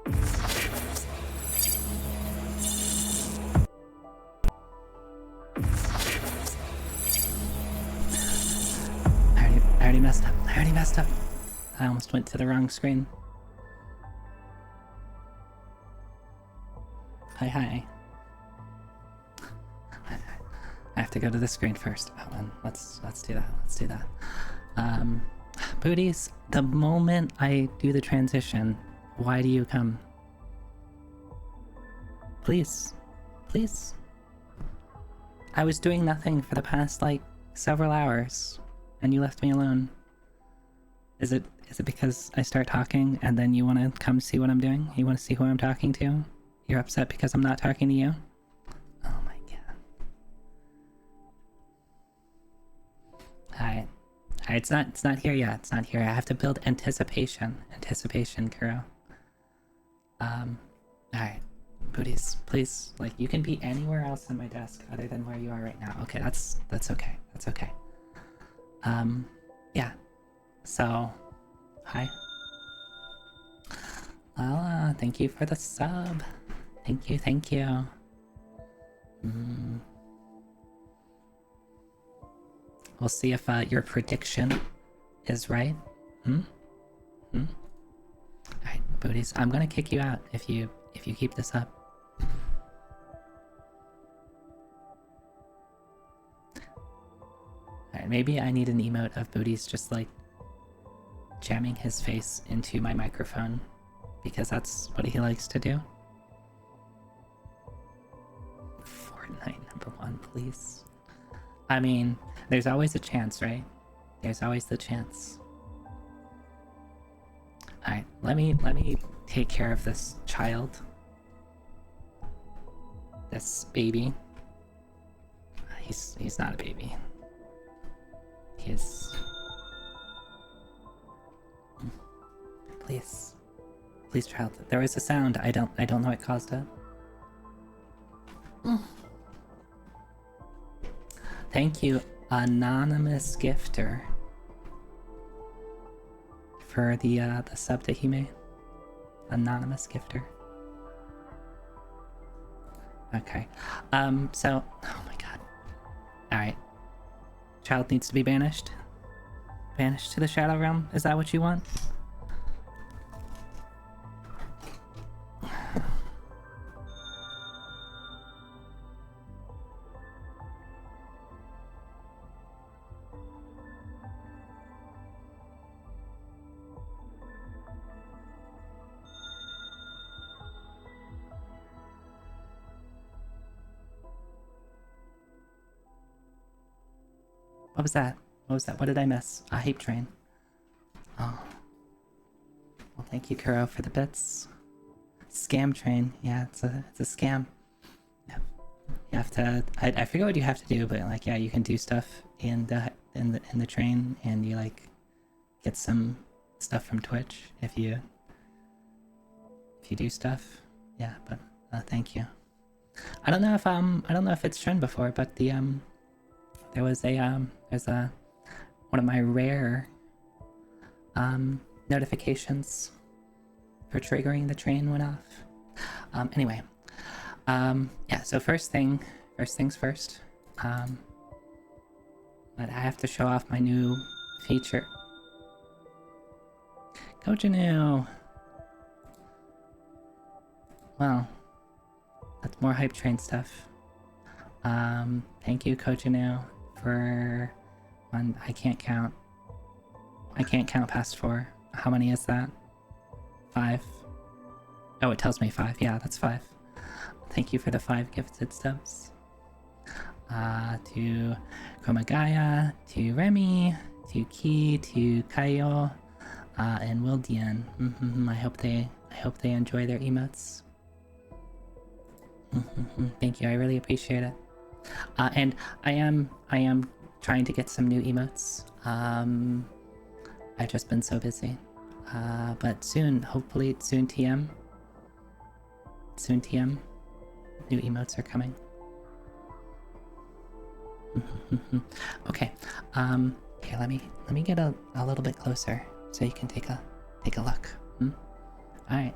I already messed up. I already messed up. I almost went to the wrong screen. Hi. I have to go to the screen first. Oh, and let's do that. Let's do that. Booties, the moment I do the transition, why do you come? Please. Please. I was doing nothing for the past, like, several hours, and you left me alone. Is it because I start talking and then you want to come see what I'm doing? You want to see who I'm talking to? You're upset because I'm not talking to you? Oh my god. Alright. Alright, it's not here yet. It's not here. I have to build anticipation. Anticipation, Kuro. Alright. Booties, please. Like, you can be anywhere else on my desk other than where you are right now. Okay, that's okay. That's okay. Yeah. So, hi. Lala, thank you for the sub. Thank you. We'll see if your prediction is right. Alright, booties, I'm gonna kick you out if you keep this up. Alright, maybe I need an emote of booties just like jamming his face into my microphone, because that's what he likes to do. Fortnite #1, please. I mean, there's always a chance, right? There's always the chance. Alright, let me take care of this child. This baby. He's not a baby. He's... Please. Please, child. There was a sound. I don't know what caused it. Thank you, anonymous gifter, for the sub that he made. Anonymous gifter. Okay. So, oh my god. Alright. Child needs to be banished. Banished to the Shadow Realm? Is that what you want? What was that? What was that? What did I miss? A hype train. Oh. Well, thank you, Kuro, for the bits. Scam train. Yeah, it's a scam. Yeah. You have to. I forget what you have to do, but like, yeah, you can do stuff in the train, and you like get some stuff from Twitch if you do stuff. Yeah, but thank you. I don't know if it's shown before, but the there's one of my rare notifications for triggering the train went off. Anyway, yeah, so first things first, but I have to show off my new feature. Kojinu! Well, that's more hype train stuff. Thank you, Kojinu, for one. I can't count past 4. How many is that? 5. Oh, it tells me 5. Yeah, that's 5. Thank you for the 5 gifted subs. To Chromagaya, to Remy, to Ki, to Kaio, and Wildian. I hope they enjoy their emotes. Thank you, I really appreciate it. And I am trying to get some new emotes. I've just been so busy. But soon, hopefully soon TM. Soon TM. New emotes are coming. Okay. Here, let me get a little bit closer so you can take a look. Alright.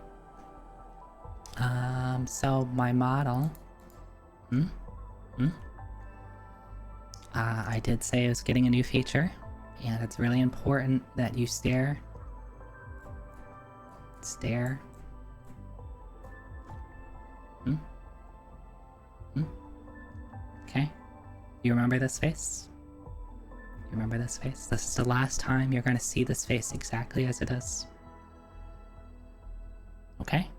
So my model. Hmm? Hmm? I did say I was getting a new feature, and it's really important that you stare. Stare. Hmm? Hmm? Okay. You remember this face? You remember this face? This is the last time you're gonna see this face exactly as it is. Okay?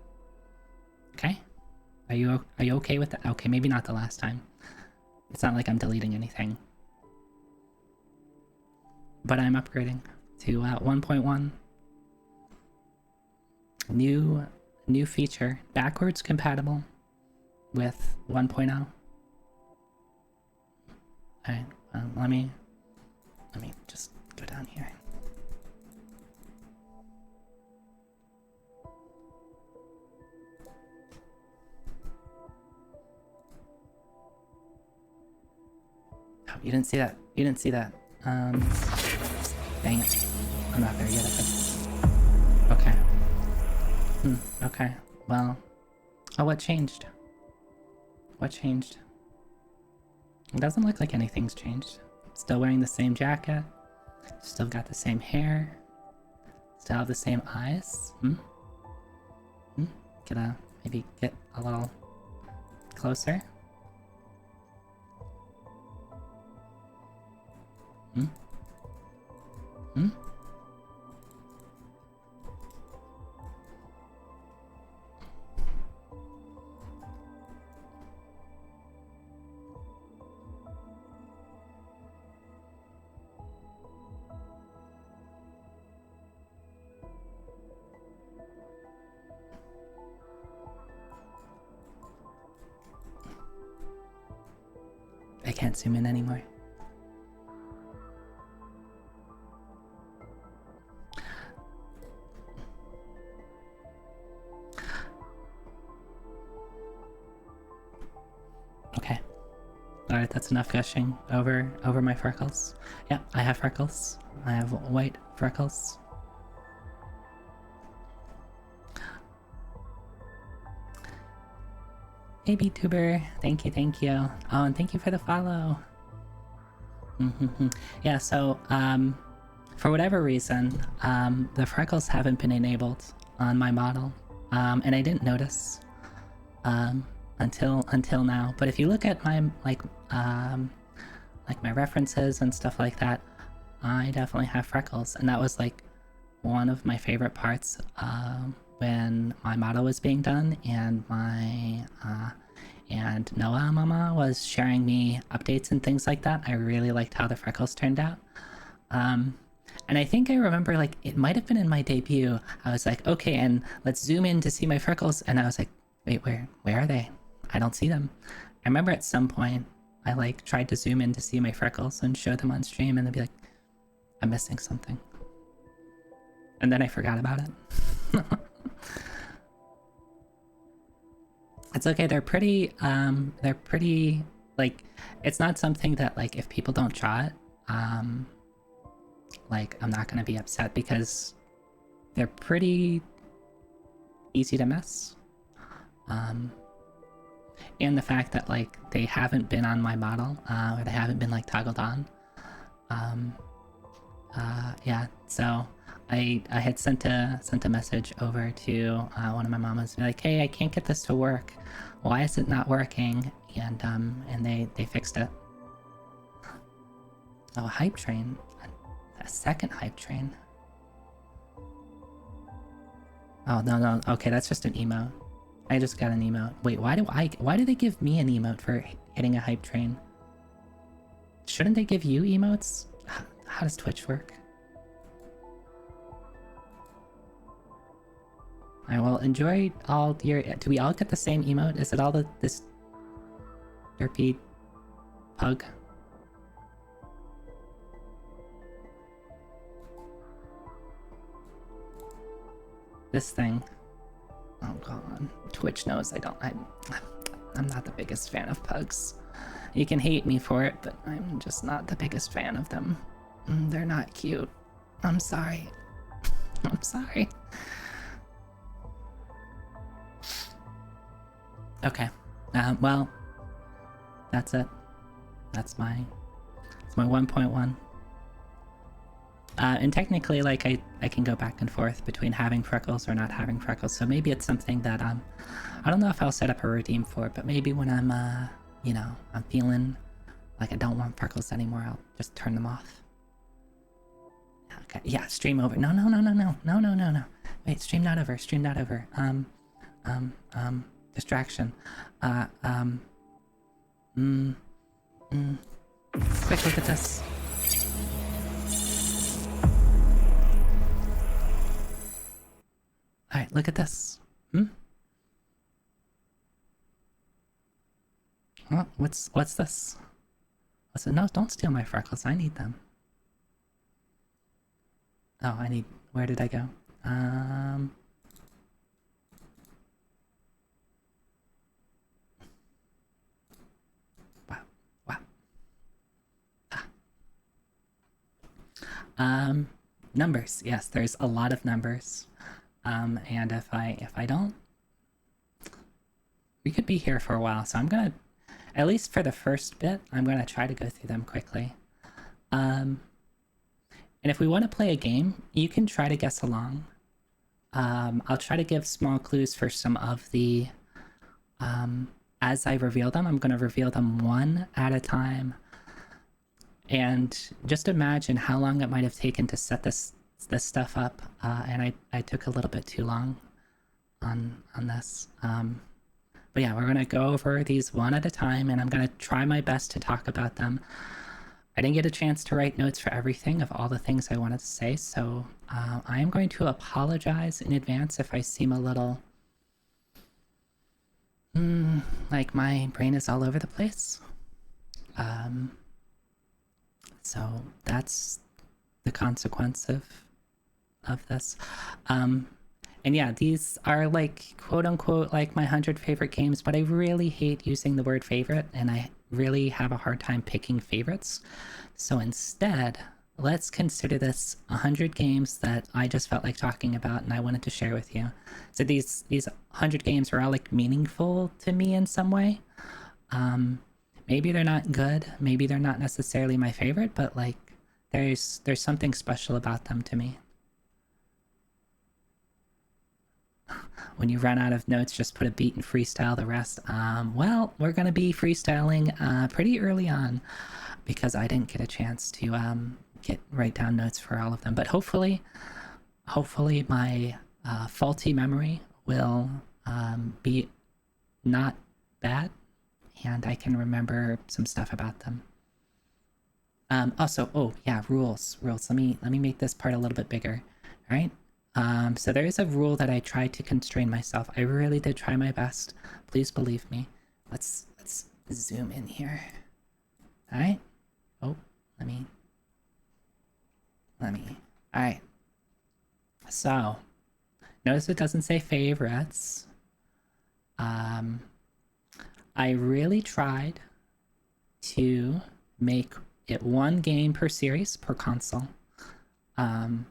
Okay? Are you okay with that? Okay, maybe not the last time. It's not like I'm deleting anything. But I'm upgrading to 1.1. New feature, backwards compatible with 1.0. Alright, let me just go down here. Oh, you didn't see that. You didn't see that. Dang it. I'm not very good at this. Okay. Okay. Well. Oh, what changed? What changed? It doesn't look like anything's changed. Still wearing the same jacket. Still got the same hair. Still have the same eyes. Gonna maybe get a little closer. I can't zoom in anymore. Okay. Alright, that's enough gushing over my freckles. Yeah, I have freckles. I have white freckles. Hey BTuber, thank you. Oh, and thank you for the follow. Yeah, so for whatever reason, the freckles haven't been enabled on my model, and I didn't notice until now. But if you look at my like my references and stuff like that, I definitely have freckles, and that was like one of my favorite parts when my model was being done, and my and Noah Mama was sharing me updates and things like that. I really liked how the freckles turned out. And I think I remember, like, it might have been in my debut. I was like, okay, and let's zoom in to see my freckles. And I was like, wait, where are they? I don't see them. I remember at some point I like tried to zoom in to see my freckles and show them on stream, and they'd be like, I'm missing something. And then I forgot about it. It's okay, they're pretty, like, it's not something that, like, if people don't draw it, like, I'm not gonna be upset, because they're pretty easy to miss. And the fact that, like, they haven't been on my model, or they haven't been, like, toggled on. Yeah, so I had sent a message over to one of my mamas, like, hey, I can't get this to work. Why is it not working? And they fixed it. Oh, a hype train. A second hype train. Oh, no. Okay, that's just an emote. I just got an emote. Wait, why do they give me an emote for hitting a hype train? Shouldn't they give you emotes? How does Twitch work? I will enjoy all your... Do we all get the same emote? Is it all this derpy pug? This thing. Oh god. Twitch knows I'm not the biggest fan of pugs. You can hate me for it, but I'm just not the biggest fan of them. They're not cute. I'm sorry. I'm sorry. Okay. Well, that's it. That's my 1.1. And technically, like, I can go back and forth between having freckles or not having freckles. So maybe it's something that I don't know if I'll set up a redeem for, but maybe when I'm you know, I'm feeling like I don't want freckles anymore, I'll just turn them off. Okay, yeah, stream over. No, no, no, no, no, no, no, no, no. Wait, stream not over. Stream not over. Distraction. Uh, um, mm, Quick, look at this. All right, look at this. Oh, what's this? What's it? No, don't steal my freckles. I need them. Oh, I need. Where did I go? Wow, wow. Numbers. Yes, there's a lot of numbers. And if I don't, we could be here for a while. So I'm gonna, at least for the first bit, I'm gonna try to go through them quickly. And if we want to play a game, you can try to guess along. I'll try to give small clues for some of the. As I reveal them, I'm gonna reveal them one at a time. And just imagine how long it might have taken to set this stuff up. And I took a little bit too long on this. But yeah, we're gonna go over these one at a time, and I'm gonna try my best to talk about them. I didn't get a chance to write notes for everything of all the things I wanted to say, so I am going to apologize in advance if I seem a little like my brain is all over the place. So that's the consequence of this. And yeah, these are like quote unquote like my 100 favorite games, but I really hate using the word favorite, and I really have a hard time picking favorites. So instead, let's consider this 100 games that I just felt like talking about and I wanted to share with you. So these 100 games are all like meaningful to me in some way. Maybe they're not good, maybe they're not necessarily my favorite, but like there's something special about them to me. When you run out of notes, just put a beat and freestyle the rest. Well, we're gonna be freestyling pretty early on because I didn't get a chance to write down notes for all of them. But hopefully my faulty memory will be not bad, and I can remember some stuff about them. Also, oh yeah, rules. Let me make this part a little bit bigger. All right. So there is a rule that I tried to constrain myself. I really did try my best. Please believe me. Let's zoom in here. All right. Oh, let me. All right. So, notice it doesn't say favorites. I really tried to make it one game per series per console.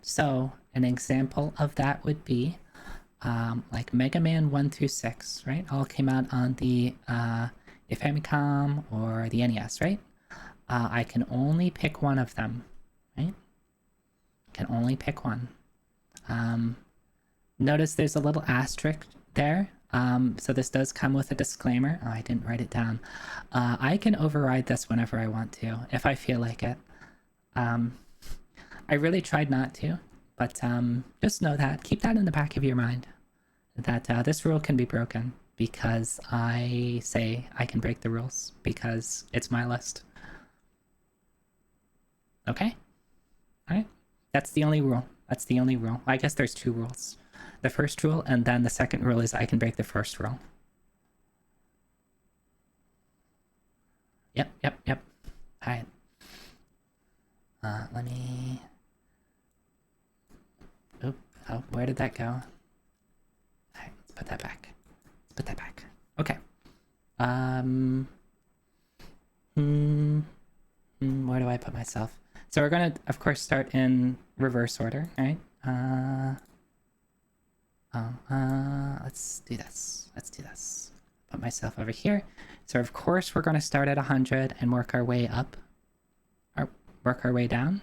So an example of that would be like Mega Man 1 through 6, right? All came out on the Famicom or the NES, right? I can only pick one of them, right? Can only pick one. Notice there's a little asterisk there. So this does come with a disclaimer. Oh, I didn't write it down. I can override this whenever I want to, if I feel like it. I really tried not to, but just know that. Keep that in the back of your mind. That this rule can be broken because I say I can break the rules because it's my list. Okay? Alright? That's the only rule. That's the only rule. I guess there's two rules. The first rule, and then the second rule is I can break the first rule. Yep. Alright. Let me... Oop. Oh, where did that go? Alright, let's put that back. Okay. Where do I put myself? So we're gonna, of course, start in reverse order, right? Let's do this. put myself over here. So of course we're going to start at 100 and work our way up, or work our way down,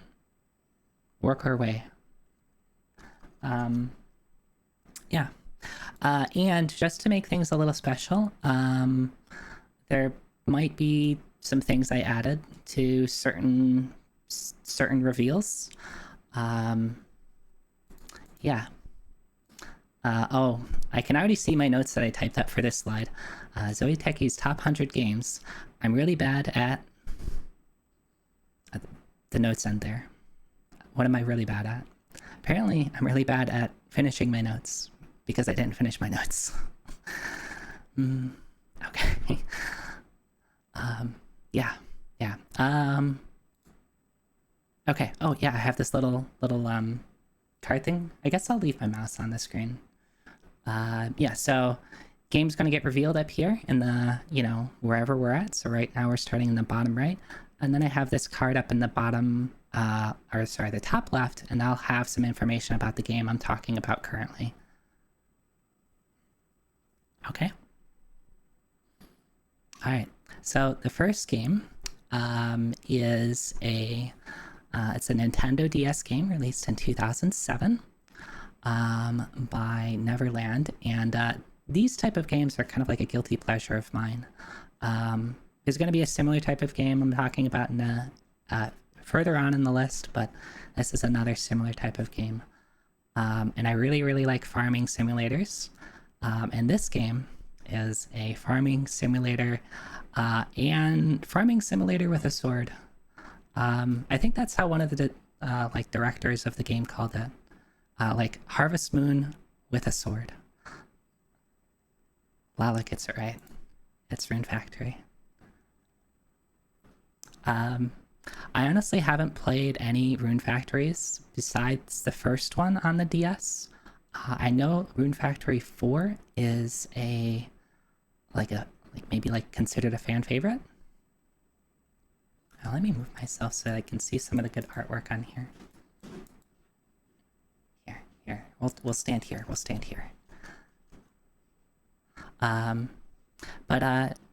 work our way. Yeah. And just to make things a little special, there might be some things I added to certain reveals. Yeah. Oh, I can already see my notes that I typed up for this slide. Zoe Techie's top 100 games. I'm really bad at... the notes end there. What am I really bad at? Apparently, I'm really bad at finishing my notes because I didn't finish my notes. Okay. Yeah. Okay. Oh, yeah, I have this little card thing. I guess I'll leave my mouse on the screen. Yeah, so game's gonna get revealed up here in the, wherever we're at. So right now we're starting in the bottom right. And then I have this card up in the bottom, the top left, and I'll have some information about the game I'm talking about currently. Okay. All right. So the first game is it's a Nintendo DS game released in 2007 by Neverland, and these type of games are kind of like a guilty pleasure of mine. There's going to be a similar type of game I'm talking about in further on in the list, but this is another similar type of game. And I really, really like farming simulators. And this game is a farming simulator and farming simulator with a sword. I think that's how one of the directors of the game called it. Like Harvest Moon with a sword. Lala gets it right. It's Rune Factory. I honestly haven't played any Rune Factories besides the first one on the DS. I know Rune Factory 4 is maybe considered a fan favorite. Now let me move myself so I can see some of the good artwork on here. Here. We'll stand here.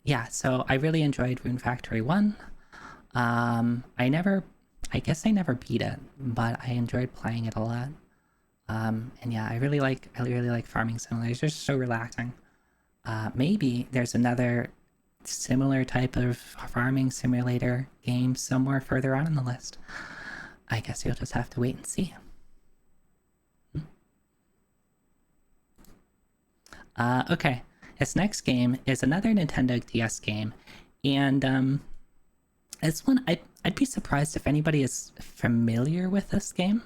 Yeah, so I really enjoyed Rune Factory 1. I guess I never beat it, but I enjoyed playing it a lot. And yeah, I really like farming simulators. They're so relaxing. Maybe there's another similar type of farming simulator game somewhere further on in the list. I guess you'll just have to wait and see. Okay, this next game is another Nintendo DS game, and this one, I'd be surprised if anybody is familiar with this game.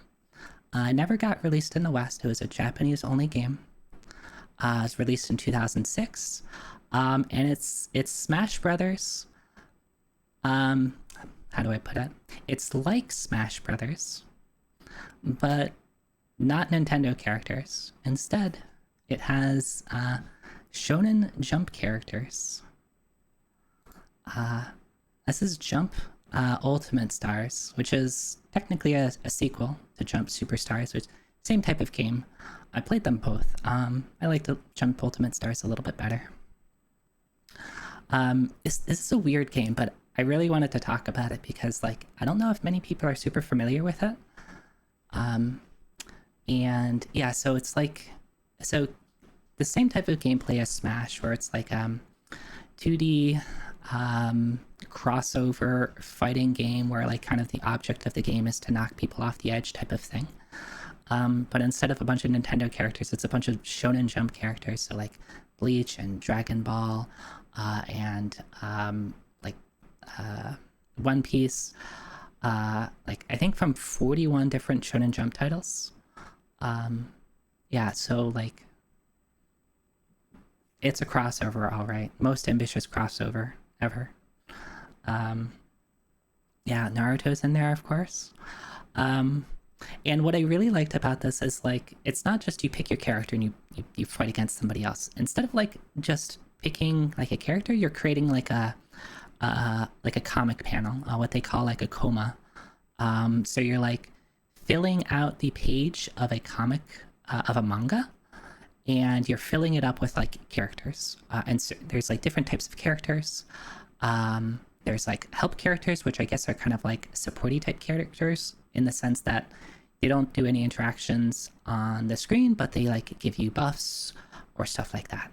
It never got released in the West. It was a Japanese-only game. It was released in 2006, and it's Smash Brothers. How do I put it? It's like Smash Brothers, but not Nintendo characters. Instead, it has Shonen Jump characters. This is Jump Ultimate Stars, which is technically a sequel to Jump Superstars, which same type of game. I played them both. I like the Jump Ultimate Stars a little bit better. This is a weird game, but I really wanted to talk about it because, I don't know if many people are super familiar with it. And yeah, so it's the same type of gameplay as Smash, where it's 2D crossover fighting game where kind of the object of the game is to knock people off the edge type of thing. But instead of a bunch of Nintendo characters, it's a bunch of Shonen Jump characters, so Bleach and Dragon Ball, and One Piece. I think from 41 different Shonen Jump titles. Yeah, so it's a crossover, all right. Most ambitious crossover ever. Yeah, Naruto's in there, of course. And what I really liked about this is it's not just you pick your character and you fight against somebody else. Instead of just picking a character, you're creating a comic panel, what they call a coma. So you're filling out the page of a comic, of a manga, and you're filling it up with like characters. And so there's like different types of characters. There's like help characters, which I guess are kind of like supporty type characters in the sense that they don't do any interactions on the screen, but they like give you buffs or stuff like that.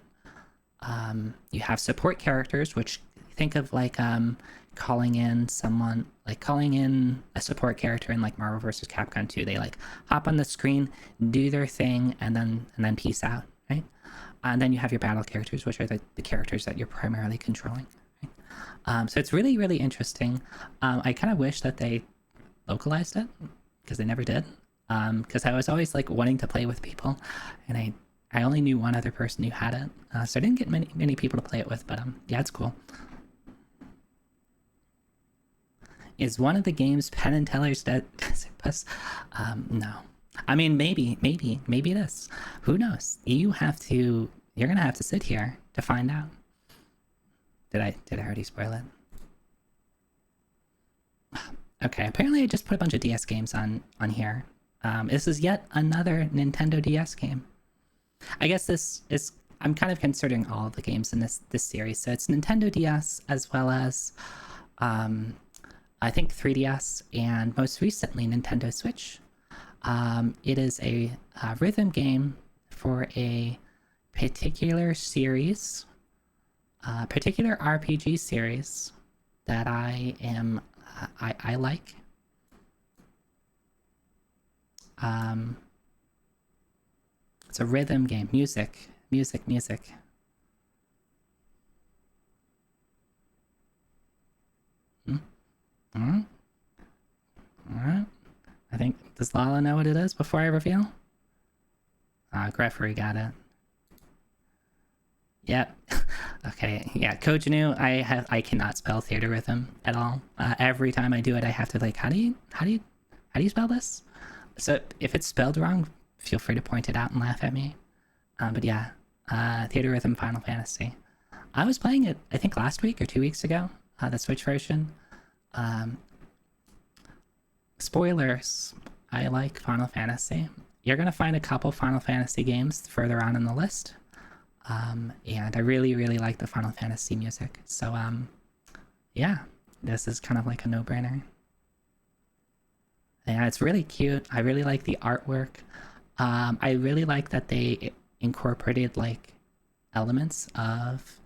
You have support characters, which think of like calling in someone, like calling in a support character in like Marvel vs. Capcom 2. They like hop on the screen, do their thing, and then peace out, right? And then you have your battle characters, which are the characters that you're primarily controlling. Right? So it's really, really interesting. I kind of wish that they localized it because they never did. Because I was always like wanting to play with people, and I only knew one other person who had it, so I didn't get many people to play it with. But yeah, it's cool. Is one of the games Penn and Teller's Dead? No. I mean, maybe it is. Who knows? You're gonna have to sit here to find out. Did I already spoil it? Okay, apparently I just put a bunch of DS games on here. This is yet another Nintendo DS game. I guess this is, I'm kind of considering all the games in this series. So it's Nintendo DS as well as I think 3DS and most recently Nintendo Switch. It is a rhythm game for a particular series, particular RPG series that I like. It's a rhythm game, music. Hmm? Alright. Alright. I think, does Lala know what it is before I reveal? Greffery got it. Yep. Okay, yeah, Kojinu, I cannot spell theater rhythm at all. Every time I do it, I have to like, how do you spell this? So if it's spelled wrong, feel free to point it out and laugh at me. But yeah, theater rhythm Final Fantasy. I was playing it, I think last week or 2 weeks ago, the Switch version. Spoilers, I like Final Fantasy. You're gonna find a couple Final Fantasy games further on in the list. And I really, really like the Final Fantasy music. So, yeah, this is kind of like a no-brainer. Yeah, it's really cute. I really like the artwork. I really like that they incorporated like elements of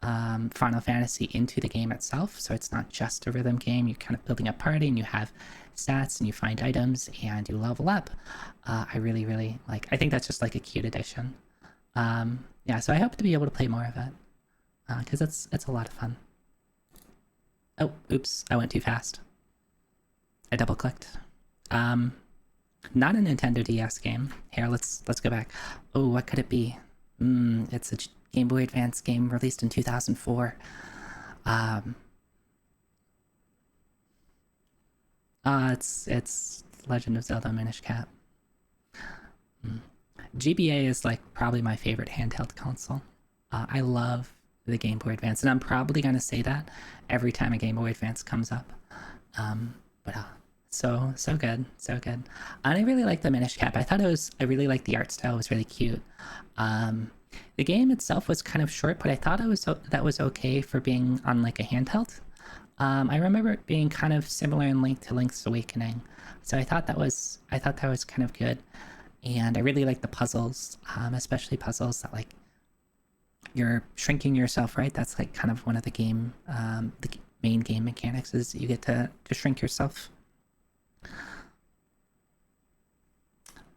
Final Fantasy into the game itself. So it's not just a rhythm game. You're kind of building a party and you have stats and you find items and you level up. I really, really like, I think that's just like a cute addition. Yeah, so I hope to be able to play more of it because it's a lot of fun. Oh, oops, I went too fast. I double clicked. Not a Nintendo DS game. Here, let's go back. Oh, what could it be? It's a Game Boy Advance game released in 2004. It's Legend of Zelda Minish Cap. GBA is like probably my favorite handheld console. I love the Game Boy Advance, and I'm probably gonna say that every time a Game Boy Advance comes up. But so good, so good. And I really like the Minish Cap. I really liked the art style. It was really cute. The game itself was kind of short, but I thought that was okay for being on like a handheld. I remember it being kind of similar in Link to Link's Awakening, so I thought that was kind of good. And I really like the puzzles, especially puzzles that like you're shrinking yourself, right? That's like kind of one of the main game mechanics is you get to shrink yourself.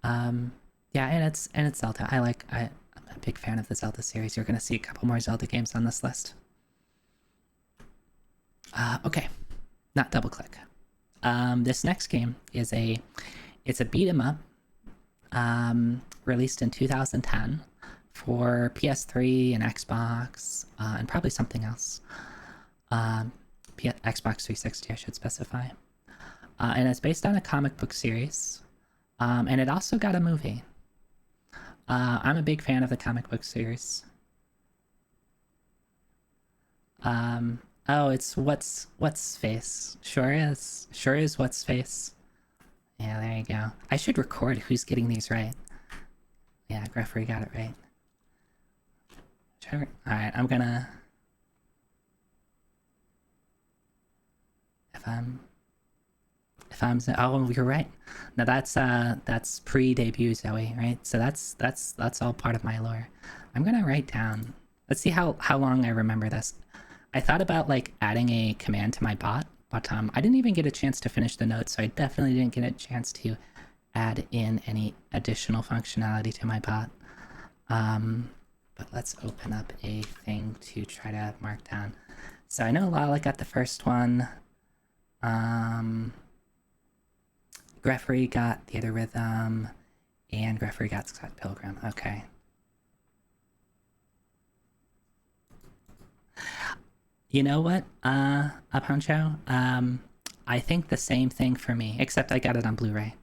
Yeah, and it's Zelda. I'm a big fan of the Zelda series. You're gonna see a couple more Zelda games on this list. Okay, not double click. This next game is it's a beat 'em up, released in 2010 for PS3 and Xbox, and probably something else. Xbox 360, I should specify. And it's based on a comic book series, and it also got a movie. I'm a big fan of the comic book series. Oh, it's what's face. Sure is what's face. Yeah, there you go. I should record who's getting these right. Yeah, Greffery got it right. Alright, I'm gonna... If I'm... Oh, you're right. Now that's pre-debut Zoe, right? So that's all part of my lore. I'm gonna write down... Let's see how long I remember this. I thought about like adding a command to my bot, but I didn't even get a chance to finish the note, so I definitely didn't get a chance to add in any additional functionality to my bot. But let's open up a thing to try to mark down. So I know Lala got the first one. Greffery got Theater Rhythm, and Greffery got Scott Pilgrim. Okay. You know what, Poncho? I think the same thing for me, except I got it on Blu-ray.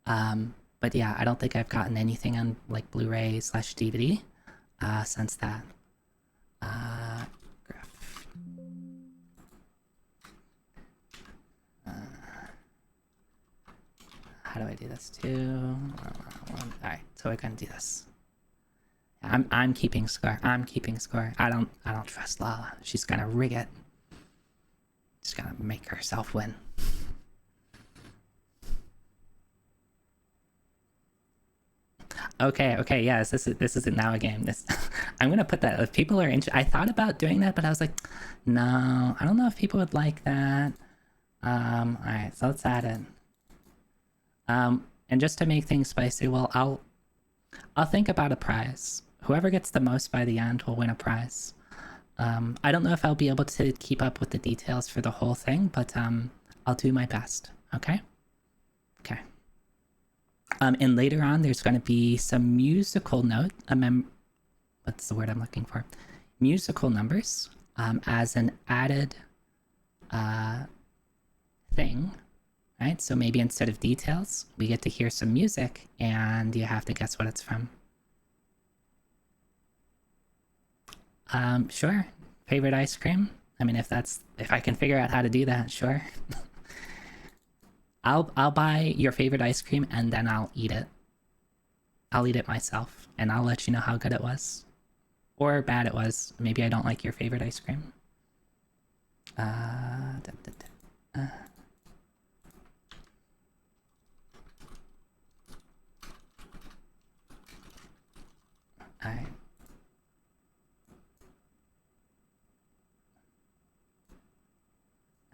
But yeah, I don't think I've gotten anything on like Blu-ray slash DVD since that. Graph. How do I do this too? Alright, so we're gonna do this. I'm keeping score. I'm keeping score. I don't trust Lala. She's gonna rig it. She's gonna make herself win. Okay, yes, this isn't now a game. This I'm gonna put that if people are interested. I thought about doing that, but I was like, no, I don't know if people would like that. Alright, so let's add it. And just to make things spicy, well, I'll think about a prize. Whoever gets the most by the end will win a prize. I don't know if I'll be able to keep up with the details for the whole thing, but I'll do my best. Okay? Okay. And later on, there's going to be some musical note. What's the word I'm looking for? Musical numbers as an added thing. Right? So maybe instead of details, we get to hear some music, and you have to guess what it's from. Sure. Favorite ice cream? I mean, if I can figure out how to do that, sure. I'll buy your favorite ice cream and then I'll eat it. I'll eat it myself and I'll let you know how good it was. Or bad it was. Maybe I don't like your favorite ice cream. Alright.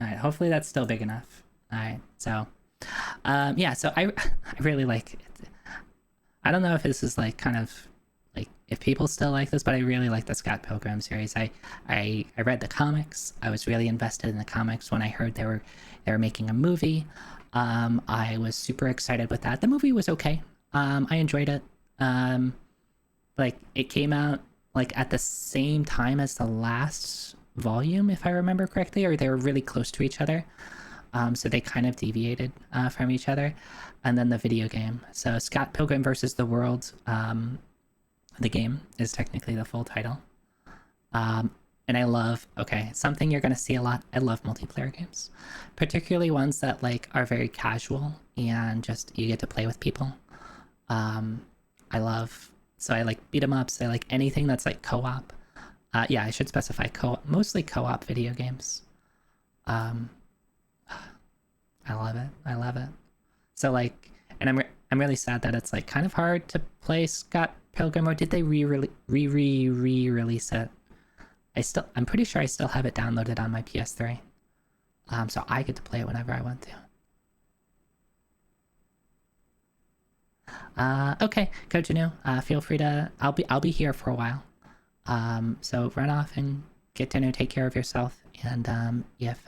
Alright, hopefully that's still big enough. Alright, so yeah, so I really like it. I don't know if this is like kind of like if people still like this, but I really like the Scott Pilgrim series. I read the comics. I was really invested in the comics when I heard they were making a movie. I was super excited with that. The movie was okay. I enjoyed it. Like it came out like at the same time as the last volume, if I remember correctly, or they were really close to each other. So they kind of deviated from each other. And then the video game. So Scott Pilgrim versus the World, the game is technically the full title. And I love, okay, something you're going to see a lot. I love multiplayer games, particularly ones that like are very casual and just you get to play with people. I love, so I like beat 'em ups. I like anything that's like co-op. Yeah, I should specify mostly co-op video games. I love it. I love it. So like, and I'm really sad that it's like kind of hard to play Scott Pilgrim. Or did they re-release it? I'm pretty sure I still have it downloaded on my PS3. So I get to play it whenever I want to. Okay, Coach Anu, feel free to. I'll be here for a while. So run off and get dinner. Take care of yourself, and if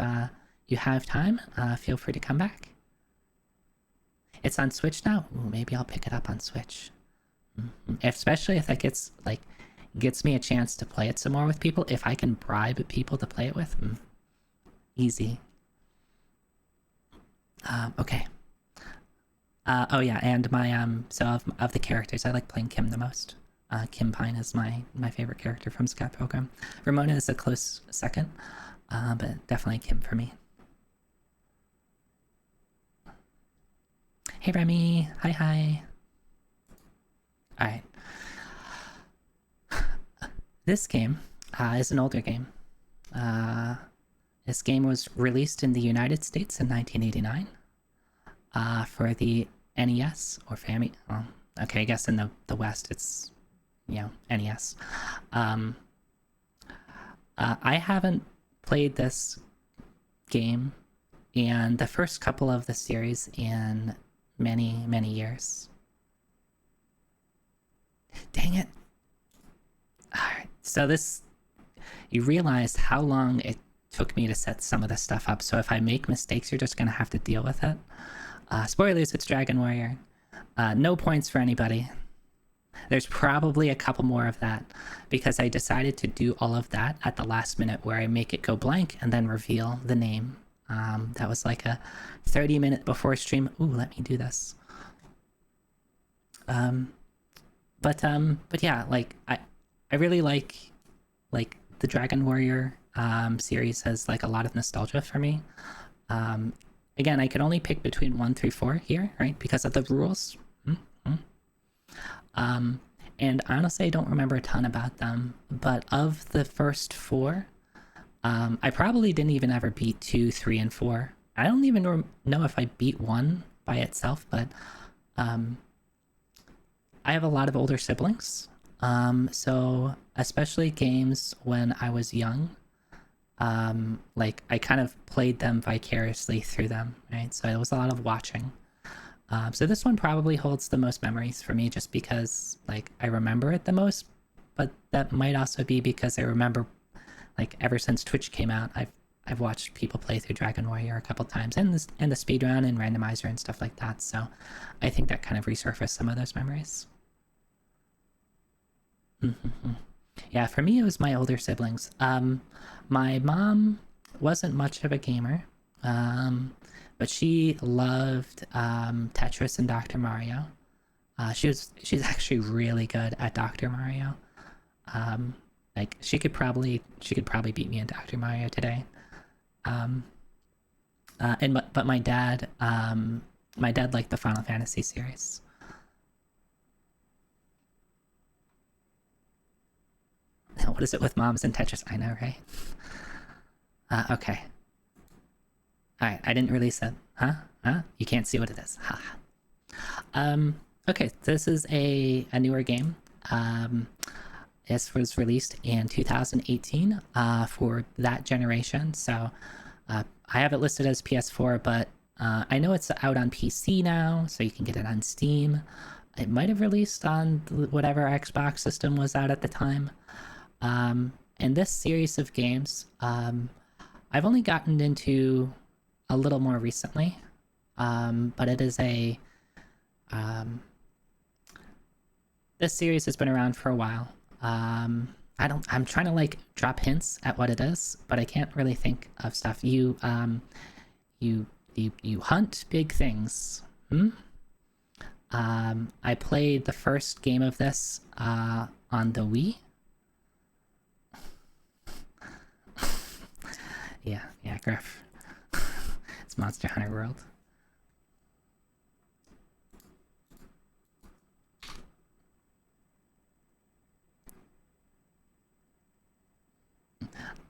you have time, feel free to come back. It's on Switch now. Ooh, maybe I'll pick it up on Switch. Especially if that gets me a chance to play it some more with people. If I can bribe people to play it with, easy. Okay. Oh yeah, and my so of the characters, I like playing Kim the most. Kim Pine is my favorite character from Scott Pilgrim. Ramona is a close second, but definitely Kim for me. Hey Remy, hi. Alright. This game is an older game. Uh, this game was released in the United States in 1989 for the NES or Family. Well, okay, I guess in the West it's NES. Um, I haven't played this game and the first couple of the series in many years. Dang it! All right, so this you realized how long it took me to set some of this stuff up. So if I make mistakes, you're just gonna have to deal with it. Spoilers: it's Dragon Warrior. No points for anybody. There's probably a couple more of that because I decided to do all of that at the last minute where I make it go blank and then reveal the name. That was like a 30-minute before stream. Ooh, let me do this. But yeah, like I really like the Dragon Warrior series has like a lot of nostalgia for me. Um, Again, I could only pick between 1 through 4 here, right? Because of the rules. Mm-hmm. Um, and honestly, I don't remember a ton about them. But of the first 4, I probably didn't even ever beat 2, 3, and 4. I don't even know if I beat 1 by itself, but um, I have a lot of older siblings. So especially games when I was young, like I kind of played them vicariously through them, right? So it was a lot of watching. So this one probably holds the most memories for me just because like I remember it the most, but that might also be because I remember like ever since Twitch came out, I've watched people play through Dragon Warrior a couple times and the speedrun and randomizer and stuff like that. So I think that kind of resurfaced some of those memories. Yeah, for me it was my older siblings. My mom wasn't much of a gamer, um, but she loved Tetris and Dr. Mario. She's actually really good at Dr. Mario. Um, like she could probably beat me in Dr. Mario today. Um, but my dad liked the Final Fantasy series. What is it with moms and Tetris? I know, right? Okay. All right. I didn't release it. Huh? Huh? You can't see what it is. Ha. Okay. This is a newer game. This was released in 2018 for that generation. So I have it listed as PS4, but I know it's out on PC now, so you can get it on Steam. It might have released on whatever Xbox system was out at the time. And this series of games, I've only gotten into a little more recently, but it is um, this series has been around for a while. I'm trying to like drop hints at what it is, but I can't really think of stuff. You hunt big things. Hmm? I played the first game of this on the Wii. Yeah, Griff. It's Monster Hunter World.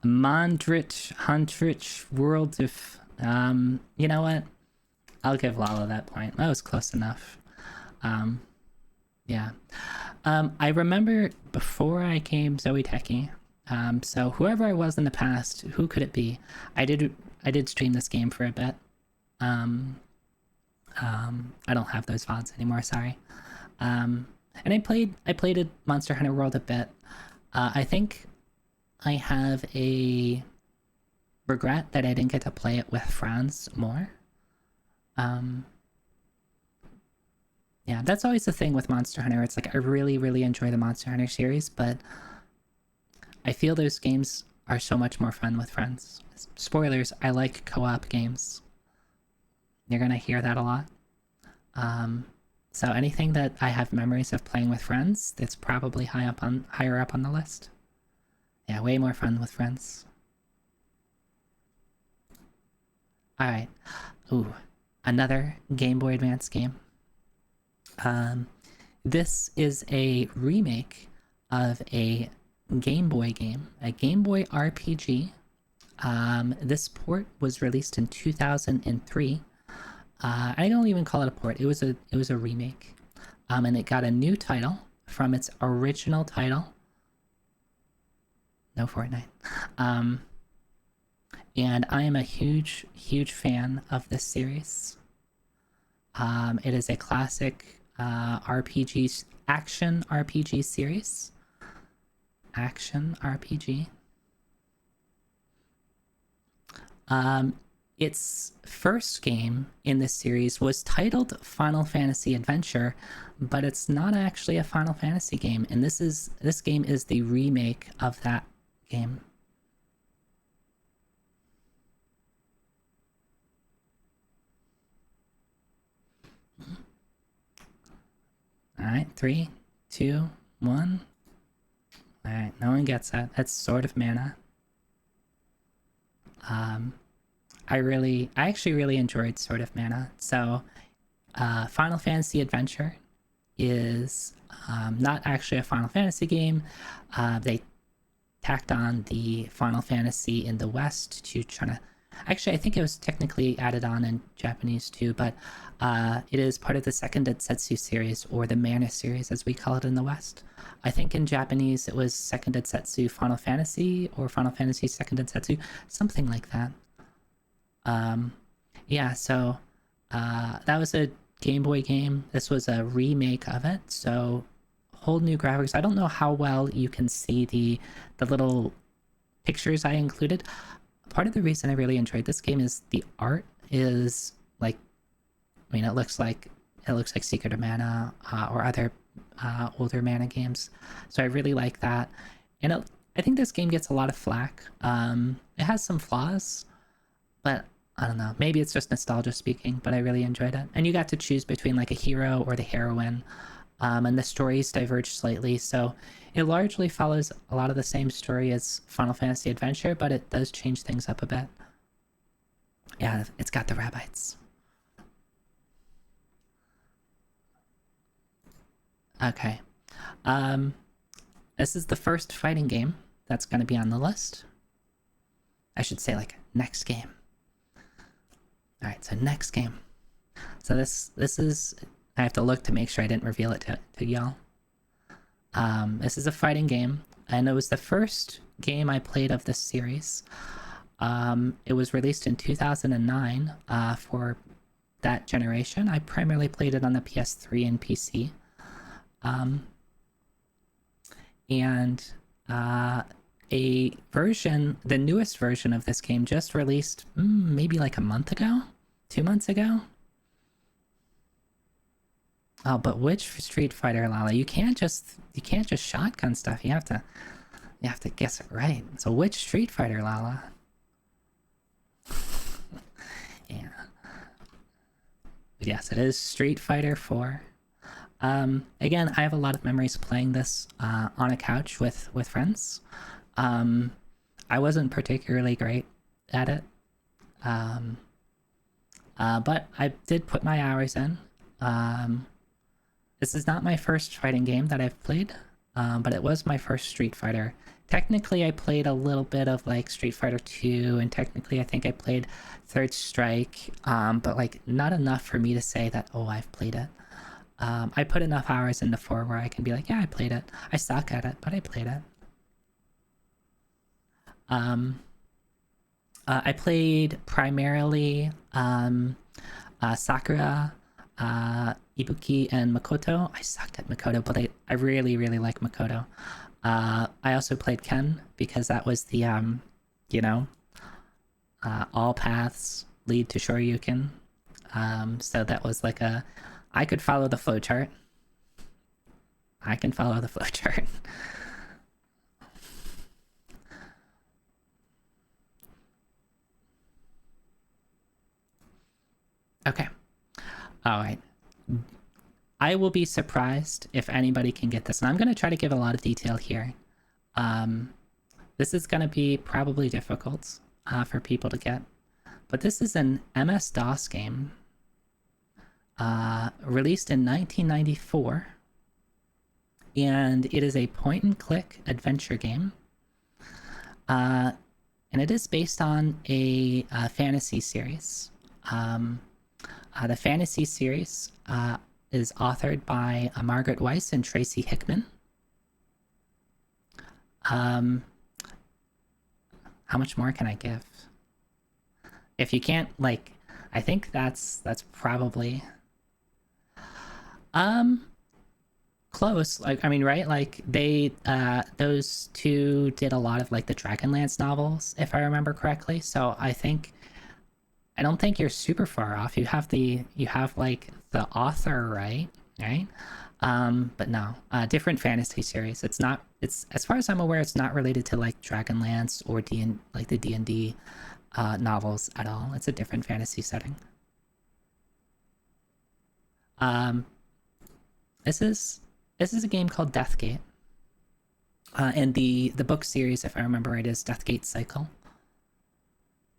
Mondrich, Huntrich, World of... you know what? I'll give Lala that point. That was close enough. Um, yeah. I remember before I came Zoe Techie, so whoever I was in the past, who could it be? I did stream this game for a bit. Um, I don't have those VODs anymore, sorry. Um, and I played a Monster Hunter World a bit. I think I have a regret that I didn't get to play it with friends more. Um, yeah, that's always the thing with Monster Hunter. It's like I really enjoy the Monster Hunter series, but I feel those games are so much more fun with friends. Spoilers, I like co-op games. You're gonna hear that a lot. Um, so anything that I have memories of playing with friends, that's probably higher up on the list. Yeah, way more fun with friends. All right. Ooh, another Game Boy Advance game. Um, this is a remake of a Game Boy game, a Game Boy RPG. This port was released in 2003. I don't even call it a port. It was a remake. And it got a new title from its original title. No Fortnite. Um, and I am a huge, huge fan of this series. It is a classic RPG action RPG series. Action RPG. Um, its first game in this series was titled Final Fantasy Adventure, but it's not actually a Final Fantasy game, and this game is the remake of that game. All right, three, two, one. All right, no one gets that. That's Sword of Mana. Um, I actually really enjoyed Sword of Mana. So, Final Fantasy Adventure is not actually a Final Fantasy game. They tacked on the Final Fantasy in the West to try to. Actually, I think it was technically added on in Japanese too, but it is part of the Second Densetsu series, or the Mana series as we call it in the West. I think in Japanese it was Second Densetsu Final Fantasy, or Final Fantasy Second Densetsu, something like that. Um, yeah, so that was a Game Boy game. This was a remake of it, so whole new graphics. I don't know how well you can see the little pictures I included. Part of the reason I really enjoyed this game is the art is like, I mean, it looks like Secret of Mana or other older Mana games. So I really like that, and I think this game gets a lot of flack. It has some flaws, but I don't know. Maybe it's just nostalgia speaking, but I really enjoyed it. And you got to choose between like a hero or the heroine, and the stories diverge slightly. So it largely follows a lot of the same story as Final Fantasy Adventure, but it does change things up a bit. Yeah, it's got the rabbits. Okay. Um, this is the first fighting game that's going to be on the list. I should say like next game. All right, so next game. So this is, I have to look to make sure I didn't reveal it to y'all. This is a fighting game, and it was the first game I played of this series. It was released in 2009 for that generation. I primarily played it on the PS3 and PC. Um, and the newest version of this game just released maybe like a month ago, 2 months ago. Oh, but which Street Fighter, Lala? You can't just shotgun stuff. You have to guess it right. So which Street Fighter, Lala? Yeah. But yes, it is Street Fighter 4. Again, I have a lot of memories playing this on a couch with friends. Um, I wasn't particularly great at it, um, but I did put my hours in. Um, this is not my first fighting game that I've played, but it was my first Street Fighter. Technically, I played a little bit of like Street Fighter 2, and technically, I think I played Third Strike, but like not enough for me to say that, oh, I've played it. I put enough hours into 4 where I can be like, yeah, I played it. I suck at it, but I played it. Um, I played primarily Sakura, Ibuki, and Makoto. I sucked at Makoto, but I really, really like Makoto. I also played Ken because that was the, you know, all paths lead to Shoryuken. So that was like I could follow the flowchart. I can follow the flowchart. Okay. All right. I will be surprised if anybody can get this. And I'm going to try to give a lot of detail here. Um, this is going to be probably difficult for people to get. But this is an MS-DOS game released in 1994. and it is a point-and-click adventure game. And it is based on a fantasy series. The fantasy series is authored by Margaret Weiss and Tracy Hickman. How much more can I give? If you can't, like, I think that's probably close. Like, I mean, right? Like, they those two did a lot of like the Dragonlance novels, if I remember correctly. So I don't think you're super far off. You have like the author, right? Right? But no, different fantasy series. It's as far as I'm aware, it's not related to like Dragonlance or like the D&D novels at all. It's a different fantasy setting. Um, this is a game called Deathgate, and the book series, if I remember right, is Deathgate Cycle.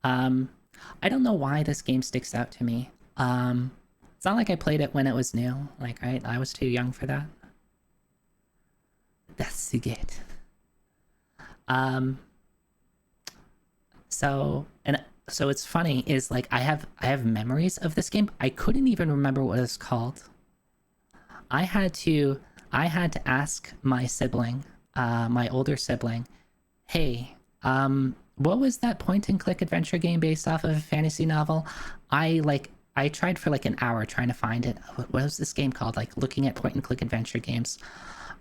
Um, I don't know why this game sticks out to me. It's not like I played it when it was new. Like, right, I was too young for that. Deathgate. Um, so it's funny is like I have memories of this game. I couldn't even remember what it's called. I had to I had to ask my sibling, my older sibling, hey, what was that point and click adventure game based off of a fantasy novel? I tried for like an hour trying to find it. What was this game called? Like looking at point and click adventure games.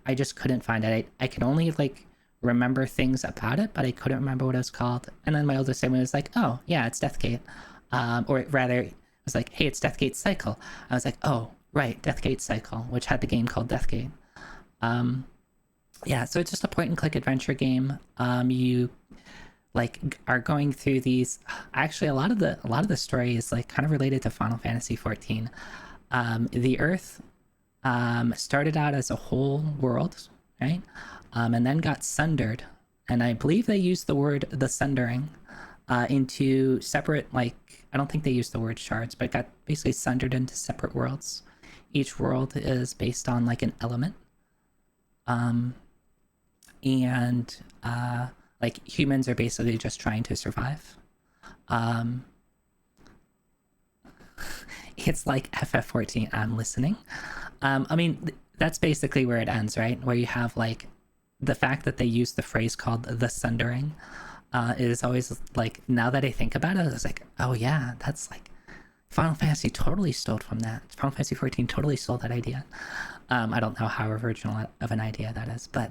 I just couldn't find it. I could only like remember things about it, but I couldn't remember what it was called. And then my older sibling was like, "Oh, yeah, it's Deathgate," or rather, it was like, "Hey, it's Deathgate Cycle." I was like, "Oh, right, Deathgate Cycle," which had the game called Deathgate. Um, yeah, so it's just a point and click adventure game. You like are going through these. Actually, a lot of the story is like kind of related to Final Fantasy 14. The Earth started out as a whole world, right? And then got sundered. And I believe they used the word the sundering into separate, like, I don't think they used the word shards, but got basically sundered into separate worlds. Each world is based on like an element. Um, and like humans are basically just trying to survive. Um, it's like FF14, I'm listening. I mean, that's basically where it ends, right? Where you have like the fact that they use the phrase called the sundering is always like, now that I think about it, I was like, oh yeah, that's like Final Fantasy totally stole from that. Final Fantasy 14 totally stole that idea. I don't know how original of an idea that is, but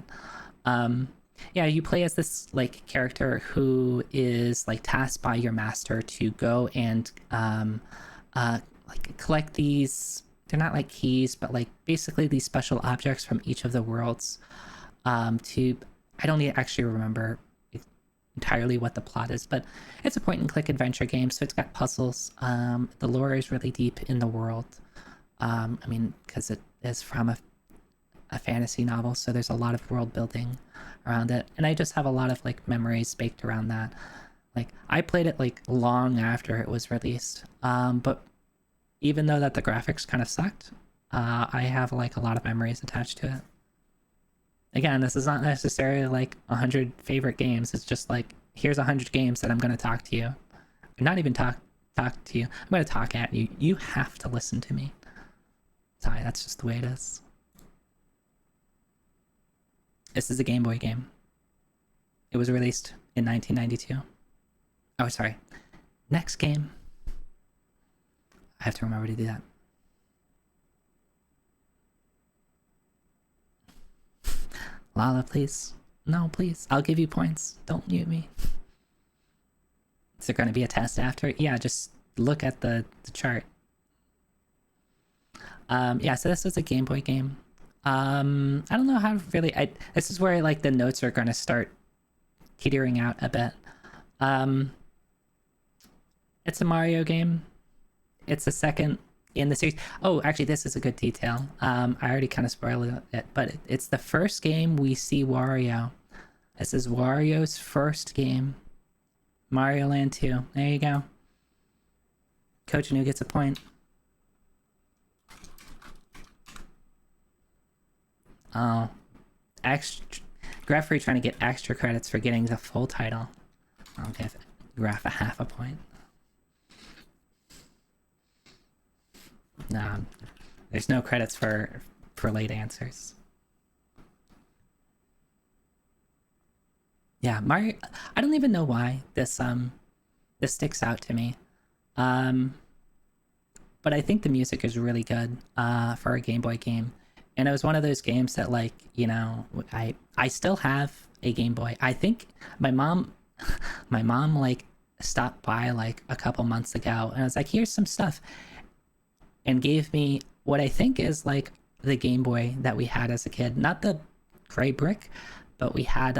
um, yeah, you play as this like character who is like tasked by your master to go and like collect these. They're not like keys, but like basically these special objects from each of the worlds. To I don't actually remember entirely what the plot is, but it's a point and click adventure game, so it's got puzzles. The lore is really deep in the world. I mean, because it is from a fantasy novel, so there's a lot of world building around it, and I just have a lot of like memories baked around that. Like I played it like long after it was released, but even though that the graphics kind of sucked, I have like a lot of memories attached to it. Again, this is not necessarily like 100 favorite games. It's just like, here's 100 games that I'm going to talk to you. Not even talk to you. I'm going to talk at you. You have to listen to me. Sorry, that's just the way it is. This is a Game Boy game. It was released in 1992. Oh, sorry. Next game. I have to remember to do that. Lala, please. No, please. I'll give you points. Don't mute me. Is there going to be a test after? Yeah, just look at the chart. Yeah, so this was a Game Boy game. I don't know how really. This is where like the notes are going to start teetering out a bit. Um, it's a Mario game. It's the second in the series. Oh, actually, this is a good detail. I already kind of spoiled it, but it's the first game we see Wario. This is Wario's first game. Mario Land 2. There you go. Coach New gets a point. Oh, extra Greffery trying to get extra credits for getting the full title. I'll give Graf a half a point. Nah, there's no credits for late answers. Yeah, Mario. I don't even know why this sticks out to me. But I think the music is really good for a Game Boy game, and it was one of those games that, like, you know, I still have a Game Boy. I think my mom like stopped by like a couple months ago, and I was like, here's some stuff, and gave me what I think is like the Game Boy that we had as a kid, not the gray brick, but we had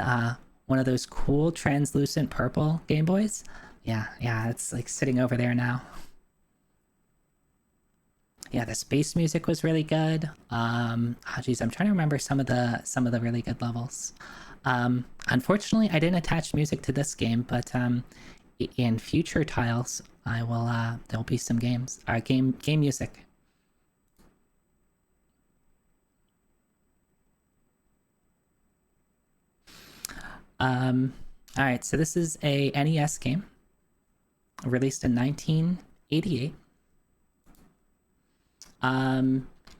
one of those cool translucent purple Game Boys. Yeah, it's like sitting over there now. Yeah, the space music was really good. Oh geez, I'm trying to remember some of the really good levels. Unfortunately, I didn't attach music to this game, but in future tiles, I will. There'll be some games. Game music. All right, so this is a NES game released in 1988.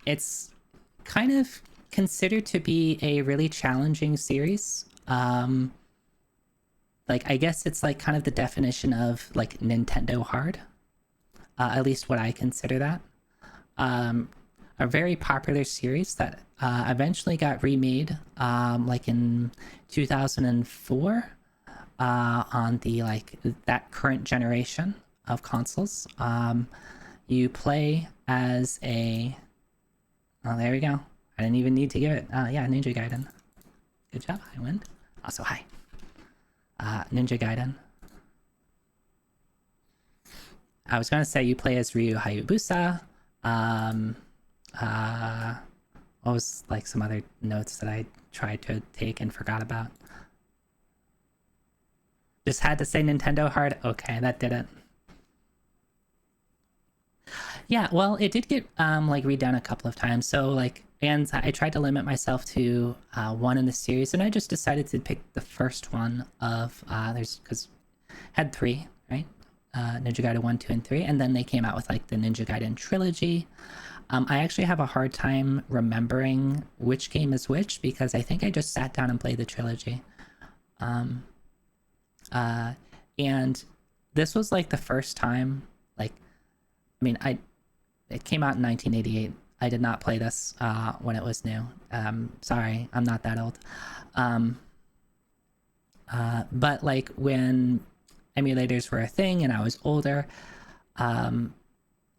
It's kind of considered to be a really challenging series. Like, I guess it's like kind of the definition of like Nintendo hard, at least what I consider that. Um, a very popular series that eventually got remade, like in 2004, on the like that current generation of consoles. You play as a. Oh, there we go. I didn't even need to give it. Yeah, Ninja Gaiden. Good job, Highwind. Also, hi. Ninja Gaiden. I was gonna say you play as Ryu Hayabusa. What was like some other notes that I tried to take and forgot about? Just had to say Nintendo hard. Okay, that did it. Yeah, well, it did get like redone a couple of times. So like, and I tried to limit myself to one in the series, and I just decided to pick the first one of there's because had three, right? Ninja Gaiden 1, 2, and 3, and then they came out with like the Ninja Gaiden trilogy. I actually have a hard time remembering which game is which because I think I just sat down and played the trilogy. Um, uh, and this was like the first time, like, I mean, it came out in 1988. I did not play this when it was new. Sorry, I'm not that old. Um, but like when emulators were a thing and I was older, um,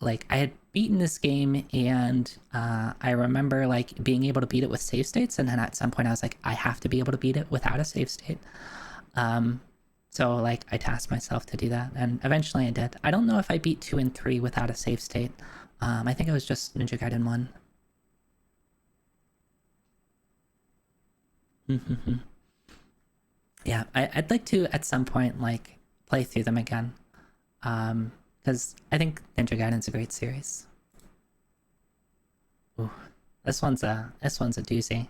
like I had beaten this game and I remember like being able to beat it with save states, and then at some point I was like, I have to be able to beat it without a save state. Um, so like I tasked myself to do that, and eventually I did. I don't know if I beat 2 and 3 without a save state. I think it was just Ninja Gaiden 1. Yeah, I'd like to at some point like play through them again. Because I think Ninja Gaiden's a great series. Ooh, this one's a doozy.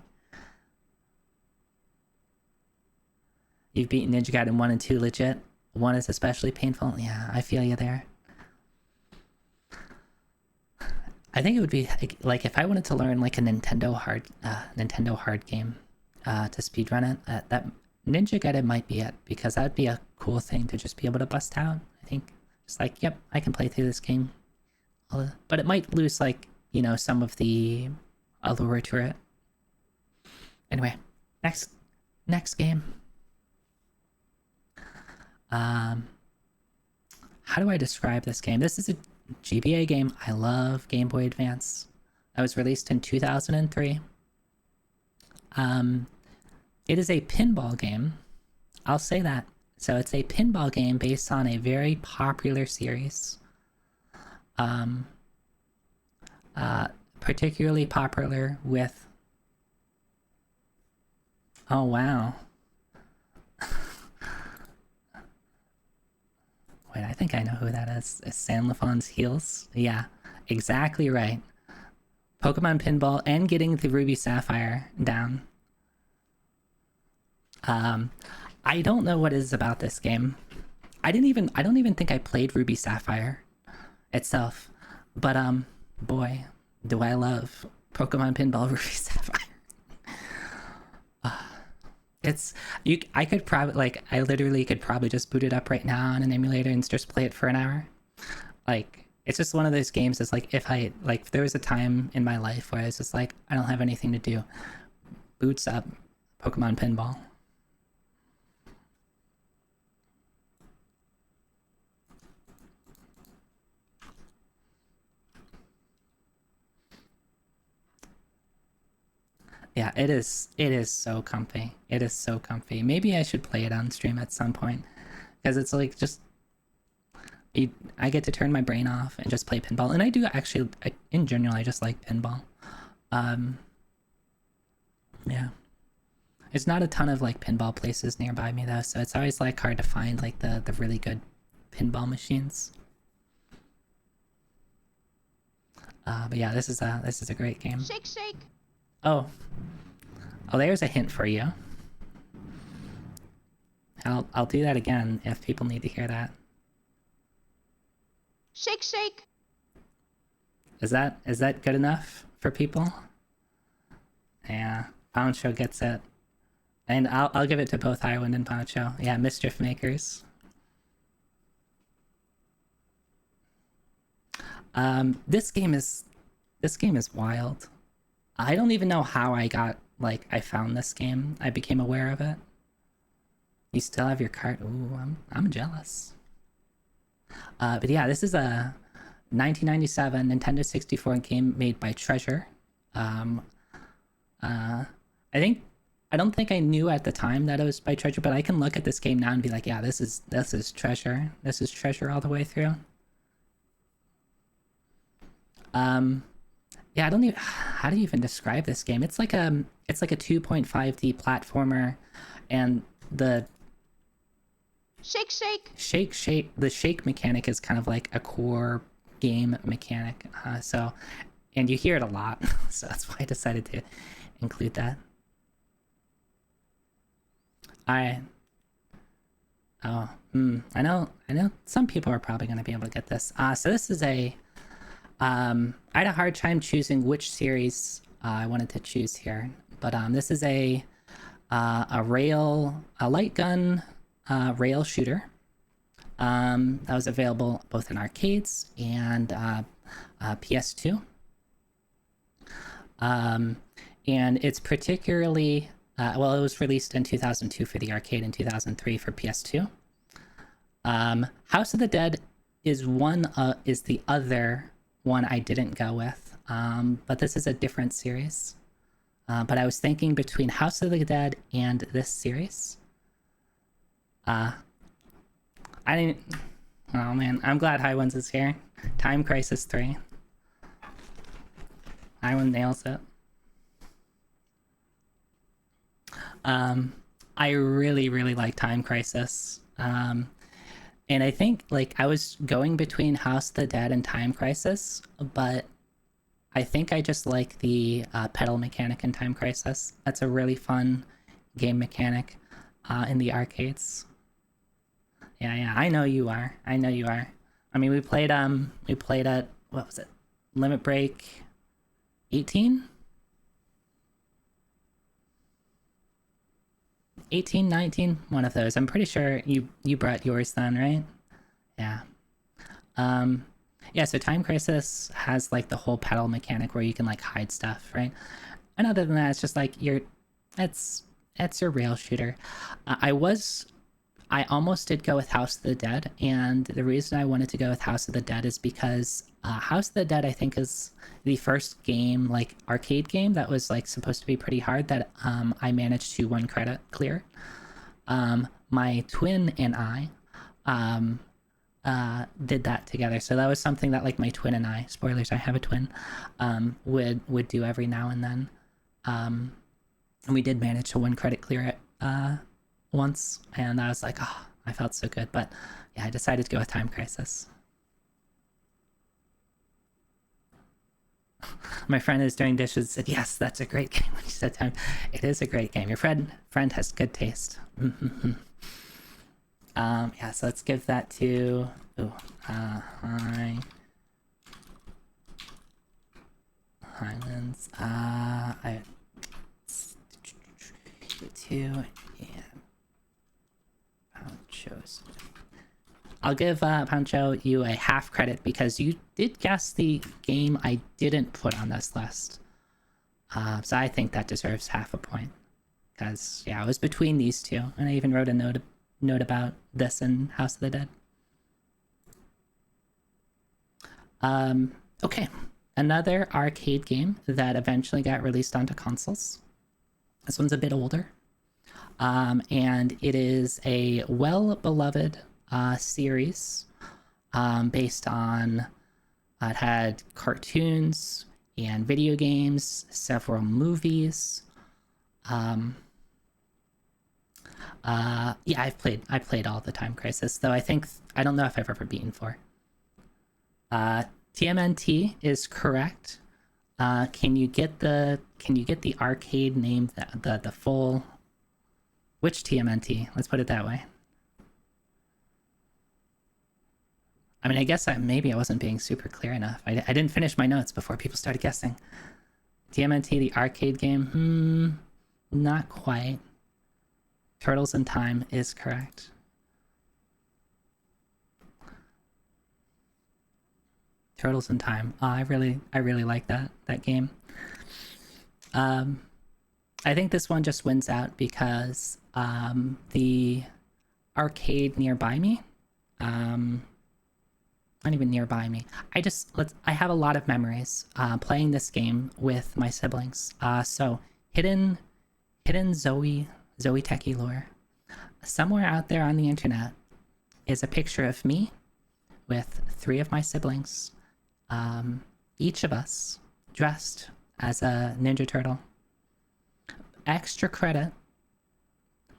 You've beaten Ninja Gaiden 1 and 2 legit. 1 is especially painful. Yeah, I feel you there. I think it would be like if I wanted to learn like a Nintendo hard game to speedrun it, that Ninja Gaiden might be it, because that'd be a cool thing to just be able to bust out. I think just like, yep, I can play through this game. But it might lose like, you know, some of the allure to it. Anyway, next game. Um, how do I describe this game? This is a GBA game. I love Game Boy Advance. It was released in 2003. Um, it is a pinball game. I'll say that. So it's a pinball game based on a very popular series. Um, Particularly popular with. Oh wow. Wait, I think I know who that is. Is Sanlafon's Heels? Yeah, exactly right. Pokemon Pinball and getting the Ruby Sapphire down. Um, I don't know what it is about this game. I don't even think I played Ruby Sapphire itself, but boy, do I love Pokemon Pinball Ruby Sapphire. It's you. I could probably like I literally could probably just boot it up right now on an emulator and just play it for an hour. Like it's just one of those games that's like if there was a time in my life where I was just like I don't have anything to do, boots up Pokemon Pinball. Yeah, it is. It is so comfy. It is so comfy. Maybe I should play it on stream at some point because it's like just I get to turn my brain off and just play pinball. And I do actually, in general, I just like pinball. Um, yeah, there's not a ton of like pinball places nearby me though, so it's always like hard to find like the really good pinball machines. But yeah, this is a great game. Shake, shake. Oh, oh, there's a hint for you. I'll do that again if people need to hear that. Shake, shake. Is that good enough for people? Yeah, Poncho gets it, and I'll give it to both Highwind and Poncho. Yeah, mischief makers. This game is wild. I don't even know how I found this game. I became aware of it. You still have your card. Ooh, I'm jealous. But yeah, this is a 1997 Nintendo 64 game made by Treasure. Um, uh, I think I don't think I knew at the time that it was by Treasure, but I can look at this game now and be like, yeah, this is Treasure. This is Treasure all the way through. Um, yeah, I don't even how do you even describe this game? It's like a 2.5D platformer, and the Shake, shake. the shake mechanic is kind of like a core game mechanic. And you hear it a lot, so that's why I decided to include that. I I know some people are probably going to be able to get this. So this is a I had a hard time choosing which series I wanted to choose here, but this is a light gun rail shooter that was available both in arcades and PS2. And it's particularly well, it was released in 2002 for the arcade and 2003 for PS2. House of the Dead is the other one I didn't go with, but this is a different series. But I was thinking between House of the Dead and this series. I didn't. Oh man, I'm glad High Ones is here. Time Crisis 3. High One nails it. I really, really like Time Crisis. And I think like I was going between House of the Dead and Time Crisis, but I think I just like the pedal mechanic in Time Crisis. That's a really fun game mechanic in the arcades. Yeah, yeah, I know you are. I know you are. I mean, we played at what was it? Limit Break 18? 18, 19, one of those. I'm pretty sure you brought yours then, right? Yeah. Um yeah, so Time Crisis has like the whole pedal mechanic where you can like hide stuff, right? And other than that, it's just like it's it's your rail shooter. I almost did go with House of the Dead, and the reason I wanted to go with House of the Dead is because House of the Dead I think is the first game, like arcade game, that was like supposed to be pretty hard that I managed to one credit clear. My twin and I um, did that together, so that was something that like my twin and I, spoilers, I have a twin, would do every now and then. And we did manage to one credit clear it once, and I was like, oh, I felt so good. But yeah, I decided to go with Time Crisis. My friend is doing dishes said, yes, that's a great game. When she said time, it is a great game. Your friend has good taste. Yeah, so let's give that to hi Highlands. I two and Pancho's. I'll give Pancho you a half credit because you did guess the game I didn't put on this list. So I think that deserves half a point. Because, yeah, it was between these two. And I even wrote a note about this in House of the Dead. Okay. Another arcade game that eventually got released onto consoles. This one's a bit older. And it is a well-beloved series based on it had cartoons and video games, several movies. Yeah, I played all the Time Crisis, though I don't know if I've ever beaten 4. TMNT is correct. Can you get the arcade name, the full? Which TMNT? Let's put it that way. I mean, I guess maybe I wasn't being super clear enough. I didn't finish my notes before people started guessing. TMNT, the arcade game? Not quite. Turtles in Time is correct. Turtles in Time. Oh, I really like that game. I think this one just wins out because the arcade nearby me, not even nearby me. I have a lot of memories playing this game with my siblings. So hidden Zoe Techie lore. Somewhere out there on the internet is a picture of me with 3 of my siblings, each of us dressed as a Ninja Turtle. Extra credit.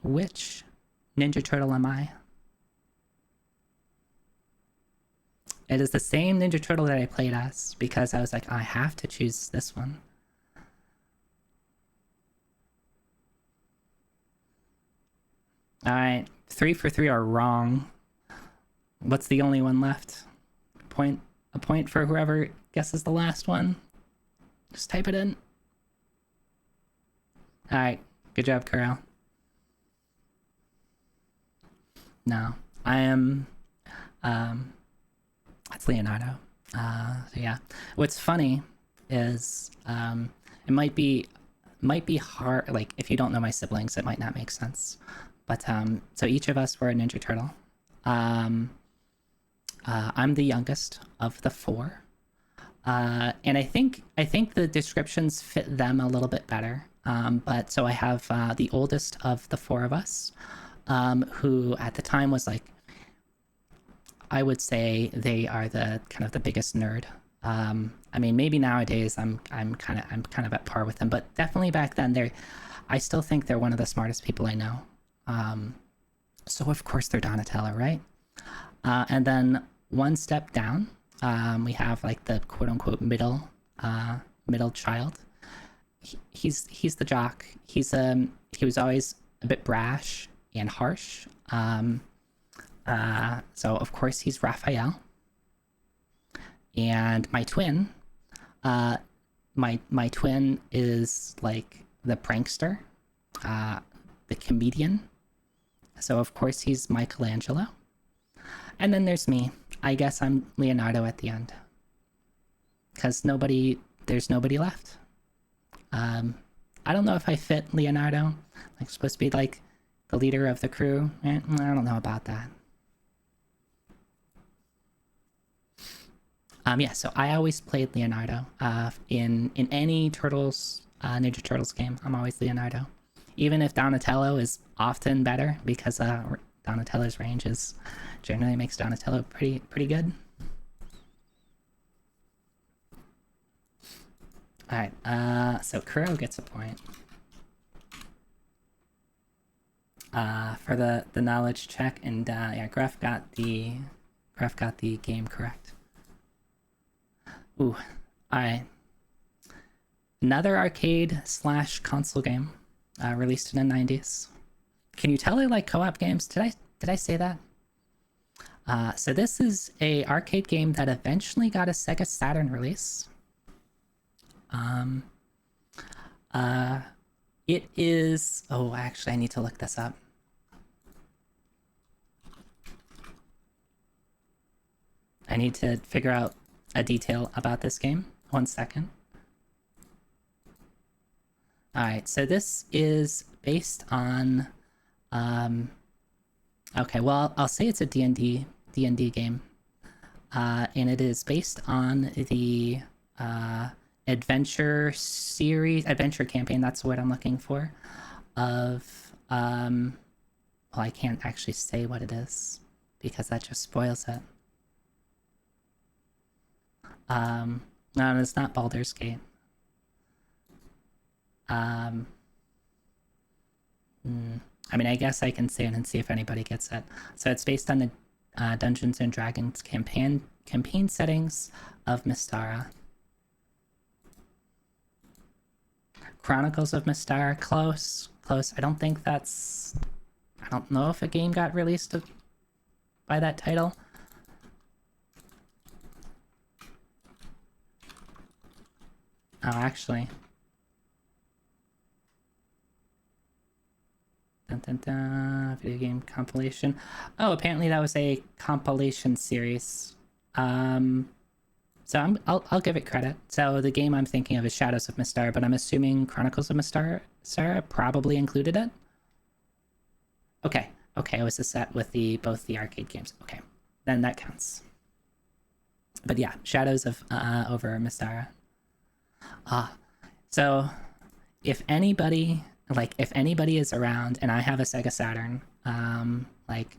Which Ninja Turtle am I? It is the same Ninja Turtle that I played as because I was like, I have to choose this one. Alright, 3 for 3 are wrong. What's the only one left? A point for whoever guesses the last one. Just type it in. Alright, good job, Kuro. No, I am, that's Leonardo. So yeah. What's funny is, it might be hard, like, if you don't know my siblings, it might not make sense. But, so each of us were a Ninja Turtle. I'm the youngest of the 4. And I think the descriptions fit them a little bit better. But so I have the oldest of the 4 of us, who at the time was like, I would say they are the kind of the biggest nerd. I mean, maybe nowadays I'm kind of at par with them, but definitely back then I still think they're one of the smartest people I know. So of course they're Donatello, right? And then one step down, we have like the quote unquote middle child. He's the jock. He was always a bit brash and harsh. So of course he's Raphael. And my twin, my twin is like the prankster, the comedian. So of course he's Michelangelo. And then there's me. I guess I'm Leonardo at the end. Because there's nobody left. I don't know if I fit Leonardo. Like, supposed to be like the leader of the crew. I don't know about that. Yeah, so I always played Leonardo. In any Ninja Turtles game, I'm always Leonardo. Even if Donatello is often better, because Donatello's range generally makes Donatello pretty good. Alright, so Kuro gets a point. For the knowledge check, and yeah, Graf got the game correct. Ooh, alright. Another arcade slash console game, released in the 90s. Can you tell I like co-op games? Did I say that? So this is a arcade game that eventually got a Sega Saturn release. It is... Oh, actually, I need to look this up. I need to figure out a detail about this game. 1 second. Alright, so this is based on... Okay, well, I'll say it's a D&D game. And it is based on the adventure campaign, that's what I'm looking for, of... well, I can't actually say what it is, because that just spoils it. No, it's not Baldur's Gate. I mean, I guess I can say it and see if anybody gets it. So it's based on the Dungeons and Dragons campaign settings of Mystara. Chronicles of Mystara, close. I don't think that's... I don't know if a game got released by that title. Oh, actually. Dun, dun, dun. Video game compilation. Oh, apparently that was a compilation series. So I'll give it credit. So the game I'm thinking of is Shadows of Mystara, but I'm assuming Chronicles of Mystara probably included it. Okay, it was a set with both the arcade games. Okay, then that counts. But yeah, Shadows of over Mystara. So if anybody is around and I have a Sega Saturn, like,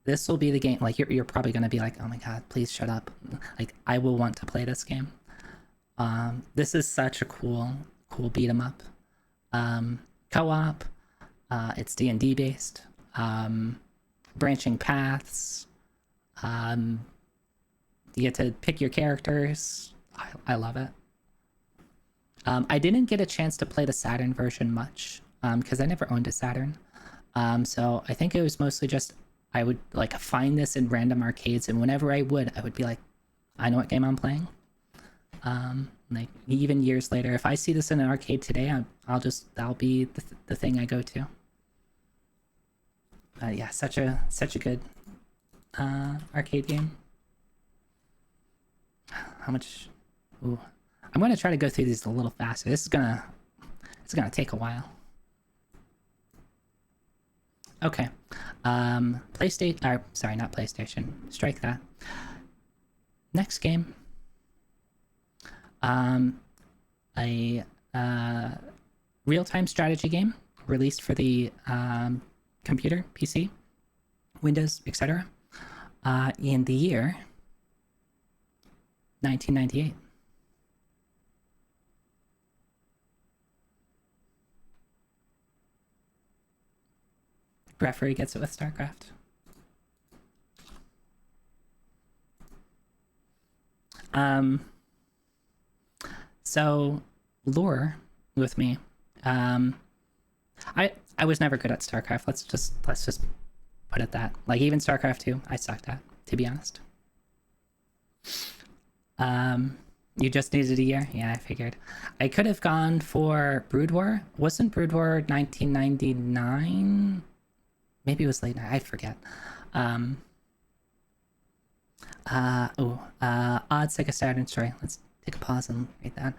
this will be the game. Like, you're probably gonna be like, oh my god, please shut up. Like, I will want to play this game. This is such a cool beat 'em up. Co-op. It's D&D based. Branching paths. You get to pick your characters. I love it. I didn't get a chance to play the Saturn version much, because I never owned a Saturn. So I think it was mostly just, I would like find this in random arcades, and whenever I would be like, I know what game I'm playing. Like, even years later, if I see this in an arcade today, that'll be the thing I go to. Yeah, such a good arcade game. How much? Ooh. I'm gonna try to go through these a little faster. It's gonna take a while. Okay. PlayStation, or sorry, not PlayStation. Strike that. Next game. A real-time strategy game released for the computer, PC, Windows, etc. In the year 1998. Referee gets it with StarCraft. So lore with me. I was never good at StarCraft. Let's just put it that. Like, even StarCraft 2, I sucked at, to be honest. You just needed a year? Yeah, I figured. I could have gone for Brood War. Wasn't Brood War 1999? Maybe it was late night, I forget. Odd Sega Saturn story. Let's take a pause and read that.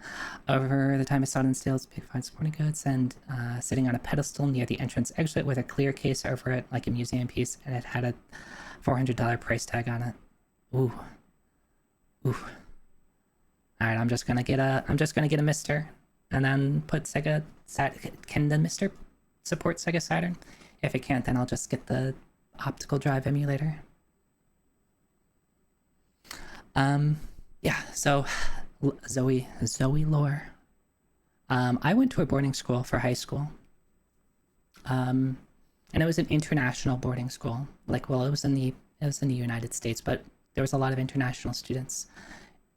Over the time, I saw it in sales, big fine sporting goods, and sitting on a pedestal near the entrance exit with a clear case over it, like a museum piece, and it had a $400 price tag on it. Ooh. All right, I'm just gonna get a Mister, and then put Sega Can the Mister support Sega Saturn? If it can't, then I'll just get the optical drive emulator. Yeah, so Zoe lore. I went to a boarding school for high school. And it was an international boarding school. Like, well, it was in the United States, but there was a lot of international students.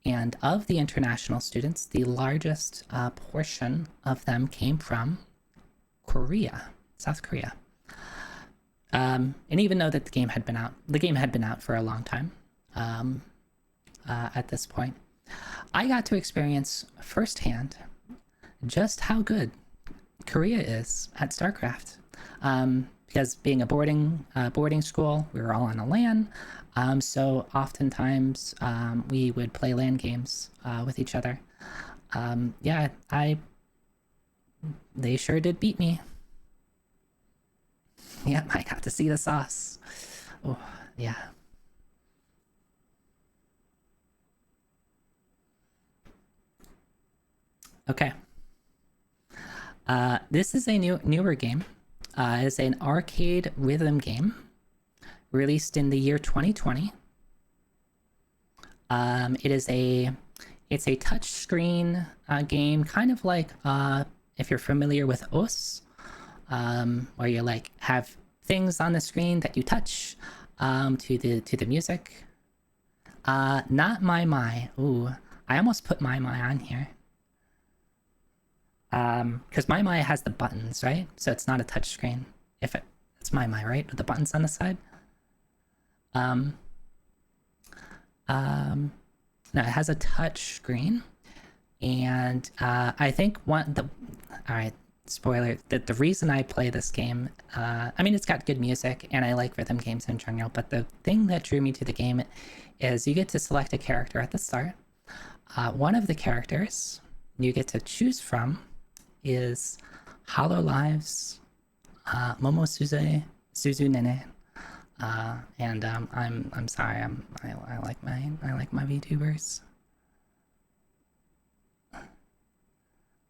And of the international students, the largest portion of them came from Korea, South Korea. And even though that the game had been out for a long time at this point, I got to experience firsthand just how good Korea is at StarCraft. Because being a boarding school, we were all on a LAN, so oftentimes we would play LAN games with each other. Yeah, they sure did beat me. Yep, I got to see the sauce. Oh, yeah. Okay. This is a newer game. It's an arcade rhythm game released in the year 2020. It's a touchscreen game, kind of like if you're familiar with OS, where you like have things on the screen that you touch to the music. Not My. Ooh, I almost put My on here. Because My has the buttons, right? So it's not a touch screen. It's My, right? With the buttons on the side. No, it has a touch screen, and I think all right, spoiler, that the reason I play this game, I mean, it's got good music, and I like rhythm games in general, but the thing that drew me to the game is you get to select a character at the start. One of the characters you get to choose from is Hololive's Momo Suzu Nene. And I'm sorry, I like my VTubers.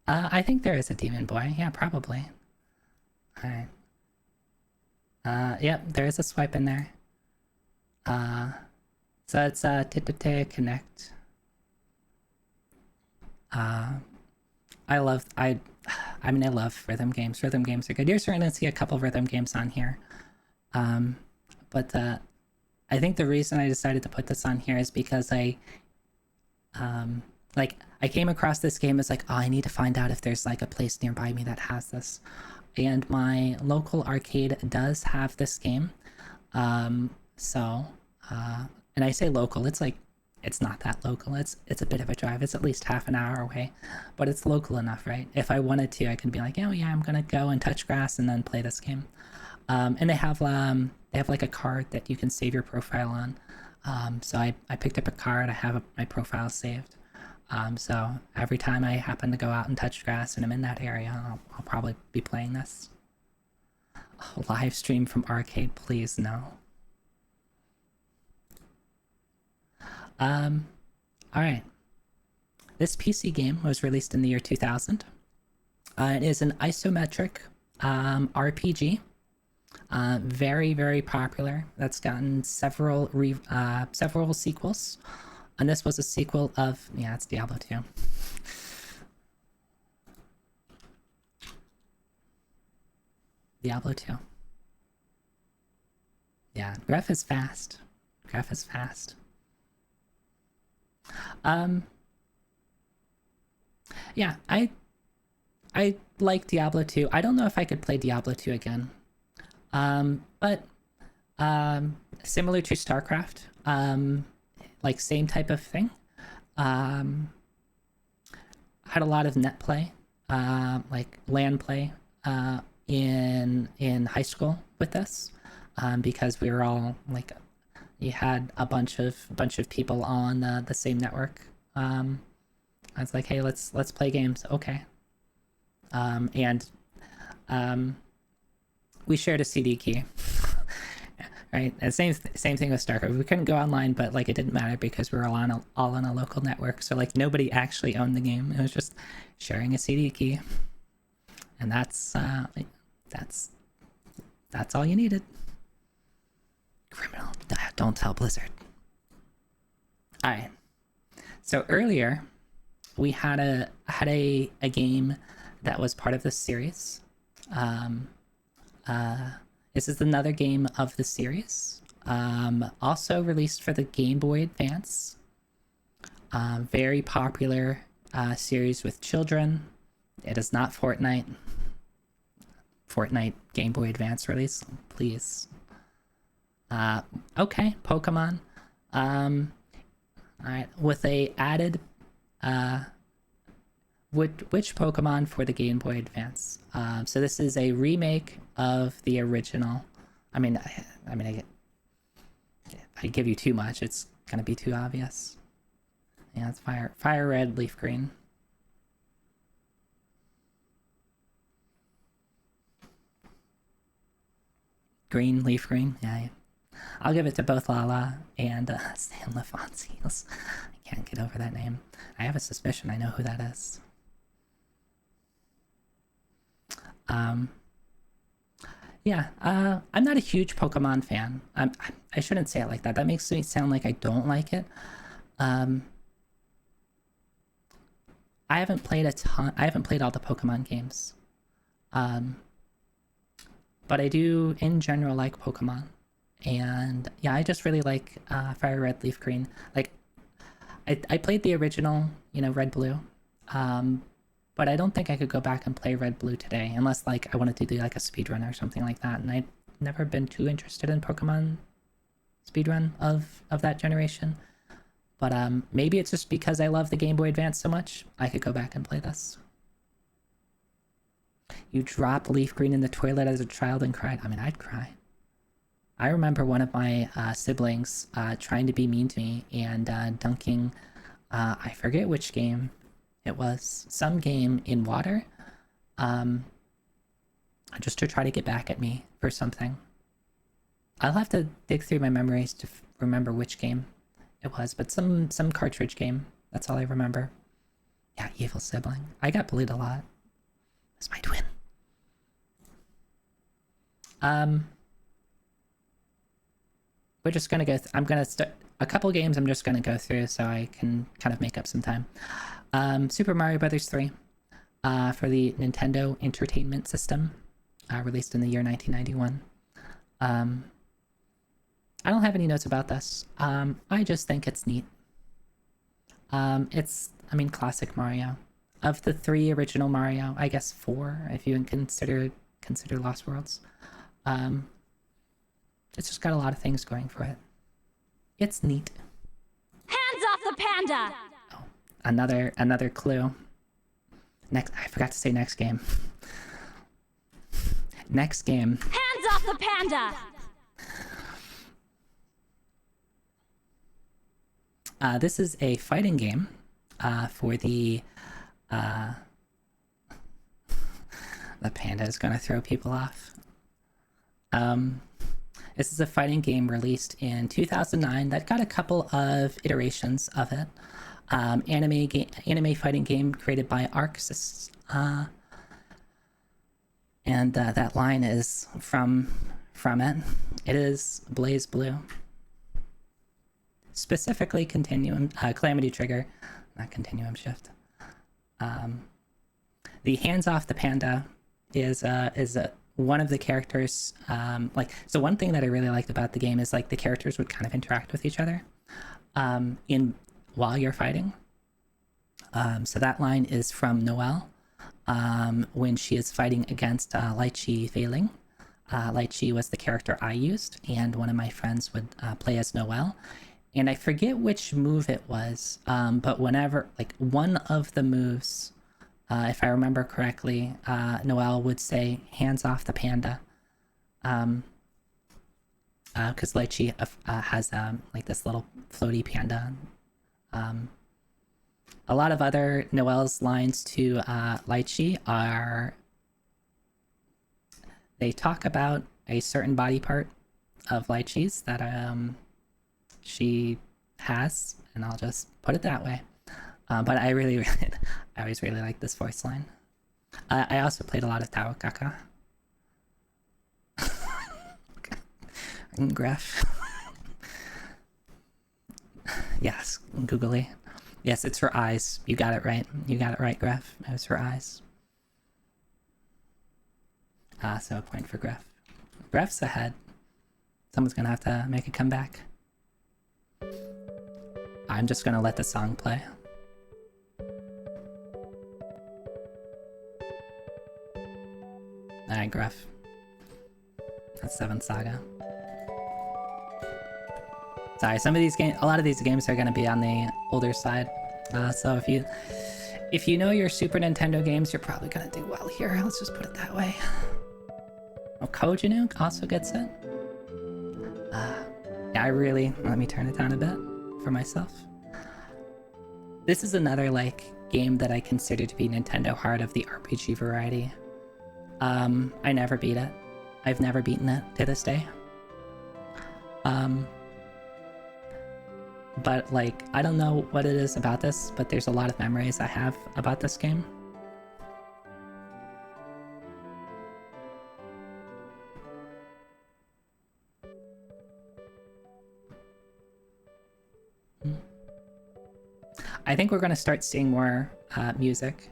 I think there is a demon boy. Yeah, probably. All right. Yep, there is a swipe in there. So it's Titete Connect. I love rhythm games. Rhythm games are good. You're starting to see a couple rhythm games on here. But I think the reason I decided to put this on here is because I came across this game as like, oh, I need to find out if there's like a place nearby me that has this. And my local arcade does have this game. And I say local, it's not that local. It's a bit of a drive. It's at least half an hour away, but it's local enough, right? If I wanted to, I could be like, oh yeah, I'm gonna go and touch grass and then play this game. And they have like a card that you can save your profile on. So I picked up a card. I have my profile saved. So every time I happen to go out and touch grass and I'm in that area, I'll probably be playing this. Oh, live stream from arcade, please no. All right. This PC game was released in the year 2000. It is an isometric RPG. Very, very popular. That's gotten several sequels, and this was a sequel of it's Diablo 2. Diablo 2. Yeah, Graph is fast. Yeah, I like Diablo 2. I don't know if I could play Diablo 2 again. But similar to StarCraft, like same type of thing. Had a lot of net play, like LAN play, in high school with this, because we were all like, you had a bunch of people on the same network. I was like, hey, let's play games, okay. And we shared a CD key. Right, and same thing with StarCraft. We couldn't go online, but like it didn't matter because we were all on a local network. So like nobody actually owned the game. It was just sharing a CD key, and that's all you needed. Criminal, don't tell Blizzard. All right. So earlier, we had a game that was part of this series. This is another game of the series, also released for the Game Boy Advance. Very popular series with children. It is not Fortnite. Fortnite Game Boy Advance release, please. Okay, Pokemon. All right, with a added which Pokemon for the Game Boy Advance? So this is a remake of the original. I give you too much, it's gonna be too obvious. Yeah, it's fire red, leaf green. Green, leaf green. Yeah. I'll give it to both Lala and Stan LaFontaine. I can't get over that name. I have a suspicion I know who that is. Yeah, I'm not a huge Pokemon fan. I shouldn't say it like that. That makes me sound like I don't like it. I haven't played a ton. I haven't played all the Pokemon games. But I do, in general, like Pokemon. And yeah, I just really like Fire Red, Leaf Green. Like, I played the original, Red Blue. But I don't think I could go back and play Red Blue today, unless like I wanted to do like a speedrun or something like that. And I've never been too interested in Pokemon speedrun of that generation. But maybe it's just because I love the Game Boy Advance so much, I could go back and play this. You dropped Leaf Green in the toilet as a child and cried. I mean, I'd cry. I remember one of my siblings trying to be mean to me and dunking, I forget which game it was, some game in water, just to try to get back at me for something. I'll have to dig through my memories to remember which game it was, but some cartridge game. That's all I remember. Yeah, evil sibling. I got bullied a lot. That's my twin. We're just gonna go. I'm gonna start a couple games. I'm just gonna go through so I can kind of make up some time. Super Mario Brothers 3, for the Nintendo Entertainment System, released in the year 1991. I don't have any notes about this. I just think it's neat. Classic Mario. Of the 3 original Mario, I guess 4, if you consider Lost Worlds. It's just got a lot of things going for it. It's neat. Hands off the panda! Oh, another clue. I forgot to say next game. Next game. Hands off the panda! This is a fighting game for the panda is gonna throw people off. This is a fighting game released in 2009 that got a couple of iterations of it. Anime fighting game created by Arxis. And that line is from it. It is Blaze Blue. Specifically Calamity Trigger, not Continuum Shift. The hands off the panda is one of the characters. So one thing that I really liked about the game is like the characters would kind of interact with each other while you're fighting. So that line is from Noelle when she is fighting against Lychee Failing. Lychee was the character I used, and one of my friends would play as Noelle. And I forget which move it was, but whenever, like, one of the moves, if I remember correctly, Noelle would say, hands off the panda. Because Lychee has, like, this little floaty panda. A lot of other Noelle's lines to Lychee are... They talk about a certain body part of Lychee's that, she has, and I'll just put it that way. But I always really like this voice line. I also played a lot of Tao Kaka. Graph. Yes, googly. Yes, it's for eyes. You got it right. You got it right, Graph. It was for eyes. So a point for Graph. Graph's ahead. Someone's gonna have to make a comeback. I'm just gonna let the song play. Alright, Gruff. That's 7th Saga. Sorry, some of these games, a lot of these games are gonna be on the older side. So if you know your Super Nintendo games, you're probably gonna do well here. Let's just put it that way. Oh, Kojinu also gets it. Yeah, let me turn it down a bit for myself. This is another like game that I consider to be Nintendo Heart of the RPG variety. I never beat it. I've never beaten it to this day. But like, I don't know what it is about this, but there's a lot of memories I have about this game. I think we're going to start seeing more music.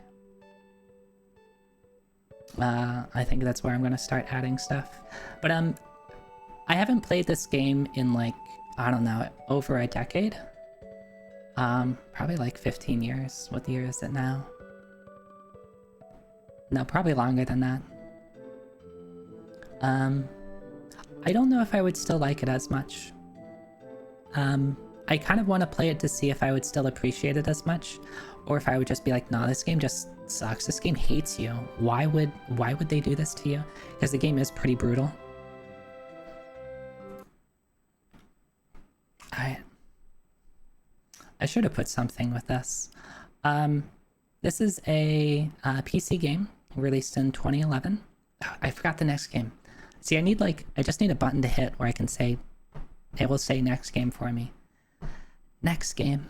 I think that's where I'm going to start adding stuff. But I haven't played this game in like, I don't know, over a decade. Probably like 15 years. What year is it now? No, probably longer than that. I don't know if I would still like it as much. I kind of want to play it to see if I would still appreciate it as much, or if I would just be like, nah, this game just sucks. This game hates you. Why would they do this to you? Because the game is pretty brutal. I should have put something with this. This is a PC game released in 2011. Oh, I forgot the next game. See, I just need a button to hit where I can say, it will say next game for me. Next game.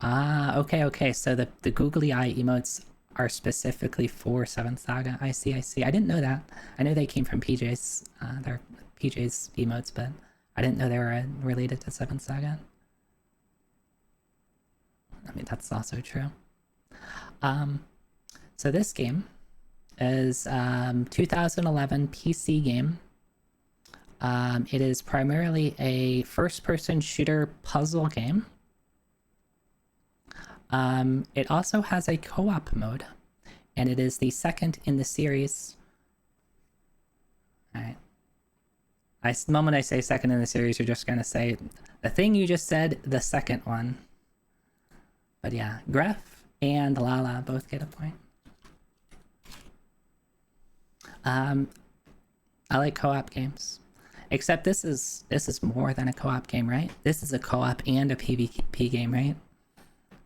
Okay. So the googly eye emotes are specifically for 7th Saga. I see. I didn't know that. I know they came from PJ's, they're PJ's emotes, but I didn't know they were related to 7th Saga. I mean, that's also true. So this game is 2011 PC game. It is primarily a first-person shooter puzzle game. It also has a co-op mode, and it is the second in the series. Alright. The moment I say second in the series, you're just gonna say the thing you just said, the second one. But yeah, Gref and Lala both get a point. I like co-op games. Except this is more than a co-op game, right? This is a co-op and a PvP game, right?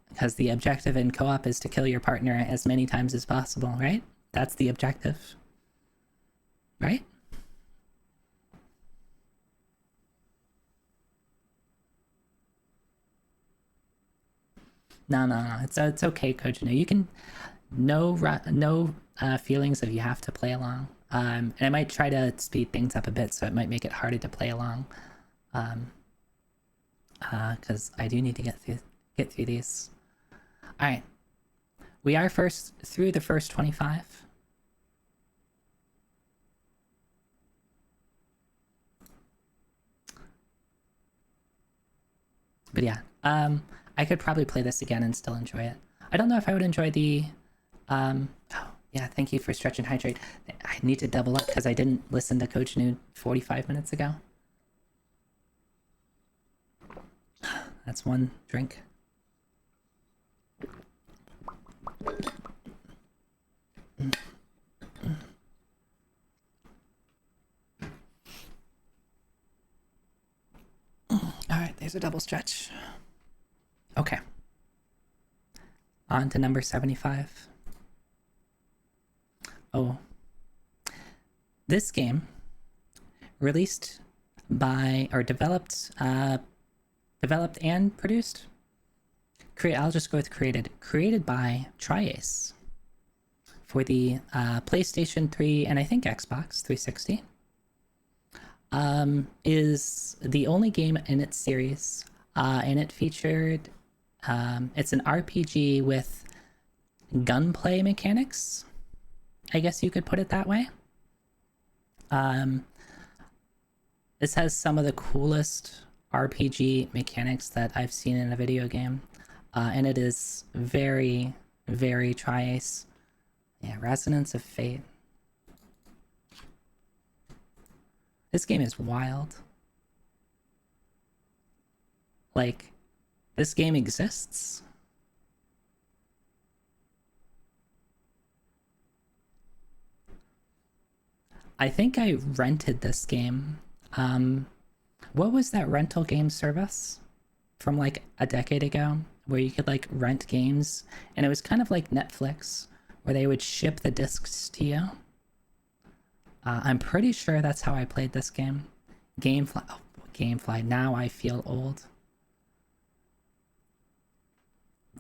Because the objective in co-op is to kill your partner as many times as possible, right? That's the objective. Right? No. It's okay, Kojino. You can no feelings if you have to play along. And I might try to speed things up a bit, so it might make it harder to play along. Because I do need to get through these. All right, we are through the first 25. But yeah, I could probably play this again and still enjoy it. I don't know if I would enjoy the oh yeah, thank you for Stretch and Hydrate. I need to double up because I didn't listen to Coach Nude 45 minutes ago. That's one drink. Alright, there's a double stretch. Okay. On to number 75. Oh. This game, released by, or developed and produced? I'll just go with created. Created by Tri-Ace for the PlayStation 3 and I think Xbox 360. Is the only game in its series, and it featured, it's an RPG with gunplay mechanics, I guess you could put it that way. This has some of the coolest RPG mechanics that I've seen in a video game. And it is very, very Tri-Ace. Yeah, Resonance of Fate. This game is wild. Like, this game exists. I think I rented this game. What was that rental game service from like a decade ago where you could like rent games, and it was kind of like Netflix where they would ship the discs to you. I'm pretty sure that's how I played this game. Gamefly. Oh, Gamefly. Now I feel old.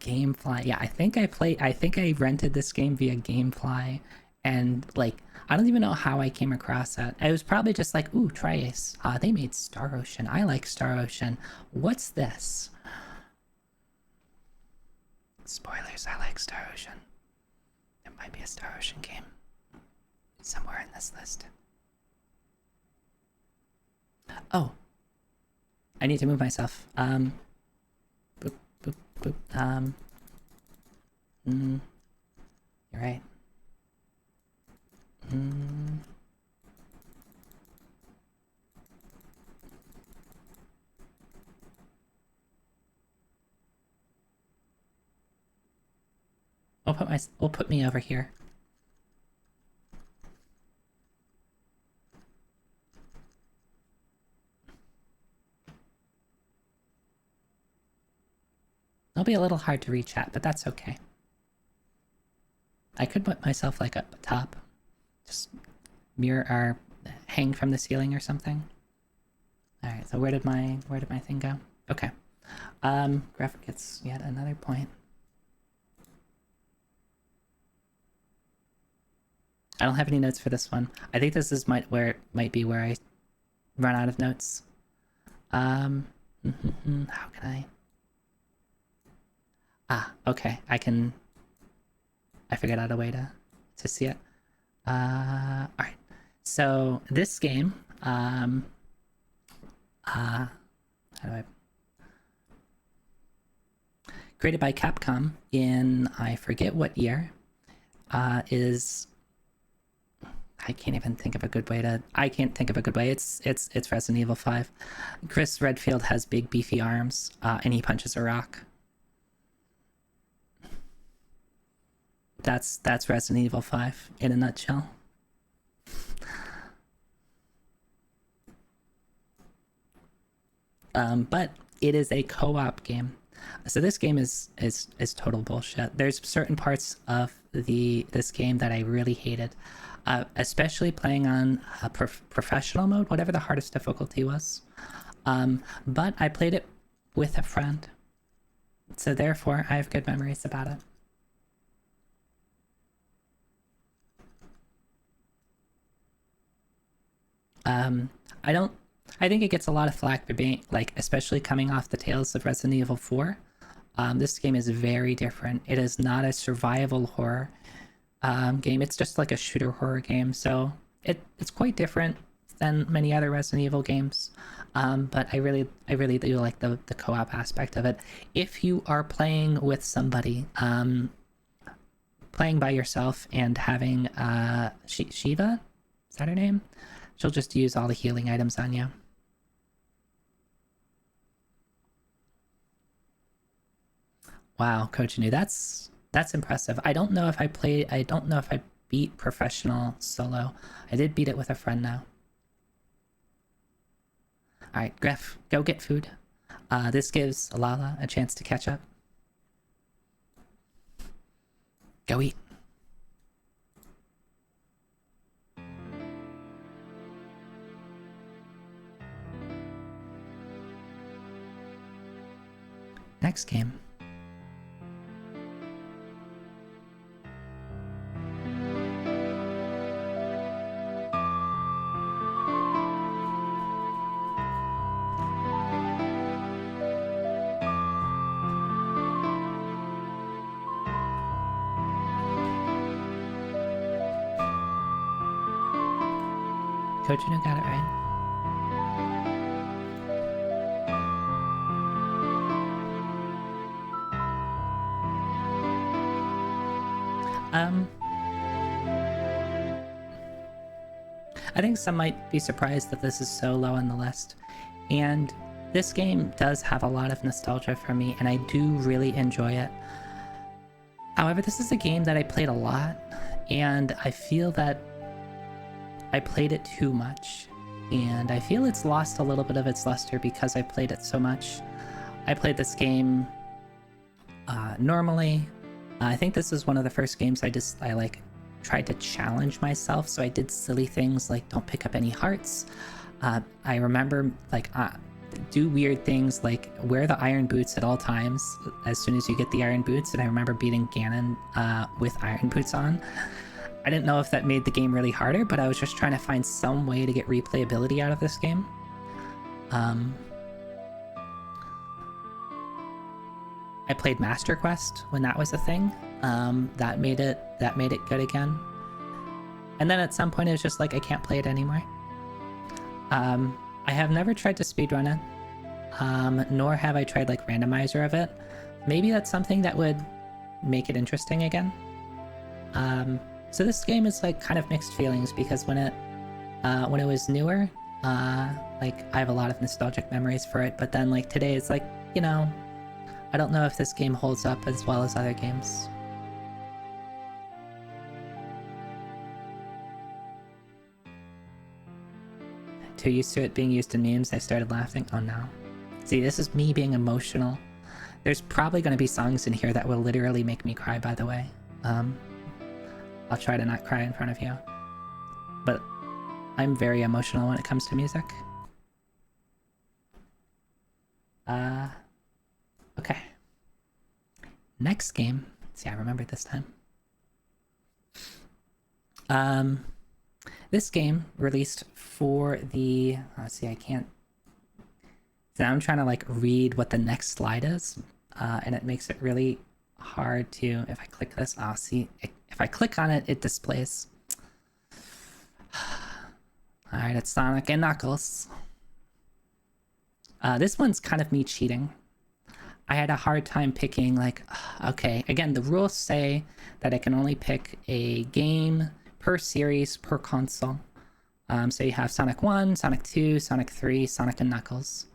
Gamefly. Yeah, I think I rented this game via Gamefly, and like I don't even know how I came across that. It was probably just like, ooh, Tri-Ace. They made Star Ocean. I like Star Ocean. What's this? Spoilers, I like Star Ocean. There might be a Star Ocean game somewhere in this list. Oh. I need to move myself. Boop, boop, boop. You're right. We'll put me over here. It'll be a little hard to reach at, but that's okay. I could put myself like up top. Just mirror or hang from the ceiling or something. Alright, so where did my thing go? Okay. Graphic gets yet another point. I don't have any notes for this one. I think this is where it might be where I run out of notes. How can I? Okay. I figured out a way to see it. Alright. So this game, how do I? Created by Capcom in I forget what year, is I can't think of a good way. It's Resident Evil 5. Chris Redfield has big beefy arms, and he punches a rock. That's Resident Evil 5 in a nutshell. But it is a co-op game. So this game is total bullshit. There's certain parts of this game that I really hated, especially playing on professional mode, whatever the hardest difficulty was. But I played it with a friend, so therefore I have good memories about it. I think it gets a lot of flack for being, like, especially coming off the tails of Resident Evil 4. This game is very different. It is not a survival horror game. It's just like a shooter horror game, so it's quite different than many other Resident Evil games. But I really do like the co-op aspect of it. If you are playing with somebody, playing by yourself and having Shiva, is that her name? She'll just use all the healing items on you. Wow, Coach New, that's impressive. I don't know if I beat professional solo. I did beat it with a friend now. Alright, Griff, go get food. This gives Alala a chance to catch up. Go eat. Next game. Coach, you got it right. I think some might be surprised that this is so low on the list. And this game does have a lot of nostalgia for me, and I do really enjoy it. However, this is a game that I played a lot, and I feel that I played it too much. And I feel it's lost a little bit of its luster because I played it so much. I played this game normally. I think this is one of the first games I like tried to challenge myself, so I did silly things like don't pick up any hearts. I remember like do weird things like wear the iron boots at all times as soon as you get the iron boots, and I remember beating Ganon with iron boots on. I didn't know if that made the game really harder, but I was just trying to find some way to get replayability out of this game. I played Master Quest when that was a thing. That made it good again. And then at some point it was just like I can't play it anymore. I have never tried to speedrun it, nor have I tried like randomizer of it. Maybe that's something that would make it interesting again. So this game is like kind of mixed feelings because when it was newer, like I have a lot of nostalgic memories for it, but then like today it's like, you know, I don't know if this game holds up as well as other games. Too used to it being used in memes, I started laughing. Oh no. See, this is me being emotional. There's probably going to be songs in here that will literally make me cry, by the way. I'll try to not cry in front of you. But I'm very emotional when it comes to music. Okay. Next game. See, I remember this time. This game released for the... see, I can't... Now I'm trying to like read what the next slide is, and it makes it really hard to... If I click this, I'll see... If I click on it, it displays. Alright, it's Sonic and Knuckles. This one's kind of me cheating. I had a hard time picking, like, okay, again, the rules say that I can only pick a game per series, per console. So you have Sonic 1, Sonic 2, Sonic 3, Sonic and Knuckles.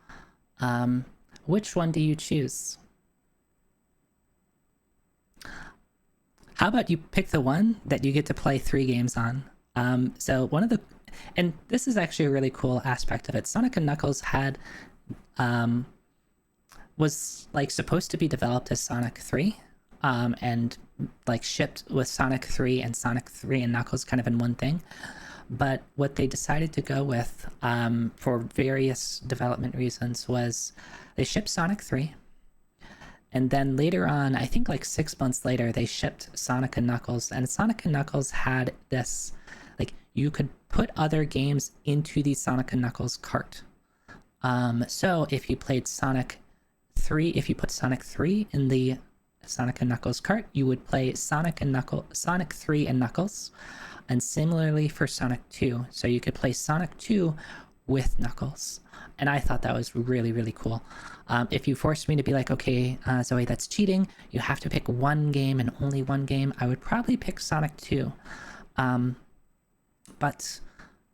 Which one do you choose? How about you pick the one that you get to play 3 games on? So one of the... And this is actually a really cool aspect of it. Sonic and Knuckles had... was like supposed to be developed as Sonic 3, and like shipped with Sonic 3 and Knuckles kind of in one thing. But what they decided to go with, for various development reasons, was they shipped Sonic 3, and then later on, I think like 6 months later, they shipped Sonic and Knuckles, and Sonic and Knuckles had this, like, you could put other games into the Sonic and Knuckles cart. So if you played Sonic 3, if you put Sonic 3 in the Sonic and Knuckles cart, you would play Sonic 3 and Knuckles, and similarly for Sonic 2. So you could play Sonic 2 with Knuckles, and I thought that was really, really cool. If you forced me to be like, okay, Zoe, that's cheating, you have to pick one game and only one game, I would probably pick Sonic 2. But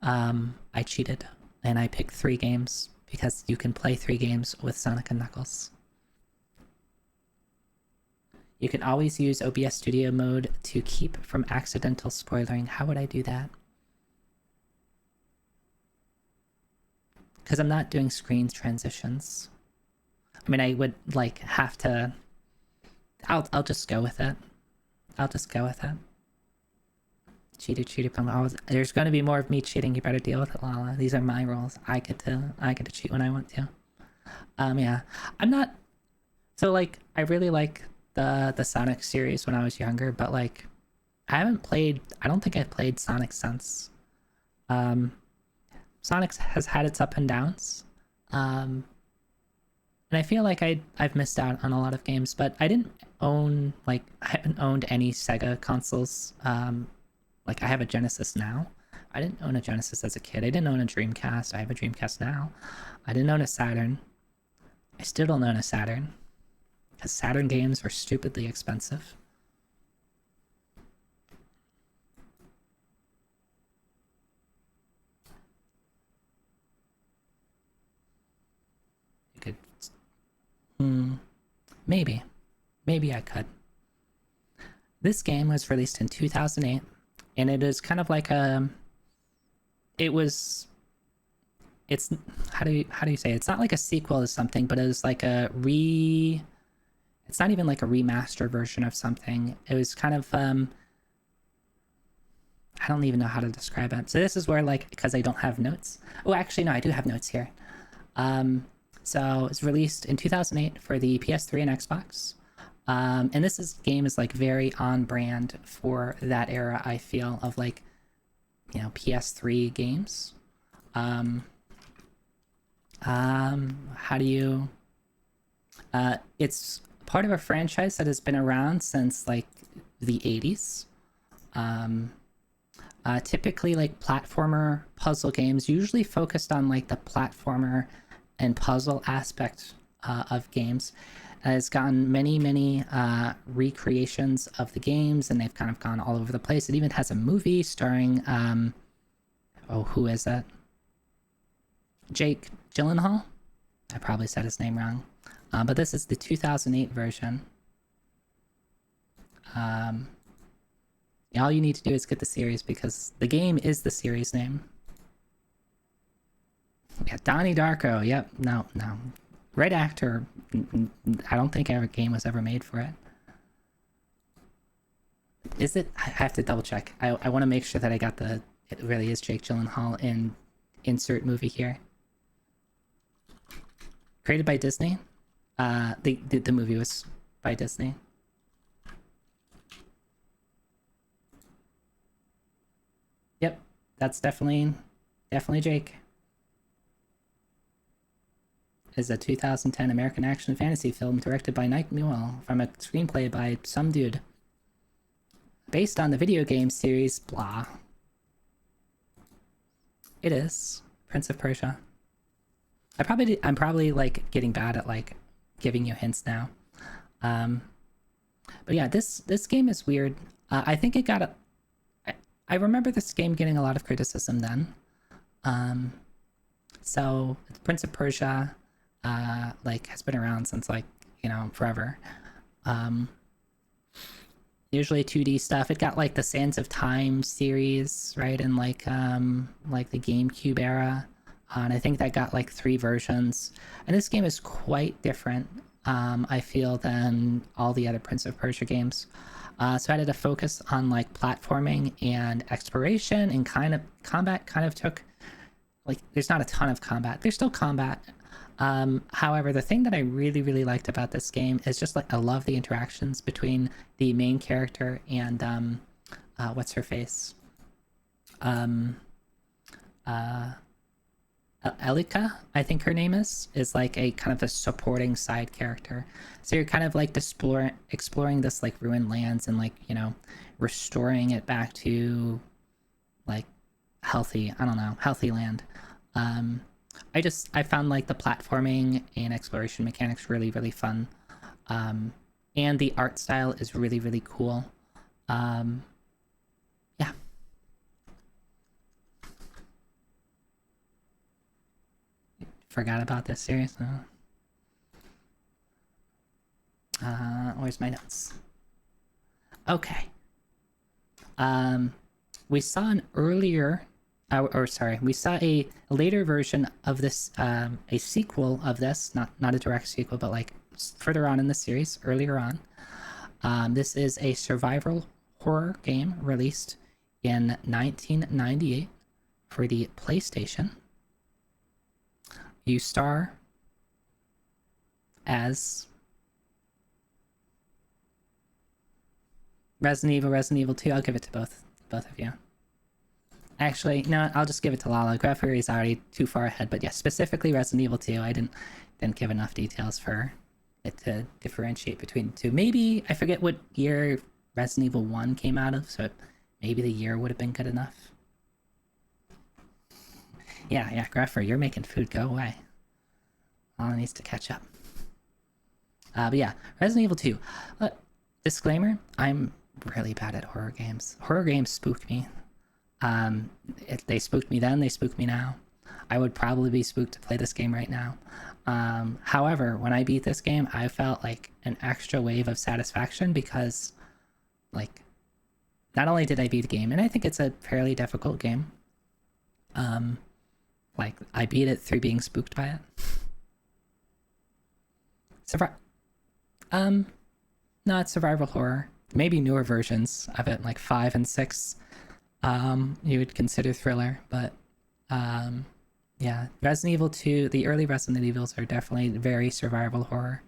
I cheated, and I picked 3 games, because you can play 3 games with Sonic and Knuckles. You can always use OBS Studio mode to keep from accidental spoilering. How would I do that? Because I'm not doing screen transitions. I mean, I would like have to... I'll just go with it. I'll just go with it. Cheated, there's going to be more of me cheating. You better deal with it, Lala. These are my rules. I get to cheat when I want to. Yeah, I'm not. So like, I really like the Sonic series when I was younger, but like, I haven't played. I don't think I've played Sonic since. Sonic has had its up and downs, and I feel like I've missed out on a lot of games. But I didn't own I haven't owned any Sega consoles. Like, I have a Genesis now. I didn't own a Genesis as a kid. I didn't own a Dreamcast. I have a Dreamcast now. I didn't own a Saturn. I still don't own a Saturn, because Saturn games are stupidly expensive. maybe I could. This game was released in 2008, and it is kind of like a. It's how do you say it? It's not like a sequel to something, but it's like a re. It's not even like a remaster version of something. It was kind of I don't even know how to describe it. So this is where, like, because I don't have notes. Oh, actually, no, I do have notes here. So it's released in 2008 for the PS3 and Xbox. And game is like very on brand for that era, I feel, of like, you know, PS3 games. How do you... it's part of a franchise that has been around since like the 80s. Typically like platformer puzzle games, usually focused on like the platformer and puzzle aspect of games. It's gotten many recreations of the games, and they've kind of gone all over the place. It even has a movie starring who is that? Jake Gyllenhaal? I probably said his name wrong. But this is the 2008 version. All you need to do is get the series, because the game is the series name. Yeah, Donnie Darko. Yep. No. Right actor. I don't think a game was ever made for it. Is it? I have to double check. I want to make sure that I got it really is Jake Gyllenhaal in insert movie here. Created by Disney. The movie was by Disney. Yep, that's definitely Jake. Is a 2010 American action fantasy film directed by Nick Newell from a screenplay by some dude. Based on the video game series blah. It is Prince of Persia. I'm probably like getting bad at like giving you hints now. But yeah, this game is weird. I think it got I remember this game getting a lot of criticism then. So Prince of Persia like has been around since like, you know, forever. Usually 2D stuff. It got like the Sands of Time series, right? And like the GameCube era. And I think that got like 3 versions. And this game is quite different, I feel, than all the other Prince of Persia games. So I had to focus on like platforming and exploration, and kind of combat kind of took, like, there's not a ton of combat. There's still combat. However, the thing that I really liked about this game is just like I love the interactions between the main character and what's her face? Elika, I think her name is like a kind of a supporting side character. So you're kind of like exploring this like ruined lands and like, you know, restoring it back to like healthy land. I found like the platforming and exploration mechanics really fun. And the art style is really cool. Yeah. Forgot about this series. Where's my notes? Okay. We saw an earlier, we saw a later version of this, a sequel of this, not a direct sequel, but like further on in the series, earlier on. This is a survival horror game released in 1998 for the PlayStation. You star as Resident Evil 2. I'll give it to both of you. Actually, no, I'll just give it to Lala. Grapher is already too far ahead, but yeah, specifically Resident Evil 2. I didn't give enough details for it to differentiate between the two. Maybe I forget what year Resident Evil 1 came out of, so maybe the year would have been good enough. Yeah, Grapher, you're making food go away. Lala needs to catch up. But yeah, Resident Evil 2. Disclaimer, I'm really bad at horror games. Horror games spook me. They spooked me then, they spook me now. I would probably be spooked to play this game right now. However, when I beat this game, I felt like an extra wave of satisfaction because, like, not only did I beat the game, and I think it's a fairly difficult game, like, I beat it through being spooked by it. No, it's survival horror. Maybe newer versions of it, like 5 and 6, you would consider thriller, but yeah, Resident Evil 2, the early Resident Evils are definitely very survival horror.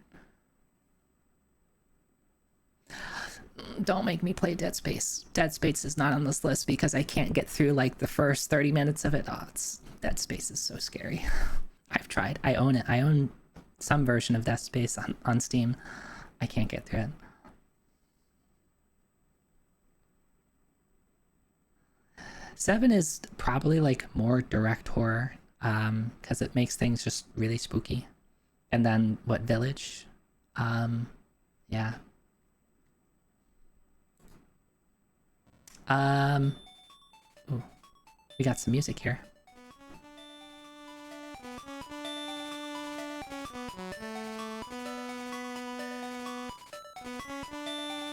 Don't make me play Dead Space. Dead Space is not on this list because I can't get through like the first 30 minutes of it. Oh, Dead Space is so scary. I've tried. I own it. I own some version of Dead Space on Steam. I can't get through it. Seven is probably like more direct horror, because it makes things just really spooky. And then what, Village? Yeah. Ooh, we got some music here.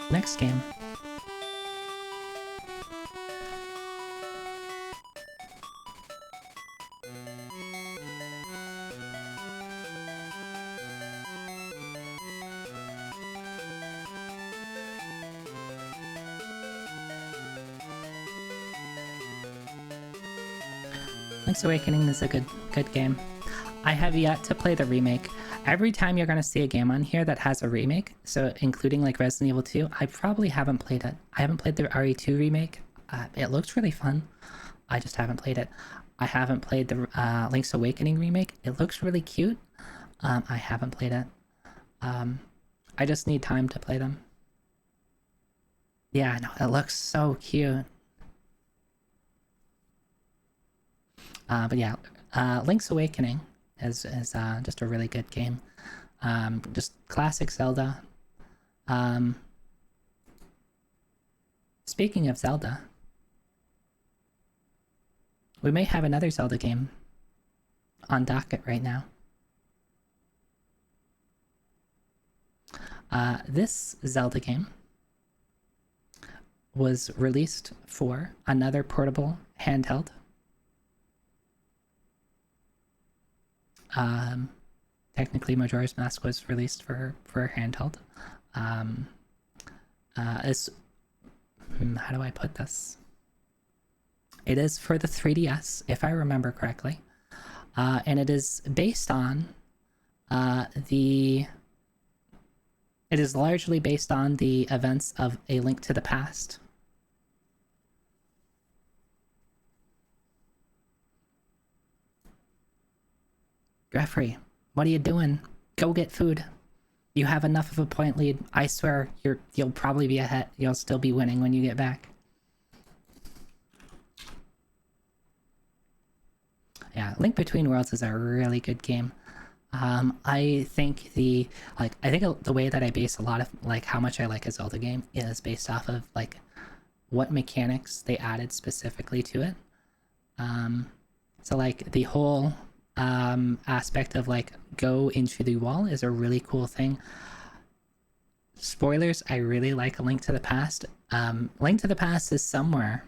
Next game. Link's Awakening is a good game. I have yet to play the remake. Every time you're gonna see a game on here that has a remake, so including like Resident Evil 2, I probably haven't played it. I haven't played the RE2 remake. It looks really fun. I just haven't played it. I haven't played the Link's Awakening remake. It looks really cute. I haven't played it. I just need time to play them. Yeah, no, it looks so cute. But yeah, Link's Awakening is just a really good game. Just classic Zelda. Speaking of Zelda, we may have another Zelda game on docket right now. This Zelda game was released for another portable handheld. Technically, Majora's Mask was released for handheld. How do I put this? It is for the 3DS, if I remember correctly, and it is based on It is largely based on the events of A Link to the Past. Jeffrey, what are you doing? Go get food. You have enough of a point lead. I swear you'll probably be ahead. You'll still be winning when you get back. Yeah, Link Between Worlds is a really good game. I think the way that I base a lot of like how much I like a Zelda game is based off of like what mechanics they added specifically to it. So like the whole aspect of like go into the wall is a really cool thing. Spoilers, I really like A Link to the Past. Link to the Past is somewhere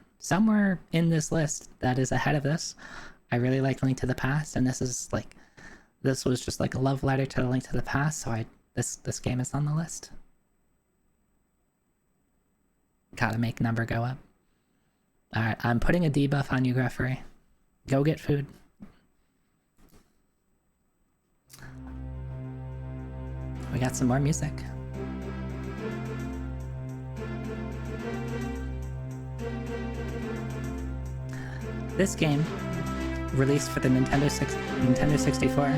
in this list that is ahead of this. I really like Link to the Past, and this was just like a love letter to Link to the Past, so this game is on the list. Gotta make number go up. Alright, I'm putting a debuff on you, Greffery. Go get food. We got some more music. This game, released for the Nintendo 64.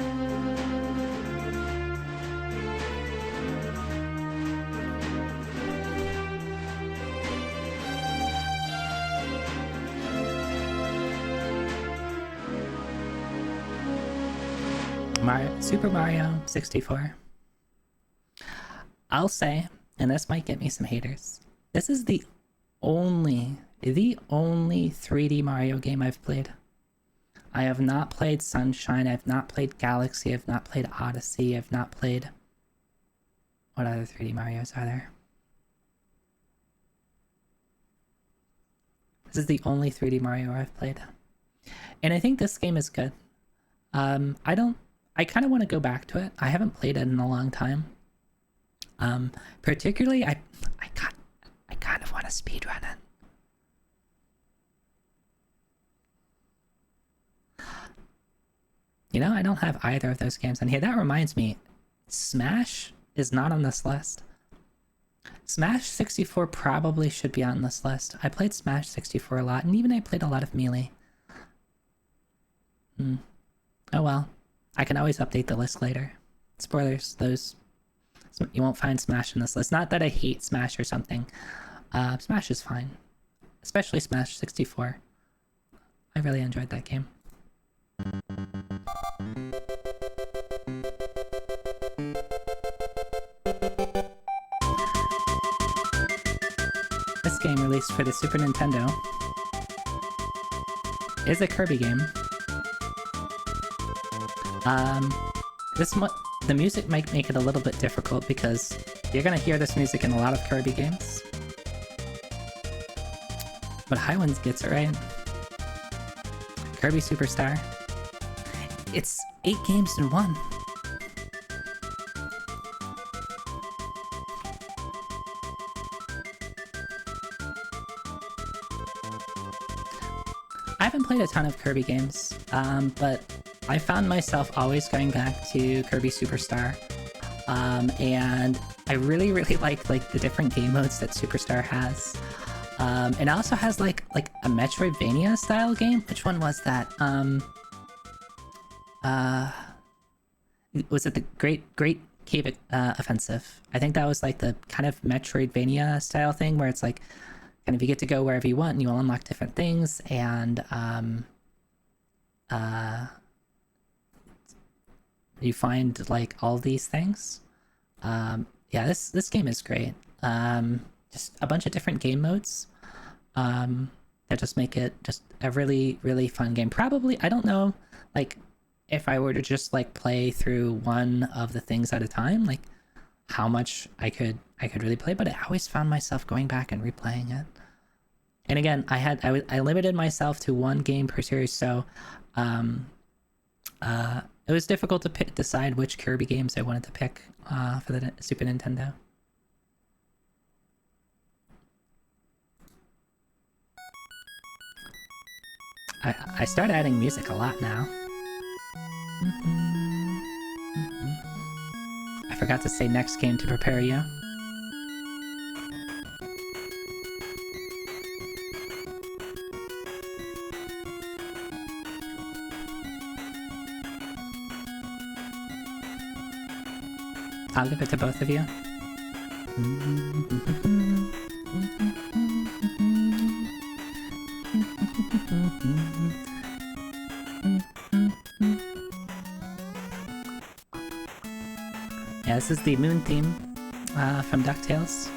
Super Mario 64. I'll say, and this might get me some haters, this is the only 3D Mario game I've played. I have not played Sunshine, I've not played Galaxy, I've not played Odyssey, I've not played... What other 3D Marios are there? This is the only 3D Mario I've played. And I think this game is good. I kind of want to go back to it. I haven't played it in a long time. Particularly, I kind of want to speedrun it. You know, I don't have either of those games on here. That reminds me, Smash is not on this list. Smash 64 probably should be on this list. I played Smash 64 a lot, and even I played a lot of Melee. Oh well. I can always update the list later. Spoilers, you won't find Smash in this list. Not that I hate Smash or something. Smash is fine. Especially Smash 64. I really enjoyed that game. This game, released for the Super Nintendo, is a Kirby game. The music might make it a little bit difficult because you're gonna hear this music in a lot of Kirby games. But Highlands gets it right. Kirby Superstar. It's 8 games in 1. I haven't played a ton of Kirby games, but I found myself always going back to Kirby Superstar, and I really like the different game modes that Superstar has. It also has like a Metroidvania style game. Which one was that? Was it the Great Cave Offensive? I think that was like the kind of Metroidvania style thing where it's like kind of you get to go wherever you want and you'll unlock different things, and you find like all these things. Yeah, this game is great. Just a bunch of different game modes that just make it just a really fun game. Probably, I don't know, like if I were to just like play through one of the things at a time, like how much I could really play, but I always found myself going back and replaying it. And again, I limited myself to one game per series, so it was difficult to decide which Kirby games I wanted to pick for the Super Nintendo. I started adding music a lot now. I forgot to say next game to prepare you. I'll give it to both of you. Yeah, this is the moon theme from DuckTales.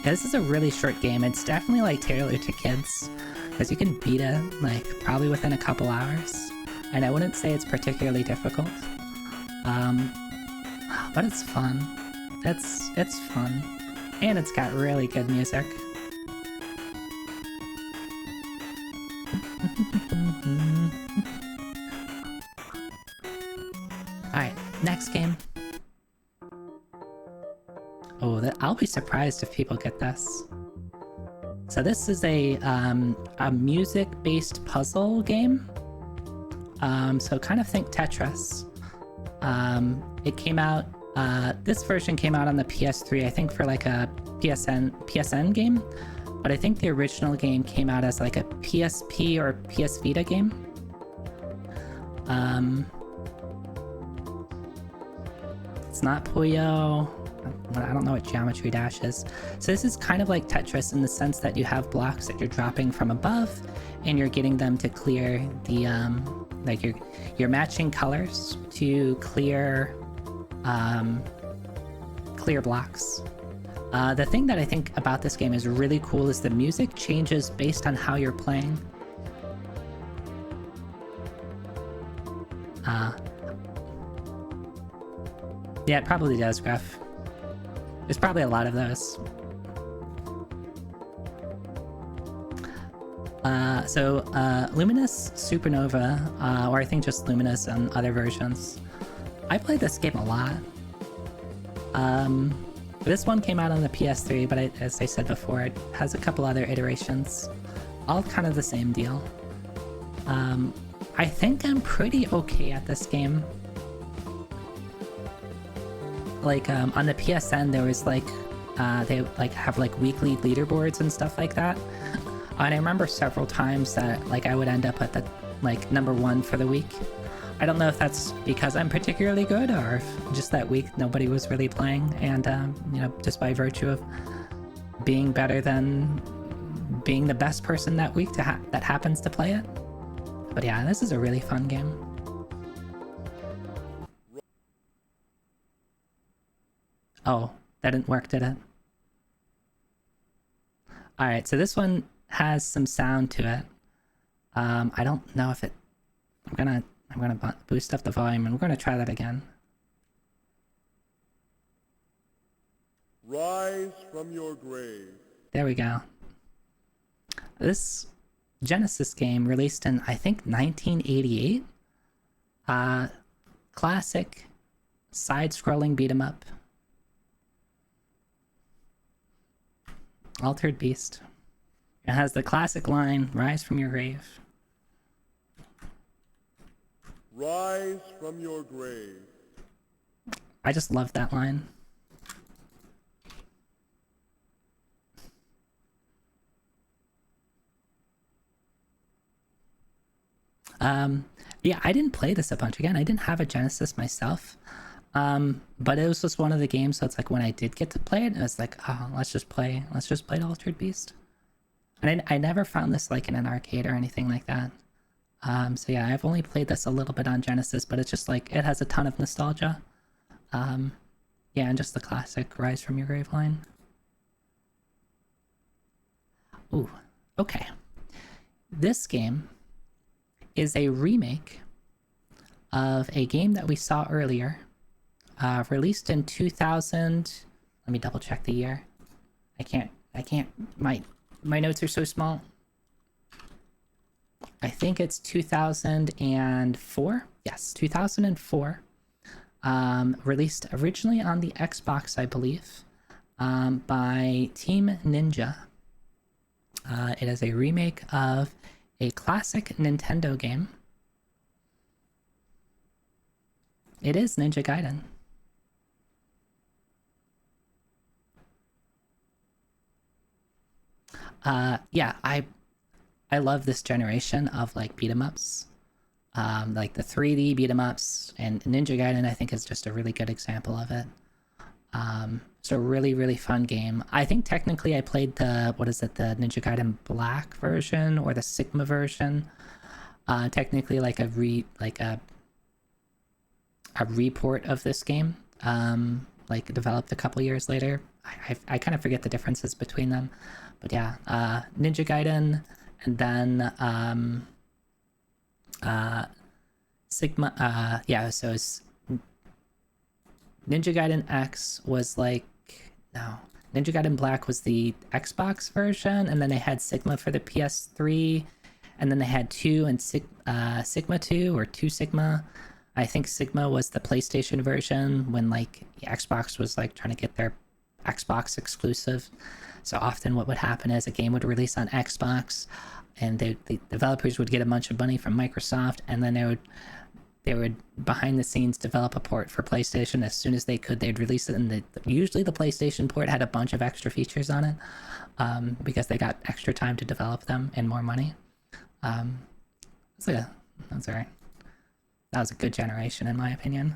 Yeah, this is a really short game. It's definitely like tailored to kids, because you can beat it like probably within a couple hours. And I wouldn't say it's particularly difficult, but it's fun. It's fun, and it's got really good music. All right, next game. Oh, I'll be surprised if people get this. So this is a music-based puzzle game. So kind of think Tetris. It came out, this version came out on the PS3, I think for like a PSN game, but I think the original game came out as like a PSP or PS Vita game. It's not Puyo. I don't know what Geometry Dash is. So this is kind of like Tetris in the sense that you have blocks that you're dropping from above, and you're getting them to clear the like you're matching colors to clear clear blocks. The thing that I think about this game is really cool is the music changes based on how you're playing. Yeah, it probably does, Graf. There's probably a lot of those. Luminous, Supernova, or I think just Luminous and other versions. I played this game a lot. This one came out on the PS3, but as I said before, it has a couple other iterations. All kind of the same deal. I think I'm pretty okay at this game. Like, on the PSN, there was like, they like have like weekly leaderboards and stuff like that. And I remember several times that like I would end up at the like #1 for the week. I don't know if that's because I'm particularly good or if just that week nobody was really playing, and you know, just by virtue of being better than being the best person that week that happens to play it. But yeah, this is a really fun game. Oh, that didn't work, did it? Alright, so this one has some sound to it. I don't know if it... I'm gonna boost up the volume and we're gonna try that again. Rise from your grave. There we go. This Genesis game released in, I think, 1988. Classic side-scrolling beat-em-up. Altered Beast. It has the classic line, "Rise from your grave." Rise from your grave. I just love that line. Yeah, I didn't play this a bunch. Again, I didn't have a Genesis myself. But it was just one of the games, so it's like when I did get to play it, it was like, oh, let's just play Altered Beast. And I never found this like in an arcade or anything like that. So yeah, I've only played this a little bit on Genesis, but it's just like, it has a ton of nostalgia. Yeah, and just the classic Rise from Your Grave line. Ooh, okay. This game is a remake of a game that we saw earlier, released in 2000. Let me double check the year. I can't, my notes are so small. I think it's 2004. Yes, 2004. Released originally on the Xbox, I believe, by Team Ninja. It is a remake of a classic Nintendo game. It is Ninja Gaiden. Yeah, I love this generation of like beat 'em ups. Like the 3D beat 'em ups, and Ninja Gaiden I think is just a really good example of it. It's a really, really fun game. I think technically I played the the Ninja Gaiden Black version or the Sigma version. Technically like a report of this game, like developed a couple years later. I kind of forget the differences between them, but yeah, Ninja Gaiden, and then Sigma. Yeah, so it's Ninja Gaiden X was like, no, Ninja Gaiden Black was the Xbox version, and then they had Sigma for the PS3, and then they had 2 and Sigma 2 or 2 Sigma. I think Sigma was the PlayStation version when like Xbox was like trying to get their Xbox exclusive. So often what would happen is a game would release on Xbox, and the developers would get a bunch of money from Microsoft, and then they would behind the scenes develop a port for PlayStation. As soon as they could, they'd release it, and usually the PlayStation port had a bunch of extra features on it, because they got extra time to develop them and more money. So yeah, that's all right. That was a good generation in my opinion.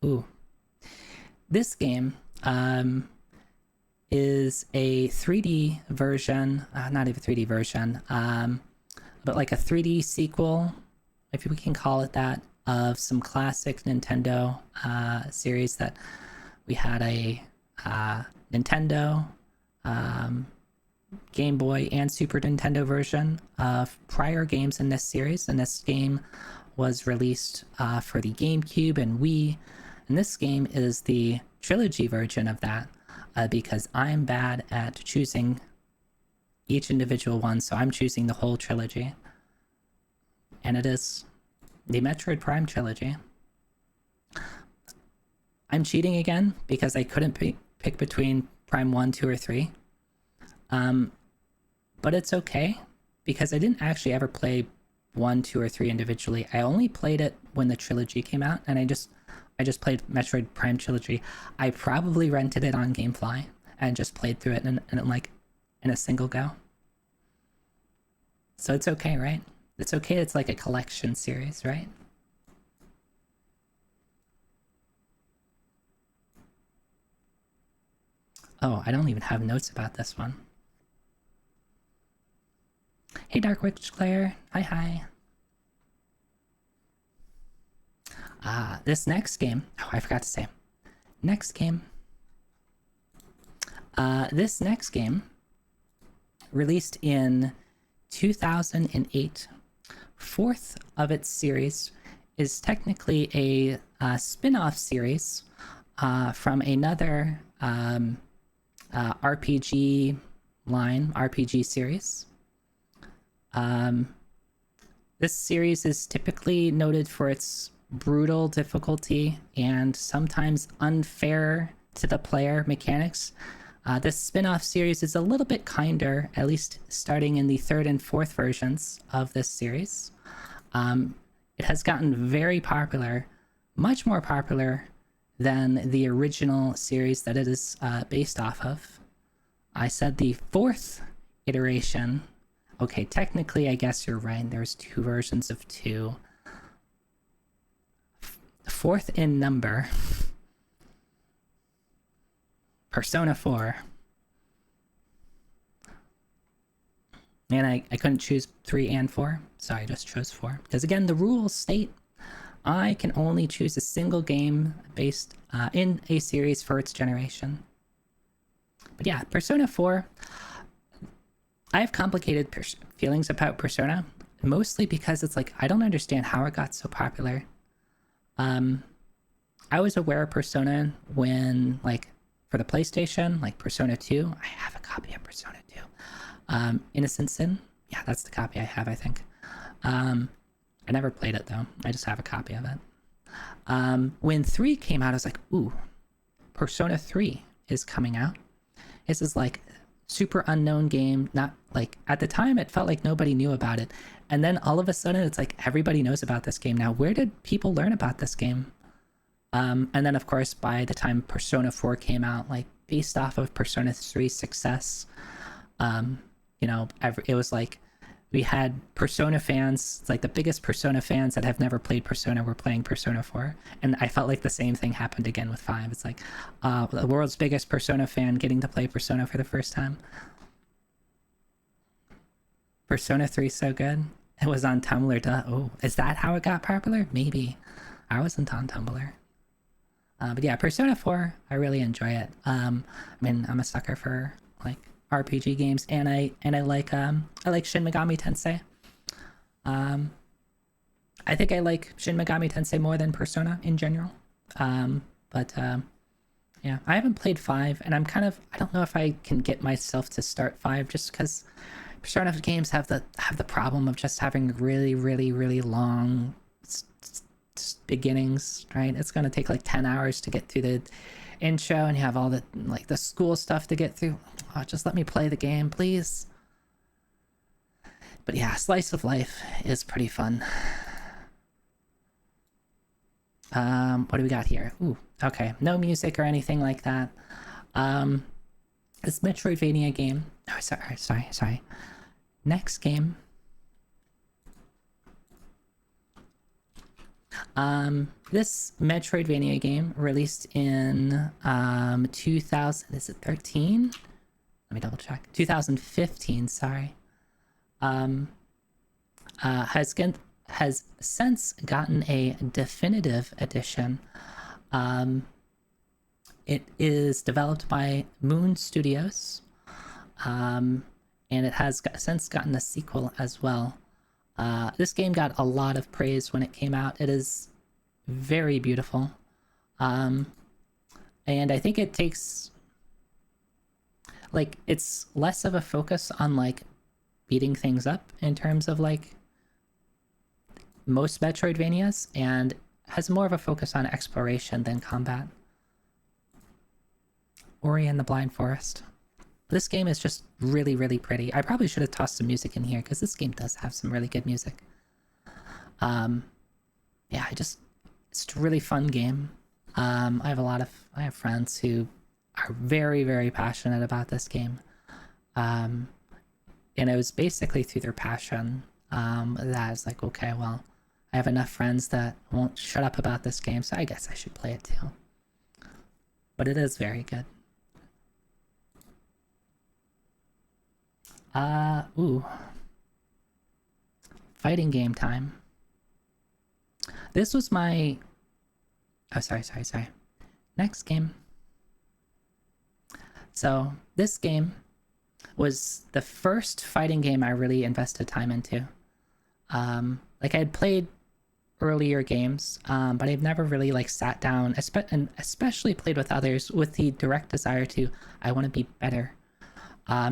Ooh. This game is a 3D version, not even 3D version, but like a 3D sequel, if we can call it that, of some classic Nintendo series that we had a Nintendo, Game Boy, and Super Nintendo version of prior games in this series, and this game was released for the GameCube and Wii, and this game is the trilogy version of that because I'm bad at choosing each individual one, so I'm choosing the whole trilogy, and it is the Metroid Prime trilogy. I'm cheating again because I couldn't pick between Prime 1, 2, or 3. But it's okay because I didn't actually ever play 1, 2, or 3 individually. I only played it when the trilogy came out, and I just played Metroid Prime trilogy. I probably rented it on GameFly and just played through it in a single go. So it's okay, right? It's okay. It's like a collection series, right? Oh, I don't even have notes about this one. Hey, Dark Witch Claire. Hi. This next game. Oh, I forgot to say. Next game. This next game, released in 2008, fourth of its series, is technically a spin-off series from another RPG series. This series is typically noted for its brutal difficulty and sometimes unfair to the player mechanics. This spin-off series is a little bit kinder, at least starting in the third and fourth versions of this series. It has gotten very popular, much more popular than the original series that it is based off of. I said the fourth iteration. Okay, technically, I guess you're right. There's 2 versions of 2. Fourth in number. Persona 4. And I couldn't choose 3 and 4, so I just chose 4. Because again, the rules state I can only choose a single game based in a series for its generation. But yeah, Persona 4, I have complicated feelings about Persona, mostly because it's like, I don't understand how it got so popular. I was aware of Persona when, like, for the PlayStation, like Persona 2, I have a copy of Persona 2. Innocent Sin, yeah, that's the copy I have, I think. I never played it though, I just have a copy of it. When 3 came out, I was like, ooh, Persona 3 is coming out. This is like super unknown game, not like at the time it felt like nobody knew about it, and then all of a sudden it's like everybody knows about this game now. Where did people learn about this game? And then of course by the time Persona 4 came out, like based off of Persona 3's success, you know, it was like we had Persona fans, it's like the biggest Persona fans that have never played Persona were playing Persona 4. And I felt like the same thing happened again with 5. It's like the world's biggest Persona fan getting to play Persona for the first time. Persona 3 so good. It was on Tumblr, duh. Oh, is that how it got popular? Maybe. I wasn't on Tumblr. But yeah, Persona 4, I really enjoy it. I mean, I'm a sucker for like RPG games, and I like Shin Megami Tensei. I think I like Shin Megami Tensei more than Persona in general. But yeah, I haven't played 5, and I don't know if I can get myself to start 5 just because Persona games have the problem of just having really long beginnings, right? It's gonna take like 10 hours to get through the intro, and you have all the like the school stuff to get through. Oh, just let me play the game, please. But yeah, Slice of Life is pretty fun. What do we got here? Ooh, okay, no music or anything like that. This Metroidvania game. Oh, sorry. Next game. This Metroidvania game released in 2000. Is it 13? Let me double check. 2015. Sorry. Has has since gotten a definitive edition. It is developed by Moon Studios, and it has since gotten a sequel as well. This game got a lot of praise when it came out. It is very beautiful, and I think it takes, like, it's less of a focus on like beating things up in terms of like most Metroidvanias, and has more of a focus on exploration than combat. Ori and the Blind Forest. This game is just really, really pretty. I probably should have tossed some music in here because this game does have some really good music. Yeah, it's a really fun game. I have friends who are very, very passionate about this game. And it was basically through their passion that I was like, okay, well, I have enough friends that won't shut up about this game, so I guess I should play it too. But it is very good. Ooh. Fighting game time. This was my... Oh, sorry. Next game. So, this game was the first fighting game I really invested time into. Like, I had played earlier games, but I've never really, like, sat down, and especially played with others with the direct desire to, I want to be better.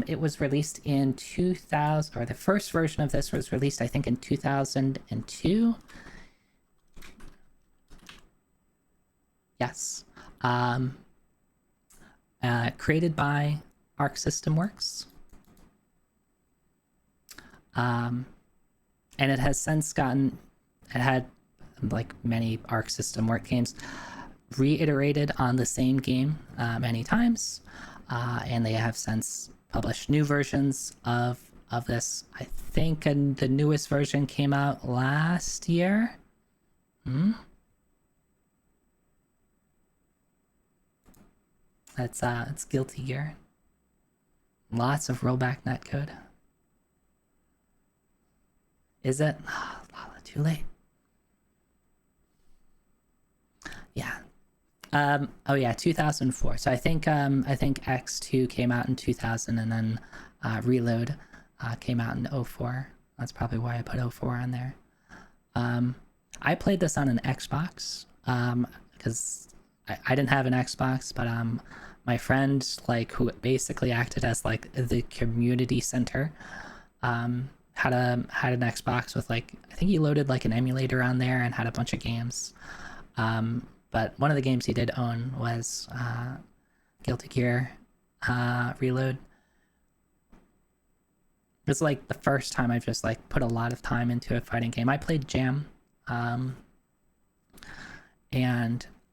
It was released in 2000, or the first version of this was released, I think, in 2002. Yes. Created by Arc System Works. And it has since gotten, it had, like many Arc System Works games, reiterated on the same game many times. And they have since published new versions of this. I think the newest version came out last year. It's Guilty Gear. Lots of rollback netcode. Is it? Oh, Lala, too late. Yeah. Oh yeah, 2004. So I think X2 came out in 2000, and then Reload came out in 04. That's probably why I put 04 on there. I played this on an Xbox because I didn't have an Xbox, but my friend, like, who basically acted as like the community center, had an Xbox with, like, I think he loaded like an emulator on there and had a bunch of games. But one of the games he did own was Guilty Gear Reload. It was like the first time I've just like put a lot of time into a fighting game. I played Jam, and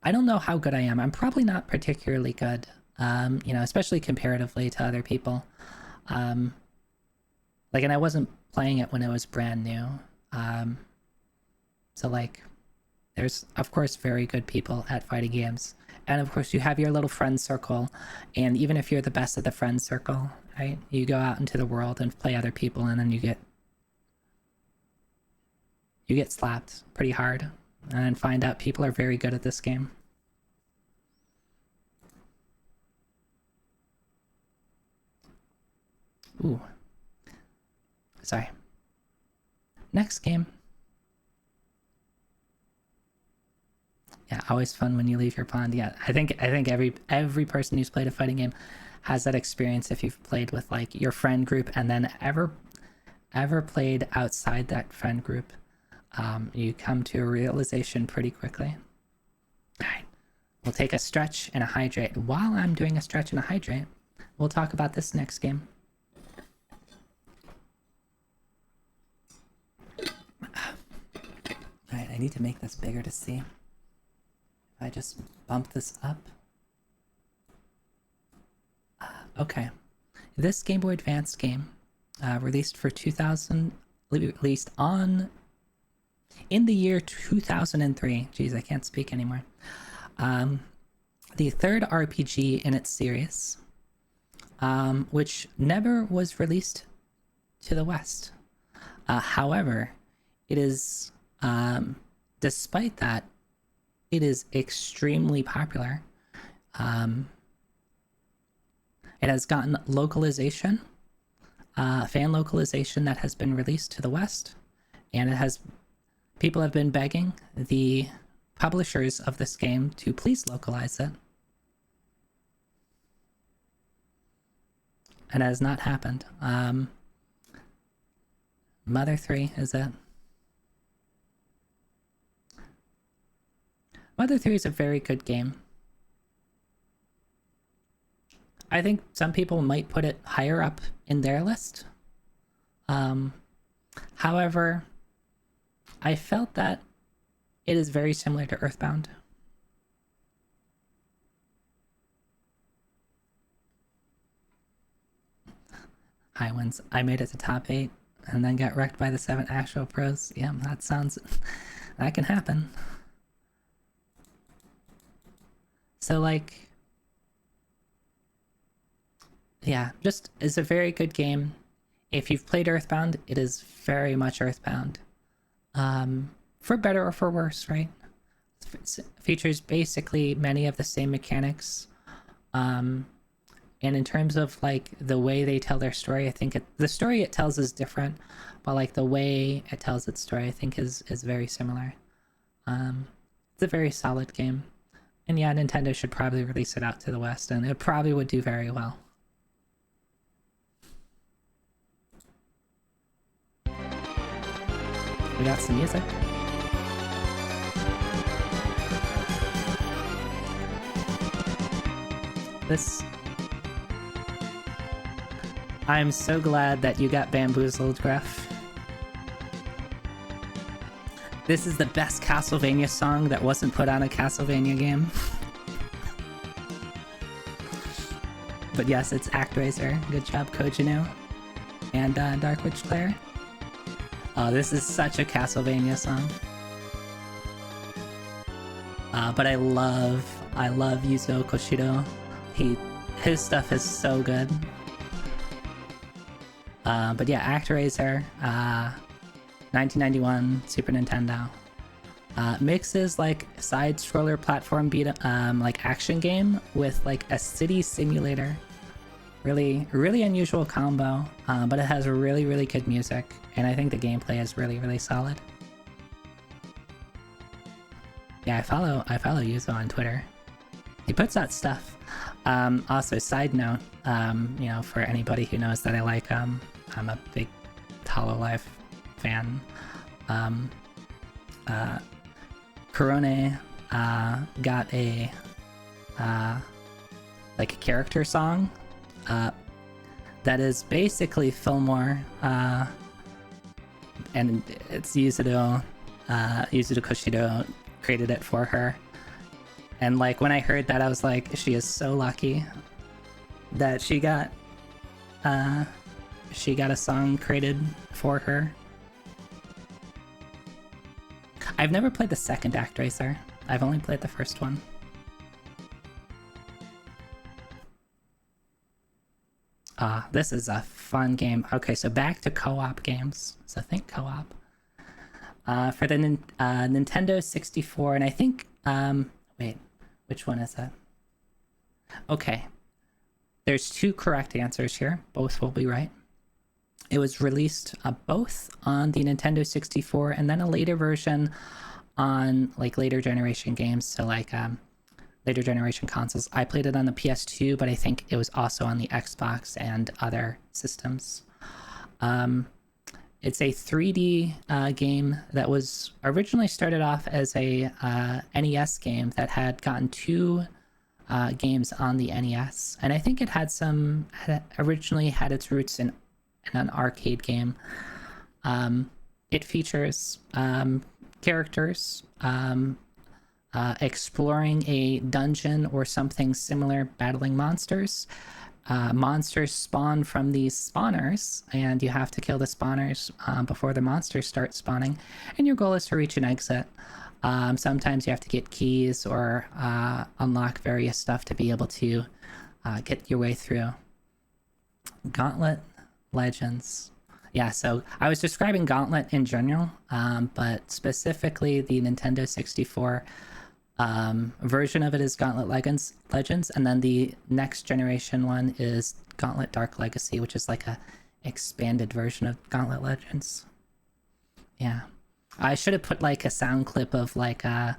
I don't know how good I am. I'm probably not particularly good, especially comparatively to other people. And I wasn't playing it when it was brand new. So like, there's, of course, very good people at fighting games. And of course, you have your little friend circle. And even if you're the best at the friend circle, right, you go out into the world and play other people, and then you get slapped pretty hard. And then find out people are very good at this game. Ooh. Sorry. Next game. Yeah, always fun when you leave your pond. Yeah, I think every person who's played a fighting game has that experience if you've played with like your friend group and then ever played outside that friend group. You come to a realization pretty quickly. All right, we'll take a stretch and a hydrate. While I'm doing a stretch and a hydrate, we'll talk about this next game. All right, I need to make this bigger to see. If I just bump this up. Okay, this Game Boy Advance game, released in the year 2003. Jeez, I can't speak anymore. The third RPG in its series, which never was released to the West. However, it is, despite that, it is extremely popular. It has gotten localization, fan localization that has been released to the West, and people have been begging the publishers of this game to please localize it. And it has not happened. Mother 3, is it? Mother 3 is a very good game. I think some people might put it higher up in their list. However, I felt that it is very similar to Earthbound. High ones. I made it to top 8 and then got wrecked by the 7 actual pros. Yeah, that can happen. So like, yeah, just is a very good game. If you've played Earthbound, it is very much Earthbound. For better or for worse, right? Features basically many of the same mechanics. And in terms of like the way they tell their story, I think the story it tells is different, but like the way it tells its story, I think is very similar. It's a very solid game. And yeah, Nintendo should probably release it out to the West, and it probably would do very well. We got some music. I'm so glad that you got bamboozled, Gref. This is the best Castlevania song that wasn't put on a Castlevania game. But yes, it's ActRaiser. Good job, Kojino. And Dark Witch Claire. Oh, this is such a Castlevania song. But I love Yuzo Koshiro. His stuff is so good. But yeah, ActRaiser, 1991, Super Nintendo. Mixes like side-scroller platform like action game with like a city simulator. Really, really unusual combo, but it has really, really good music, and I think the gameplay is really, really solid. Yeah, I follow Yuzo on Twitter. He puts out stuff. Also, side note, you know, for anybody who knows that I like, I'm a big Hololive fan. Korone got a like a character song that is basically Fillmore, and it's Yuzo Koshiro created it for her. And like when I heard that, I was like, she is so lucky that she got a song created for her. I've never played the second ActRaiser. I've only played the first one. This is a fun game. Okay, so back to co-op games. So think co-op. For the Nintendo 64, and I think, wait, which one is that? Okay. There's 2 correct answers here. Both will be right. It was released both on the Nintendo 64 and then a later version on like later generation games. So like later generation consoles. I played it on the PS2, but I think it was also on the Xbox and other systems. It's a 3D game that was originally started off as a NES game that had gotten 2 games on the NES, and I think it had originally had its roots in an arcade game. It features characters exploring a dungeon or something similar, battling monsters. Monsters spawn from these spawners, and you have to kill the spawners before the monsters start spawning, and your goal is to reach an exit. Sometimes you have to get keys or unlock various stuff to be able to get your way through. Gauntlet Legends. Yeah, so I was describing Gauntlet in general, but specifically the Nintendo 64 version of it is Gauntlet Legends, and then the next generation one is Gauntlet Dark Legacy, which is like a expanded version of Gauntlet Legends. Yeah, I should have put like a sound clip of like a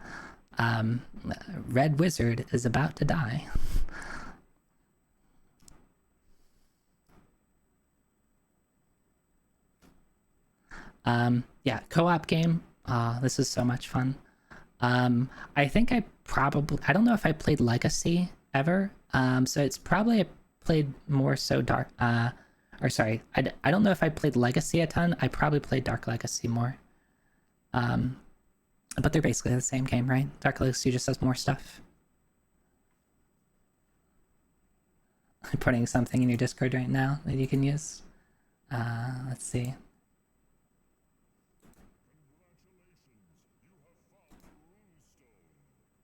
Red Wizard is about to die. Yeah, co-op game. This is so much fun. I think I don't know if I played Legacy ever. So it's probably I played more so Dark, or sorry, I don't know if I played Legacy a ton. I probably played Dark Legacy more. But they're basically the same game, right? Dark Legacy just has more stuff. I'm putting something in your Discord right now that you can use. Let's see.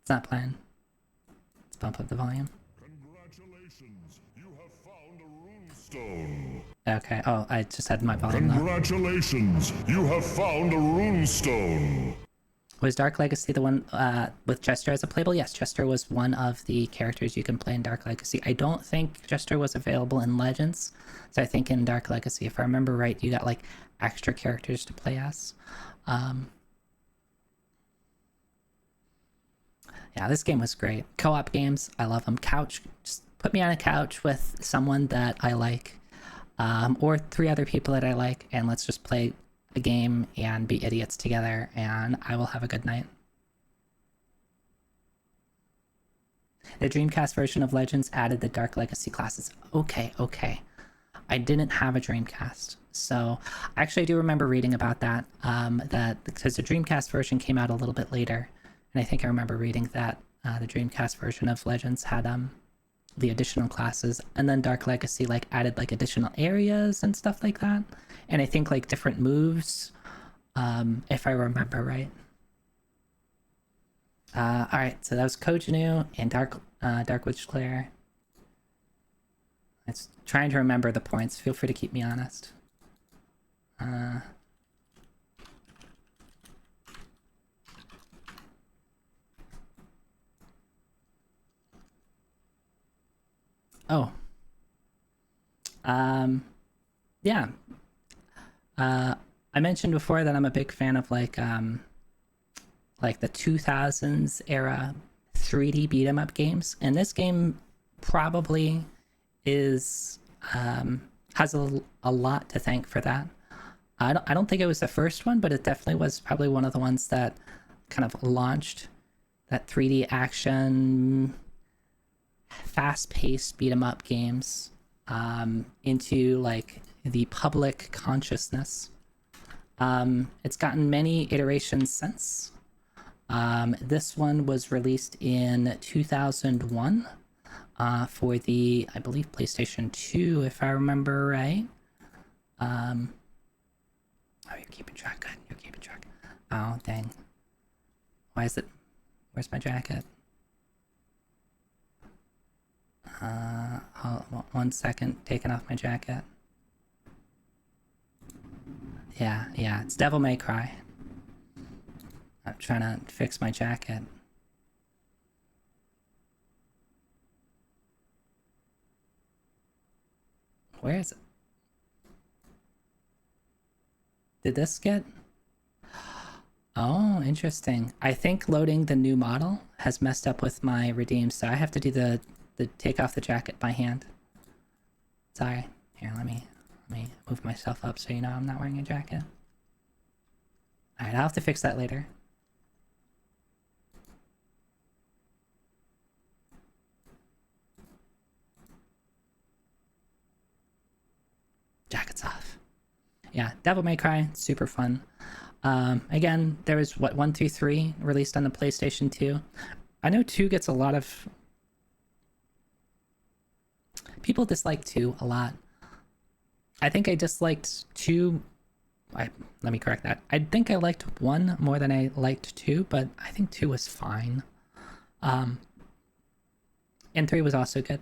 It's not playing. Let's bump up the volume. Congratulations, you have found a rune stone. Okay, oh, I just had my volume low. Congratulations, you have found a rune stone. Was Dark Legacy the one with Jester as a playable? Yes, Jester was one of the characters you can play in Dark Legacy. I don't think Jester was available in Legends. So I think in Dark Legacy, if I remember right, you got like extra characters to play as. Yeah, this game was great. Co-op games, I love them. Couch, just put me on a couch with someone that I like, or 3 other people that I like, and let's just play a game and be idiots together, and I will have a good night. The Dreamcast version of Legends added the Dark Legacy classes. Okay. I didn't have a Dreamcast, so actually I do remember reading about that, that because the Dreamcast version came out a little bit later. And I think I remember reading that the Dreamcast version of Legends had the additional classes, and then Dark Legacy like added like additional areas and stuff like that, and I think like different moves, if I remember right. All right, so that was Kojinu and Dark Witch Claire. It's trying to remember the points. Feel free to keep me honest. Oh. Yeah. I mentioned before that I'm a big fan of like the 2000s era 3D beat 'em up games, and this game probably is has a lot to thank for that. I don't think it was the first one, but it definitely was probably one of the ones that kind of launched that 3D action fast-paced beat 'em up games into like the public consciousness. It's gotten many iterations since. This one was released in 2001 for the, I believe, PlayStation 2, if I remember right. Oh, you're keeping track. Good, you're keeping track. Oh, dang. Why is it? Where's my jacket? Hold 1 second, taking off my jacket. Yeah, it's Devil May Cry. I'm trying to fix my jacket. Where is it? Did this get... Oh, interesting. I think loading the new model has messed up with my redeem, so I have to do the take off the jacket by hand. Sorry. Here, let me move myself up so you know I'm not wearing a jacket. Alright, I'll have to fix that later. Jacket's off. Yeah, Devil May Cry, super fun. Again, there was, what, 1 through 3 released on the PlayStation 2. I know 2 gets a lot of... People dislike 2 a lot. I think I disliked 2... let me correct that. I think I liked 1 more than I liked 2, but I think 2 was fine. And 3 was also good.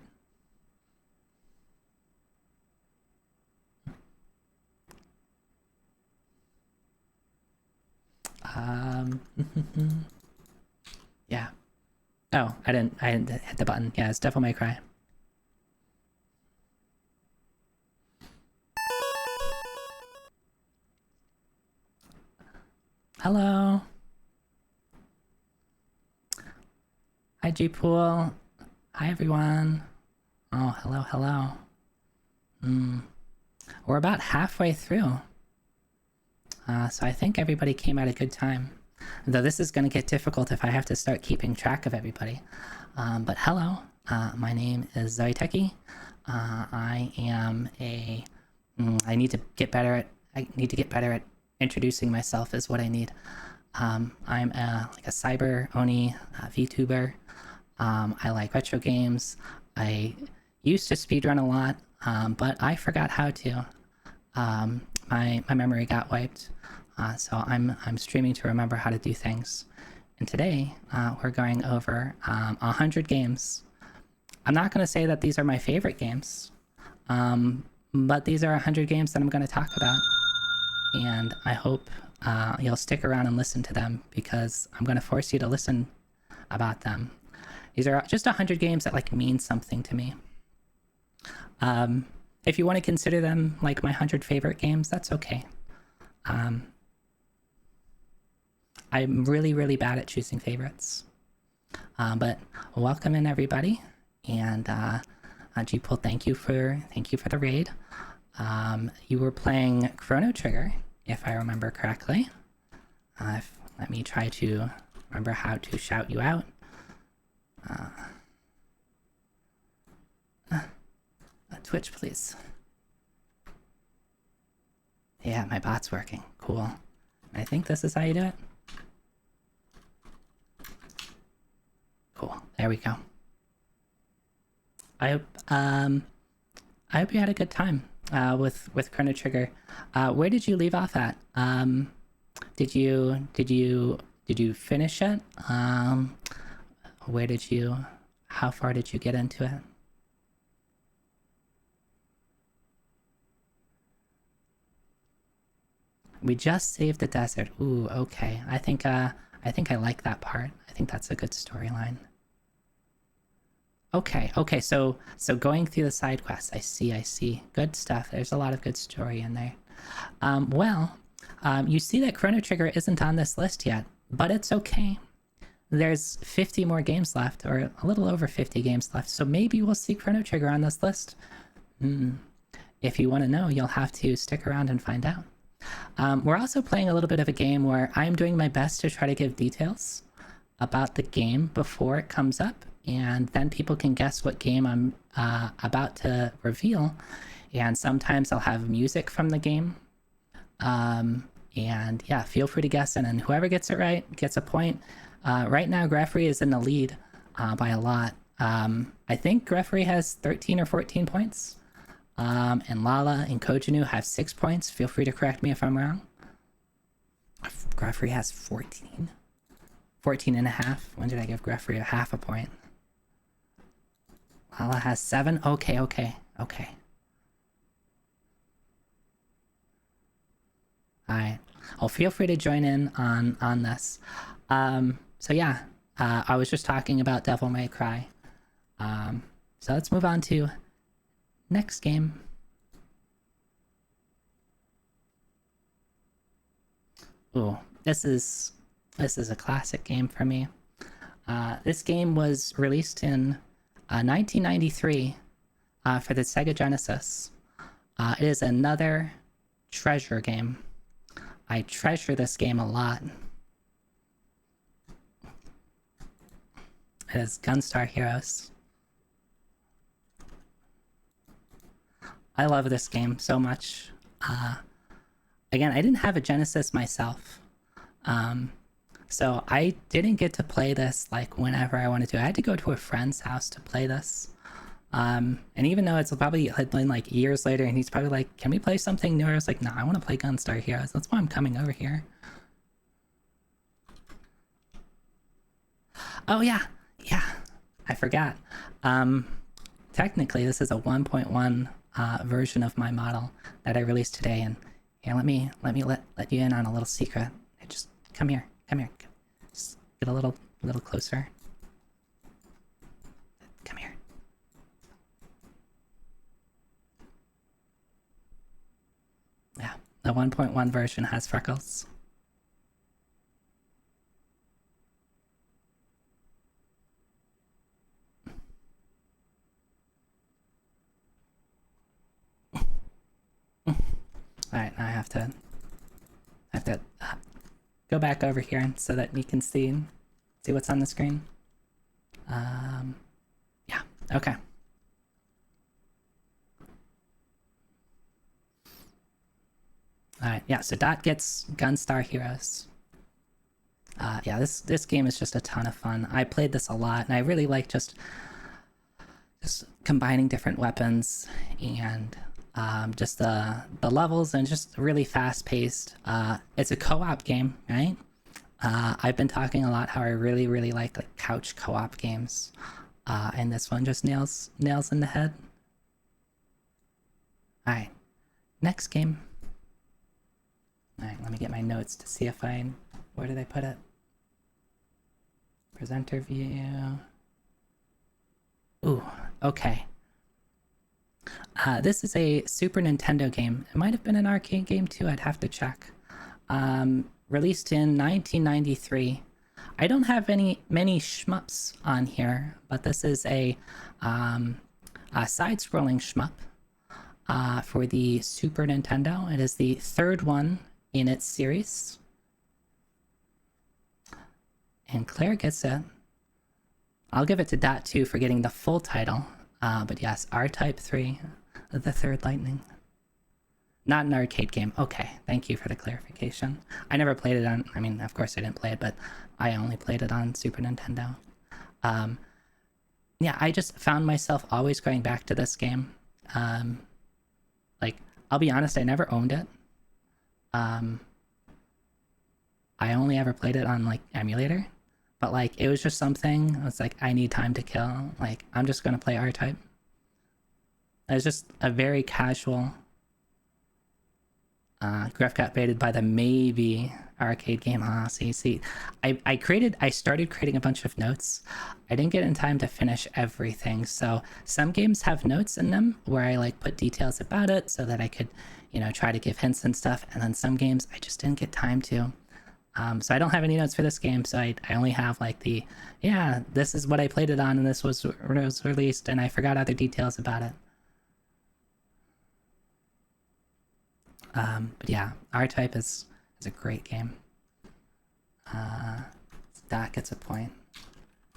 Um, yeah. Oh, I didn't hit the button. Yeah, it's Devil May Cry. Hello. Hi, G-Pool. Hi, everyone. Oh, hello, hello. We're about halfway through. So I think everybody came at a good time. Though this is going to get difficult if I have to start keeping track of everybody. But hello, my name is Zoe Techie. I am a... I need to get better at introducing myself is what I need. I'm like a cyber Oni VTuber. I like retro games. I used to speedrun a lot, but I forgot how to. My memory got wiped, so I'm streaming to remember how to do things. And today we're going over 100 games. I'm not going to say that these are my favorite games, but these are 100 games that I'm going to talk about, and I hope you'll stick around and listen to them because I'm going to force you to listen about them. These are just 100 games that like mean something to me. If you want to consider them like my 100 favorite games, that's okay. I'm really bad at choosing favorites. But welcome in everybody, and G-Pool, thank you for the raid. You were playing Chrono Trigger, if I remember correctly. Let me try to remember how to shout you out. Twitch, please. Yeah, my bot's working. Cool. I think this is how you do it. Cool. There we go. I hope you had a good time with Chrono Trigger. Where did you leave off at? Did you finish it? How far did you get into it? We just saved the desert. Ooh, okay. I think I like that part. I think that's a good storyline. Okay, so going through the side quests, I see. Good stuff. There's a lot of good story in there. You see that Chrono Trigger isn't on this list yet, but it's okay. There's 50 more games left, or a little over 50 games left, so maybe we'll see Chrono Trigger on this list. If you want to know, you'll have to stick around and find out. We're also playing a little bit of a game where I'm doing my best to try to give details about the game before it comes up, and then people can guess what game I'm about to reveal. And sometimes I'll have music from the game. And yeah, feel free to guess, and then whoever gets it right gets a point. Right now, Greffery is in the lead by a lot. I think Greffery has 13 or 14 points. And Lala and Kojinu have 6 points. Feel free to correct me if I'm wrong. Greffery has 14. 14 and a half. When did I give Greffery a half a point? Lala has 7. Okay. Alright. Well, feel free to join in on this. So yeah, I was just talking about Devil May Cry. So let's move on to next game. Ooh, this is a classic game for me. This game was released in 1993 for the Sega Genesis. It is another treasure game. I treasure this game a lot. It is Gunstar Heroes. I love this game so much. Again, I didn't have a Genesis myself. So I didn't get to play this like whenever I wanted to. I had to go to a friend's house to play this. And even though it's probably been like years later and he's probably like, can we play something new? I was like, no, I want to play Gunstar Heroes. That's why I'm coming over here. Oh yeah, I forgot. Technically this is a 1.1 version of my model that I released today, and here let me let you in on a little secret. I just Come here. Come here. Just get a little closer. Come here. Yeah, the 1.1 version has freckles. Alright, now I have to go back over here so that you can see what's on the screen. Yeah, okay. Alright, yeah, so Dot gets Gunstar Heroes. Yeah, this game is just a ton of fun. I played this a lot, and I really like just combining different weapons and just the levels, and just really fast paced. It's a co-op game, right? I've been talking a lot how I really like couch co-op games, and this one just nails in the head. All right, next game. All right, let me get my notes to see if where did I put it? Presenter view. Ooh, okay. This is a Super Nintendo game. It might have been an arcade game too, I'd have to check. Released in 1993. I don't have many shmups on here, but this is a side-scrolling shmup for the Super Nintendo. It is the third one in its series. And Claire gets it. I'll give it to Dot 2 for getting the full title. But yes, R-Type 3, the Third Lightning. Not an arcade game. Okay, thank you for the clarification. I never played it on, I mean, of course I didn't play it, but I only played it on Super Nintendo. Yeah, I just found myself always going back to this game. Like, I'll be honest, I never owned it. I only ever played it on, like, emulator. But, like, it was just something, it's like, I need time to kill. Like, I'm just gonna play R-Type. It's just a very casual... Gref got baited by the maybe arcade game. See. I started creating a bunch of notes. I didn't get in time to finish everything. So some games have notes in them where I like put details about it so that I could, you know, try to give hints and stuff. And then some games I just didn't get time to. So I don't have any notes for this game. So I only have like this is what I played it on and this was released, and I forgot other details about it. But yeah, R-Type is a great game. Dot gets a point.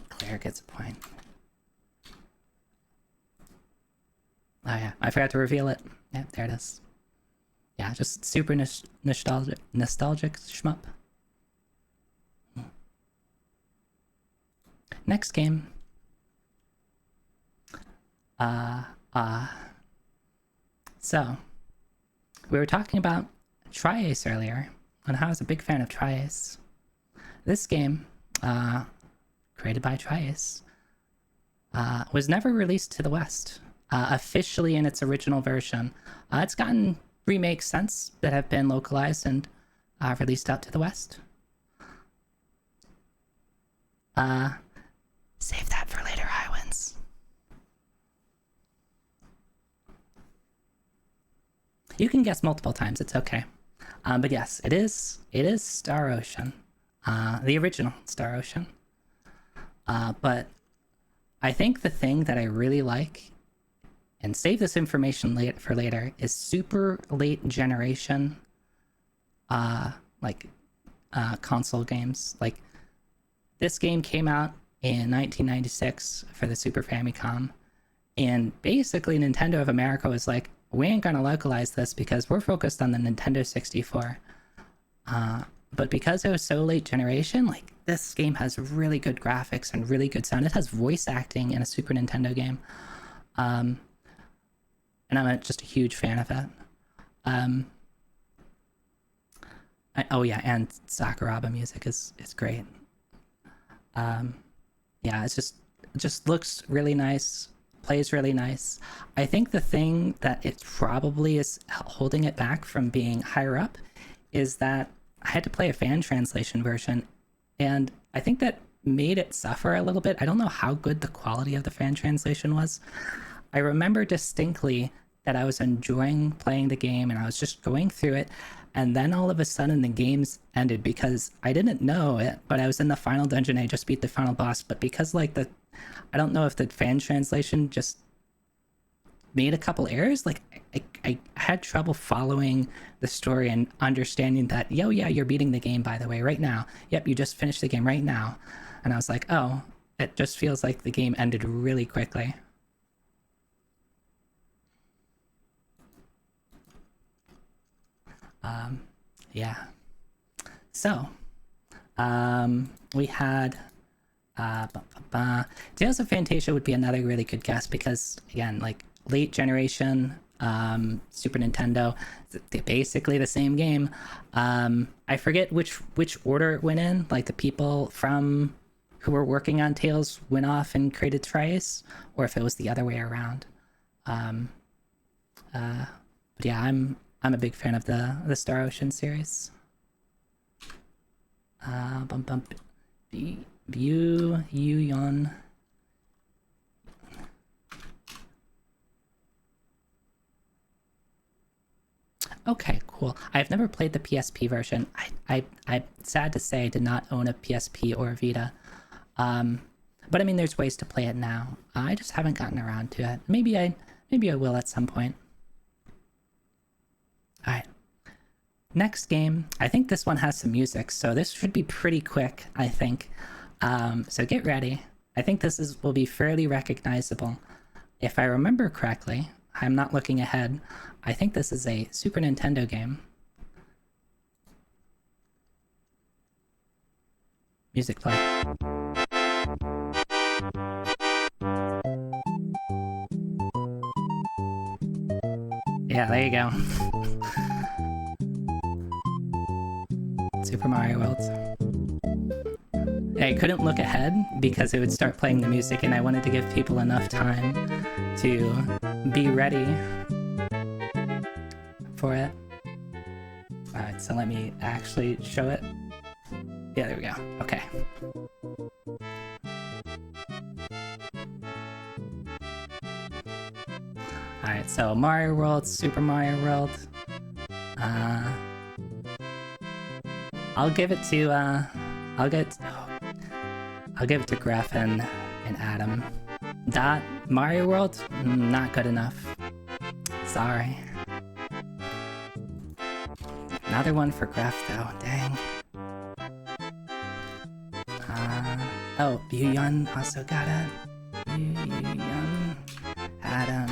Claire gets a point. Oh yeah, I forgot to reveal it. Yeah, there it is. Yeah, just super nostalgic shmup. Next game. So we were talking about Tri-Ace earlier, and how I was a big fan of Tri-Ace. This game, created by Tri-Ace, was never released to the West, officially in its original version. It's gotten remakes since that have been localized and released out to the West. Save that for later, Highwinds. You can guess multiple times, it's okay. But yes, it is Star Ocean. The original Star Ocean. But I think the thing that I really like, and save this information for later, is super late generation console games. Like, this game came out in 1996 for the Super Famicom, and basically Nintendo of America was like, we ain't gonna localize this because we're focused on the Nintendo 64. But because it was so late generation, like, this game has really good graphics and really good sound. It has voice acting in a Super Nintendo game. And I'm just a huge fan of it. Oh yeah, and Sakuraba music is great. Yeah, it just looks really nice. Plays really nice. I think the thing that it probably is holding it back from being higher up is that I had to play a fan translation version, and I think that made it suffer a little bit. I don't know how good the quality of the fan translation was. I remember distinctly that I was enjoying playing the game and I was just going through it, and then all of a sudden the game's ended because I didn't know it, but I was in the final dungeon. I just beat the final boss, but because like I don't know if the fan translation just made a couple errors. Like I had trouble following the story and understanding that, yo, yeah, you're beating the game, by the way, right now. Yep, you just finished the game right now. And I was like, oh, it just feels like the game ended really quickly. Yeah. So, we had Tales of Fantasia would be another really good guess because, again, like late generation Super Nintendo, they're basically the same game. I forget which order it went in. Like the people from who were working on Tales went off and created Trice, or if it was the other way around. But yeah, I'm a big fan of the Star Ocean series. Yon. Okay, cool. I've never played the PSP version. I'm sad to say I did not own a PSP or a Vita. But I mean, there's ways to play it now. I just haven't gotten around to it. Maybe I will at some point. All right. Next game. I think this one has some music, so this should be pretty quick, I think. So get ready. I think this will be fairly recognizable. If I remember correctly, I'm not looking ahead. I think this is a Super Nintendo game. Music play. Yeah, there you go. Super Mario World. I couldn't look ahead because it would start playing the music, and I wanted to give people enough time to be ready for it. Alright, so let me actually show it. Yeah, there we go. Okay. Alright, so Mario World, Super Mario World. I'll give it to I'll give it to Graf and Adam. Mario World, not good enough. Sorry. Another one for Graf though, dang. Oh, Buyun also got it. Buyun. Adam.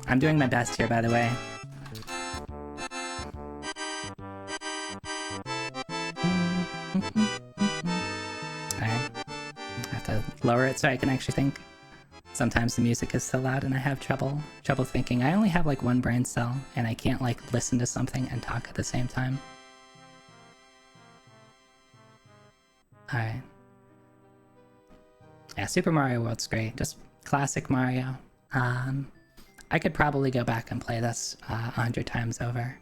I'm doing my best here, by the way. Alright. I have to lower it so I can actually think. Sometimes the music is so loud and I have trouble thinking. I only have like one brain cell and I can't like listen to something and talk at the same time. Alright. Yeah, Super Mario World's great. Just classic Mario. I could probably go back and play this 100 times over.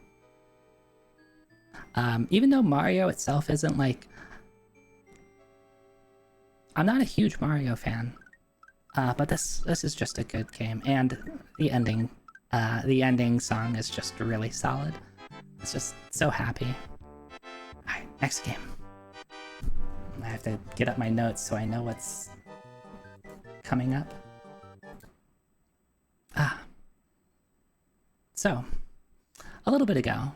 Even though Mario itself isn't like... I'm not a huge Mario fan. But this is just a good game, and the ending song is just really solid. It's just so happy. Alright, next game. I have to get up my notes so I know what's coming up. So, a little bit ago,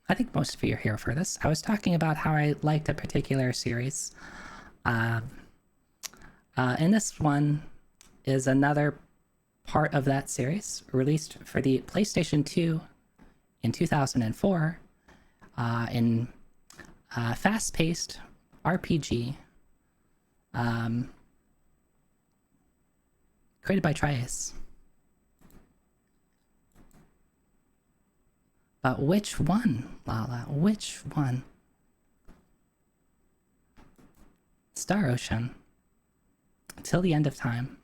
I think most of you are here for this, I was talking about how I liked a particular series. And this one is another part of that series, released for the PlayStation 2 in 2004, in fast-paced RPG, created by Trice. But which one, Lala? Which one? Star Ocean. Till the End of Time.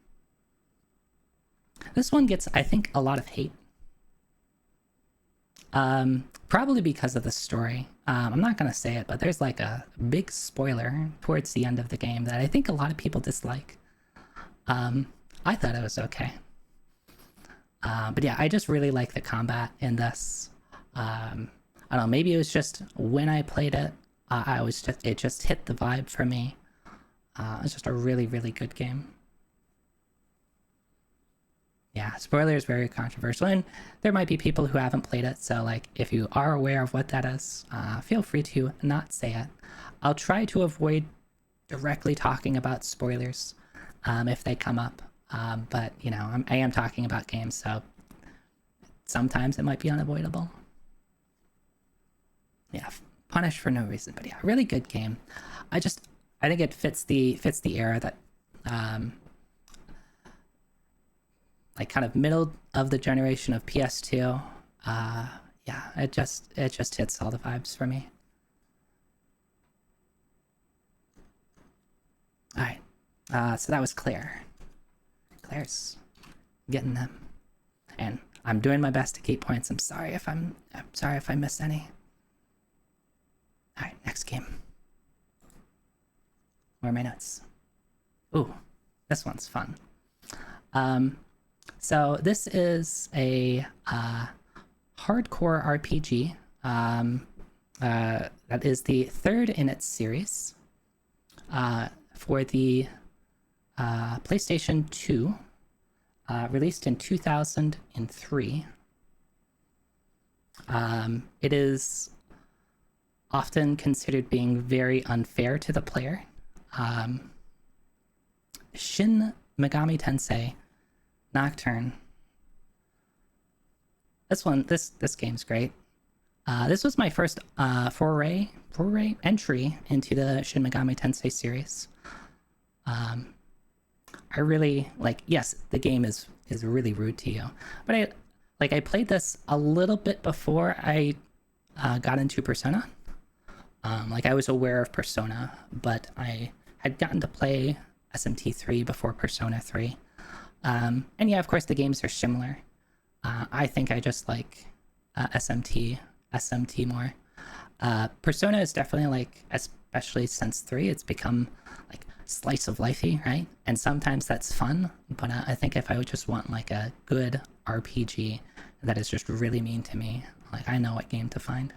This one gets, I think, a lot of hate. Probably because of the story. I'm not gonna say it, but there's like a big spoiler towards the end of the game that I think a lot of people dislike. I thought it was okay. But yeah, I just really like the combat in this. I don't know, maybe it was just when I played it, it just hit the vibe for me. It's just a really, really good game. Yeah, spoiler is very controversial, and there might be people who haven't played it, so like if you are aware of what that is, feel free to not say it. I'll try to avoid directly talking about spoilers if they come up, but you know, I am talking about games, so sometimes it might be unavoidable. Yeah, punished for no reason, but yeah, really good game. I think it fits the era that like kind of middle of the generation of PS2. Yeah, it just hits all the vibes for me. All right, so that was Claire. Claire's getting them, and I'm doing my best to keep points. I'm sorry if I missed any. All right, next game. Where are my notes? Ooh, this one's fun. So this is a hardcore RPG that is the third in its series for the PlayStation 2, released in 2003. It is often considered being very unfair to the player. Shin Megami Tensei Nocturne. This game's great. This was my first foray entry into the Shin Megami Tensei series. I really like. Yes, the game is really rude to you, but I played this a little bit before I got into Persona. Like I was aware of Persona, but I had gotten to play SMT3 before Persona 3. And yeah, of course the games are similar. I think I just like SMT more. Persona is definitely like, especially since 3, it's become like slice of lifey, right? And sometimes that's fun, but I think if I would just want like a good RPG that is just really mean to me, like I know what game to find.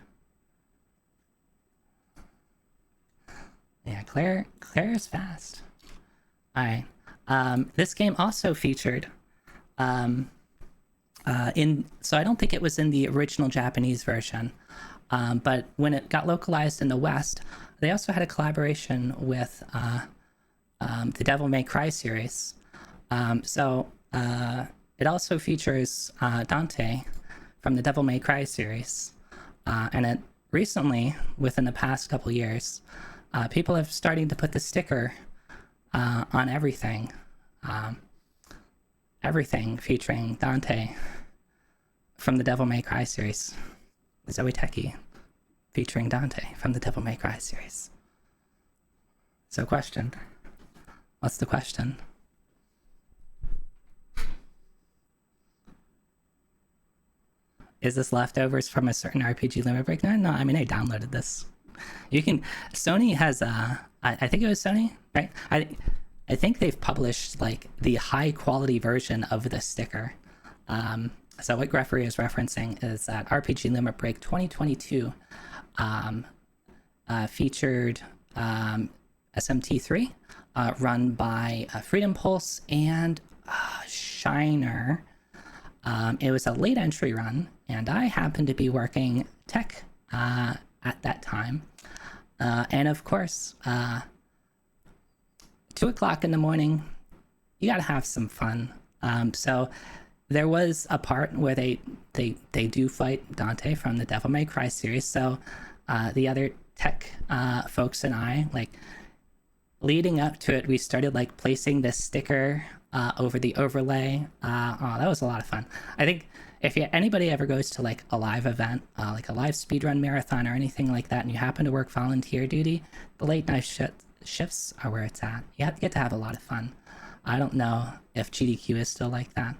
Yeah, Claire is fast. All right. This game also featured so I don't think it was in the original Japanese version, but when it got localized in the West, they also had a collaboration with the Devil May Cry series. It also features Dante from the Devil May Cry series, and it recently, within the past couple years, people have started to put the sticker on everything. Everything featuring Dante from the Devil May Cry series. Zoe Teki featuring Dante from the Devil May Cry series. So question. What's the question? Is this leftovers from a certain RPG limit break? No, I mean, I downloaded this. You can, Sony has, I think it was Sony, right? I think they've published like the high quality version of the sticker. So what Greffery is referencing is that RPG Limit Break 2022 featured SMT3, run by Freedom Pulse and Shiner. It was a late entry run, and I happened to be working tech at that time. And of course, 2 o'clock in the morning, you gotta have some fun. So there was a part where they do fight Dante from the Devil May Cry series. So the other tech folks and I, like, leading up to it, we started like placing this sticker over the overlay. Oh, that was a lot of fun. I think if anybody ever goes to like a live event, like a live speedrun marathon or anything like that, and you happen to work volunteer duty, the late night shifts are where it's at. You get to have a lot of fun. I don't know if GDQ is still like that.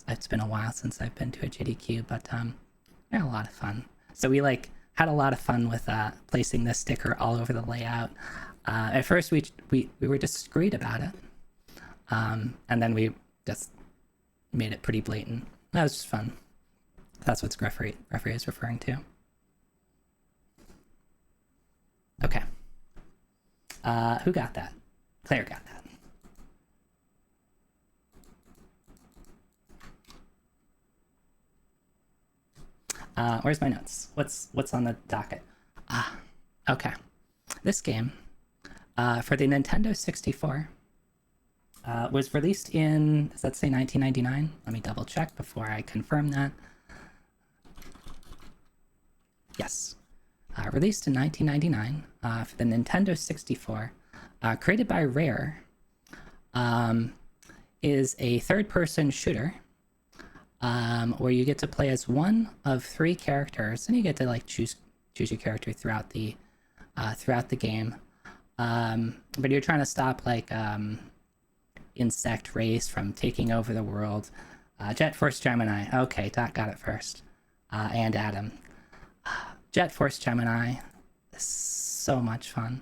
It's been a while since I've been to a GDQ, but yeah, a lot of fun. So we like had a lot of fun with placing this sticker all over the layout. At first, we were discreet about it, and then we just made it pretty blatant. That was just fun. That's what referee is referring to. Okay. Who got that? Claire got that. Where's my notes? What's on the docket? Okay. This game, for the Nintendo 64, was released in, does that say 1999? Let me double check before I confirm that. Yes. Released in 1999 for the Nintendo 64, created by Rare, is a third-person shooter where you get to play as one of 3 characters, and you get to like choose your character throughout the game. But you're trying to stop like insect race from taking over the world. Jet Force Gemini. Okay, Dot got it first, and Adam. Jet Force Gemini is so much fun.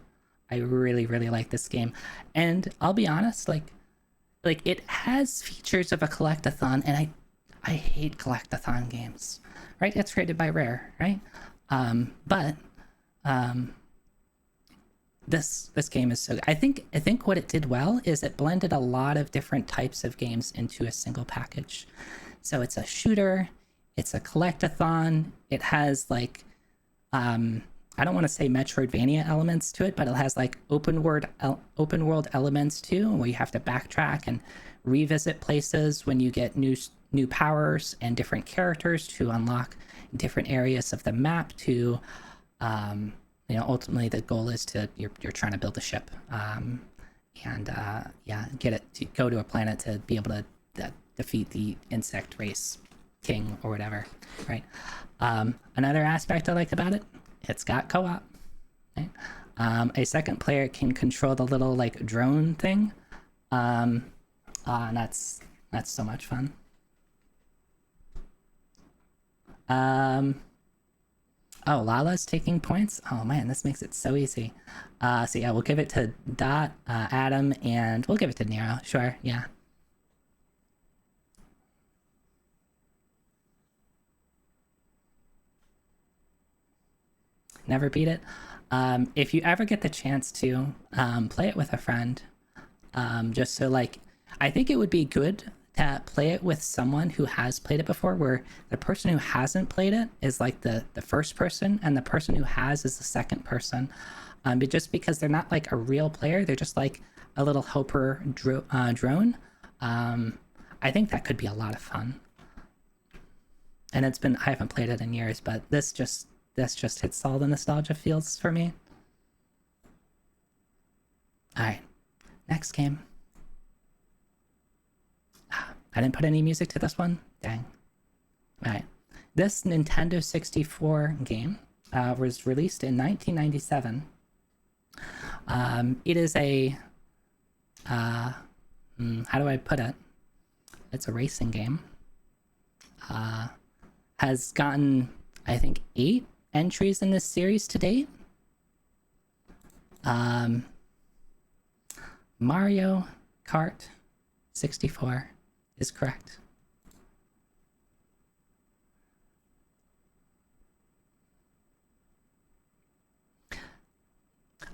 I really, really like this game. And I'll be honest, like it has features of a collectathon, and I hate collectathon games, right? It's created by Rare, right? But this game is so good. I think what it did well is it blended a lot of different types of games into a single package. So it's a shooter, it's a collectathon, it has like I don't want to say Metroidvania elements to it, but it has like open world elements too, where you have to backtrack and revisit places when you get new powers and different characters to unlock different areas of the map. To ultimately the goal is to you're trying to build a ship, get it to go to a planet to be able to defeat the insect race king or whatever, right? Another aspect I like about it, it's got co-op, right? A second player can control the little like drone thing, and that's so much fun. Oh, Lala's taking points. Oh man, this makes it so easy. So yeah, we'll give it to Dot, Adam, and we'll give it to Nero. Sure, yeah. Never beat it. If you ever get the chance to play it with a friend, just so like, I think it would be good to play it with someone who has played it before, where the person who hasn't played it is like the first person, and the person who has is the second person. But just because they're not like a real player, they're just like a little helper drone. I think that could be a lot of fun. And I haven't played it in years, but this just hits all the nostalgia feels for me. All right, next game. I didn't put any music to this one. Dang. All right, this Nintendo 64 game was released in 1997. It is a how do I put it? It's a racing game. Has gotten, I think, 8 entries in this series to date. Mario Kart 64 is correct.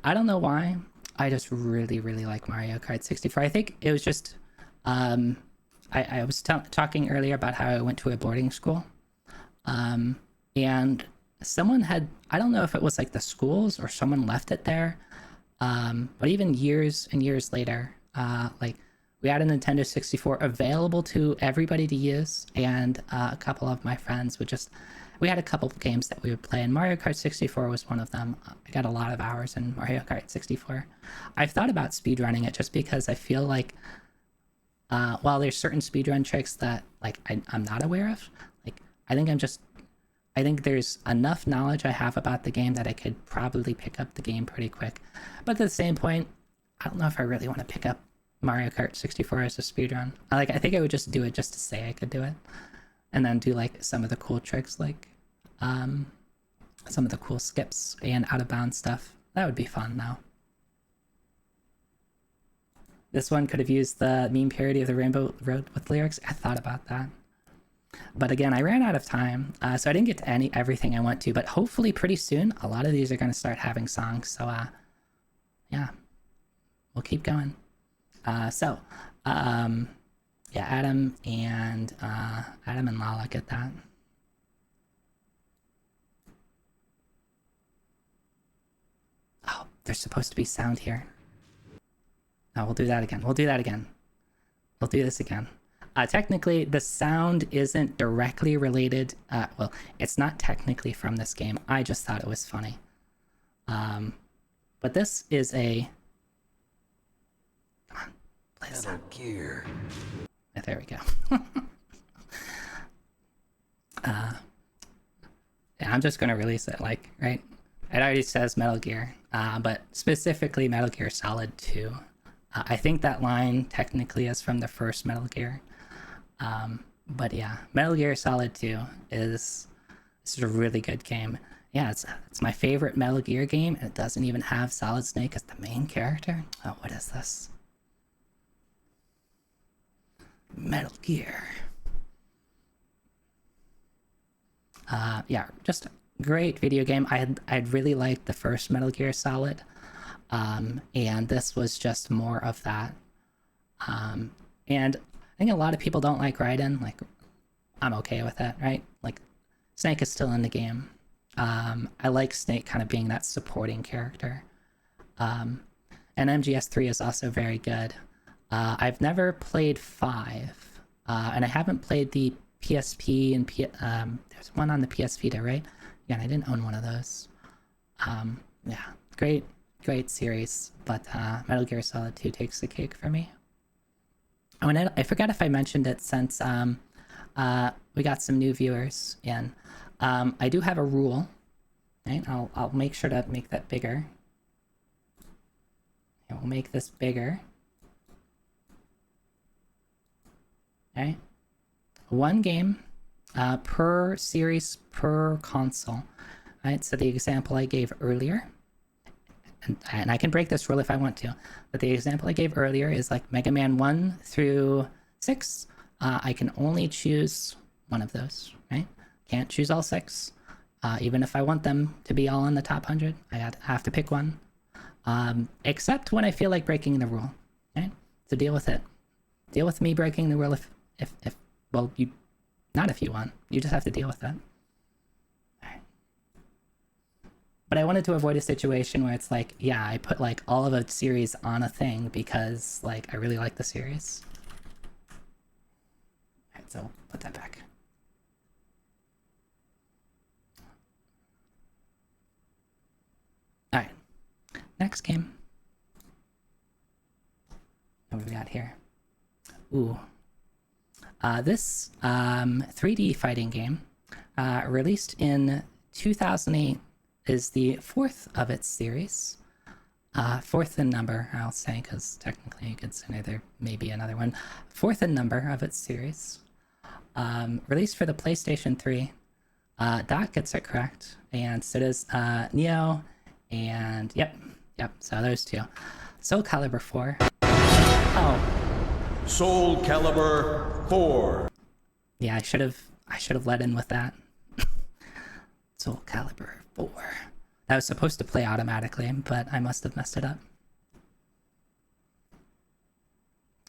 I don't know why. I just really, really like Mario Kart 64. I think it was just I was talking earlier about how I went to a boarding school, and someone had, I don't know if it was like the schools or someone left it there, but even years and years later, like we had a Nintendo 64 available to everybody to use, and a couple of my friends we had a couple of games that we would play, and Mario Kart 64 was one of them. I got a lot of hours in Mario Kart 64. I've thought about speedrunning it just because I feel like while there's certain speedrun tricks that like I'm not aware of, like I think there's enough knowledge I have about the game that I could probably pick up the game pretty quick. But at the same point, I don't know if I really want to pick up Mario Kart 64 as a speedrun. I think I would just do it just to say I could do it, and then do like some of the cool tricks, like some of the cool skips and out of bounds stuff. That would be fun though. This one could have used the meme parody of the Rainbow Road with lyrics. I thought about that. But again, I ran out of time, so I didn't get to everything I want to, but hopefully pretty soon, a lot of these are going to start having songs. So yeah, we'll keep going. Yeah, Adam and Lala get that. Oh, there's supposed to be sound here. No, we'll do that again. We'll do this again. Technically, the sound isn't directly related. Well, it's not technically from this game. I just thought it was funny. But this is a... Come on, play the sound. Gear. There we go. Yeah, I'm just gonna release it, like, right? It already says Metal Gear, but specifically Metal Gear Solid 2. I think that line technically is from the first Metal Gear. But yeah, Metal Gear Solid 2 is a really good game. Yeah, it's my favorite Metal Gear game, and it doesn't even have Solid Snake as the main character. Oh, what is this? Metal Gear. Yeah, just a great video game. I'd really liked the first Metal Gear Solid, and this was just more of that. And I think a lot of people don't like Raiden. Like, I'm okay with that, right? Like, Snake is still in the game. I like Snake kind of being that supporting character. And MGS3 is also very good. I've never played 5, and I haven't played the PSP and there's one on the PS Vita, right? Yeah, and I didn't own one of those. Yeah, great series, but Metal Gear Solid 2 takes the cake for me. Oh, and I forgot if I mentioned it since we got some new viewers in. I do have a rule, right? I'll make sure to make that bigger. Here, we'll make this bigger. All right. One game per series per console. All right, so the example I gave earlier, and I can break this rule if I want to, but the example I gave earlier is like Mega Man 1 through 6. I can only choose one of those, right? Can't choose all 6. Even if I want them to be all in the top 100, I have to pick one. Except when I feel like breaking the rule, right? So deal with it. Deal with me breaking the rule if well, you, not if you want. You just have to deal with that. Alright. But I wanted to avoid a situation where it's like, yeah, I put like all of a series on a thing because like I really like the series. Alright, so put that back. Alright. Next game. What do we got here? Ooh. This 3D fighting game, released in 2008, is the 4th of its series. 4th in number, I'll say, because technically you could say there may be another one. 4th in number of its series. Released for the PlayStation 3. Dot gets it correct, and so does Neo, and yep, so those two. Soul Calibur 4. Oh. Soul Calibur 4. Yeah, I should have let in with that. Soul Calibur 4. That was supposed to play automatically, but I must have messed it up.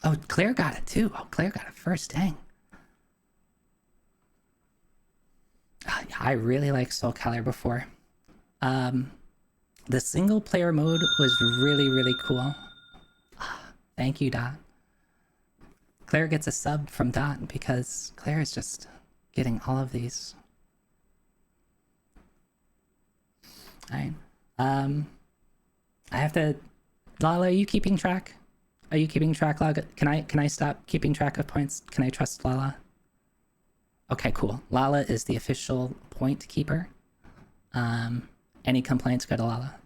Oh, Claire got it too. Oh, Claire got it first, dang. Yeah, I really like Soul Calibur 4. The single player mode was really cool. Thank you, Dot. Claire gets a sub from Dot because Claire is just getting all of these. Alright. I have to... Lala, are you keeping track? Are you keeping track, Lala? Can I stop keeping track of points? Can I trust Lala? Okay, cool. Lala is the official point keeper. Any complaints, go to Lala.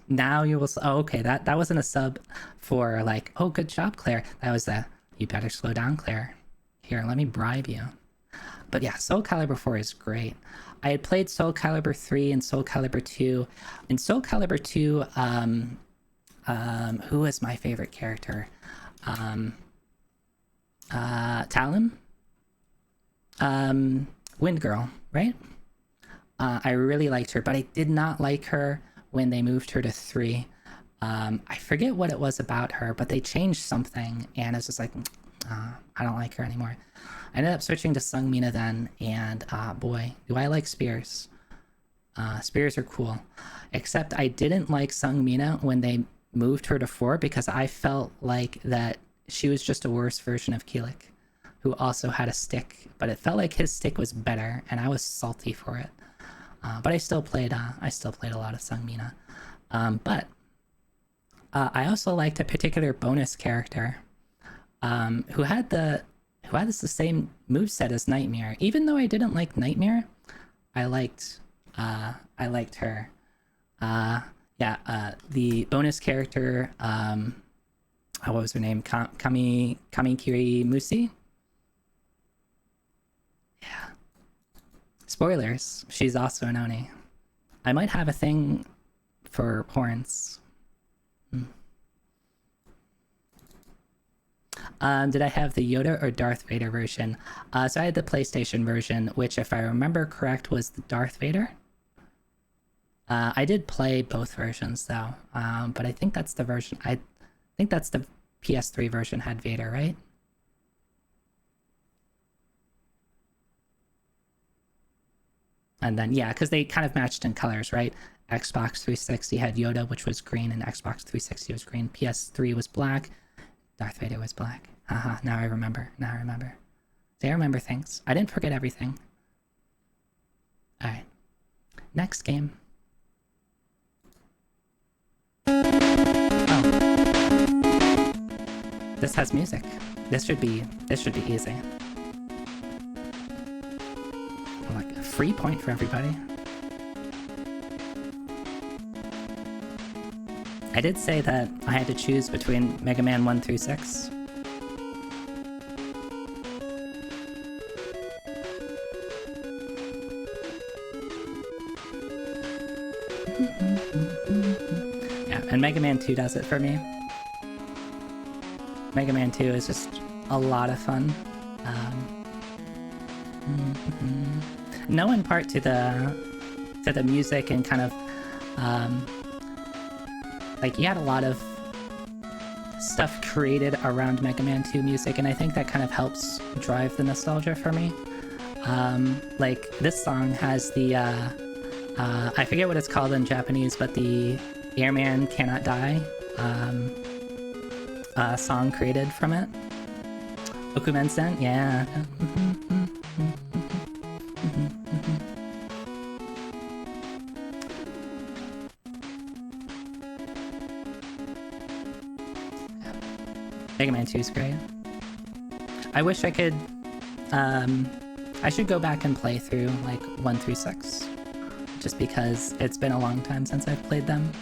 Now you will... Oh, okay, that wasn't a sub for like, oh, good job, Claire. That was the, you better slow down, Claire. Here, let me bribe you. But yeah, Soul Calibur 4 is great. I had played Soul Calibur 3 and Soul Calibur 2. In Soul Calibur 2, who was my favorite character? Talon? Wind Girl, right? I really liked her, but I did not like her when they moved her to 3. I forget what it was about her, but they changed something, and I was just like, I don't like her anymore. I ended up switching to Sung Mina then, and boy, do I like spears. Spears are cool. Except I didn't like Sung Mina when they moved her to 4 because I felt like that she was just a worse version of Keelik, who also had a stick, but it felt like his stick was better, and I was salty for it. But I still played a lot of Sung Mina. But I also liked a particular bonus character who had the same moveset as Nightmare. Even though I didn't like Nightmare, I liked her. The bonus character, what was her name? Kamikiri Musi? Yeah. Spoilers, she's also an Oni. I might have a thing for horns. Did I have the Yoda or Darth Vader version? So I had the PlayStation version, which, if I remember correct, was the Darth Vader. I did play both versions though, but I think that's the version. I think that's the PS3 version had Vader, right? And then yeah, because they kind of matched in colors, right? Xbox 360 had Yoda, which was green, and Xbox 360 was green. PS3 was black. Darth Vader was black. Haha, now I remember. See, I remember things. I didn't forget everything. Alright. Next game. Oh. This has music. This should be easy. Like a free point for everybody. I did say that I had to choose between Mega Man 1 through 6. Yeah, and Mega Man 2 does it for me. Mega Man 2 is just a lot of fun. No, in part to the music and kind of like you had a lot of stuff created around Mega Man 2 music, and I think that kind of helps drive the nostalgia for me. Like this song has the I forget what it's called in Japanese, but the Airman Cannot Die song created from it. Okumen-sen, yeah. Mega Man 2 is great. I wish I could, I should go back and play through, like, 1 through 6. Just because it's been a long time since I've played them.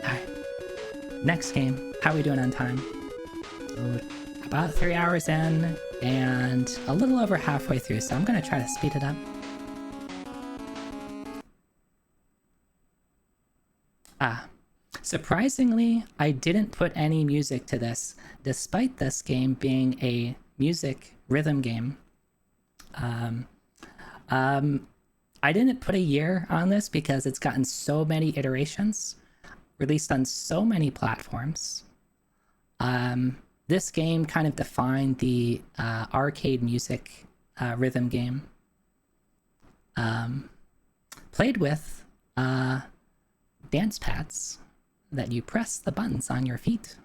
Alright. Next game. How are we doing on time? About 3 hours in, and a little over halfway through, so I'm gonna try to speed it up. Surprisingly, I didn't put any music to this, despite this game being a music rhythm game. I didn't put a year on this because it's gotten so many iterations, released on so many platforms. This game kind of defined the arcade music rhythm game. Played with dance pads that you press the buttons on your feet.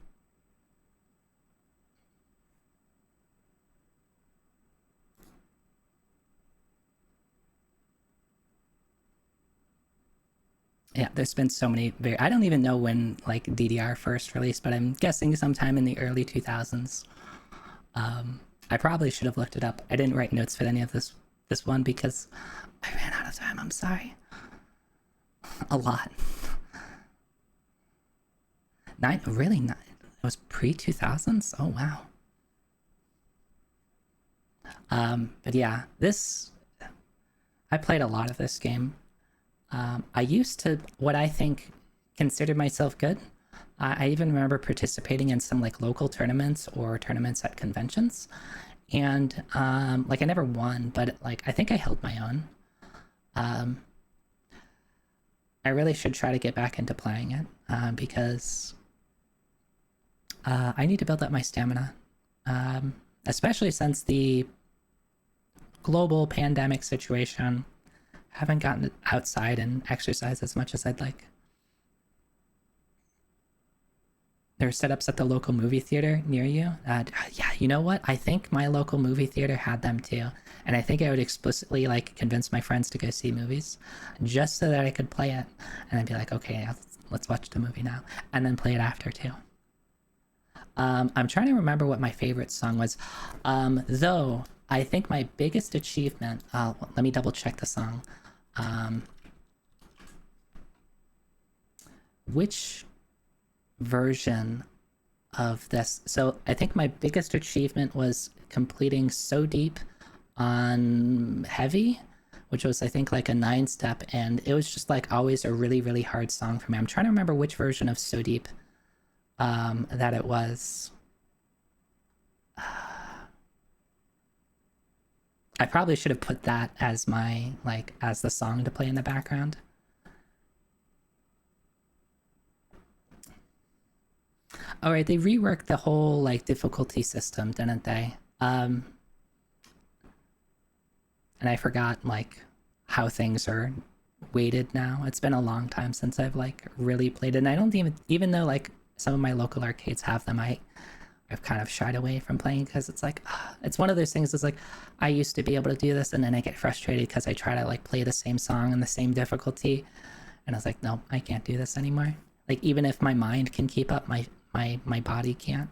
Yeah, there's been so many. I don't even know when like DDR first released, but I'm guessing sometime in the early 2000s. I probably should have looked it up. I didn't write notes for any of this one because I ran out of time. I'm sorry. A lot. Really? It was pre-2000s? Oh, wow. But yeah, I played a lot of this game. I used to, what I think, consider myself good. I even remember participating in some like local tournaments or tournaments at conventions. And like I never won, but like I think I held my own. I really should try to get back into playing it because I need to build up my stamina, especially since the global pandemic situation. Haven't gotten outside and exercise as much as I'd like. There are setups at the local movie theater near you. Yeah, you know what? I think my local movie theater had them too, and I think I would explicitly like convince my friends to go see movies, just so that I could play it, and I'd be like, okay, let's watch the movie now, and then play it after too. I'm trying to remember what my favorite song was, though I think my biggest achievement. Let me double check the song. Which version of this? So I think my biggest achievement was completing So Deep on Heavy, which was I think like a 9-step, and it was just like always a really, really hard song for me. I'm trying to remember which version of So Deep that it was. I probably should have put that as my as the song to play in the background. All right, they reworked the whole like difficulty system, didn't they? And I forgot like how things are weighted now. It's been a long time since I've like really played it, and I don't even though like some of my local arcades have them, I've kind of shied away from playing because it's like it's one of those things. It's like I used to be able to do this, and then I get frustrated because I try to like play the same song and the same difficulty, and I was like, no, I can't do this anymore. Like even if my mind can keep up, my body can't.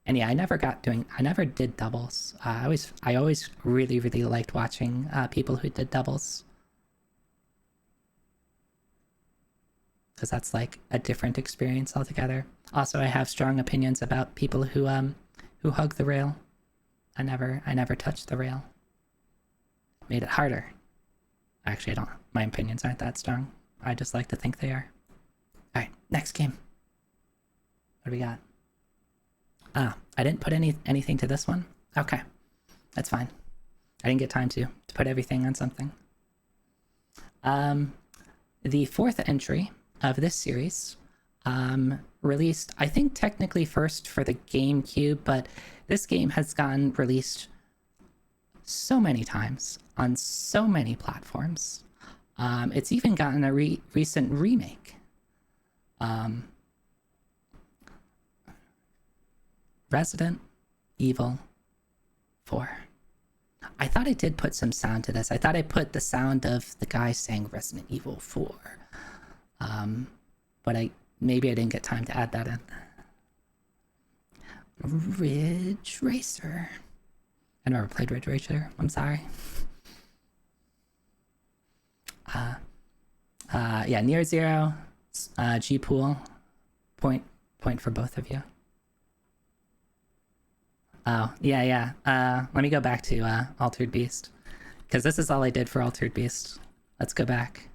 And yeah, I never did doubles. I always really, really liked watching people who did doubles, because that's like a different experience altogether. Also, I have strong opinions about people who hug the rail. I never touched the rail. Made it harder. Actually, I don't. My opinions aren't that strong. I just like to think they are. All right, next game. What do we got? I didn't put anything to this one. Okay, that's fine. I didn't get time to put everything on something. The fourth entry of this series, released, I think technically first for the GameCube, but this game has gotten released so many times on so many platforms. It's even gotten a recent remake. Resident Evil 4. I thought I did put some sound to this. I thought I put the sound of the guy saying Resident Evil 4. But maybe I didn't get time to add that in. Ridge Racer. I never played Ridge Racer. I'm sorry. Yeah, Near Zero, G-Pool. Point for both of you. Oh, yeah. Let me go back to Altered Beast, because this is all I did for Altered Beast. Let's go back.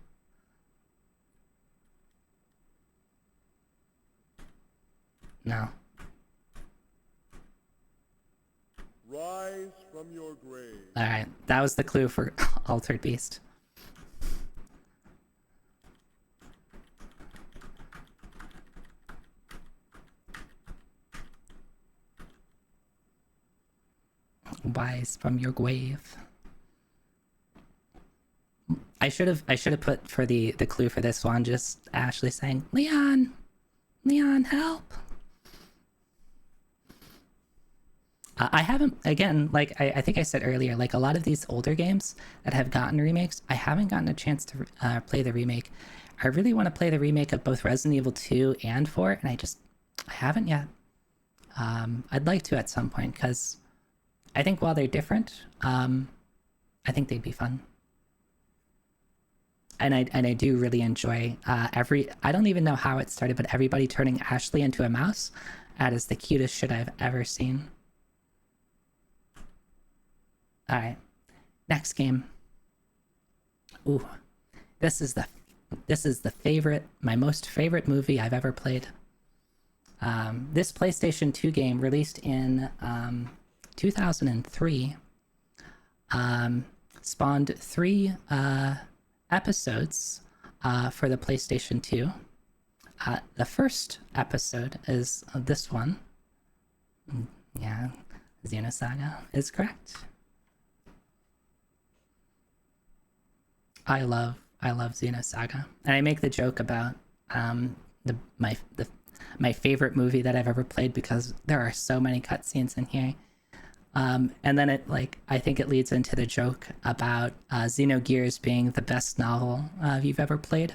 No. Rise from your grave. Alright, that was the clue for Altered Beast. Rise from your grave. I should have put for the clue for this one just Ashley saying, Leon, help. I haven't, again, like I think I said earlier, like a lot of these older games that have gotten remakes, I haven't gotten a chance to play the remake. I really want to play the remake of both Resident Evil 2 and 4, and I haven't yet. I'd like to at some point, because I think while they're different, I think they'd be fun. I do really enjoy I don't even know how it started, but everybody turning Ashley into a mouse. That is the cutest shit I've ever seen. All right, next game. Ooh, this is the favorite, my most favorite movie I've ever played. This PlayStation 2 game, released in 2003, spawned 3 episodes for the PlayStation 2. The first episode is this one. Yeah, Xenosaga is correct. I love Xenosaga, and I make the joke about my favorite movie that I've ever played because there are so many cutscenes in here. And then I think it leads into the joke about Xenogears being the best novel you've ever played.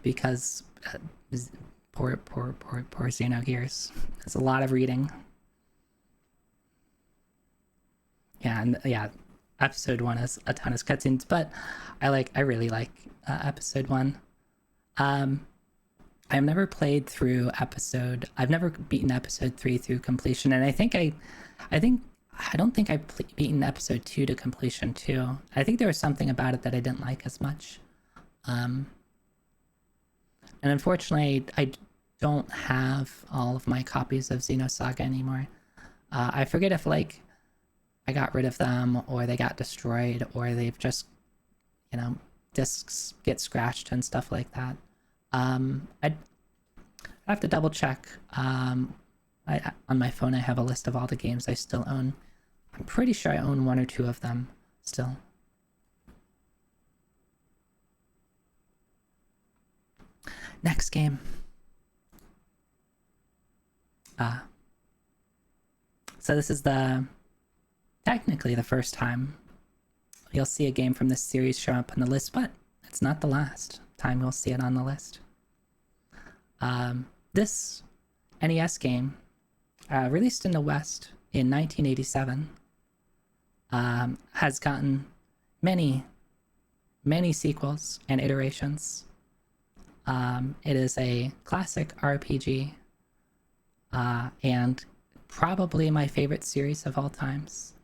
Because poor Xenogears. There's a lot of reading. Yeah, and yeah, episode 1 has a ton of cutscenes, but I really like episode 1. I've never played through I've never beaten episode 3 through completion, and I don't think I've beaten episode 2 to completion too. I think there was something about it that I didn't like as much. And unfortunately, I don't have all of my copies of Xenosaga anymore. I forget if I got rid of them, or they got destroyed, or they've just, discs get scratched and stuff like that. I'd have to double check. On my phone, I have a list of all the games I still own. I'm pretty sure I own 1 or 2 of them still. Next game. So this is technically the first time you'll see a game from this series show up on the list, but it's not the last time we'll see it on the list. This NES game, released in the West in 1987, has gotten many sequels and iterations. It is a classic RPG, and probably my favorite series of all times.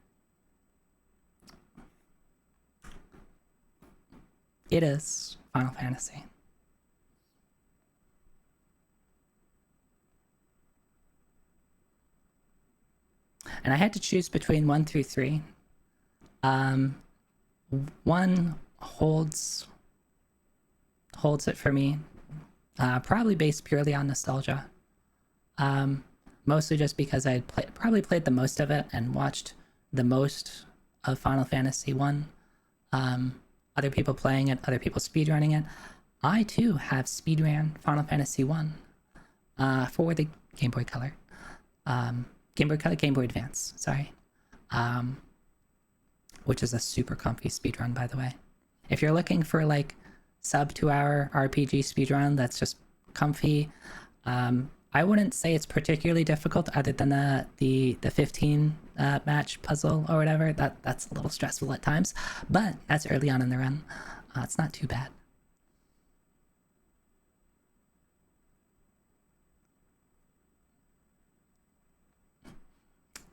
It is Final Fantasy. And I had to choose between 1 through 3. 1 holds it for me, probably based purely on nostalgia. Mostly just because I probably played the most of it and watched the most of Final Fantasy 1. Other people playing it, other people speedrunning it. I too have speedran Final Fantasy 1 for the Game Boy Color. Game Boy Advance, sorry. Which is a super comfy speedrun, by the way. If you're looking for sub 2-hour RPG speedrun that's just comfy, I wouldn't say it's particularly difficult, other than the 15 match puzzle or whatever. That's a little stressful at times, but that's early on in the run. It's not too bad.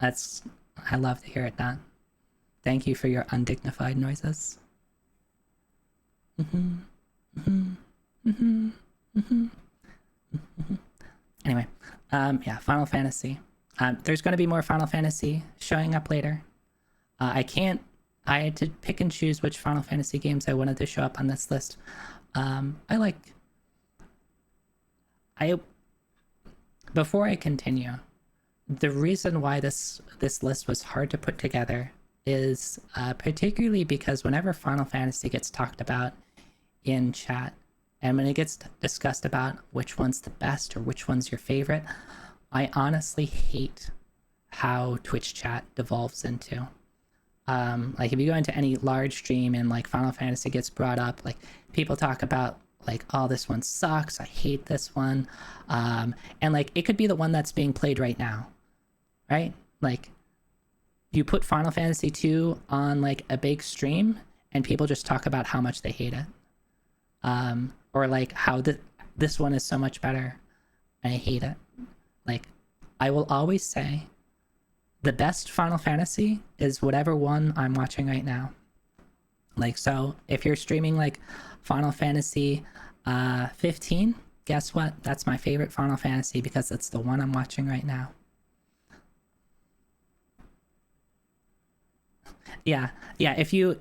I love to hear it, Don. Thank you for your undignified noises. Anyway, yeah, Final Fantasy. There's going to be more Final Fantasy showing up later. I had to pick and choose which Final Fantasy games I wanted to show up on this list. Before I continue, the reason why this list was hard to put together is particularly because whenever Final Fantasy gets talked about in chat, and when it gets discussed about which one's the best or which one's your favorite, I honestly hate how Twitch chat devolves into. If you go into any large stream and Final Fantasy gets brought up, people talk about oh, this one sucks, I hate this one, and it could be the one that's being played right now, right? You put Final Fantasy 2 on a big stream, and people just talk about how much they hate it, or like how this one is so much better. I hate it. Like, I will always say the best Final Fantasy is whatever one I'm watching right now. Like, so if you're streaming like Final Fantasy 15, guess what? That's my favorite Final Fantasy because it's the one I'm watching right now. Yeah, if you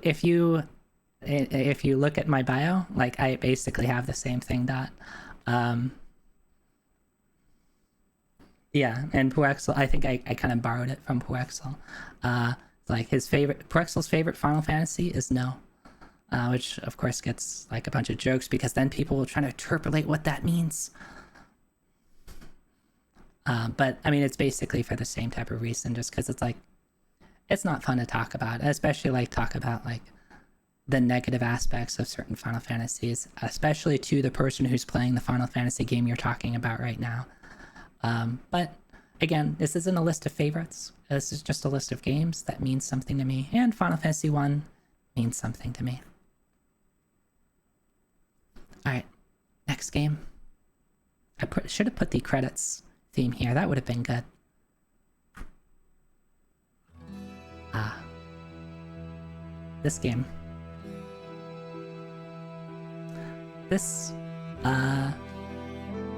look at my bio, like I basically have the same thing. Yeah, and Puexel, I think I kind of borrowed it from Puexel. Like Puexel's favorite Final Fantasy is No, which of course gets like a bunch of jokes because then people will try to interpolate what that means. But I mean, it's basically for the same type of reason, just because it's like, it's not fun to talk about, especially like talk about like the negative aspects of certain Final Fantasies, especially to the person who's playing the Final Fantasy game you're talking about right now. But again, this isn't a list of favorites. This is just a list of games that mean something to me, and Final Fantasy 1 means something to me. Alright, next game. Should have put the credits theme here. That would have been good. This game. This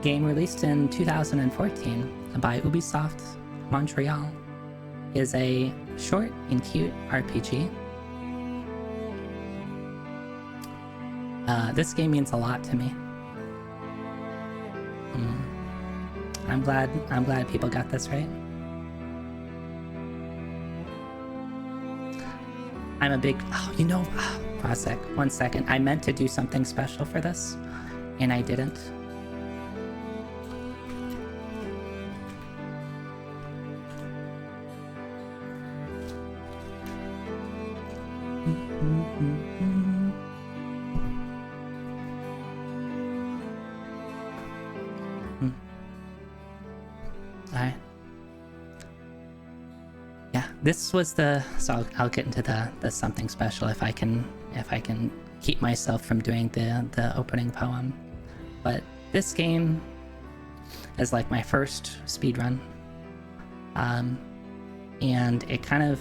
game, released in 2014 by Ubisoft Montreal, is a short and cute RPG. This game means a lot to me. I'm glad people got this right. I'm a big, one second. I meant to do something special for this, and I didn't. Alright. Yeah, this was so I'll get into the something special if I can keep myself from doing the opening poem. But this game is like my first speedrun. And it kind of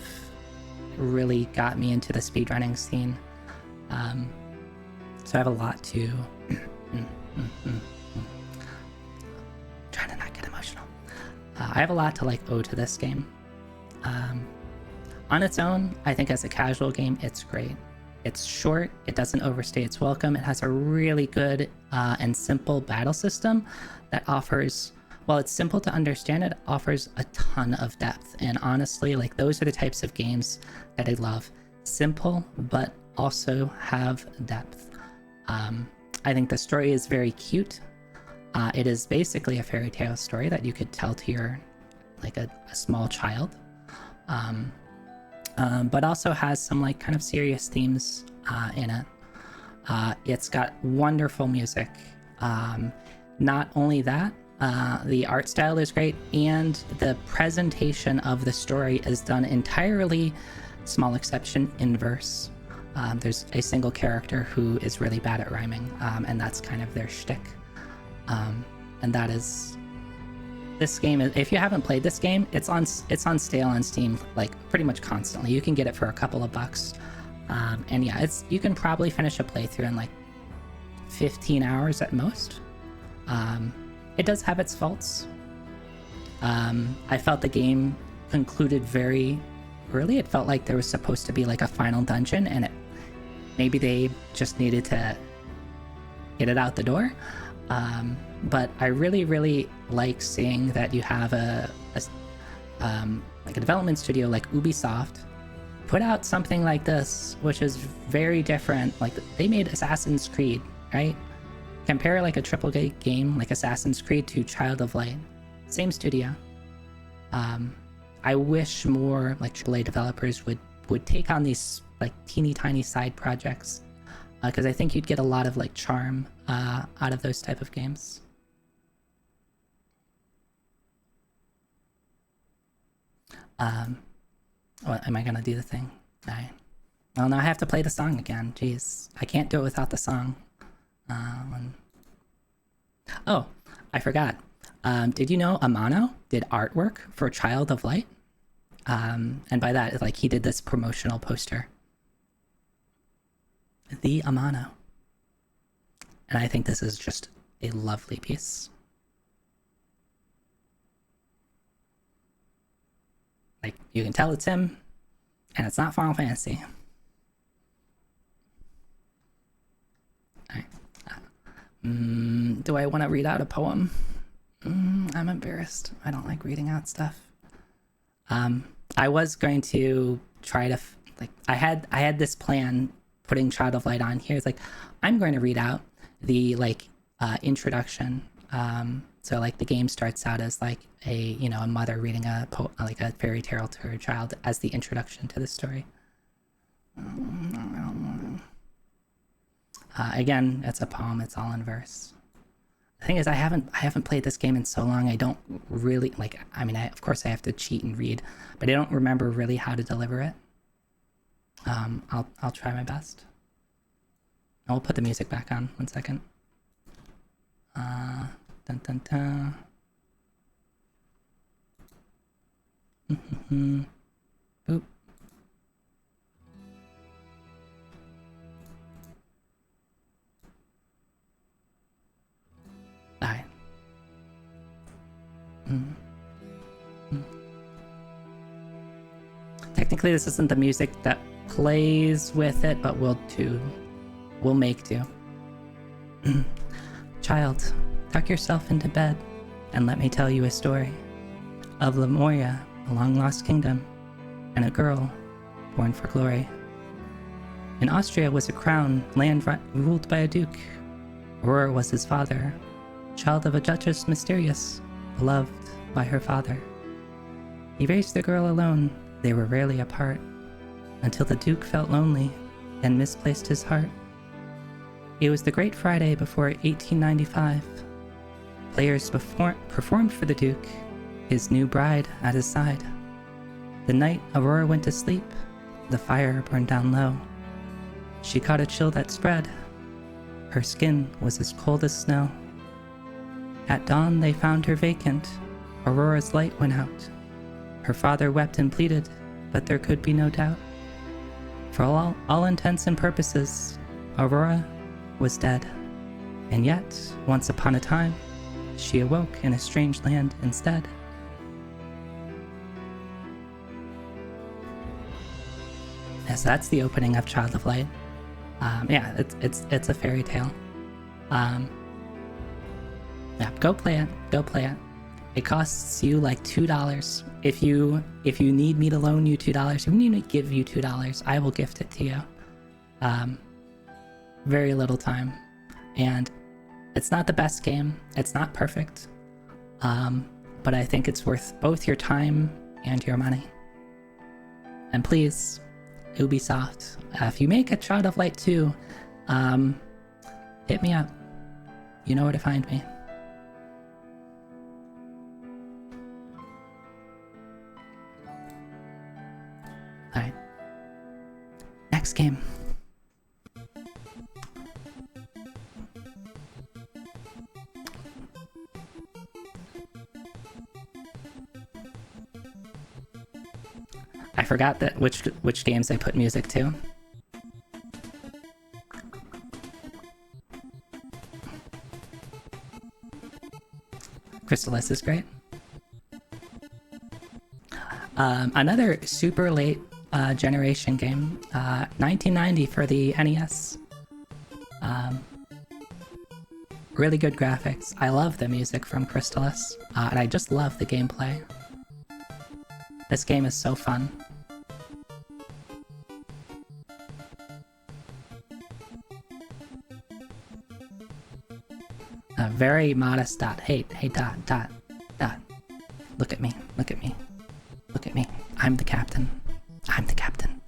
really got me into the speedrunning scene. So I have a lot to trying to not get emotional. I have a lot to like owe to this game. On its own, I think as a casual game, it's great. It's short, it doesn't overstay its welcome, it has a really good and simple battle system that offers, while it's simple to understand, it offers a ton of depth. And honestly, like, those are the types of games that I love. Simple, but also have depth. I think the story is very cute. It is basically a fairy tale story that you could tell to your, like, a small child. But also has some like kind of serious themes in it. It's got wonderful music. Not only that, the art style is great, and the presentation of the story is done entirely, small exception, in verse. There's a single character who is really bad at rhyming, and that's kind of their shtick. And that is... This game, if you haven't played this game, it's on sale on Steam like pretty much constantly. You can get it for a couple of bucks, and yeah, you can probably finish a playthrough in like 15 hours at most. It does have its faults. I felt the game concluded very early. It felt like there was supposed to be like a final dungeon, and maybe they just needed to get it out the door. But I really, really like seeing that you have a development studio like Ubisoft put out something like this, which is very different. Like, they made Assassin's Creed, right? Compare like a AAA game like Assassin's Creed to Child of Light. Same studio. I wish more like AAA developers would take on these like teeny tiny side projects, because I think you'd get a lot of like charm out of those type of games. What am I gonna do the thing? All right. Well, now I have to play the song again. Jeez, I can't do it without the song. Oh, I forgot. Did you know Amano did artwork for Child of Light? And by that, like, he did this promotional poster. The Amano. And I think this is just a lovely piece. Like, you can tell it's him, and it's not Final Fantasy. Alright. Do I want to read out a poem? I'm embarrassed. I don't like reading out stuff. I was going to try to, I had this plan putting Child of Light on here. It's like, I'm going to read out the, introduction. So, the game starts out as, a mother reading a fairy tale to her child as the introduction to the story. Again, it's a poem. It's all in verse. The thing is, I haven't played this game in so long. I don't really of course I have to cheat and read, but I don't remember really how to deliver it. I'll try my best. I'll put the music back on. 1 second. Dun dun dun. Boop. Alright. Technically, this isn't the music that plays with it, but we'll make do. Child, tuck yourself into bed, and let me tell you a story of Lemuria, a long-lost kingdom, and a girl born for glory. In Austria was a crown land ruled by a duke. Aurora was his father, child of a duchess mysterious, beloved by her father. He raised the girl alone, they were rarely apart, until the duke felt lonely and misplaced his heart. It was the Great Friday before 1895. Players performed for the duke, his new bride at his side. The night Aurora went to sleep, the fire burned down low. She caught a chill that spread. Her skin was as cold as snow. At dawn they found her vacant. Aurora's light went out. Her father wept and pleaded, but there could be no doubt. For all intents and purposes, Aurora was dead. And yet, once upon a time, she awoke in a strange land instead. Yes, that's the opening of Child of Light. Yeah, it's a fairy tale. Yeah, go play it. Go play it. It costs you like $2. If you need me to loan you $2, if you need me to give you $2, I will gift it to you. Very little time, and it's not the best game. It's not perfect, but I think it's worth both your time and your money. And please, Ubisoft, if you make a Child of Light 2, hit me up. You know where to find me. Alright. Next game. I forgot that which games I put music to. Crystalis is great. Another super late generation game, 1990 for the NES. Really good graphics. I love the music from Crystalis, and I just love the gameplay. This game is so fun. A very modest Dot. Hey, Dot. Look at me. Look at me. Look at me. I'm the captain. I'm the captain.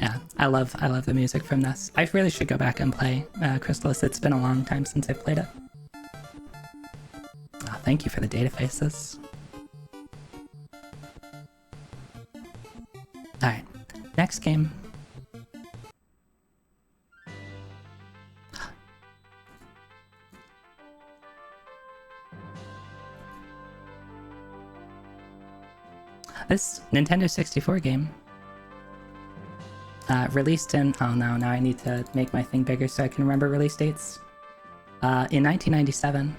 Yeah, I love the music from this. I really should go back and play Chrysalis. It's been a long time since I've played it. Oh, thank you for the data faces. Alright, next game. This Nintendo 64 game released in... Oh no, now I need to make my thing bigger so I can remember release dates. In 1997.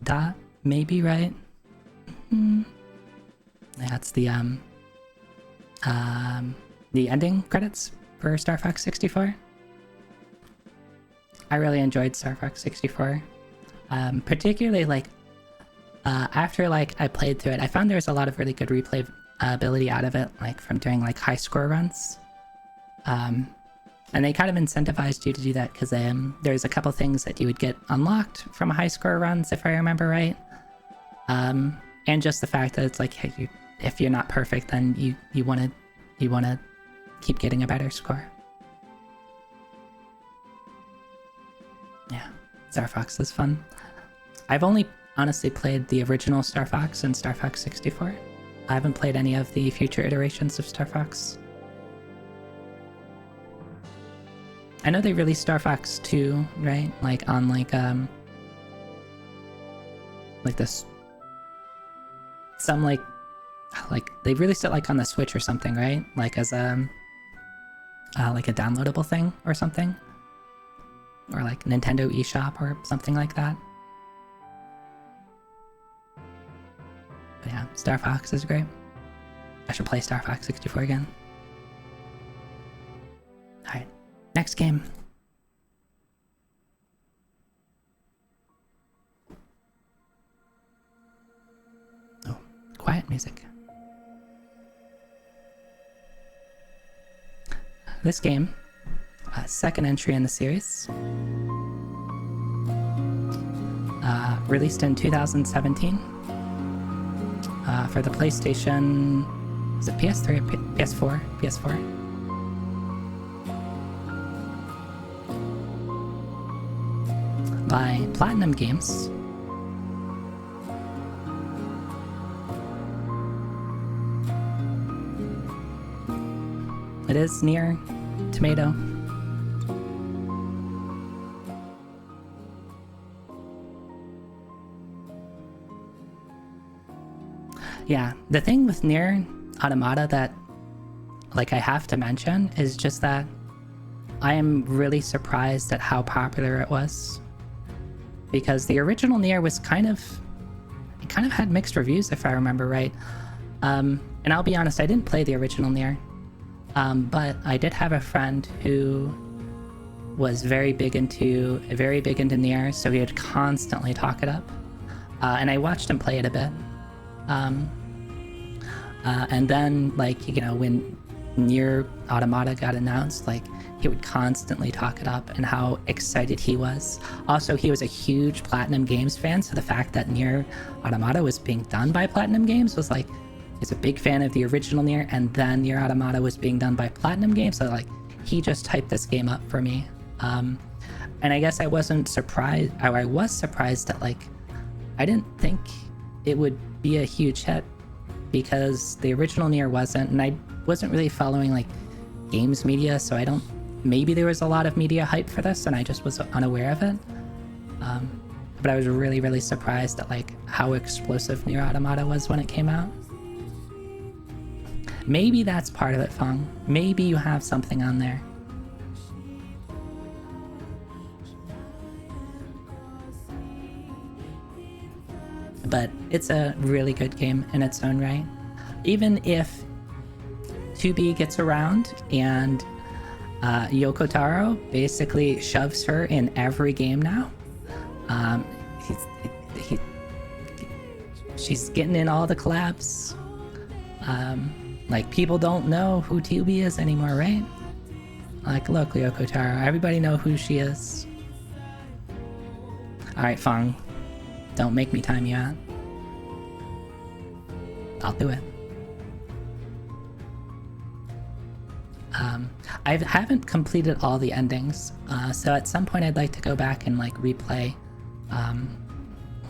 Dot, maybe right? That's the ending credits for Star Fox 64. I really enjoyed Star Fox 64. Particularly like after like I played through it, I found there was a lot of really good replay ability out of it, like from doing like high score runs. And they kind of incentivized you to do that because there's a couple things that you would get unlocked from high score runs, if I remember right. And just the fact that it's like, hey, if you're not perfect, then you want to keep getting a better score. Yeah, Star Fox is fun. I've only honestly played the original Star Fox and Star Fox 64. I haven't played any of the future iterations of Star Fox. I know they released Star Fox 2, right? Like on like this some like they released it like on the Switch or something, right? Like as like a downloadable thing or something, or like Nintendo eShop or something like that. But yeah, Star Fox is great. I should play Star Fox 64 again. Alright, next game. Oh, quiet music. This game, second entry in the series, released in 2017 for the PlayStation. Is it PS3 or PS4? PS4. By Platinum Games. It is near Tomato. Yeah, the thing with Nier Automata that like I have to mention is just that I am really surprised at how popular it was. Because the original Nier was kind of had mixed reviews if I remember right. And I'll be honest, I didn't play the original Nier. But I did have a friend who was very big into Nier, so he would constantly talk it up. And I watched him play it a bit. And then, like, you know, when Nier Automata got announced, like, he would constantly talk it up and how excited he was. Also, he was a huge Platinum Games fan, so the fact that Nier Automata was being done by Platinum Games was like, he's a big fan of the original Nier, and then Nier Automata was being done by Platinum Games, so like, he just hyped this game up for me. And I guess I wasn't surprised, or I was surprised that, like, I didn't think it would be a huge hit, because the original Nier wasn't, and I wasn't really following, like, games media, so I don't, maybe there was a lot of media hype for this, and I just was unaware of it. But I was really, really surprised at, like, how explosive Nier Automata was when it came out. Maybe that's part of it, Fong. Maybe you have something on there. But it's a really good game in its own right. Even if 2B gets around and Yoko Taro basically shoves her in every game now. She's getting in all the collabs. Like, people don't know who 2B is anymore, right? Like, look, Yoko Taro, everybody know who she is. Alright, Fong. Don't make me time you out. I'll do it. I haven't completed all the endings, so at some point I'd like to go back and like replay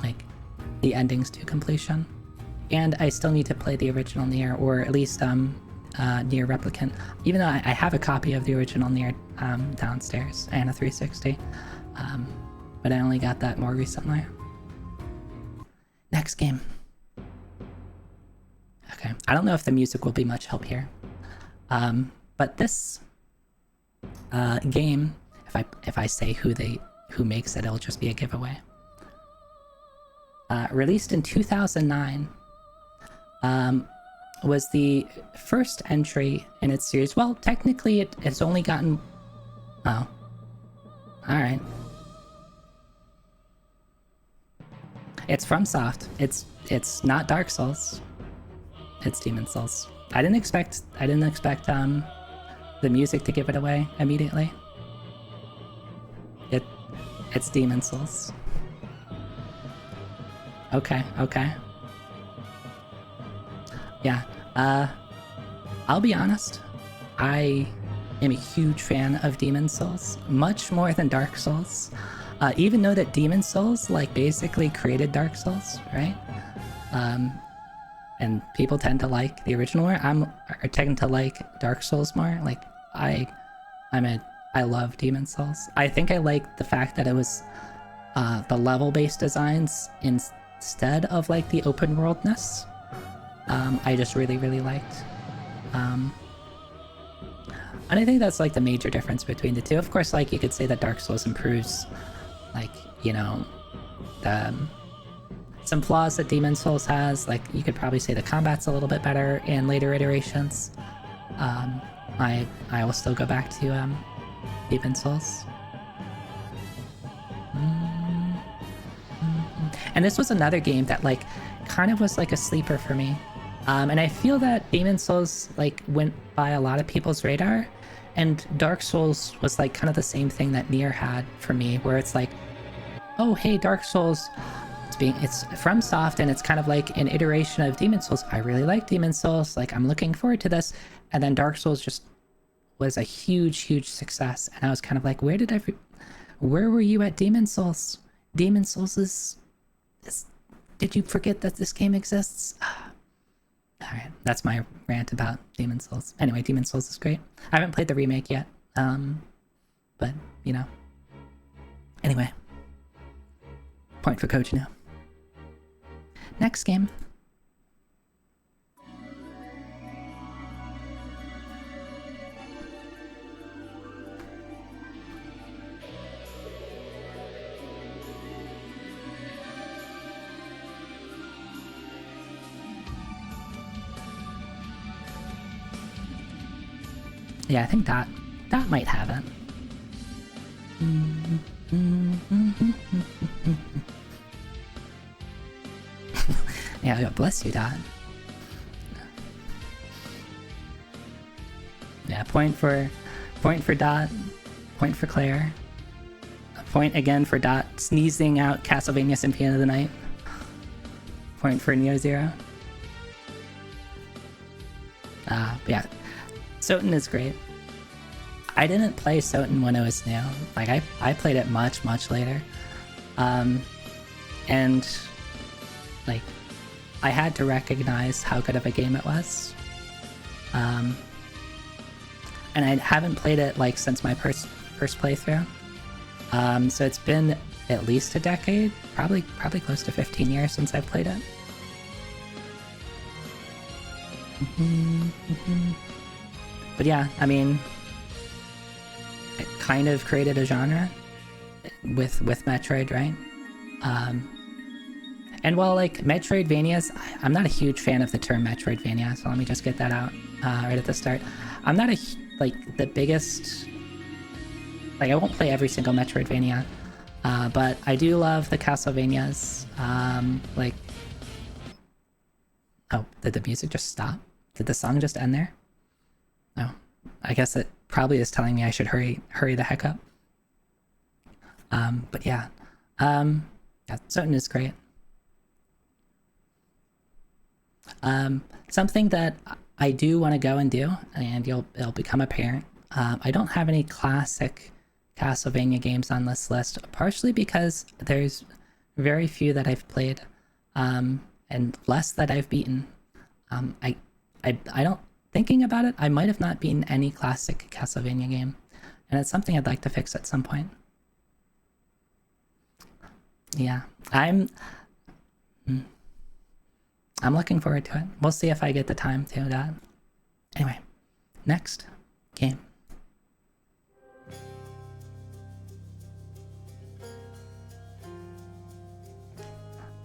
like the endings to completion. And I still need to play the original Nier, or at least Nier Replicant, even though I have a copy of the original Nier downstairs and a 360, but I only got that more recently. Next game. Okay, I don't know if the music will be much help here, but this game, if I say who makes it, it'll just be a giveaway. Released in 2009, was the first entry in its series. Well, technically it's only gotten... Oh. Alright. It's FromSoft. It's not Dark Souls. It's Demon Souls. I didn't expect the music to give it away immediately. It's Demon Souls. Okay. Yeah, I'll be honest, I am a huge fan of Demon Souls, much more than Dark Souls. Even though that Demon Souls, like, basically created Dark Souls, right? And people tend to like the original more. I tend to like Dark Souls more. Like, I love Demon Souls. I think I like the fact that it was the level-based designs instead of like the open worldness. I just really liked. And I think that's like the major difference between the two. Of course, like, you could say that Dark Souls improves, like, you know, some flaws that Demon Souls has. Like, you could probably say the combat's a little bit better in later iterations. I will still go back to Demon Souls. And this was another game that, like, kind of was like a sleeper for me. And I feel that Demon Souls, like, went by a lot of people's radar, and Dark Souls was like kind of the same thing that Nier had for me, where it's like, oh hey, Dark Souls, it's FromSoft, and it's kind of like an iteration of Demon Souls. I really like Demon Souls, like, I'm looking forward to this. And then Dark Souls just was a huge success, and I was kind of like, where were you at Demon Souls? Demon Souls is did you forget that this game exists? Alright, that's my rant about Demon Souls. Anyway, Demon Souls is great. I haven't played the remake yet, but, you know. Anyway. Point for Coach now. Next game. Yeah, I think that might have it. Yeah, God bless you, Dot. Yeah, point for Dot, point for Claire, a point again for Dot sneezing out Castlevania Symphony of the Night. Point for Neo Zero. Yeah. Soten is great. I didn't play Soten when it was new. Like, I played it much later. And, like, I had to recognize how good of a game it was. And I haven't played it, like, since my first playthrough. So it's been at least a decade, probably close to 15 years since I've played it. But yeah, I mean, it kind of created a genre with Metroid, right? And while, like, Metroidvanias, I'm not a huge fan of the term Metroidvania, so let me just get that out right at the start. I'm not the biggest... Like, I won't play every single Metroidvania, but I do love the Castlevanias. Like... Oh, did the music just stop? Did the song just end there? No. I guess it probably is telling me I should hurry the heck up. But yeah. Yeah, Soten is great. Something that I do want to go and do, and it'll become apparent. I don't have any classic Castlevania games on this list, partially because there's very few that I've played, and less that I've beaten. I don't, thinking about it, I might have not beaten any classic Castlevania game, and it's something I'd like to fix at some point. Yeah, I'm looking forward to it. We'll see if I get the time to do that. Anyway, next game.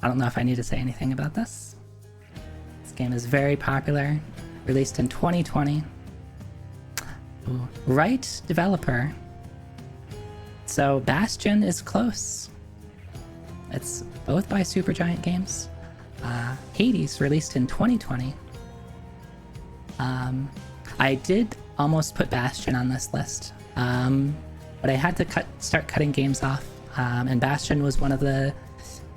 I don't know if I need to say anything about this. This game is very popular, released in 2020. Ooh. Right developer. So Bastion is close. It's both by Supergiant Games. Hades released in 2020. I did almost put Bastion on this list, but I had to start cutting games off, and Bastion was one of the...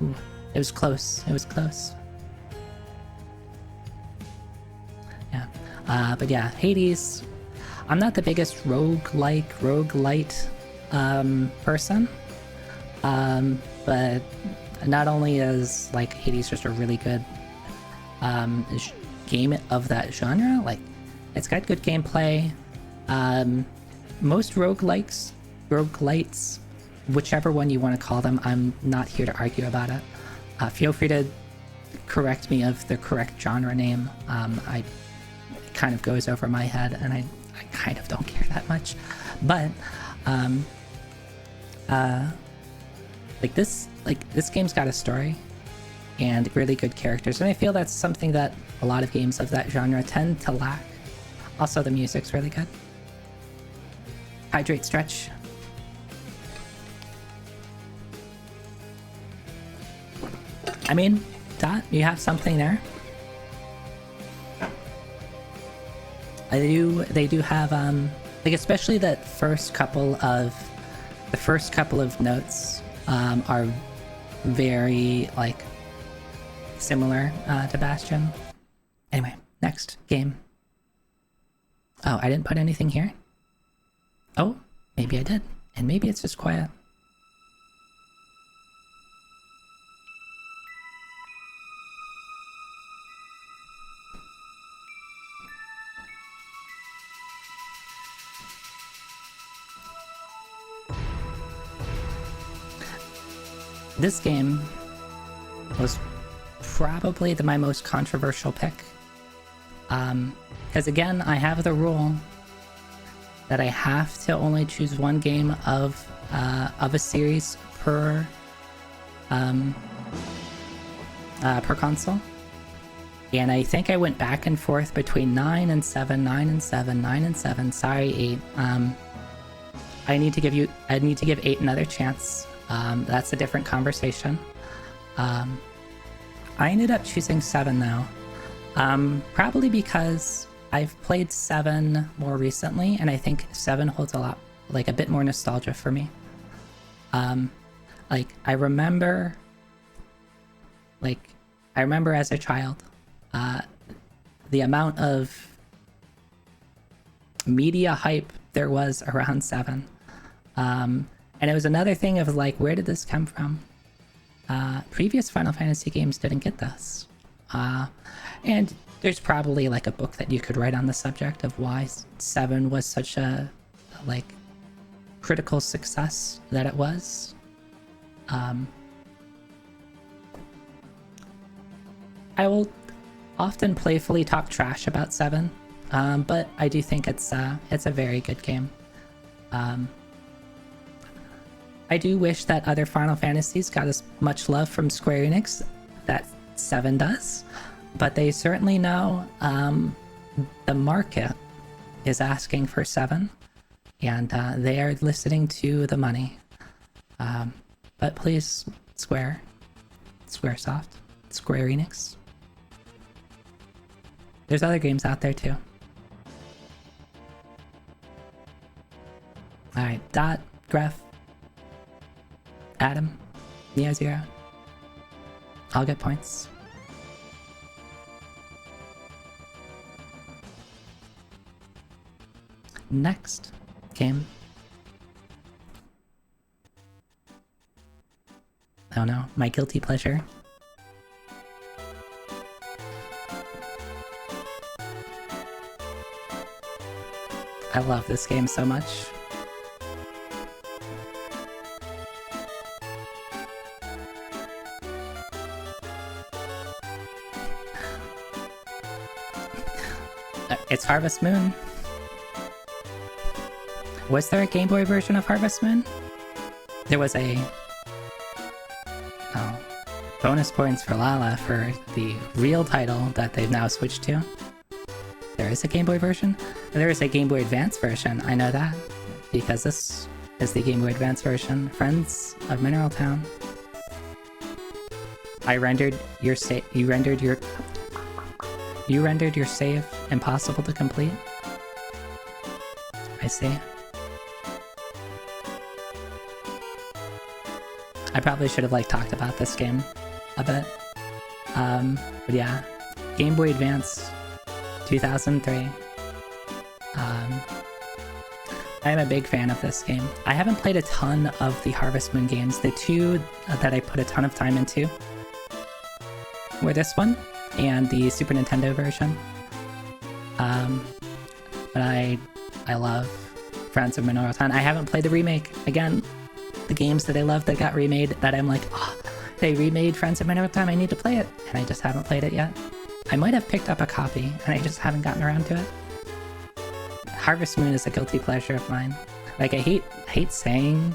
Ooh, it was close. It was close. Yeah. But yeah, Hades. I'm not the biggest roguelite person. But not only is like Hades just a really good game of that genre, like it's got good gameplay. Most roguelites, whichever one you want to call them, I'm not here to argue about it. Feel free to correct me of the correct genre name. It kind of goes over my head, and I kind of don't care that much. But this game's got a story and really good characters, and I feel that's something that a lot of games of that genre tend to lack. Also, the music's really good. Hydrate, stretch. I mean, Dot, you have something there. They do have like, especially the first couple of notes are very like similar to Bastion. Anyway, next game. Oh, I didn't put anything here? Oh, maybe I did. And maybe it's just quiet. This game was probably my most controversial pick. Because again, I have the rule that I have to only choose one game of a series per console. And I think I went back and forth between 9 and 7, 9 and 7, 9 and 7. Sorry, 8. I need to give 8 another chance. That's a different conversation. I ended up choosing 7 though. Probably because I've played 7 more recently, and I think 7 holds a bit more nostalgia for me. I remember as a child, the amount of media hype there was around 7. And it was another thing of like, where did this come from? Previous Final Fantasy games didn't get this. And there's probably like a book that you could write on the subject of why 7 was such a critical success that it was. I will often playfully talk trash about 7, but I do think it's a very good game. I do wish that other Final Fantasies got as much love from Square Enix that 7 does, but they certainly know the market is asking for 7, and they are listening to the money. But please, Squaresoft, Square Enix. There's other games out there too. Alright, Dot, Gref, Adam, Neo0. I'll get points. Next game. Oh no, my guilty pleasure. I love this game so much. It's Harvest Moon. Was there a Game Boy version of Harvest Moon? There was a... Oh. Bonus points for Lala for the real title that they've now switched to. There is a Game Boy version? There is a Game Boy Advance version, I know that. Because this is the Game Boy Advance version. Friends of Mineral Town. You rendered your save impossible to complete? I see. I probably should have talked about this game a bit. But yeah, Game Boy Advance 2003. I'm a big fan of this game. I haven't played a ton of the Harvest Moon games. The two that I put a ton of time into were this one and the Super Nintendo version. But I love Friends of Mineral Town. I haven't played the remake. Again, the games that I love that got remade, that I'm like, oh, they remade Friends of Mineral Town, I need to play it. And I just haven't played it yet. I might have picked up a copy, and I just haven't gotten around to it. Harvest Moon is a guilty pleasure of mine. I hate saying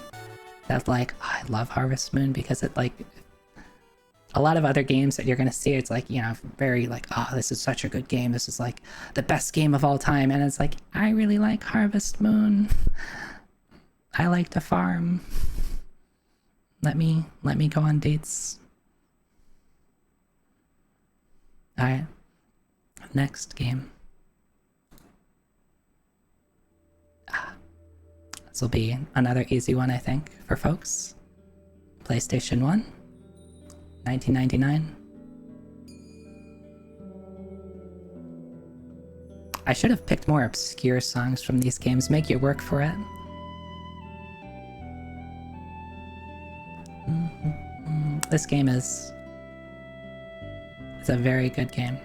that, oh, I love Harvest Moon, because it, a lot of other games that you're gonna see, it's very oh, this is such a good game, this is the best game of all time, and it's I really like Harvest Moon. I like to farm. Let me go on dates. Alright. Next game. This will be another easy one, I think, for folks. PlayStation 1. 1999. I should have picked more obscure songs from these games. Make you work for it. This game is... It's a very good game.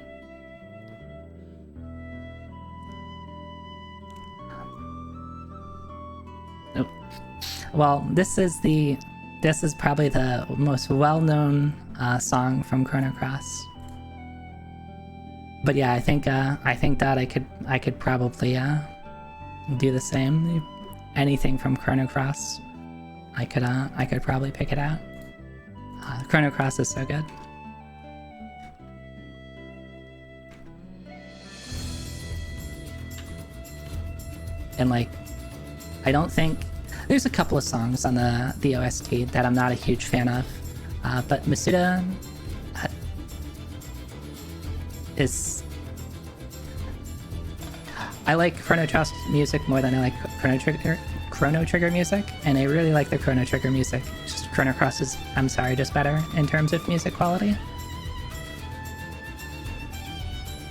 Oh. Well, this is probably the most well-known song from Chrono Cross. But yeah, I think that I could probably do the same. Anything from Chrono Cross, I could probably pick it out. Chrono Cross is so good. And I don't think there's a couple of songs on the OST that I'm not a huge fan of, but Masuda is... I like Chrono Trigger music more than I like Chrono Trigger music, and I really like the Chrono Trigger music. Just Chrono Cross is, I'm sorry, just better in terms of music quality.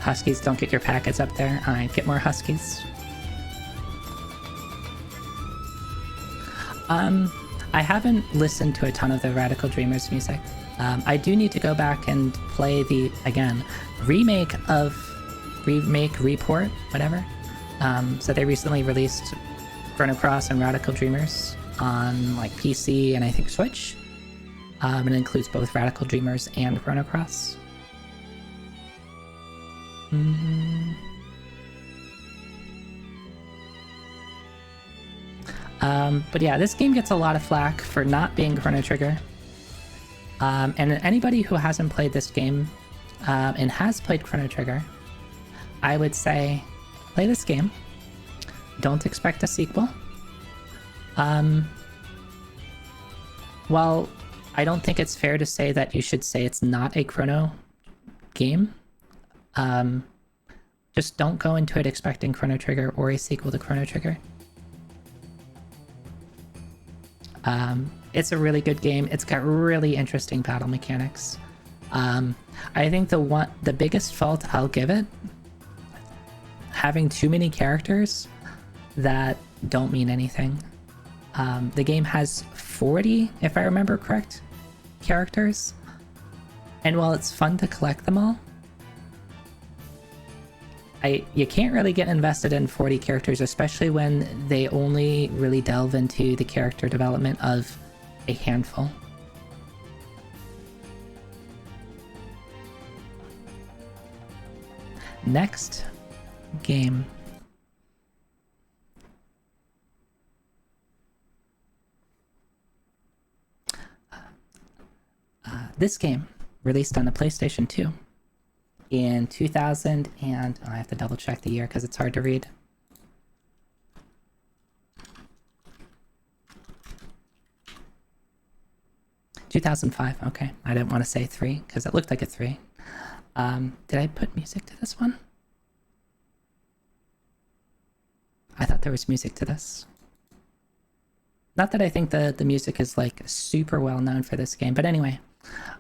Huskies, don't get your packets up there. Alright, get more Huskies. I haven't listened to a ton of the Radical Dreamers music. I do need to go back and play the, again, remake, report, whatever. So they recently released Chrono Cross and Radical Dreamers on PC and I think Switch. It includes both Radical Dreamers and Chrono Cross. But yeah, this game gets a lot of flack for not being Chrono Trigger. And anybody who hasn't played this game and has played Chrono Trigger, I would say play this game. Don't expect a sequel. Well, I don't think it's fair to say that you should say it's not a Chrono game. Just don't go into it expecting Chrono Trigger or a sequel to Chrono Trigger. It's a really good game. It's got really interesting battle mechanics. I think the biggest fault I'll give it, having too many characters, that don't mean anything. The game has 40, if I remember correct, characters. And while it's fun to collect them all, you can't really get invested in 40 characters, especially when they only really delve into the character development of a handful. Next game. This game released on the PlayStation 2 in 2000 and I have to double check the year because it's hard to read. $2005. Okay, I didn't want to say 3 because it looked like a 3. Did I put music to this one? I thought there was music to this. Not that I think the music is like super well known for this game, but anyway.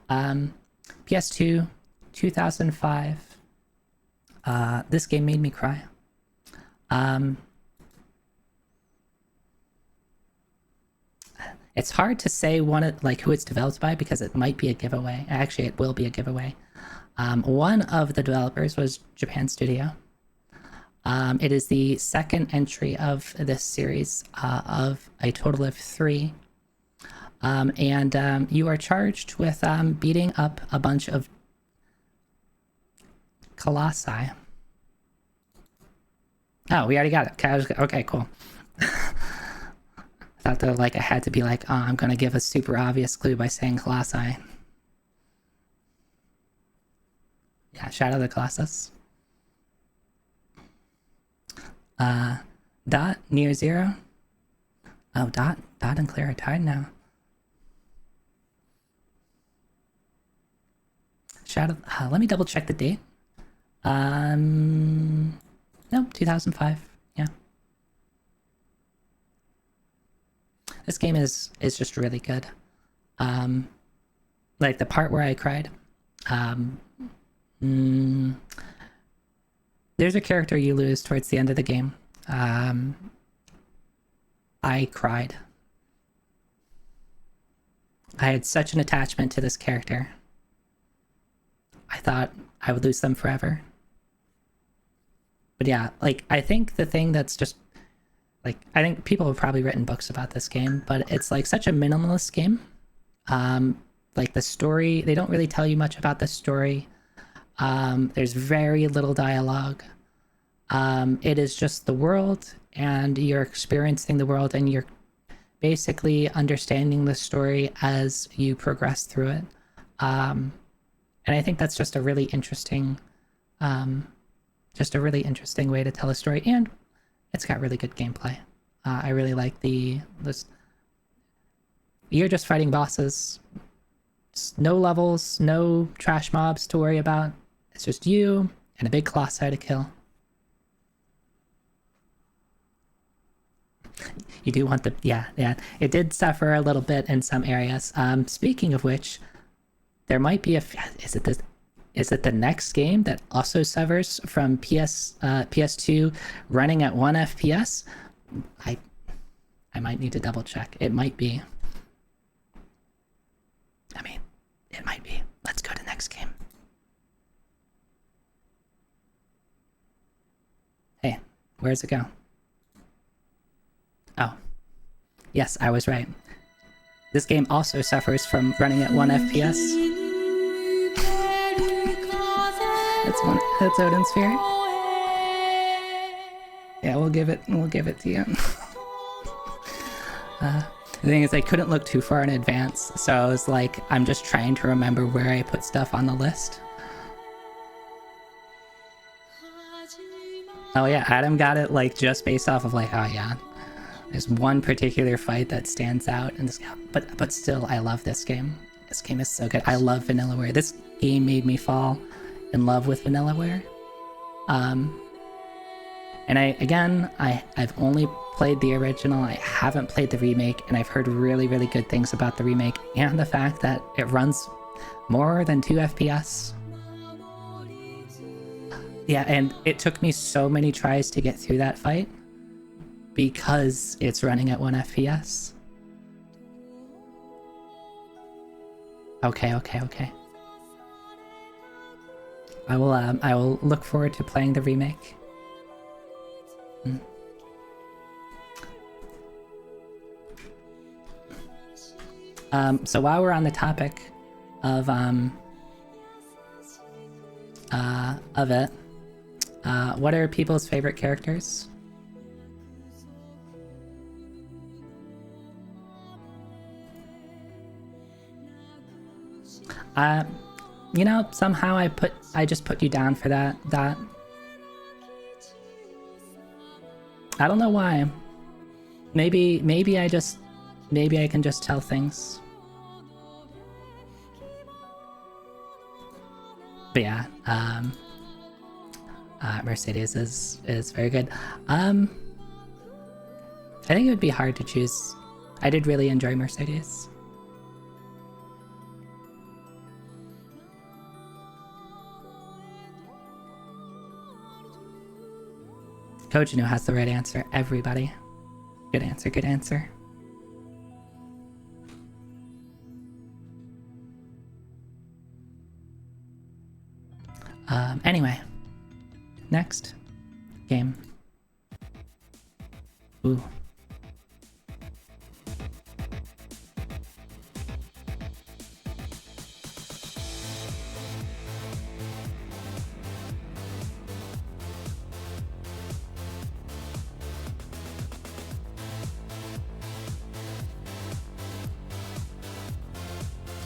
PS2, 2005. This game made me cry. It's hard to say who it's developed by because it might be a giveaway. Actually, it will be a giveaway. One of the developers was Japan Studio. It is the second entry of this series of a total of 3. And you are charged with beating up a bunch of colossi. Oh, we already got it. Okay, cool. I thought that I had to be like, oh, I'm gonna give a super obvious clue by saying colossi. Yeah, Shadow of the Colossus. Dot near 0. Oh, Dot and Claire are tied now. Shadow. Let me double check the date. Nope, 2005. Yeah. This game is just really good. Like the part where I cried. There's a character you lose towards the end of the game. I cried. I had such an attachment to this character. I thought I would lose them forever. But yeah, I think the thing that's just I think people have probably written books about this game, but it's such a minimalist game. The story, they don't really tell you much about the story. There's very little dialogue. It is just the world, and you're experiencing the world, and you're basically understanding the story as you progress through it. And I think that's just a really interesting, way to tell a story, and it's got really good gameplay. I really like this. You're just fighting bosses. No levels, no trash mobs to worry about. It's just you and a big colossi to kill. You do want the... Yeah. It did suffer a little bit in some areas. Speaking of which, there might be a... Is it the next game that also suffers from PS2 running at 1 FPS? I might need to double check. It might be. I mean, it might be. Let's go to next game. Hey, where's it go? Oh. Yes, I was right. This game also suffers from running at 1 FPS. That's Odin's Sphere. Yeah, we'll give it to you. The thing is, I couldn't look too far in advance, so I was I'm just trying to remember where I put stuff on the list. Oh yeah, Adam got it just based off of oh yeah, there's one particular fight that stands out, and but still, I love this game. This game is so good. I love Vanillaware. This game made me fall in love with Vanillaware. And I've only played the original. I haven't played the remake, and I've heard really, really good things about the remake and the fact that it runs more than 2 FPS. Yeah, and it took me so many tries to get through that fight. because it's running at 1 FPS. Okay. I will look forward to playing the remake. So while we're on the topic of it, what are people's favorite characters? You know, somehow I just put you down for that. I don't know why. Maybe I can just tell things. But yeah, Mercedes is very good. I think it would be hard to choose. I did really enjoy Mercedes. Kojinu has the right answer, everybody. Good answer, good answer. Anyway, next game. Ooh.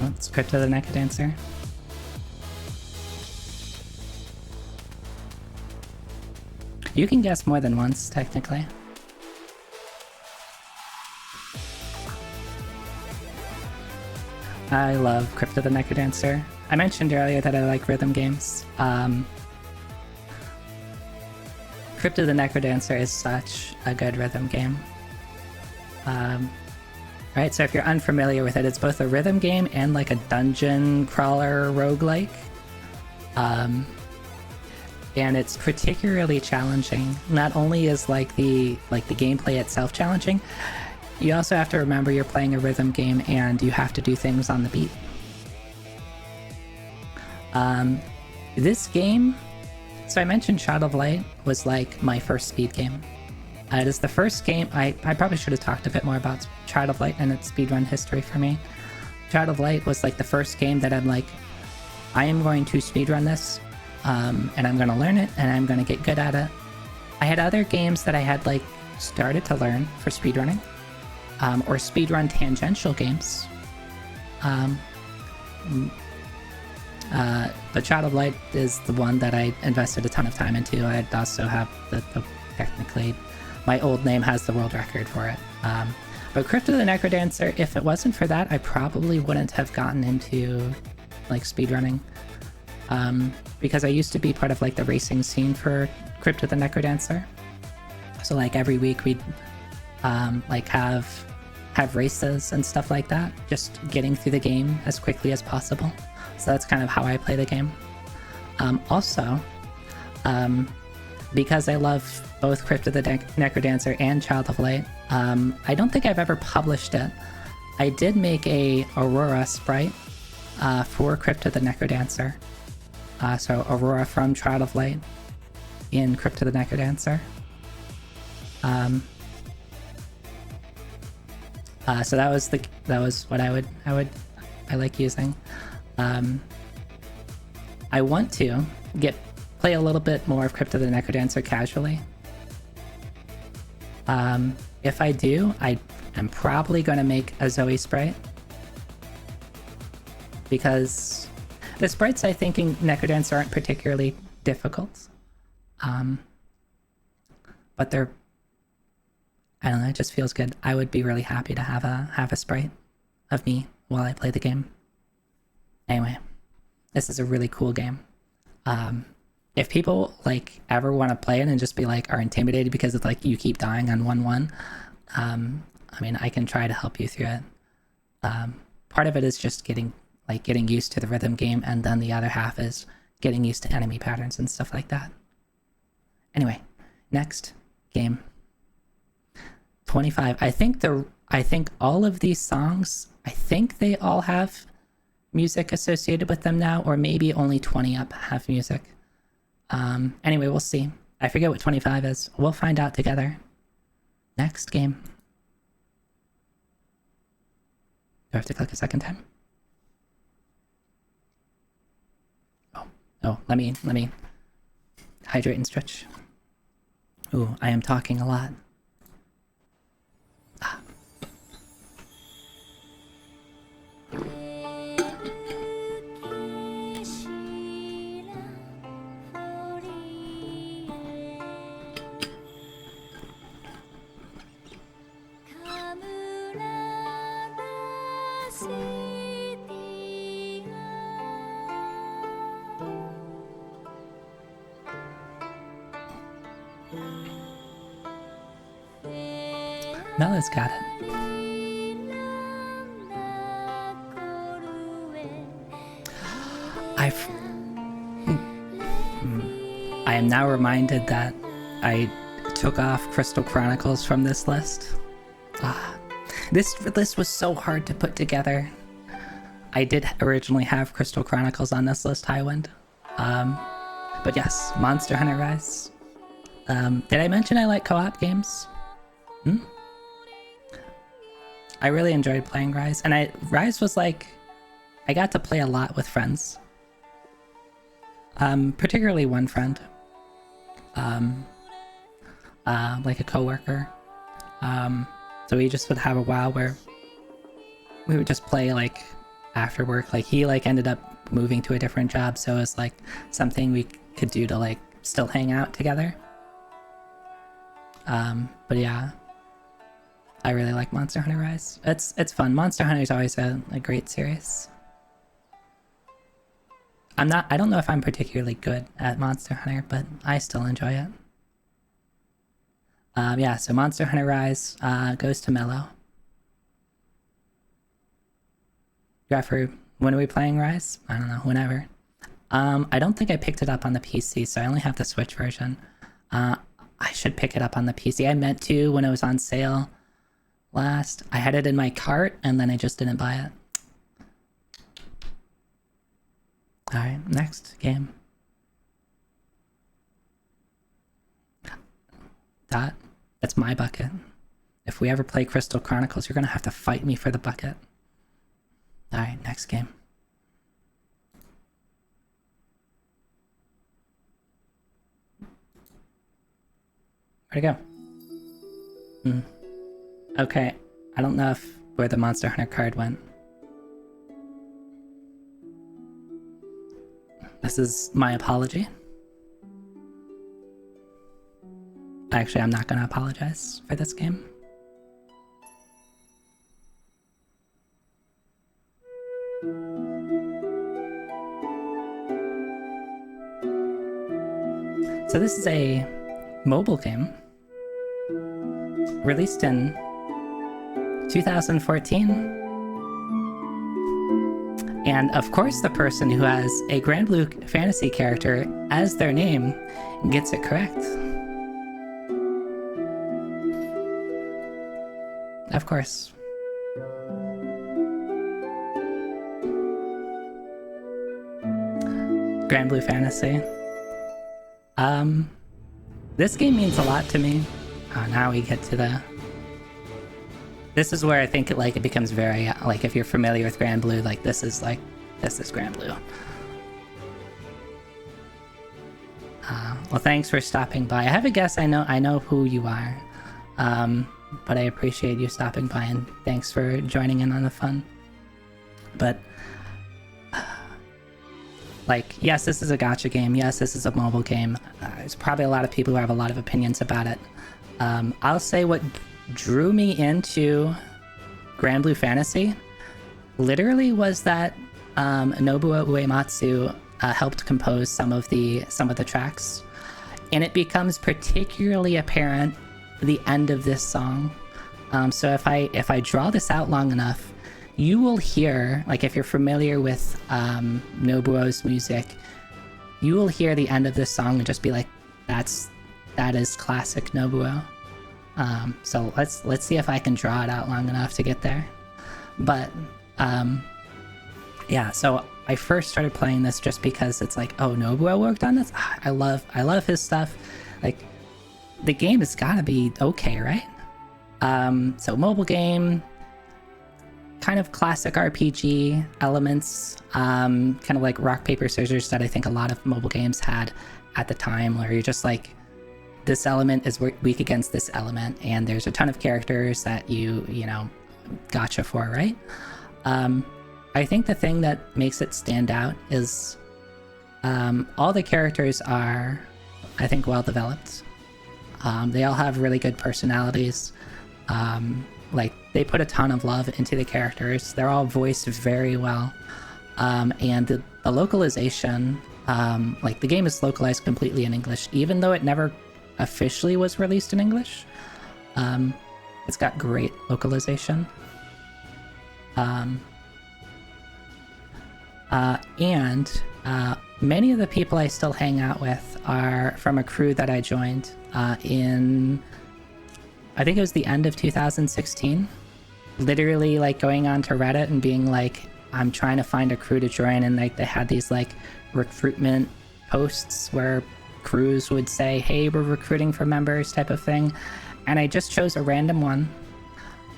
Let's Crypto the Necrodancer. You can guess more than once, technically. I love Crypto the Necrodancer. I mentioned earlier that I like rhythm games. Crypto the Necrodancer is such a good rhythm game. Right, so if you're unfamiliar with it, it's both a rhythm game and like a dungeon crawler roguelike. And it's particularly challenging. Not only is like the gameplay itself challenging, you also have to remember you're playing a rhythm game and you have to do things on the beat. This game, so I mentioned Child of Light was like my first speed game. It is the first game, I probably should have talked a bit more about Child of Light and its speedrun history for me. Child of Light was like the first game that I'm like, I am going to speedrun this, and I'm going to learn it, and I'm going to get good at it. I had other games that I had like started to learn for speedrunning, or speedrun tangential games. But Child of Light is the one that I invested a ton of time into. I also have the technically, my old name has the world record for it. But Crypto the Necrodancer, if it wasn't for that, I probably wouldn't have gotten into like speedrunning. Because I used to be part of like the racing scene for Crypto the Necrodancer. So like every week we'd like have races and stuff like that, just getting through the game as quickly as possible. So that's kind of how I play the game. Also, because I love both Crypto the Necrodancer and Child of Light, I don't think I've ever published it. I did make a Aurora sprite for Crypto the Necrodancer. So Aurora from Child of Light in Crypto the Necrodancer. So that was what I like using. I want to play a little bit more of Crypto the Necrodancer casually. If I do, I am probably going to make a Zoe sprite, because the sprites I think in Necrodancer aren't particularly difficult, but they're, I don't know, it just feels good. I would be really happy to have a sprite of me while I play the game. Anyway, this is a really cool game. If people like ever want to play it and just be like are intimidated because it's like you keep dying on 1-1, I mean, I can try to help you through it. Part of it is just getting used to the rhythm game, and then the other half is getting used to enemy patterns and stuff like that. Anyway, next game. 25. I think all of these songs, I think they all have music associated with them now, or maybe only 20 up have music. Anyway, we'll see. I forget what 25 is. We'll find out together. Next game. Do I have to click a second time? Oh, let me hydrate and stretch. Ooh, I am talking a lot. Ah. Mella's got it. I am now reminded that I took off Crystal Chronicles from this list. This list was so hard to put together. I did originally have Crystal Chronicles on this list, Highwind. But yes, Monster Hunter Rise. Did I mention I like co-op games? I really enjoyed playing Rise, and Rise was like, I got to play a lot with friends. Particularly one friend. Like a coworker. So we just would have a while where we would just play like after work. Like he like ended up moving to a different job, so it was like something we could do to like still hang out together. But yeah. I really like Monster Hunter Rise. It's fun. Monster Hunter is always a great series. I don't know if I'm particularly good at Monster Hunter, but I still enjoy it. Yeah, so Monster Hunter Rise goes to Mello. Graffer, when are we playing Rise? I don't know, whenever. I don't think I picked it up on the PC, so I only have the Switch version. I should pick it up on the PC. I meant to when it was on sale last. I had it in my cart, and then I just didn't buy it. Alright, next game. That's my bucket. If we ever play Crystal Chronicles, you're gonna have to fight me for the bucket. Alright, next game. Where'd it go? Okay, I don't know where the Monster Hunter card went. This is my apology. Actually, I'm not gonna apologize for this game. So this is a mobile game released in 2014. And of course, the person who has a Grand Blue Fantasy character as their name gets it correct. Of course. Grand Blue Fantasy. This game means a lot to me. Now we get to the... This is where I think it becomes very, like, if you're familiar with Grand Blue, like, this is Grand Blue. Well, thanks for stopping by. I have a guess, I know who you are. But I appreciate you stopping by, and thanks for joining in on the fun. But, like, yes, this is a gacha game. Yes, this is a mobile game. There's probably a lot of people who have a lot of opinions about it. I'll say what drew me into Grand Blue Fantasy literally was that Nobuo Uematsu helped compose some of the tracks, and it becomes particularly apparent the end of this song. So if I draw this out long enough, you will hear, like, if you're familiar with Nobuo's music, you will hear the end of this song and just be like, that is classic Nobuo. So let's see if I can draw it out long enough to get there. But yeah, so I first started playing this just because it's like, oh, Nobuo worked on this. I love his stuff. Like, the game has got to be okay, right? So mobile game, kind of classic RPG elements, kind of like rock paper scissors that I think a lot of mobile games had at the time, where you're just like, this element is weak against this element, and there's a ton of characters that you know, gotcha for, right? I think the thing that makes it stand out is all the characters are, I think, well developed. They all have really good personalities. Like, they put a ton of love into the characters. They're all voiced very well. And the localization, like, the game is localized completely in English, even though it never officially was released in English. It's got great localization. And many of the people I still hang out with are from a crew that I joined in, I think it was the end of 2016. Literally, like, going on to Reddit and being like, I'm trying to find a crew to join, and like they had these like recruitment posts where crews would say, hey, we're recruiting for members, type of thing. And I just chose a random one.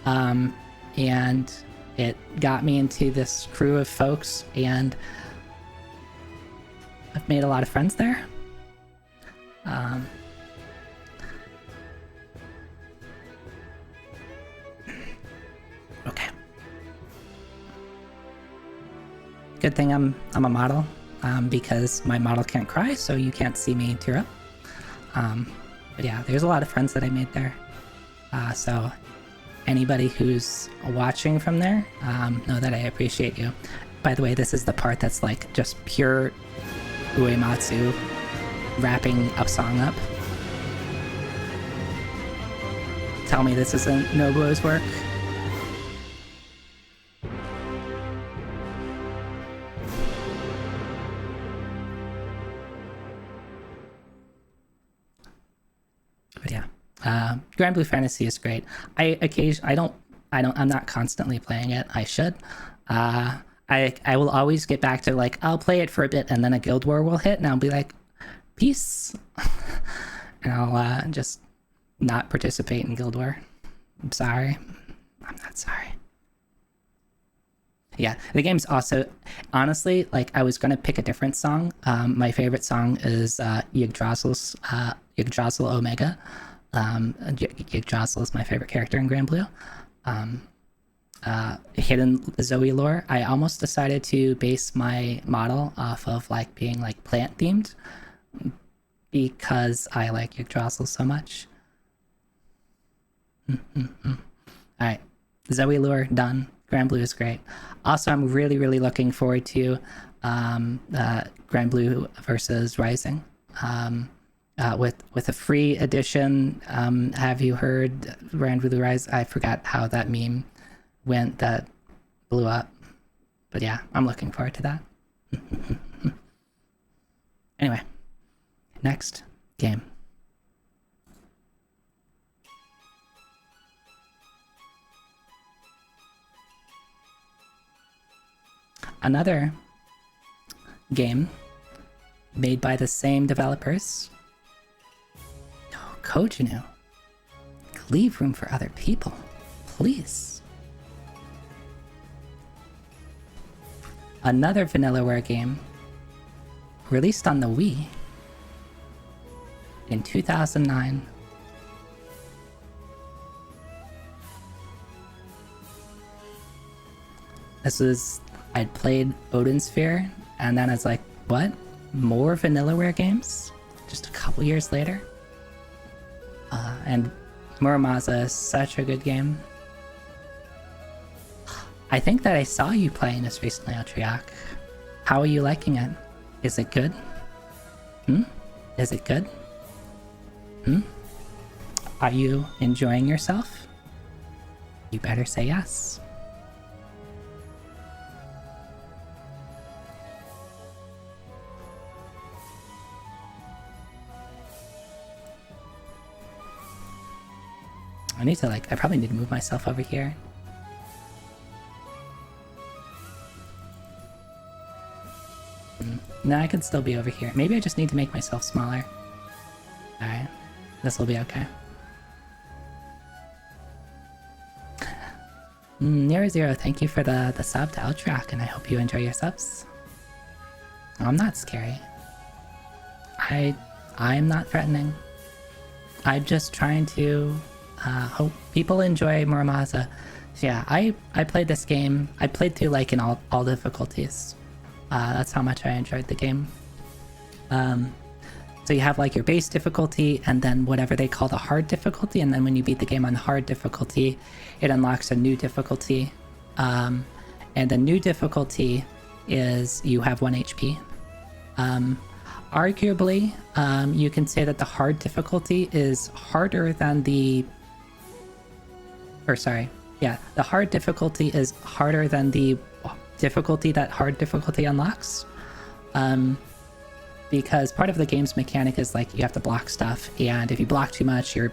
And it got me into this crew of folks, and I've made a lot of friends there. Okay. Good thing I'm a model, because my model can't cry, so you can't see me tear up. But yeah, there's a lot of friends that I made there. So anybody who's watching from there, know that I appreciate you. By the way, this is the part that's like just pure Uematsu wrapping a song up. Tell me this isn't Nobuo's work. But yeah, Grand Blue Fantasy is great. I'm not constantly playing it. I should. I will always get back to, like, I'll play it for a bit and then a guild war will hit and I'll be like, peace. And I'll just not participate in guild war. I'm sorry. I'm not sorry. Yeah, the game's also, honestly, like, I was gonna pick a different song. My favorite song is Yggdrasil's Omega. Yggdrasil is my favorite character in Grand Blue. Hidden Zoe lore. I almost decided to base my model off of, like, being like plant themed, because I like Yggdrasil so much. Alright, Zoe lore done. Grand Blue is great. Also, I'm really looking forward to Grand Blue versus Rising. With a free edition. Have you heard Grand Blue Rise? I forgot how that meme went that blew up. But yeah, I'm looking forward to that. Anyway, next game. Another game made by the same developers. Oh, Kojinu. Leave room for other people, please. Another Vanillaware game released on the Wii in 2009. This was, I'd played Odin Sphere, and then I was like, what? More Vanillaware games? Just a couple years later? And Muramasa is such a good game. I think that I saw you playing this recently, Otriak. How are you liking it? Is it good? Is it good? Are you enjoying yourself? You better say yes. I need to I probably need to move myself over here. No, I can still be over here. Maybe I just need to make myself smaller. Alright. This will be okay. Nero Zero, thank you for the sub to Outtrack, and I hope you enjoy your subs. Oh, I'm not scary. I'm not threatening. I'm just trying to hope people enjoy Muramasa. So yeah, I played this game. I played through in all difficulties. That's how much I enjoyed the game. So you have your base difficulty and then whatever they call the hard difficulty, and then when you beat the game on hard difficulty, it unlocks a new difficulty. And the new difficulty is you have 1 HP. Arguably, you can say that the hard difficulty is harder than the hard difficulty is harder than the difficulty that hard difficulty unlocks. Because part of the game's mechanic is you have to block stuff, and if you block too much, your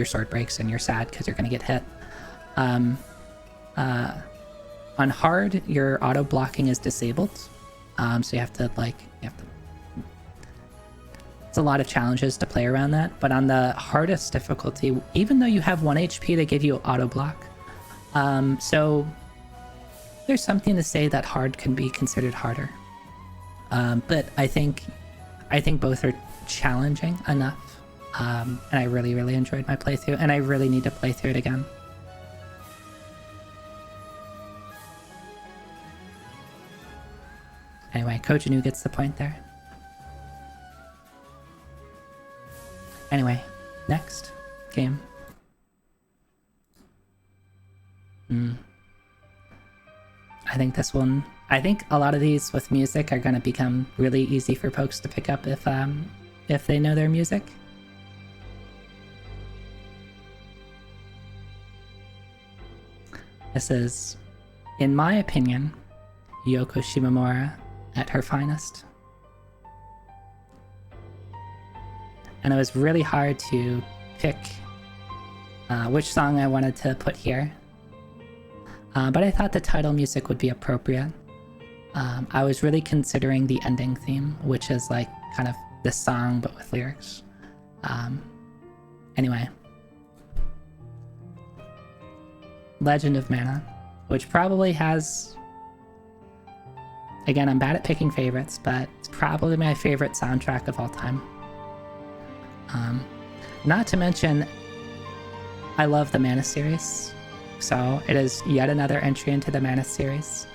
sword breaks and you're sad because you're gonna get hit. On hard, your auto blocking is disabled, so you have to it's a lot of challenges to play around that. But on the hardest difficulty, even though you have 1 HP, they give you auto block. So there's something to say that hard can be considered harder. But I think both are challenging enough. And I really, really enjoyed my playthrough, and I really need to play through it again. Anyway, Kojinu gets the point there. Anyway, next game. I think this one... I think a lot of these with music are going to become really easy for folks to pick up if they know their music. This is, in my opinion, Yoko Shimomura at her finest. And it was really hard to pick which song I wanted to put here. But I thought the title music would be appropriate. I was really considering the ending theme, which is kind of this song but with lyrics. Anyway. Legend of Mana, which probably has... Again, I'm bad at picking favorites, but it's probably my favorite soundtrack of all time. Not to mention, I love the Mana series, so it is yet another entry into the Mana series.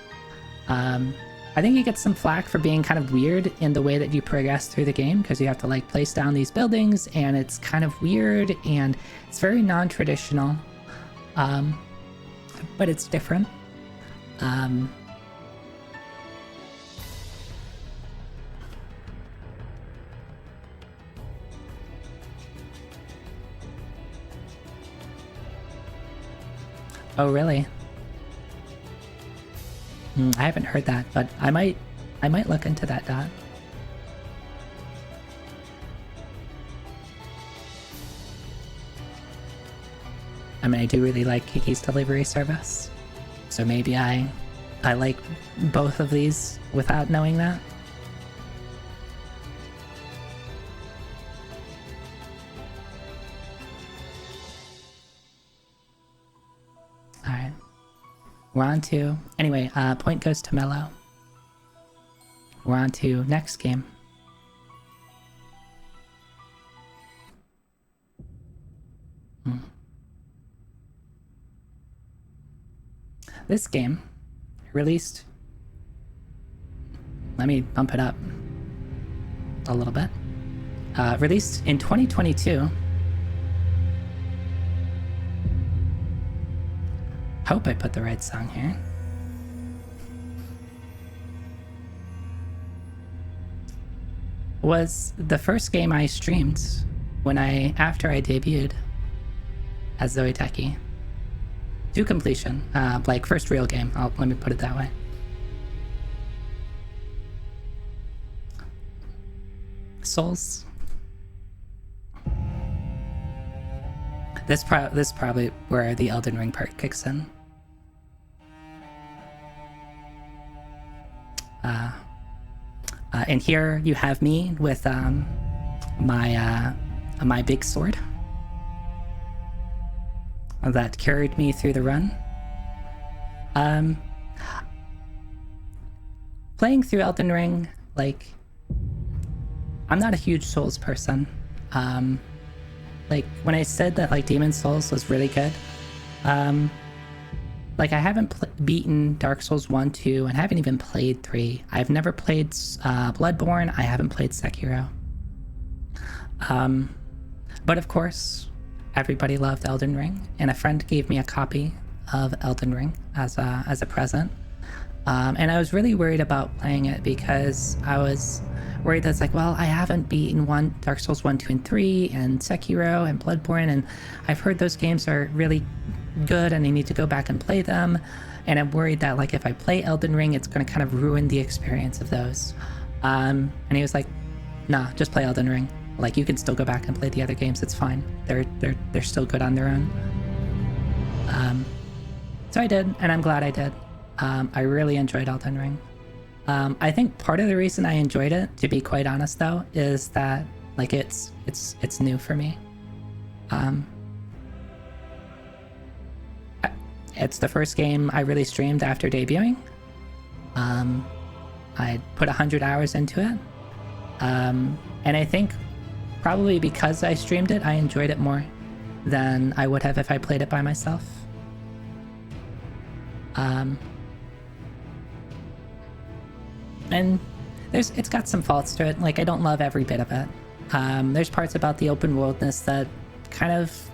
I think you get some flack for being kind of weird in the way that you progress through the game, because you have to place down these buildings, and it's kind of weird, and it's very non-traditional, but it's different. Oh, really? I haven't heard that, but I might look into that, Dot. I mean, I do really like Kiki's delivery service, so maybe I like both of these without knowing that. Alright. We're on to... Anyway, point goes to Mello. We're on to next game. This game released... Let me bump it up a little bit. Released in 2022. Hope I put the right song here. Was the first game I streamed after I debuted as Zoe Teki. To completion, first real game. Let me put it that way. Souls. This probably where the Elden Ring part kicks in. And here you have me with my big sword that carried me through the run. Playing through Elden Ring, like, I'm not a huge Souls person. Like, when I said that, like, Demon Souls was really good, like, I haven't beaten Dark Souls 1, 2, and haven't even played 3. I've never played Bloodborne. I haven't played Sekiro. But of course, everybody loved Elden Ring, and a friend gave me a copy of Elden Ring as a present. And I was really worried about playing it because I was worried that it's like, well, I haven't beaten Dark Souls 1, 2, and 3, and Sekiro, and Bloodborne, and I've heard those games are really good and I need to go back and play them. And I'm worried that, like, if I play Elden Ring, it's going to kind of ruin the experience of those. And he was like, nah, just play Elden Ring. Like, you can still go back and play the other games. It's fine. They're still good on their own. So I did, and I'm glad I did. I really enjoyed Elden Ring. I think part of the reason I enjoyed it, to be quite honest though, is that, like, it's new for me. It's the first game I really streamed after debuting. I put 100 hours into it. And I think probably because I streamed it, I enjoyed it more than I would have if I played it by myself. And it's got some faults to it. Like, I don't love every bit of it. There's parts about the open worldness that kind of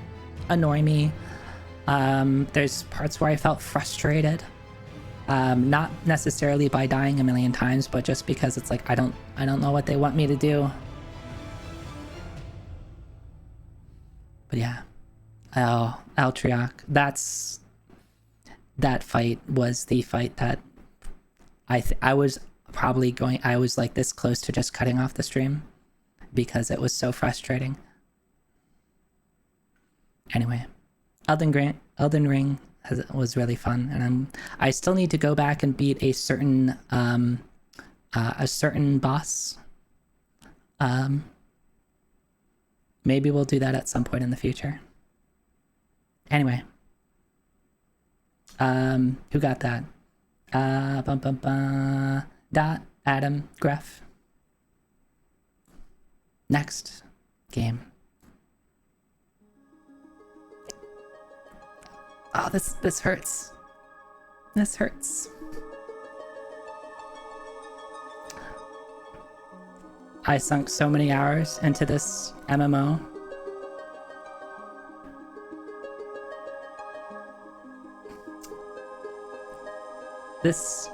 annoy me. There's parts where I felt frustrated. Not necessarily by dying a million times, but just because it's like I don't know what they want me to do. But yeah. Oh, Altriac. That fight was the fight that I was like this close to just cutting off the stream because it was so frustrating. Anyway, Elden Ring was really fun, and I still need to go back and beat a certain boss. Maybe we'll do that at some point in the future. Anyway, who got that? Adam Greff. Next game. Oh, this hurts. This hurts. I sunk so many hours into this MMO. This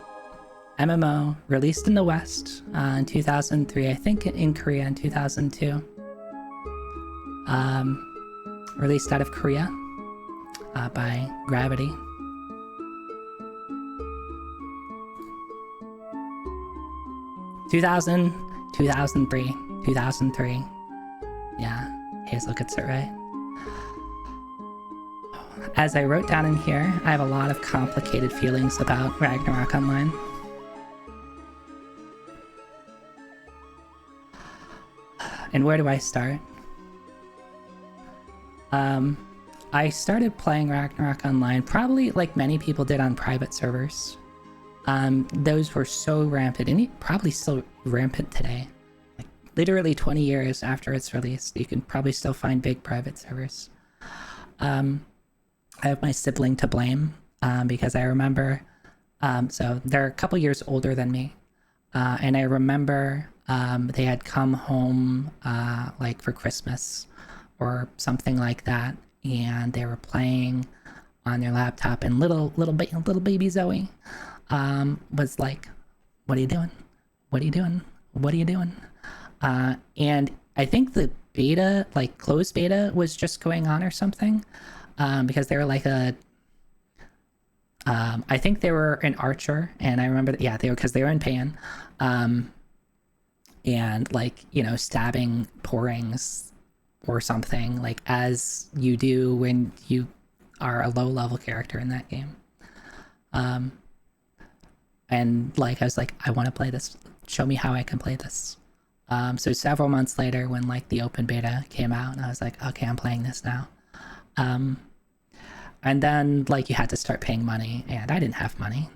MMO released in the West in 2003, I think in Korea in 2002. Released out of Korea by Gravity. (2003). Yeah, Hazel gets it right. As I wrote down in here, I have a lot of complicated feelings about Ragnarok Online. And where do I start? I started playing Ragnarok Online probably like many people did on private servers. Those were so rampant, and probably still rampant today. Like literally 20 years after it's released, you can probably still find big private servers. I have my sibling to blame because I remember, so they're a couple years older than me, and I remember they had come home like for Christmas or something like that, and they were playing on their laptop, and little baby Zoe was like, "What are you doing? What are you doing? What are you doing?" And I think the beta, like closed beta, was just going on or something. Because they were like I think they were an archer, and I remember that, yeah, because they were in Pan, and like, you know, stabbing porrings or something, like as you do when you are a low level character in that game. And like I was like, I want to play this. Show me how I can play this. So several months later, when like the open beta came out, and I was like, okay, I'm playing this now. And then like you had to start paying money, and I didn't have money.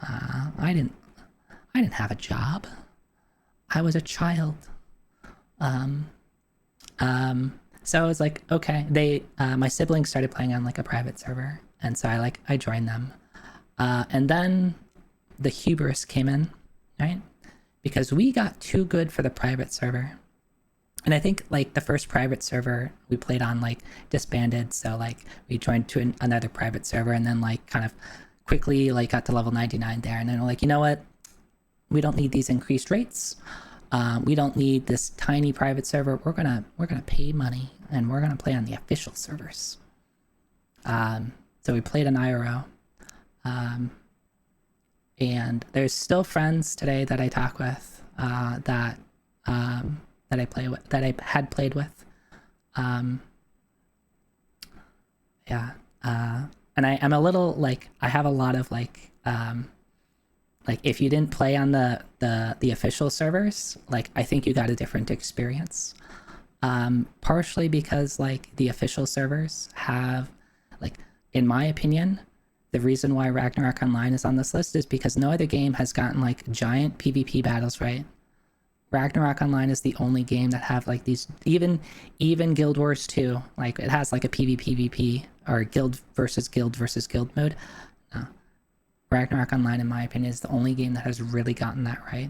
I didn't have a job. I was a child. So I was like, okay. My siblings started playing on like a private server, and so I joined them. And then the hubris came in, right? Because we got too good for the private server. And I think like the first private server we played on like disbanded, so like we joined to another private server, and then like kind of quickly like got to level 99 there, and then we're like, you know what? We don't need these increased rates. We don't need this tiny private server. We're gonna pay money, and we're gonna play on the official servers. So we played on IRO. And there's still friends today that I talk with, that I play with, that I had played with. Yeah. And I'm a little like, I have a lot of like if you didn't play on the official servers, like I think you got a different experience. Partially because like the official servers have, like, in my opinion, the reason why Ragnarok Online is on this list is because no other game has gotten like giant PvP battles right. Ragnarok Online is the only game that have like these, even Guild Wars 2, like it has like a PvP or guild versus guild mode. No. Ragnarok Online, in my opinion, is the only game that has really gotten that right.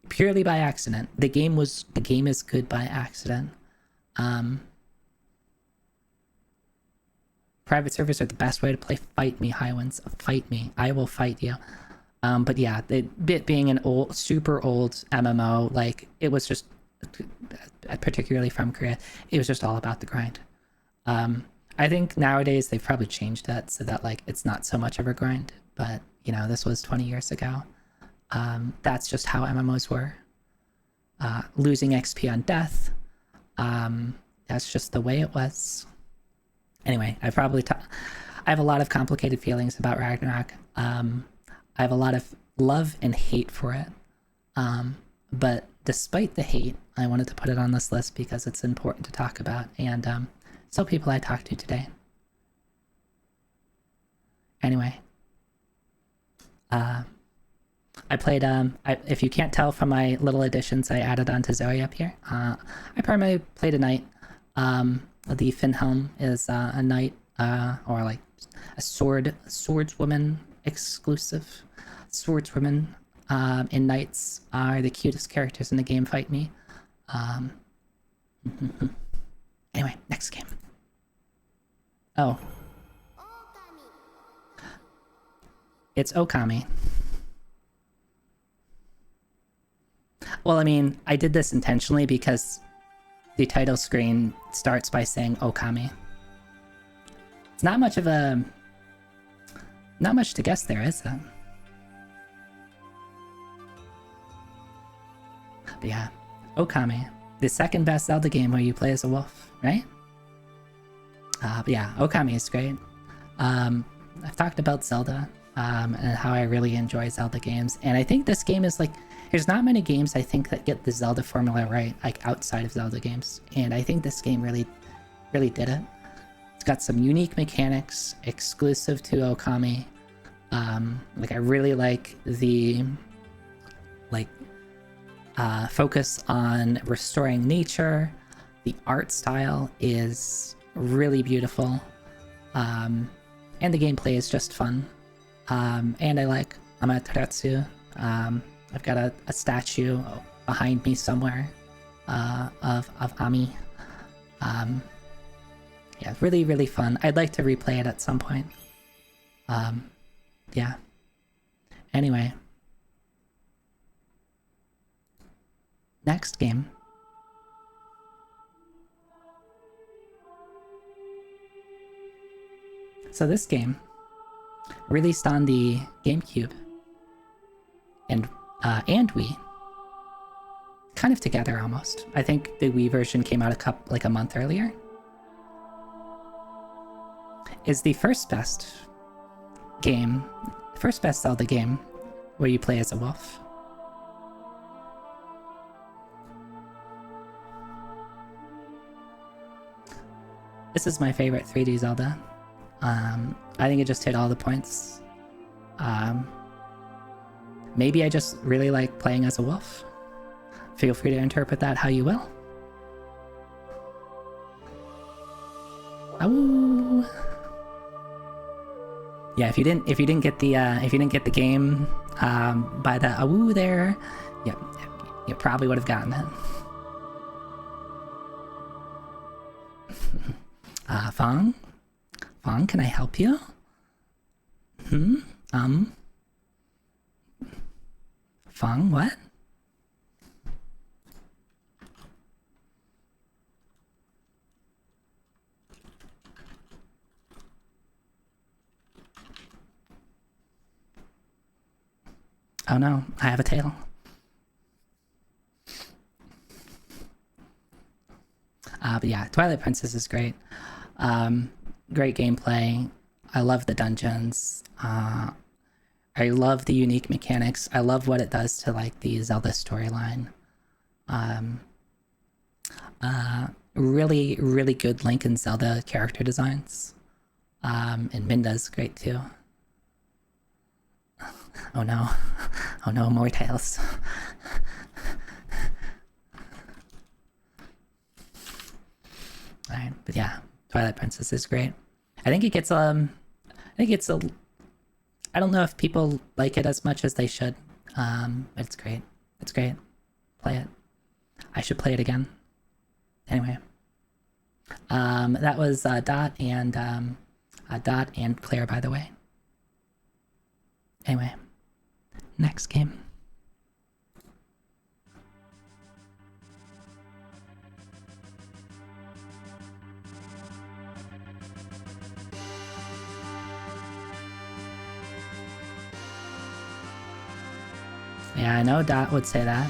Purely by accident. The game is good by accident. Private servers are the best way to play. Fight me, Highwinds. Fight me. I will fight you. But yeah, it being an super old MMO, like it was just, particularly from Korea, it was just all about the grind. I think nowadays they've probably changed that so that like it's not so much of a grind. But you know, this was 20 years ago. That's just how MMOs were. Losing XP on death. That's just the way it was. Anyway, I have a lot of complicated feelings about Ragnarok. I have a lot of love and hate for it. But despite the hate, I wanted to put it on this list because it's important to talk about, and so people I talked to today. Anyway, I played, if you can't tell from my little additions I added onto Zoe up here, I primarily played a knight. The Finhelm is a knight, or like a swordswoman exclusive. Swordswomen and knights are the cutest characters in the game, fight me. Anyway, next game. Oh. It's Okami. Well, I mean, I did this intentionally because the title screen starts by saying Okami. It's not much to guess there, is it? But yeah, Okami, the second best Zelda game where you play as a wolf, right? But yeah, Okami is great. I've talked about Zelda, and how I really enjoy Zelda games, and I think this game is like, there's not many games I think that get the Zelda formula right, like outside of Zelda games, and I think this game really did it. It's got some unique mechanics exclusive to Okami. Like I really like the focus on restoring nature. The art style is really beautiful, and the gameplay is just fun. And I like Amaterasu. I've got a statue behind me somewhere of Ami. Yeah, really fun. I'd like to replay it at some point. Yeah. Anyway. Next game. So this game, released on the GameCube and Wii, kind of together almost. I think the Wii version came out a month earlier. Is the first best Zelda game where you play as a wolf. This is my favorite 3D Zelda. I think it just hit all the points. Maybe I just really like playing as a wolf. Feel free to interpret that how you will. Ow. Yeah, if you didn't get the game by the awoo there, yeah, you probably would have gotten it. Fong, can I help you? Fong, what? Oh no, I have a tail. But yeah, Twilight Princess is great. Great gameplay. I love the dungeons. I love the unique mechanics. I love what it does to like the Zelda storyline. Really, really good Link and Zelda character designs. And Minda's great too. Oh no. Oh no, more tails. Alright, but yeah, Twilight Princess is great. I think it's I don't know if people like it as much as they should. But it's great. It's great. Play it. I should play it again. Anyway. That was Dot and Claire, by the way. Anyway. Next game. Yeah, I know Dot would say that.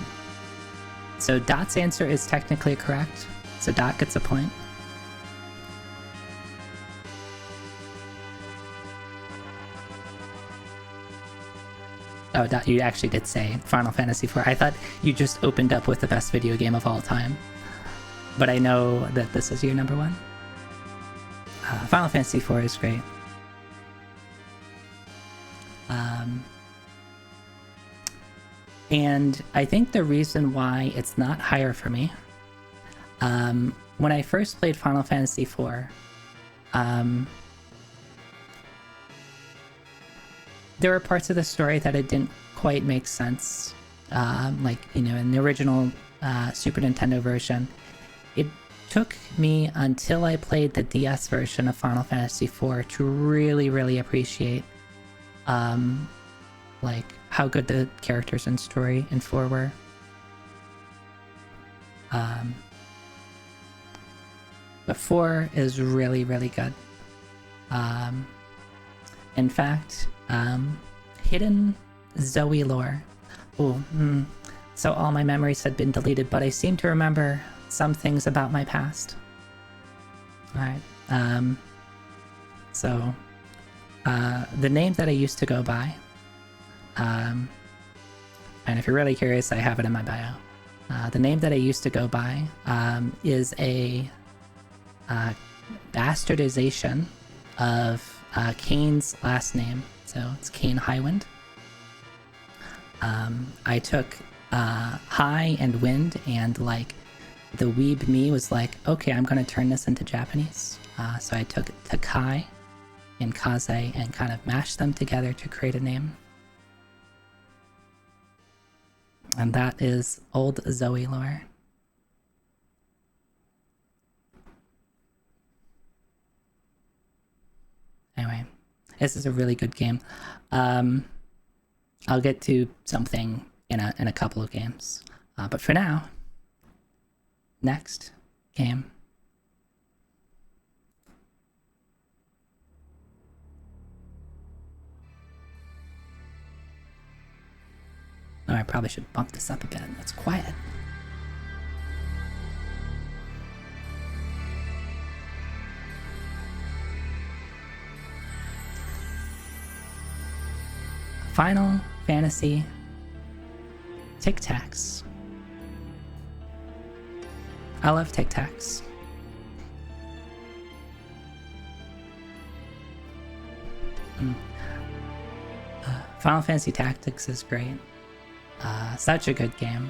So Dot's answer is technically correct. So Dot gets a point. Oh, Dot, you actually did say Final Fantasy IV. I thought you just opened up with the best video game of all time. But I know that this is your number one. Final Fantasy IV is great. And I think the reason why it's not higher for me, when I first played Final Fantasy IV, there were parts of the story that it didn't quite make sense. Like, you know, in the original Super Nintendo version, it took me until I played the DS version of Final Fantasy IV to really, really appreciate like how good the characters and story in 4 were. But 4 is really, really good. In fact, hidden Zoe lore. So all my memories had been deleted, but I seem to remember some things about my past. Alright, so the name that I used to go by, and if you're really curious, I have it in my bio. The name that I used to go by is a bastardization of Kane's last name. So it's Kane Highwind. I took High and Wind, and like the weeb me was like, okay, I'm gonna turn this into Japanese. So I took Takai and Kaze and kind of mashed them together to create a name. And that is old Zoe lore. Anyway, this is a really good game. I'll get to something in a couple of games. But for now, next game. Oh, I probably should bump this up a bit. It's quiet. Final Fantasy Tic Tacs. I love Tic Tacs. Final Fantasy Tactics is great. Such a good game.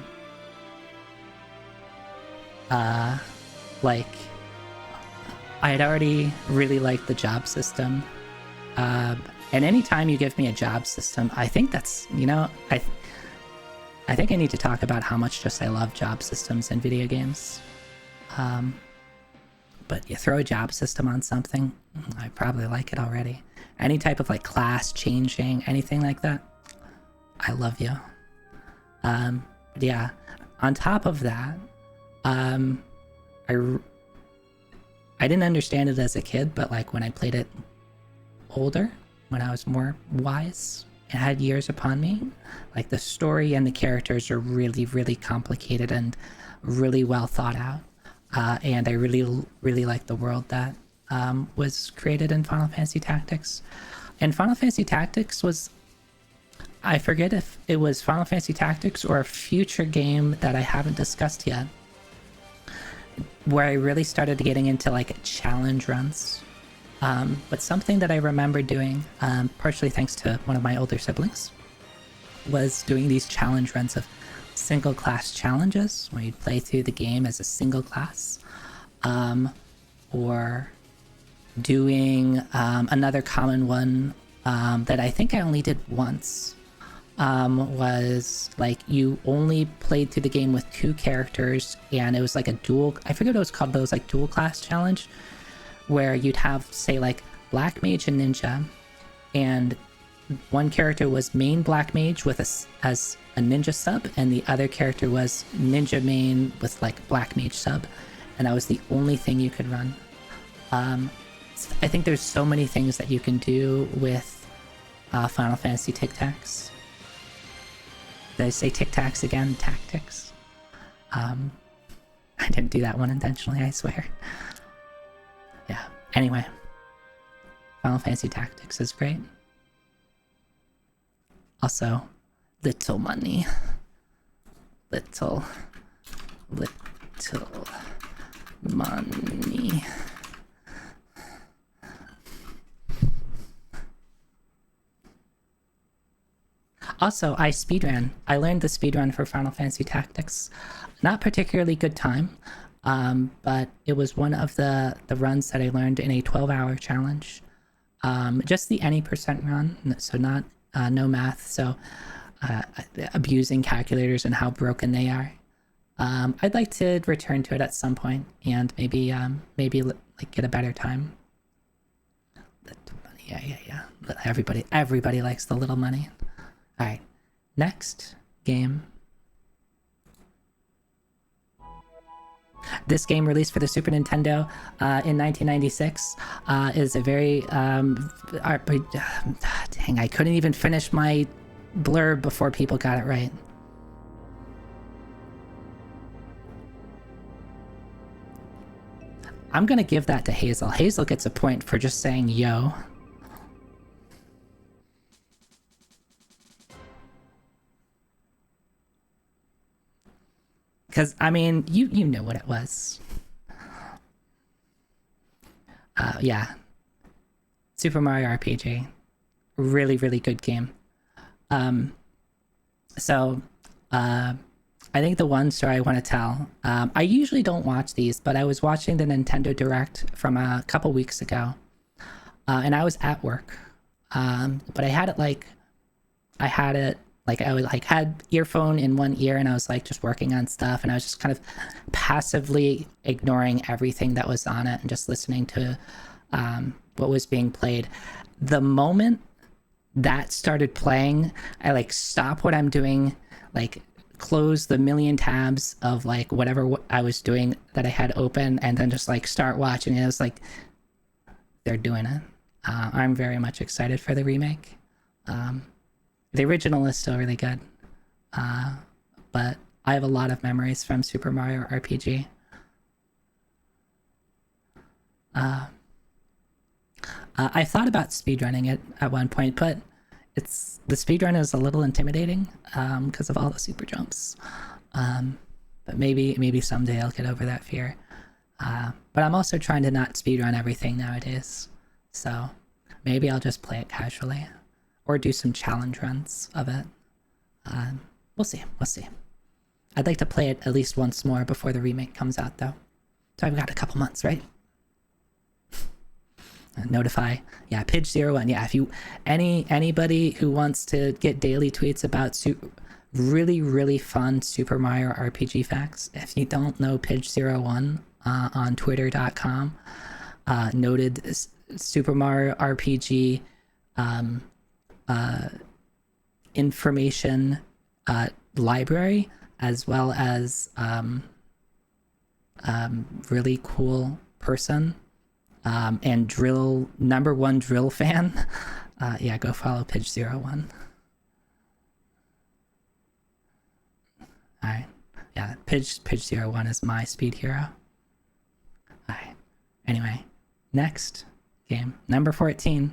Like, I had already really liked the job system. And anytime you give me a job system, I think that's, I think I need to talk about how much just I love job systems in video games. But you throw a job system on something, I probably like it already. Any type of like class changing, anything like that, I love you. Yeah, on top of that, I didn't understand it as a kid, but like when I played it older, when I was more wise and had years upon me, like the story and the characters are really, really complicated and really well thought out. And I really, really like the world that was created in Final Fantasy Tactics. And Final Fantasy Tactics was, I forget if it was Final Fantasy Tactics or a future game that I haven't discussed yet, where I really started getting into like challenge runs. But something that I remember doing, partially thanks to one of my older siblings, was doing these challenge runs of single class challenges where you'd play through the game as a single class, or doing another common one that I think I only did once, was like you only played through the game with 2 characters, and it was like a dual, I forget what it was called, but it was like dual class challenge, where you'd have, say, like Black Mage and Ninja, and one character was main Black Mage with as a Ninja sub, and the other character was Ninja main with like Black Mage sub, and that was the only thing you could run. I think there's so many things that you can do with Final Fantasy Tic Tacs. Did I say Tic Tacs again? Tactics. I didn't do that one intentionally, I swear. Yeah, anyway. Final Fantasy Tactics is great. Also, little money. Little money. Also, I speedran. I learned the speedrun for Final Fantasy Tactics. Not particularly good time, but it was one of the runs that I learned in a 12-hour challenge. Just the any percent run, so not no math, so abusing calculators and how broken they are. I'd like to return to it at some point and maybe like get a better time. Yeah. Everybody likes the little money. All right, next game. This game, released for the Super Nintendo in 1996, is a very dang, I couldn't even finish my blurb before people got it right. I'm gonna give that to Hazel. Hazel gets a point for just saying yo. Because, I mean, you know what it was. Yeah. Super Mario RPG. Really, really good game. So, I think the one story I want to tell, I usually don't watch these, but I was watching the Nintendo Direct from a couple weeks ago, and I was at work, but I had I was like had earphone in one ear and I was like just working on stuff, and I was just kind of passively ignoring everything that was on it and just listening to what was being played. The moment that started playing, I like stop what I'm doing, like close the million tabs of like whatever I was doing that I had open, and then just like start watching it. It was like, they're doing it. I'm very much excited for the remake. The original is still really good, but I have a lot of memories from Super Mario RPG. I thought about speedrunning it at one point, but the speedrun is a little intimidating because of all the super jumps. But maybe someday I'll get over that fear. But I'm also trying to not speedrun everything nowadays. So maybe I'll just play it casually or do some challenge runs of it. We'll see. I'd like to play it at least once more before the remake comes out, though. So I've got a couple months, right? Notify. Yeah, Pidge01. Yeah, if you anybody who wants to get daily tweets about really fun Super Mario RPG facts, if you don't know Pidge01 on twitter.com, noted Super Mario RPG information library, as well as really cool person, and #1 drill fan. Yeah, go follow Pidge01. Alright. Yeah, Pidge01 is my speed hero. Alright. Anyway, next game. Number 14.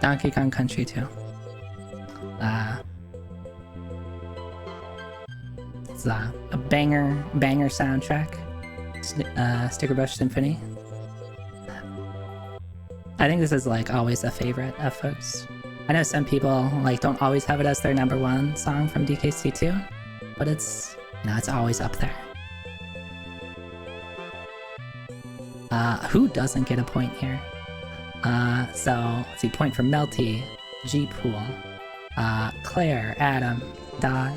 Donkey Kong Country 2. It's a banger soundtrack. Sticker Brush Symphony. I think this is like always a favorite of folks. I know some people like don't always have it as their #1 song from DKC2, but it's, you know, it's always up there. Who doesn't get a point here? So let's see, point from Melty, G-Pool, Claire, Adam, Dot.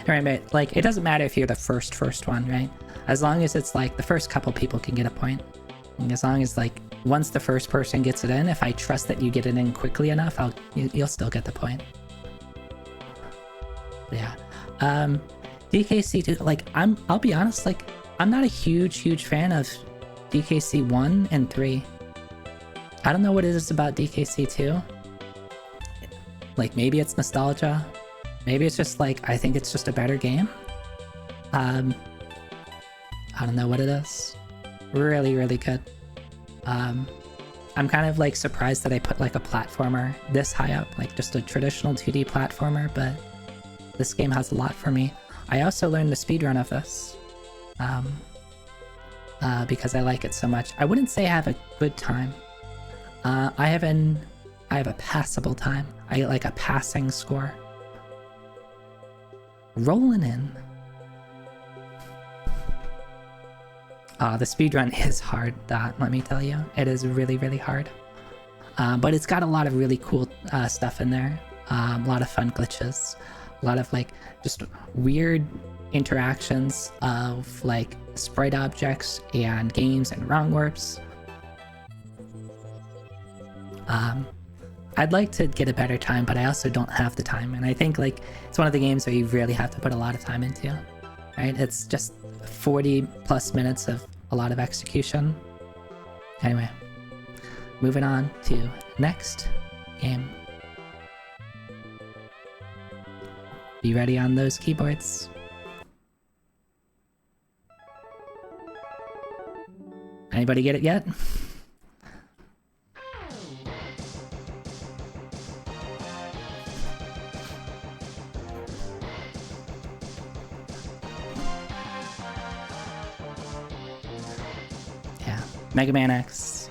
Right, but like it doesn't matter if you're the first one, right? As long as it's like the first couple people can get a point. And as long as like once the first person gets it in, if I trust that you get it in quickly enough, you'll still get the point. Yeah. DKC2, like I'll be honest, like I'm not a huge fan of DKC 1 and 3. I don't know what it is about DKC 2. Like maybe it's nostalgia. Maybe it's just like I think it's just a better game. I don't know what it is. Really good. I'm kind of like surprised that I put like a platformer this high up, like just a traditional 2D platformer, but this game has a lot for me. I also learned the speedrun of this because I like it so much. I wouldn't say I have a good time. I have a passable time. I get like a passing score. Rolling in. The speedrun is hard, let me tell you. It is really hard. But it's got a lot of really cool stuff in there. A lot of fun glitches. A lot of like just weird interactions of like sprite objects and games and wrong warps. I'd like to get a better time, but I also don't have the time. And I think like it's one of the games where you really have to put a lot of time into, right? It's just 40 plus minutes of a lot of execution. Anyway, moving on to next game. Be ready on those keyboards. Anybody get it yet? Yeah, Mega Man X.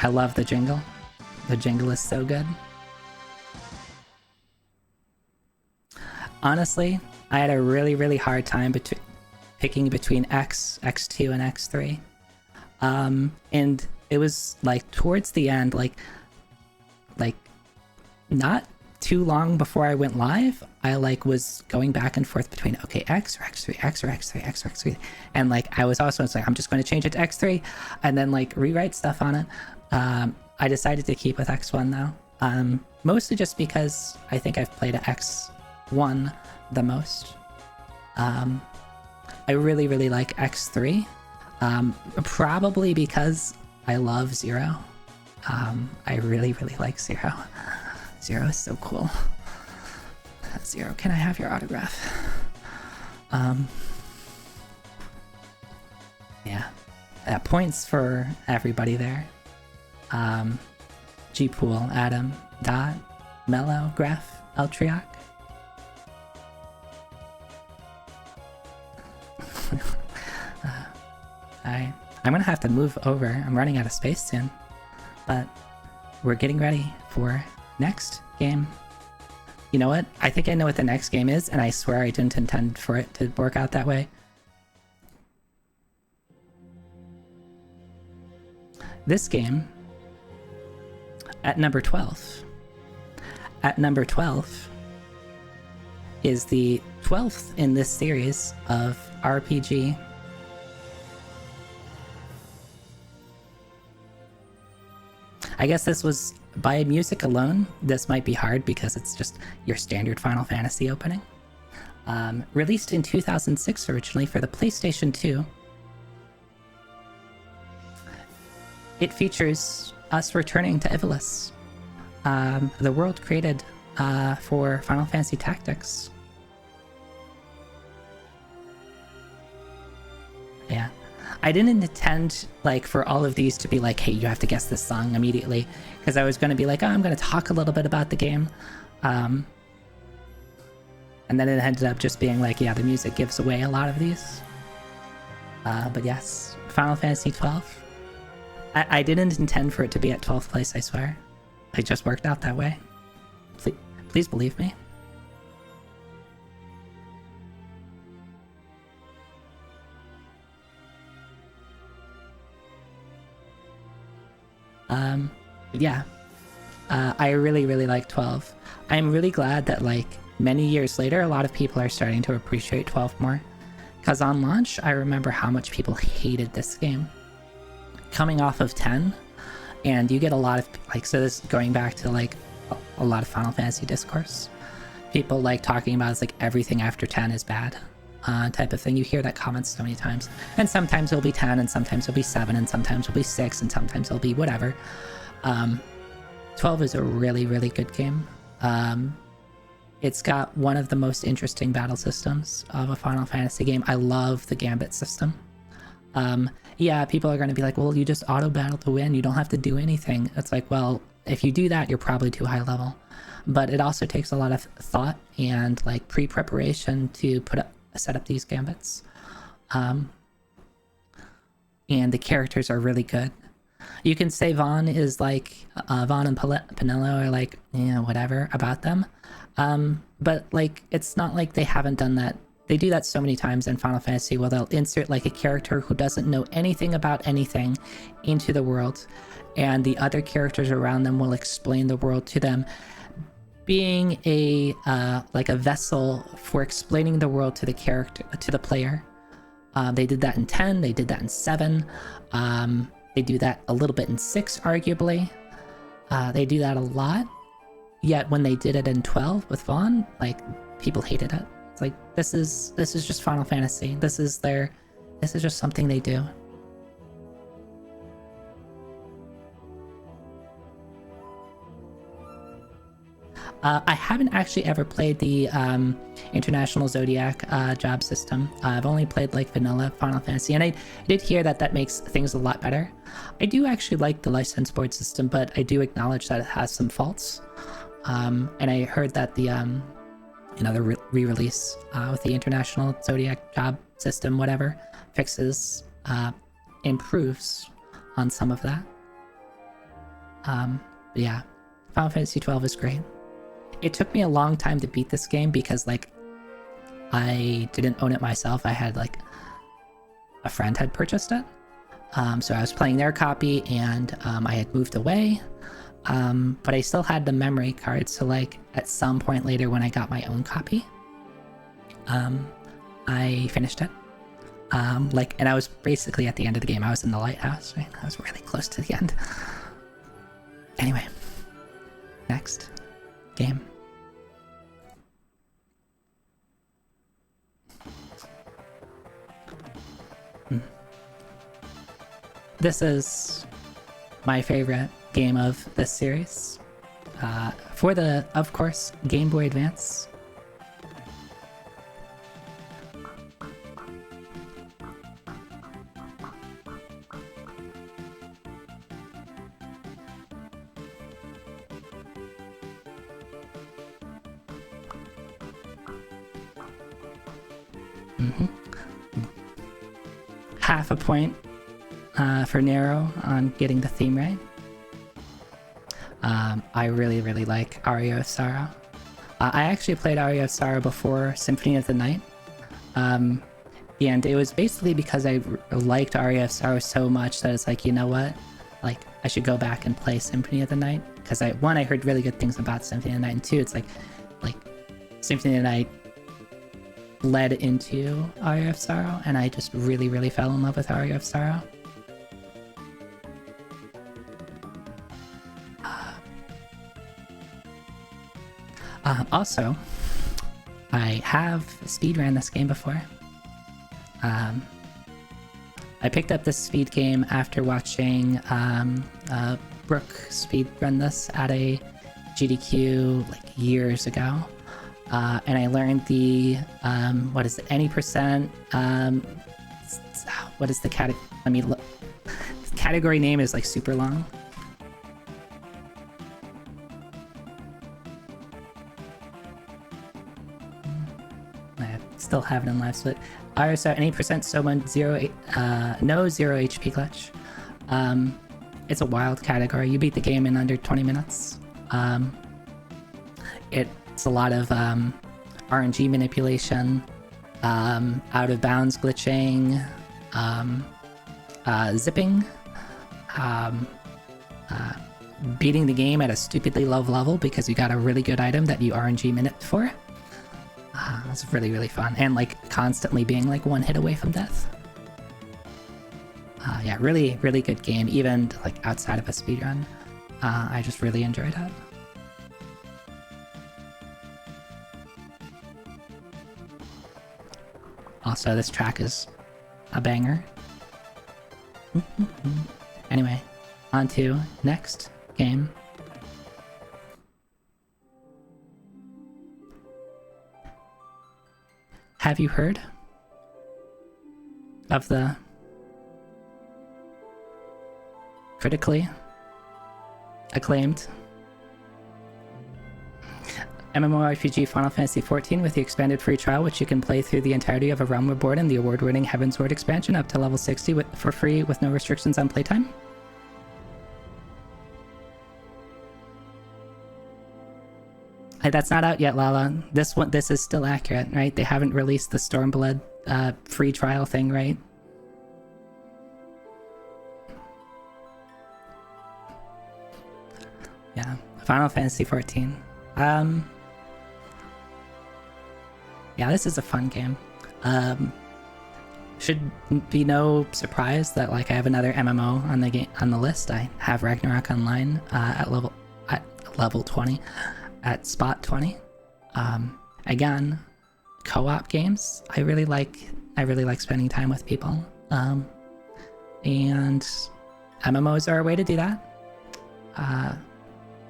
I love the jingle. The jingle is so good. Honestly, I had a really hard time picking between X, X2, and X3. And it was like towards the end, like not too long before I went live, I like was going back and forth between okay, X or X3, X or X3, X or X3, and like I was also like I'm just going to change it to X3, and then like rewrite stuff on it. I decided to keep with X1 now, mostly just because I think I've played X1 the most. I really like X3, probably because I love Zero. I really like Zero. Zero is so cool. Zero, can I have your autograph? Yeah. Points for everybody there. G-Pool, Adam, Dot, Mellow, Graph, Eltriac. I'm gonna have to move over. I'm running out of space soon. But we're getting ready for next game. You know what? I think I know what the next game is, and I swear I didn't intend for it to work out that way. This game, at number 12. At number 12 is the 12th in this series of RPG. I guess this was by music alone. This might be hard because it's just your standard Final Fantasy opening. Released in 2006 originally for the PlayStation 2. It features us returning to Ivalice, the world created for Final Fantasy Tactics. Yeah. I didn't intend like for all of these to be like, hey, you have to guess this song immediately, because I was going to be like, oh, I'm going to talk a little bit about the game, and then it ended up just being like, yeah, the music gives away a lot of these. But yes, Final Fantasy 12. I didn't intend for it to be at 12th place, I swear. It just worked out that way. Please believe me. Yeah, I really like 12. I'm really glad that like many years later, a lot of people are starting to appreciate 12 more. Because on launch, I remember how much people hated this game. Coming off of 10, and you get a lot of like, so this going back to like a lot of Final Fantasy discourse. People like talking about it's like everything after 10 is bad. Type of thing. You hear that comment so many times, and sometimes it'll be 10, and sometimes it'll be 7, and sometimes it'll be 6, and sometimes it'll be whatever. 12 is a really good game. It's got one of the most interesting battle systems of a Final Fantasy game. I love the Gambit system. Yeah, people are going to be like, well, you just auto battle to win, you don't have to do anything. It's like, well, if you do that, you're probably too high level. But it also takes a lot of thought and like pre-preparation to set up these gambits. And the characters are really good. You can say Vaughn is like, Vaughn and Pinello are like, yeah, whatever about them. But like, it's not like they haven't done that. They do that so many times in Final Fantasy where they'll insert like a character who doesn't know anything about anything into the world, and the other characters around them will explain the world to them, being a like a vessel for explaining the world to the character, to the player. They did that in 10, they did that in 7, they do that a little bit in 6 arguably. They do that a lot, yet when they did it in 12 with Vaughn, like people hated it. It's like, this is just Final Fantasy. This is just something they do. I haven't actually ever played the International Zodiac job system. I've only played like vanilla Final Fantasy, and I did hear that makes things a lot better. I do actually like the license board system, but I do acknowledge that it has some faults. And I heard that the re-release with the International Zodiac job system, whatever, fixes, improves on some of that. Yeah, Final Fantasy 12 is great. It took me a long time to beat this game because like I didn't own it myself. I had like a friend had purchased it. So I was playing their copy, and I had moved away. But I still had the memory card, so like at some point later when I got my own copy, I finished it. And I was basically at the end of the game. I was in the lighthouse, right? I was really close to the end. Anyway, next game. This is my favorite game of this series. For the, of course, Game Boy Advance. Half a point for Nero on getting the theme right. I really, really like Aria of Sorrow. I actually played Aria of Sorrow before Symphony of the Night. And it was basically because I liked Aria of Sorrow so much that it's like, you know what? Like, I should go back and play Symphony of the Night. Because I heard really good things about Symphony of the Night, and two, it's like Symphony of the Night led into Aria of Sorrow, and I just really, really fell in love with Aria of Sorrow. Also, I have speedran this game before. I picked up this speed game after watching Brooke speedrun this at a GDQ like years ago. And I learned the, any percent, what is the category? Let me look. The category name is like super long. I still have it in live split. RSR, any percent, someone, no 0 HP glitch. It's a wild category. You beat the game in under 20 minutes. It's a lot of RNG manipulation, out of bounds glitching, zipping, beating the game at a stupidly low level because you got a really good item that you RNG minute for. That's really, really fun. And like constantly being like one hit away from death. Yeah, really, really good game. Even like outside of a speedrun, I just really enjoyed it. Also, this track is a banger. Anyway, on to next game. Have you heard of the critically acclaimed MMORPG Final Fantasy XIV with the expanded free trial, which you can play through the entirety of A Realm Reborn and the award-winning Heavensward expansion up to level 60 for free with no restrictions on playtime? That's not out yet, Lala. This is still accurate, right? They haven't released the Stormblood free trial thing, right? Yeah, Final Fantasy XIV. Yeah, this is a fun game. Should be no surprise that like I have another MMO on the list. I have Ragnarok Online at level 20, at spot 20. Again, co-op games. I really like spending time with people. And MMOs are a way to do that.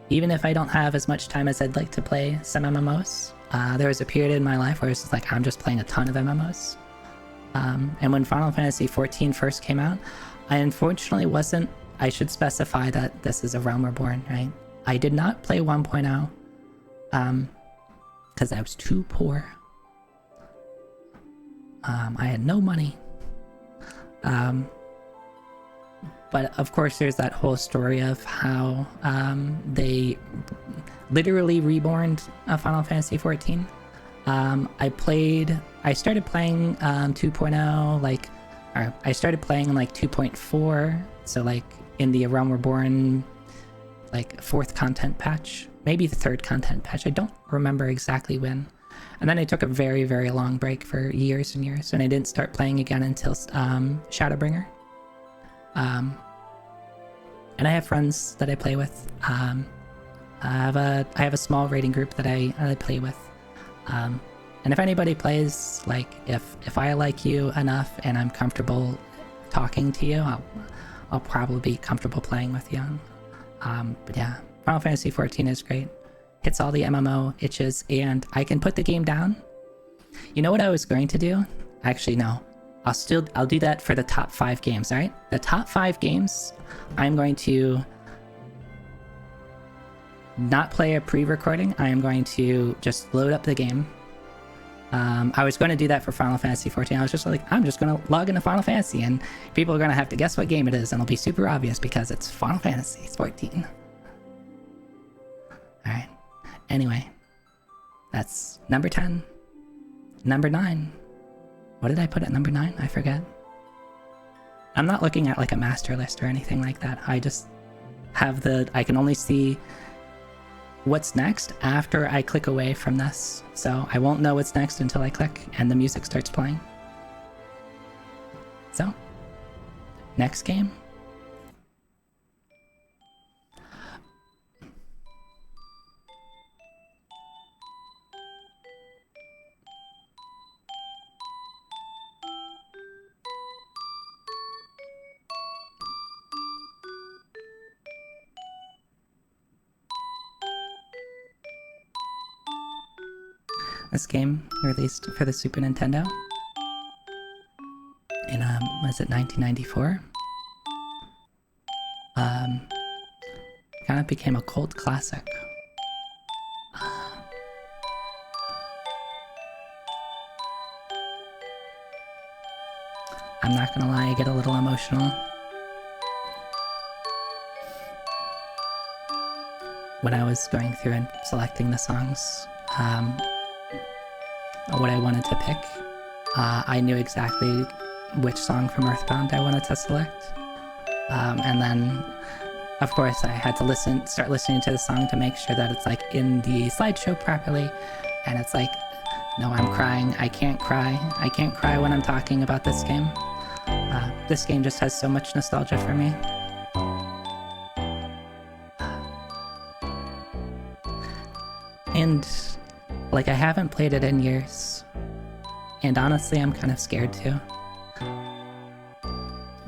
Even if I don't have as much time as I'd like to play some MMOs, there was a period in my life where it's like I'm just playing a ton of MMOs. And when Final Fantasy XIV first came out, I unfortunately wasn't. I should specify that this is A Realm Reborn, right? I did not play 1.0 because I was too poor. I had no money. But of course, there's that whole story of how they literally reborned Final Fantasy XIV. I started playing 2.0, I started playing in 2.4, so like in the A Realm Reborn like 4th content patch, maybe the 3rd content patch. I don't remember exactly when. And then I took a very, very long break for years and years, and I didn't start playing again until Shadowbringer. And I have friends that I play with. I have a small raiding group that I play with. And if anybody plays, like if I like you enough and I'm comfortable talking to you, I'll probably be comfortable playing with you. But yeah, Final Fantasy XIV is great. Hits all the MMO itches, and I can put the game down. You know what I was going to do? Actually, no. I'll do that for the top 5 games, alright? The top 5 games, I'm going to not play a pre-recording. I am going to just load up the game. I was going to do that for Final Fantasy XIV. I was just like, I'm just going to log into Final Fantasy, and people are going to have to guess what game it is, and it'll be super obvious because it's Final Fantasy XIV. Alright. Anyway, that's number 10. Number 9. What did I put at number 9? I forget. I'm not looking at like a master list or anything like that. I just have I can only see what's next after I click away from this. So I won't know what's next until I click and the music starts playing. So, next game. This game released for the Super Nintendo in was it 1994? Kind of became a cult classic. I'm not gonna lie, I get a little emotional when I was going through and selecting the songs. What I wanted to pick. I knew exactly which song from Earthbound I wanted to select. And then, of course, I had to start listening to the song to make sure that it's like in the slideshow properly. And it's like, no, I'm crying. I can't cry. I can't cry when I'm talking about this game. This game just has so much nostalgia for me. And like, I haven't played it in years, and honestly I'm kind of scared too,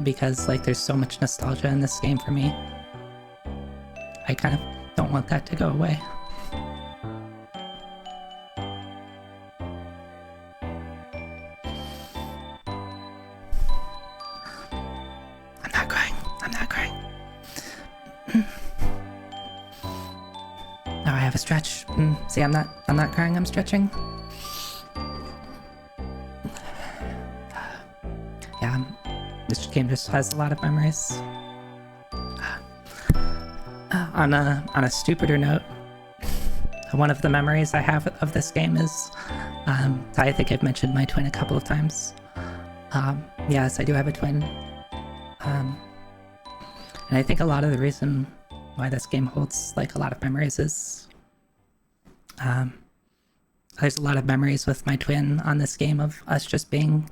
because like there's so much nostalgia in this game for me. I kind of don't want that to go away. I'm not crying. I'm not crying. Now I have a stretch. See, I'm not crying, I'm stretching. Yeah, this game just has a lot of memories. On a stupider note, one of the memories I have of this game is, I think I've mentioned my twin a couple of times. Yes, I do have a twin. And I think a lot of the reason why this game holds like a lot of memories is there's a lot of memories with my twin on this game of us just being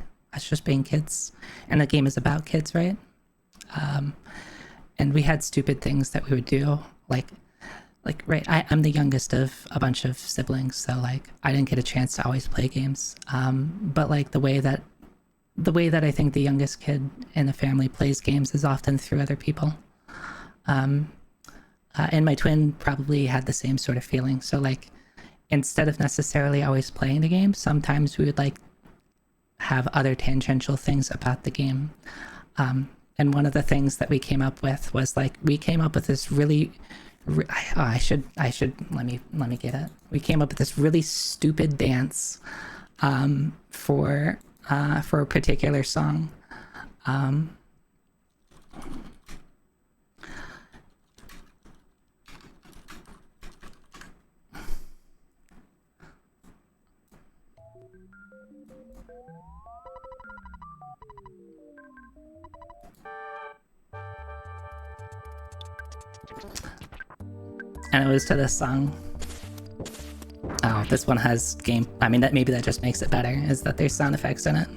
kids, and the game is about kids, right? And we had stupid things that we would do, like right, I'm the youngest of a bunch of siblings, so like I didn't get a chance to always play games, but like the way that I think the youngest kid in the family plays games is often through other people. And my twin probably had the same sort of feeling. So like, instead of necessarily always playing the game, sometimes we would like have other tangential things about the game. And one of the things that we came up with was like, we came up with this really, I should let me get it. We came up with this really stupid dance, for a particular song. And it was to this song. Oh, this one has game. I mean, maybe that just makes it better, is that there's sound effects in it.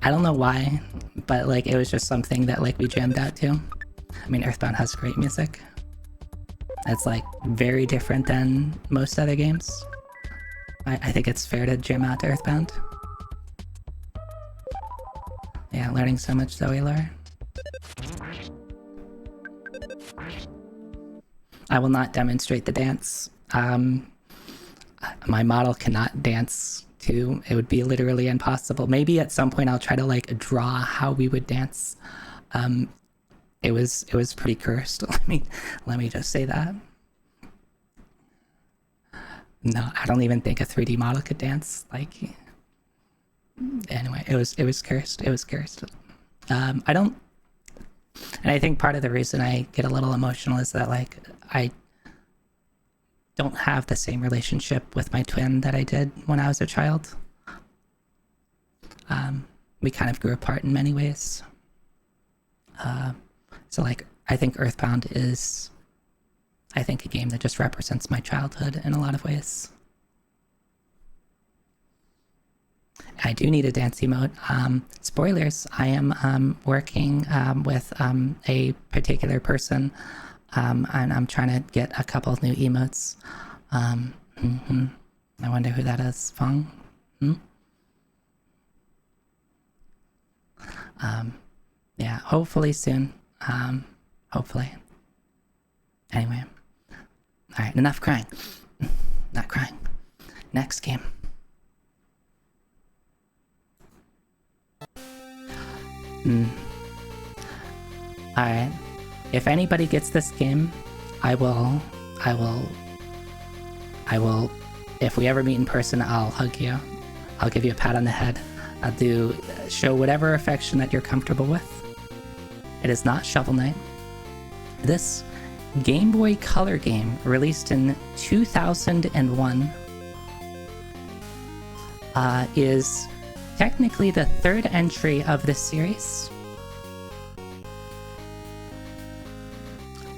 I don't know why, but like it was just something that like we jammed out to. I mean, Earthbound has great music. It's like very different than most other games. I think it's fair to jam out to Earthbound. Yeah, learning so much Zoe lore. I will not demonstrate the dance. My model cannot dance to. It would be literally impossible. Maybe at some point I'll try to like draw how we would dance. It was pretty cursed. Let me just say that. No, I don't even think a 3D model could dance. Like, anyway, it was cursed. It was cursed. I don't, and I think part of the reason I get a little emotional is that like I don't have the same relationship with my twin that I did when I was a child. We kind of grew apart in many ways. So like, I think Earthbound is, I think, a game that just represents my childhood in a lot of ways. I do need a dance emote. Spoilers, I am working with a particular person, and I'm trying to get a couple of new emotes. I wonder who that is. Fong? Yeah, hopefully soon. Hopefully. Anyway. Alright, enough crying. Not crying. Next game. Alright. If anybody gets this game, I will, if we ever meet in person, I'll hug you. I'll give you a pat on the head. I'll show whatever affection that you're comfortable with. It is not Shovel Knight. This Game Boy Color game, released in 2001, is technically the third entry of this series.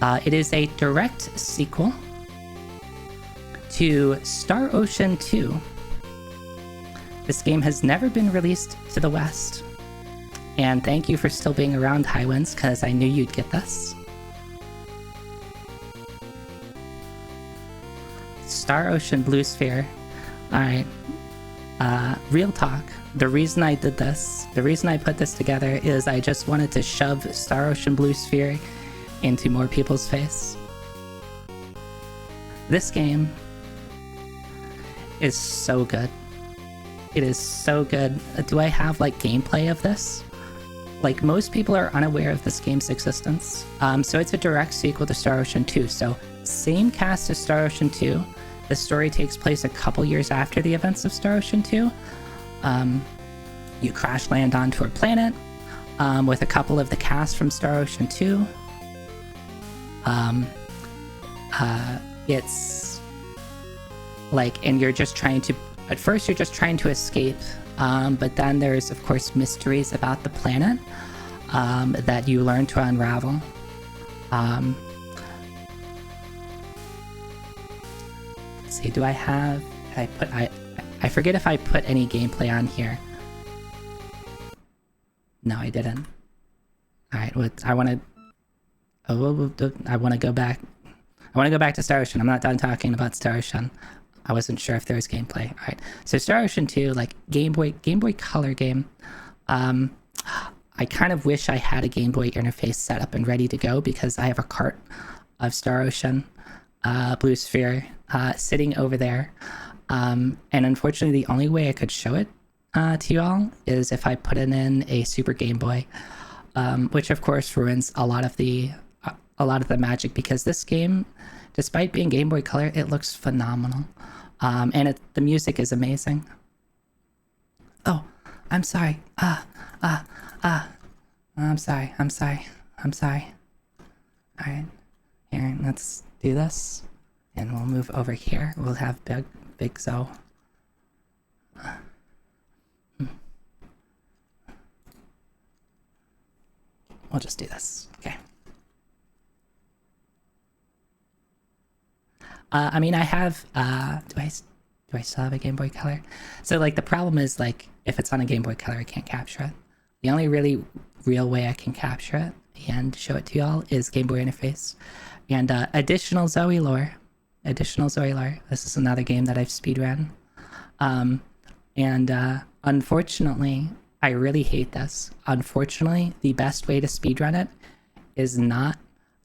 It is a direct sequel to Star Ocean 2. This game has never been released to the West. And thank you for still being around, Highwinds, because I knew you'd get this. Star Ocean Blue Sphere. Alright. Real talk. The reason I did this, the reason I put this together is I just wanted to shove Star Ocean Blue Sphere into more people's face. This game is so good. It is so good. Do I have like gameplay of this? Like, most people are unaware of this game's existence. So it's a direct sequel to Star Ocean 2. So same cast as Star Ocean 2. The story takes place a couple years after the events of Star Ocean 2. You crash land onto a planet with a couple of the cast from Star Ocean 2. It's like, and you're just trying to, at first you're just trying to escape, but then there's of course mysteries about the planet that you learn to unravel. Let's see, do I have, I forget if I put any gameplay on here. No, I didn't. Alright, I want to go back. I want to go back to Star Ocean. I'm not done talking about Star Ocean. I wasn't sure if there was gameplay. All right. So Star Ocean 2, like Game Boy Color game. I kind of wish I had a Game Boy interface set up and ready to go, because I have a cart of Star Ocean Blue Sphere sitting over there. And unfortunately, the only way I could show it to you all is if I put it in a Super Game Boy, which of course ruins a lot of the magic, because this game, despite being Game Boy Color, it looks phenomenal. And the music is amazing. Oh, I'm sorry. I'm sorry. Alright, here, let's do this. And we'll move over here. We'll have Big Zo. We'll just do this. Okay. I mean, I have. Do I still have a Game Boy Color? So like the problem is like if it's on a Game Boy Color, I can't capture it. The only really real way I can capture it and show it to y'all is Game Boy Interface and additional Zoe lore. Additional Zoe lore. This is another game that I've speedrun. Unfortunately, I really hate this. Unfortunately, the best way to speedrun it is not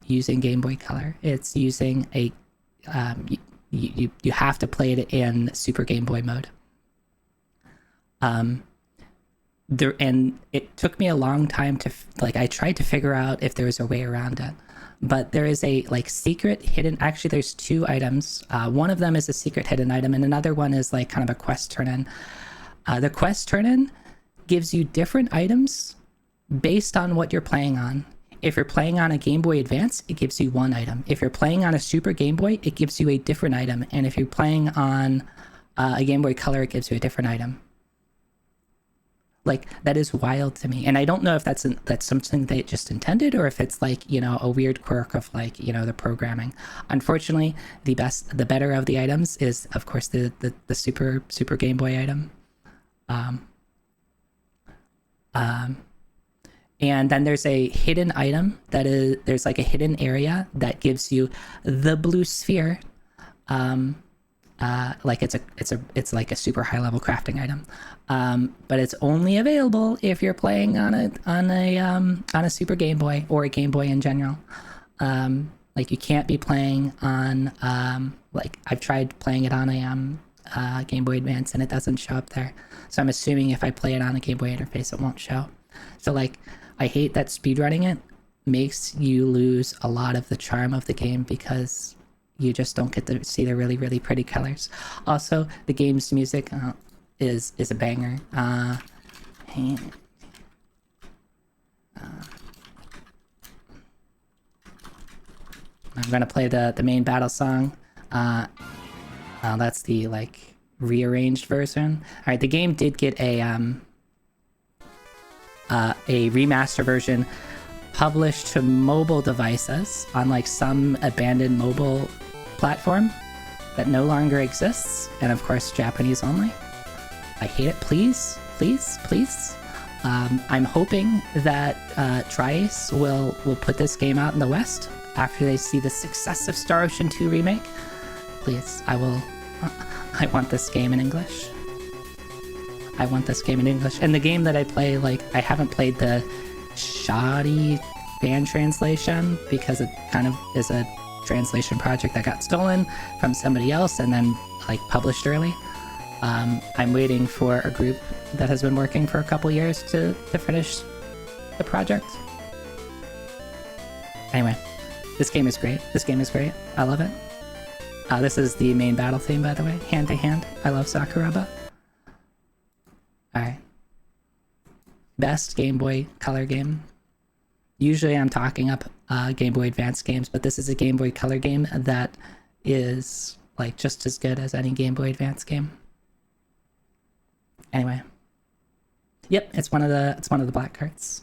using Game Boy Color. It's using a you have to play it in Super Game Boy mode. And it took me a long time to I tried to figure out if there was a way around it, but there is a like secret hidden. Actually, there's two items. One of them is a secret hidden item, and another one is like kind of a quest turn-in. The quest turn-in gives you different items based on what you're playing on. If you're playing on a Game Boy Advance, it gives you one item. If you're playing on a Super Game Boy, it gives you a different item. And if you're playing on a Game Boy Color, it gives you a different item. Like, that is wild to me. And I don't know if that's something they just intended or if it's like, you know, a weird quirk of like, you know, the programming. Unfortunately, the better of the items is, of course, the Super Game Boy item. And then there's a hidden item there's like a hidden area that gives you the blue sphere. Like it's like a super high level crafting item. But it's only available if you're playing on a Super Game Boy or a Game Boy in general. Like you can't be playing on like I've tried playing it on a Game Boy Advance and it doesn't show up there. So I'm assuming if I play it on a Game Boy interface, it won't show. So like I hate that speedrunning it makes you lose a lot of the charm of the game because you just don't get to see the really, really pretty colors. Also, the game's music is a banger. I'm gonna play the main battle song. That's the like rearranged version. All right, the game did get a remaster version published to mobile devices on like some abandoned mobile platform that no longer exists, and of course Japanese only. I hate it. Please. I'm hoping that Triace will put this game out in the West after they see the success of Star Ocean 2 remake. Please, I want this game in English. I want this game in English. And the game that I play, like, I haven't played the shoddy fan translation because it kind of is a translation project that got stolen from somebody else and then, like, published early. I'm waiting for a group that has been working for a couple years to finish the project. Anyway, this game is great. I love it. This is the main battle theme, by the way. Hand to hand. I love Sakuraba. Alright. Best Game Boy Color game. Usually I'm talking up Game Boy Advance games, but this is a Game Boy Color game that is like just as good as any Game Boy Advance game. Anyway. Yep, it's one of the black cards.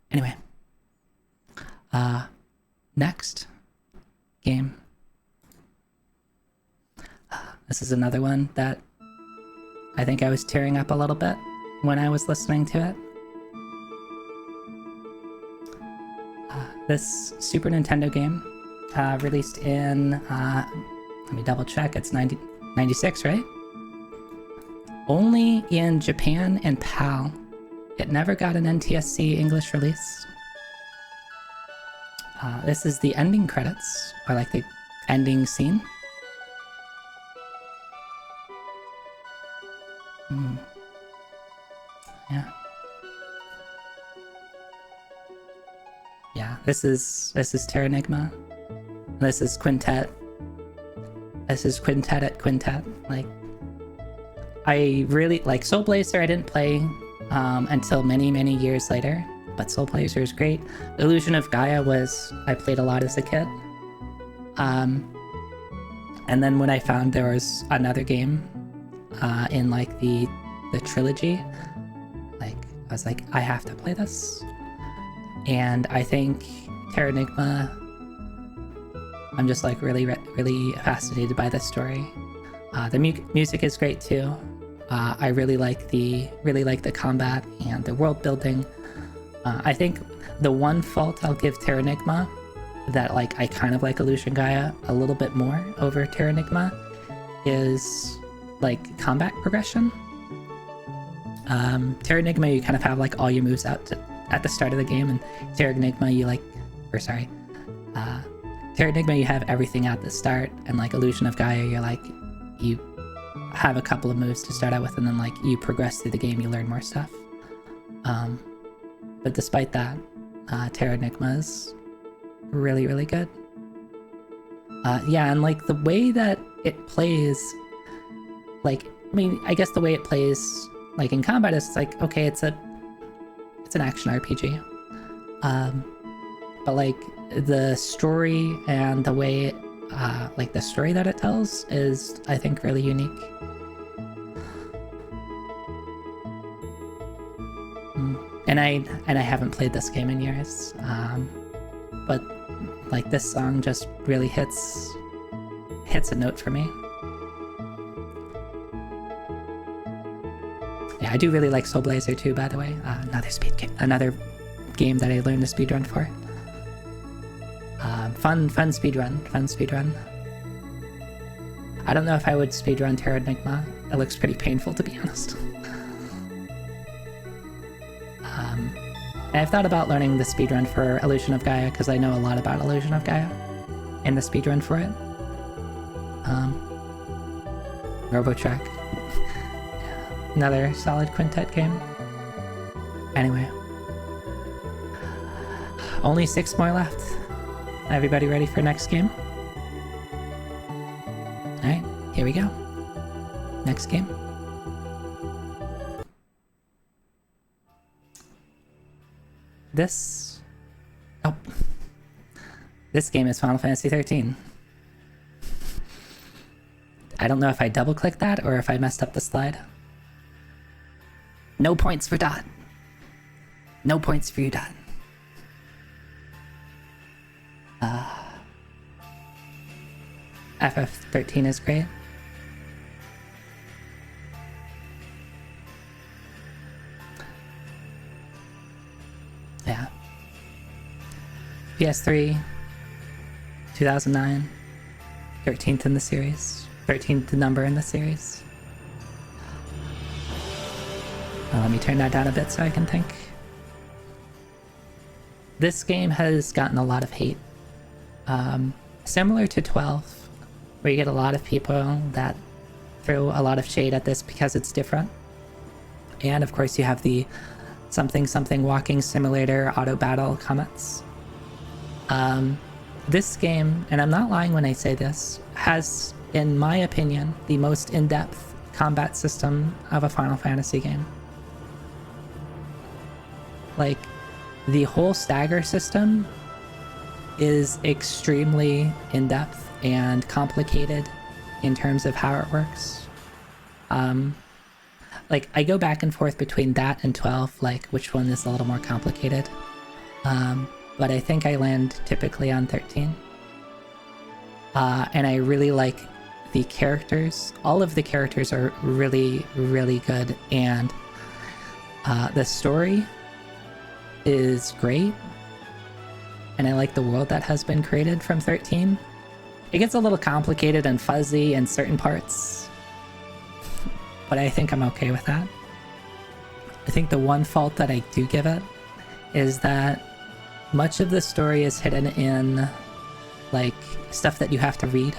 Anyway. Next game. This is another one that I think I was tearing up a little bit when I was listening to it. This Super Nintendo game released in, let me double check, it's 96, right? Only in Japan and PAL. It never got an NTSC English release. This is the ending credits, or like the ending scene. Yeah. Yeah, this is Terranigma. This is Quintet. This is Quintet at Quintet. Like, I really like Soul Blazer. I didn't play until many years later, but Soul Blazer is great. Illusion of Gaia I played a lot as a kid. And then when I found there was another game in like the trilogy, like I was like, I have to play this. And I think Terranigma I'm just like really fascinated by the story. The music is great too. I really like the combat and the world building. I think the one fault I'll give Terranigma, that like I kind of like Illusion Gaia a little bit more over Terranigma, is like combat progression. Terranigma, you kind of have like all your moves out at the start of the game, and Terranigma Terranigma you have everything at the start, and like Illusion of Gaia you're like, you have a couple of moves to start out with, and then like you progress through the game, you learn more stuff. But despite that, Terranigma is really good. Yeah, and like the way that it plays, like, I mean, I guess the way it plays like in combat is like, okay, it's an action RPG. But like the story and the way it, like the story that it tells is, I think, really unique. And I haven't played this game in years, but like this song just really hits a note for me. Yeah, I do really like Soul Blazer too, by the way. Another game that I learned to speedrun for. Fun speedrun. I don't know if I would speedrun Terranigma. It looks pretty painful, to be honest. And I've thought about learning the speedrun for Illusion of Gaia, because I know a lot about Illusion of Gaia, and the speedrun for it. Robotrack. Another solid quintet game. Anyway. Only 6 more left. Everybody ready for next game? Alright, here we go. Next game. This game is Final Fantasy 13. I don't know if I double-clicked that or if I messed up the slide. No points for Dot. No points for you, Dot. FF13 is great. Yeah. PS3, 2009, 13th in the series, 13th number in the series. Let me turn that down a bit so I can think. This game has gotten a lot of hate. Similar to 12, where you get a lot of people that throw a lot of shade at this because it's different. And of course you have the something walking simulator auto battle comments. This game, and I'm not lying when I say this, has, in my opinion, the most in-depth combat system of a Final Fantasy game. Like, the whole stagger system is extremely in-depth and complicated in terms of how it works. Like, I go back and forth between that and 12, like, which one is a little more complicated. But I think I land typically on 13. And I really like the characters. All of the characters are really good, and the story is great. And I like the world that has been created from 13. It gets a little complicated and fuzzy in certain parts, but I think I'm okay with that. I think the one fault that I do give it is that much of the story is hidden in, like, stuff that you have to read.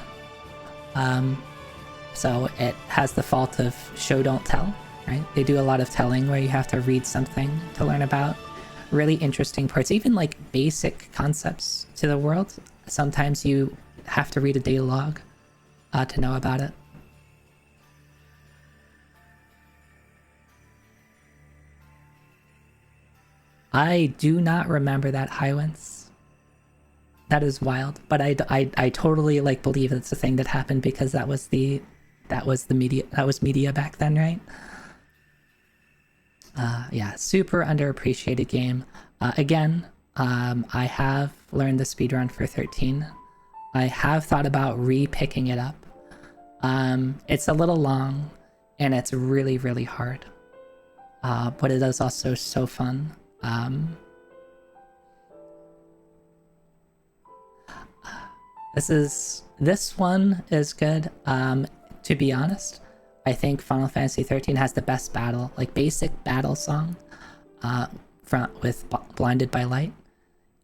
So it has the fault of show don't tell, right? They do a lot of telling where you have to read something to learn about really interesting parts, even like basic concepts to the world. Sometimes you have to read a data log to know about it. I do not remember that Highwinds. That is wild, but I totally like believe it's a thing that happened because that was media back then, right? Yeah, super underappreciated game. Again, I have learned the speedrun for 13. I have thought about re-picking it up. It's a little long, and it's really, really hard. But it is also so fun. This one is good. To be honest, I think Final Fantasy 13 has the best battle, like basic battle song, with Blinded by Light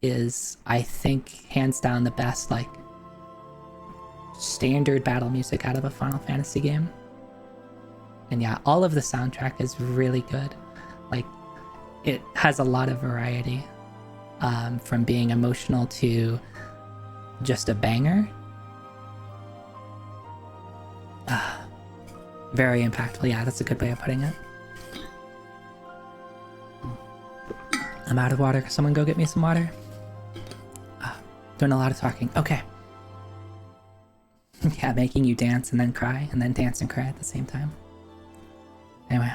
is, I think, hands down the best like standard battle music out of a Final Fantasy game. And yeah, all of the soundtrack is really good. Like, it has a lot of variety, from being emotional to just a banger. Very impactful. Yeah, that's a good way of putting it. I'm out of water. Someone go get me some water. Doing a lot of talking. Okay. Yeah, making you dance and then cry, and then dance and cry at the same time. Anyway.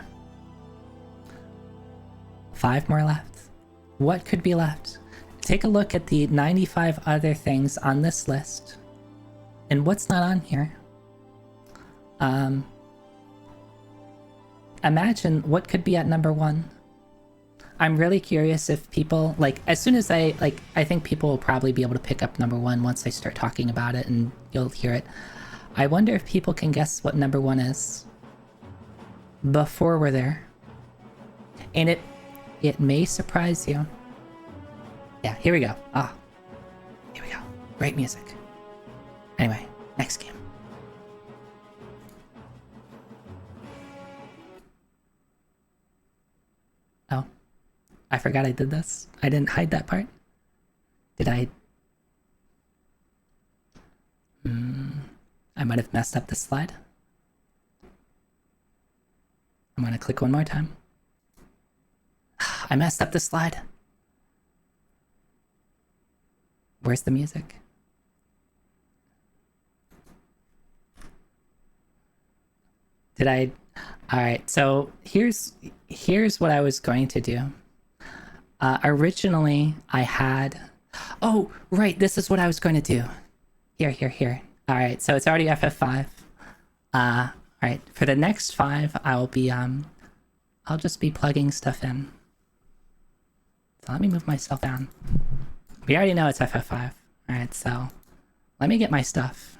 5 more left. What could be left? Take a look at the 95 other things on this list. And what's not on here? Imagine what could be at number 1. I'm really curious if people, like, as soon as I think people will probably be able to pick up number 1 once I start talking about it and you'll hear it. I wonder if people can guess what number 1 is before we're there. And it may surprise you. Yeah, here we go. Here we go. Great music. Anyway, next game. Oh, I forgot I did this. I didn't hide that part. Did I? I might have messed up the slide. I'm gonna click one more time. I messed up the slide. Where's the music? Did I? Alright, so here's what I was going to do. Originally, I had... Oh, right, this is what I was going to do. Here. Alright, so it's already FF5. Alright, for the next 5, I'll just be plugging stuff in. So let me move myself down. We already know it's FF5. Alright, so let me get my stuff.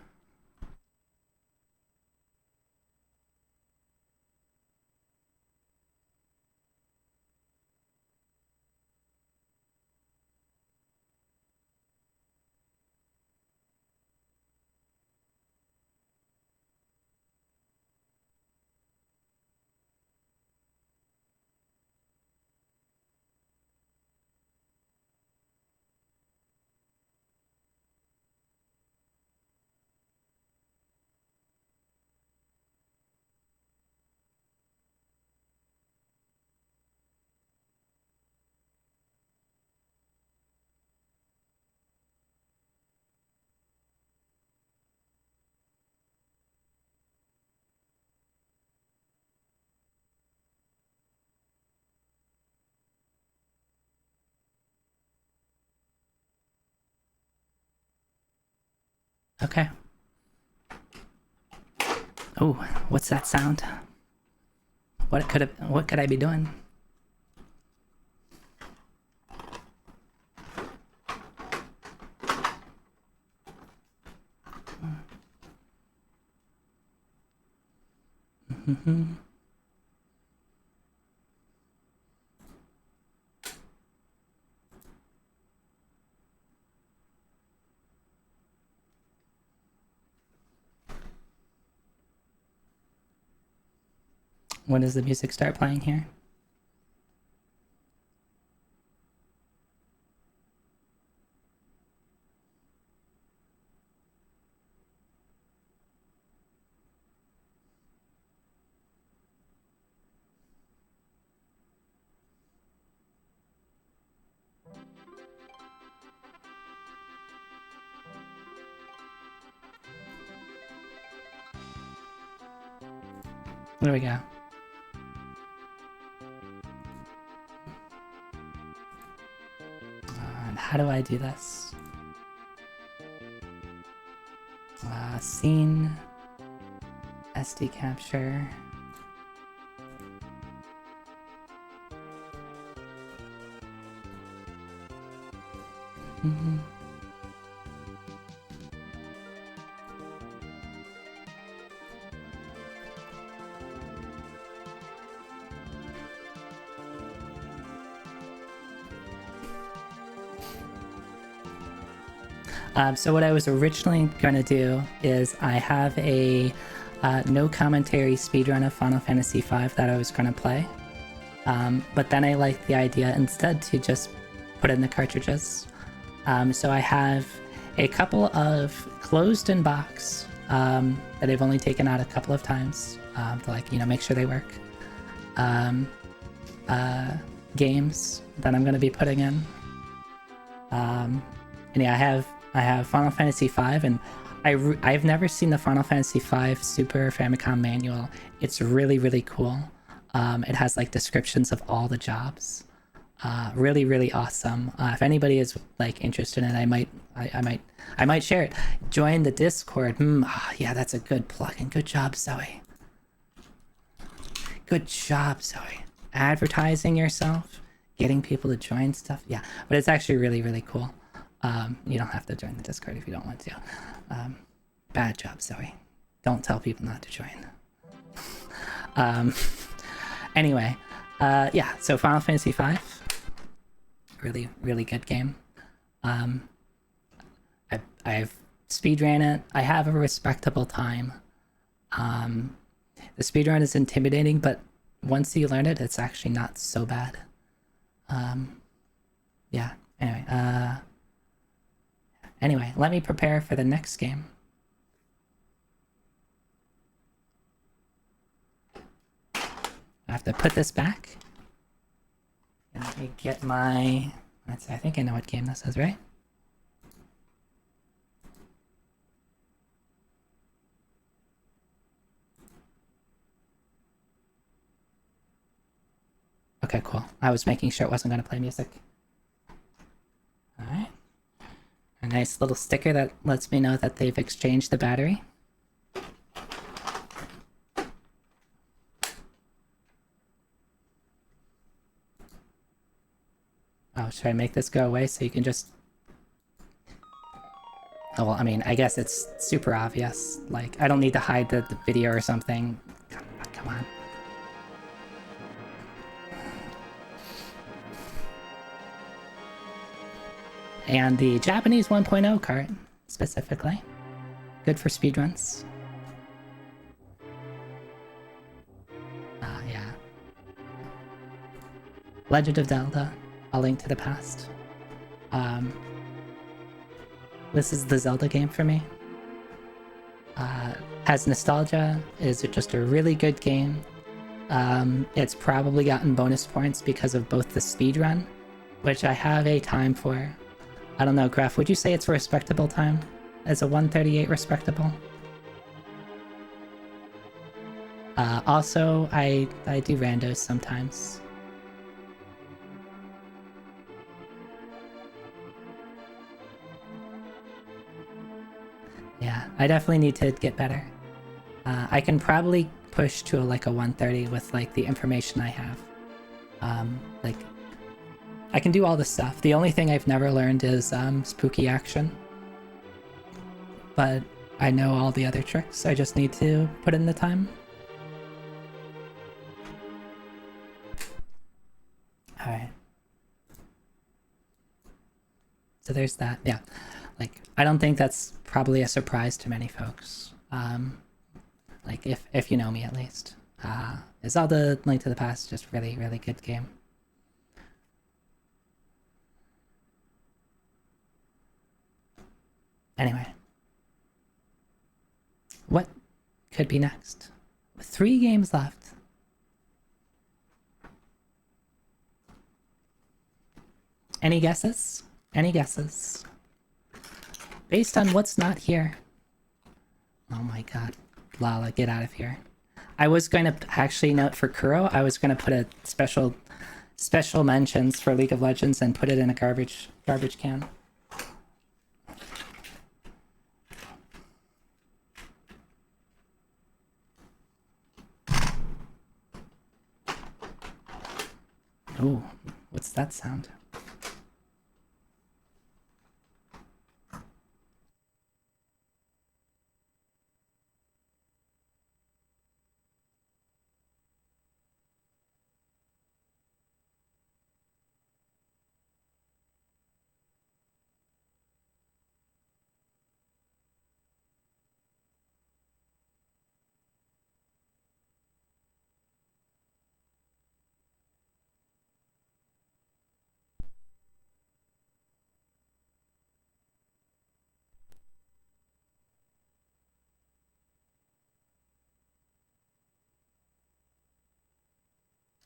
Okay. Oh, what's that sound? What could I be doing? When does the music start playing here? There we go. And how do I do this? Scene. SD capture. So what I was originally going to do is I have a no commentary speedrun of Final Fantasy V that I was going to play. But then I liked the idea instead to just put in the cartridges. So I have a couple of closed in box that I've only taken out a couple of times to make sure they work. Games that I'm going to be putting in. And yeah, I have Final Fantasy V, and I've never seen the Final Fantasy V Super Famicom manual. It's really, really cool. It has like descriptions of all the jobs. Really, really awesome. If anybody is like interested in it, I might share it. Join the Discord. Yeah, that's a good plugin. Good job, Zoe. Good job, Zoe. Advertising yourself, getting people to join stuff. Yeah, but it's actually really, really cool. You don't have to join the Discord if you don't want to. Bad job, Zoe. Don't tell people not to join. Anyway, yeah, so Final Fantasy V. Really, really good game. I've speedran it. I have a respectable time. The speedrun is intimidating, but once you learn it, it's actually not so bad. Yeah, anyway, let me prepare for the next game. I have to put this back. And let me get my... I think I know what game this is, right? Okay, cool. I was making sure it wasn't going to play music. Alright. A nice little sticker that lets me know that they've exchanged the battery. Oh, should I make this go away so you can just... Oh, well, I mean, I guess it's super obvious. Like, I don't need to hide the video or something. Come on. And the Japanese 1.0 cart, specifically. Good for speedruns. Yeah. Legend of Zelda, A Link to the Past. This is the Zelda game for me. Has nostalgia, is just a really good game. It's probably gotten bonus points because of both the speedrun, which I have a time for. I don't know, Graf, would you say it's a respectable time? Is a 1:38 respectable? Also, I do randos sometimes. Yeah, I definitely need to get better. I can probably push to like a 1:30 with like the information I have. Like, I can do all this stuff. The only thing I've never learned is spooky action. But I know all the other tricks. I just need to put in the time. Alright. So there's that. Yeah. Like, I don't think that's probably a surprise to many folks. Like, if you know me at least. Zelda Link to the Past, just really, really good game. Anyway. What could be next? 3 games left. Any guesses? Any guesses? Based on what's not here. Oh my god. Lala, get out of here. I was going to actually note for Kuro, I was going to put a special mentions for League of Legends and put it in a garbage can. that sound?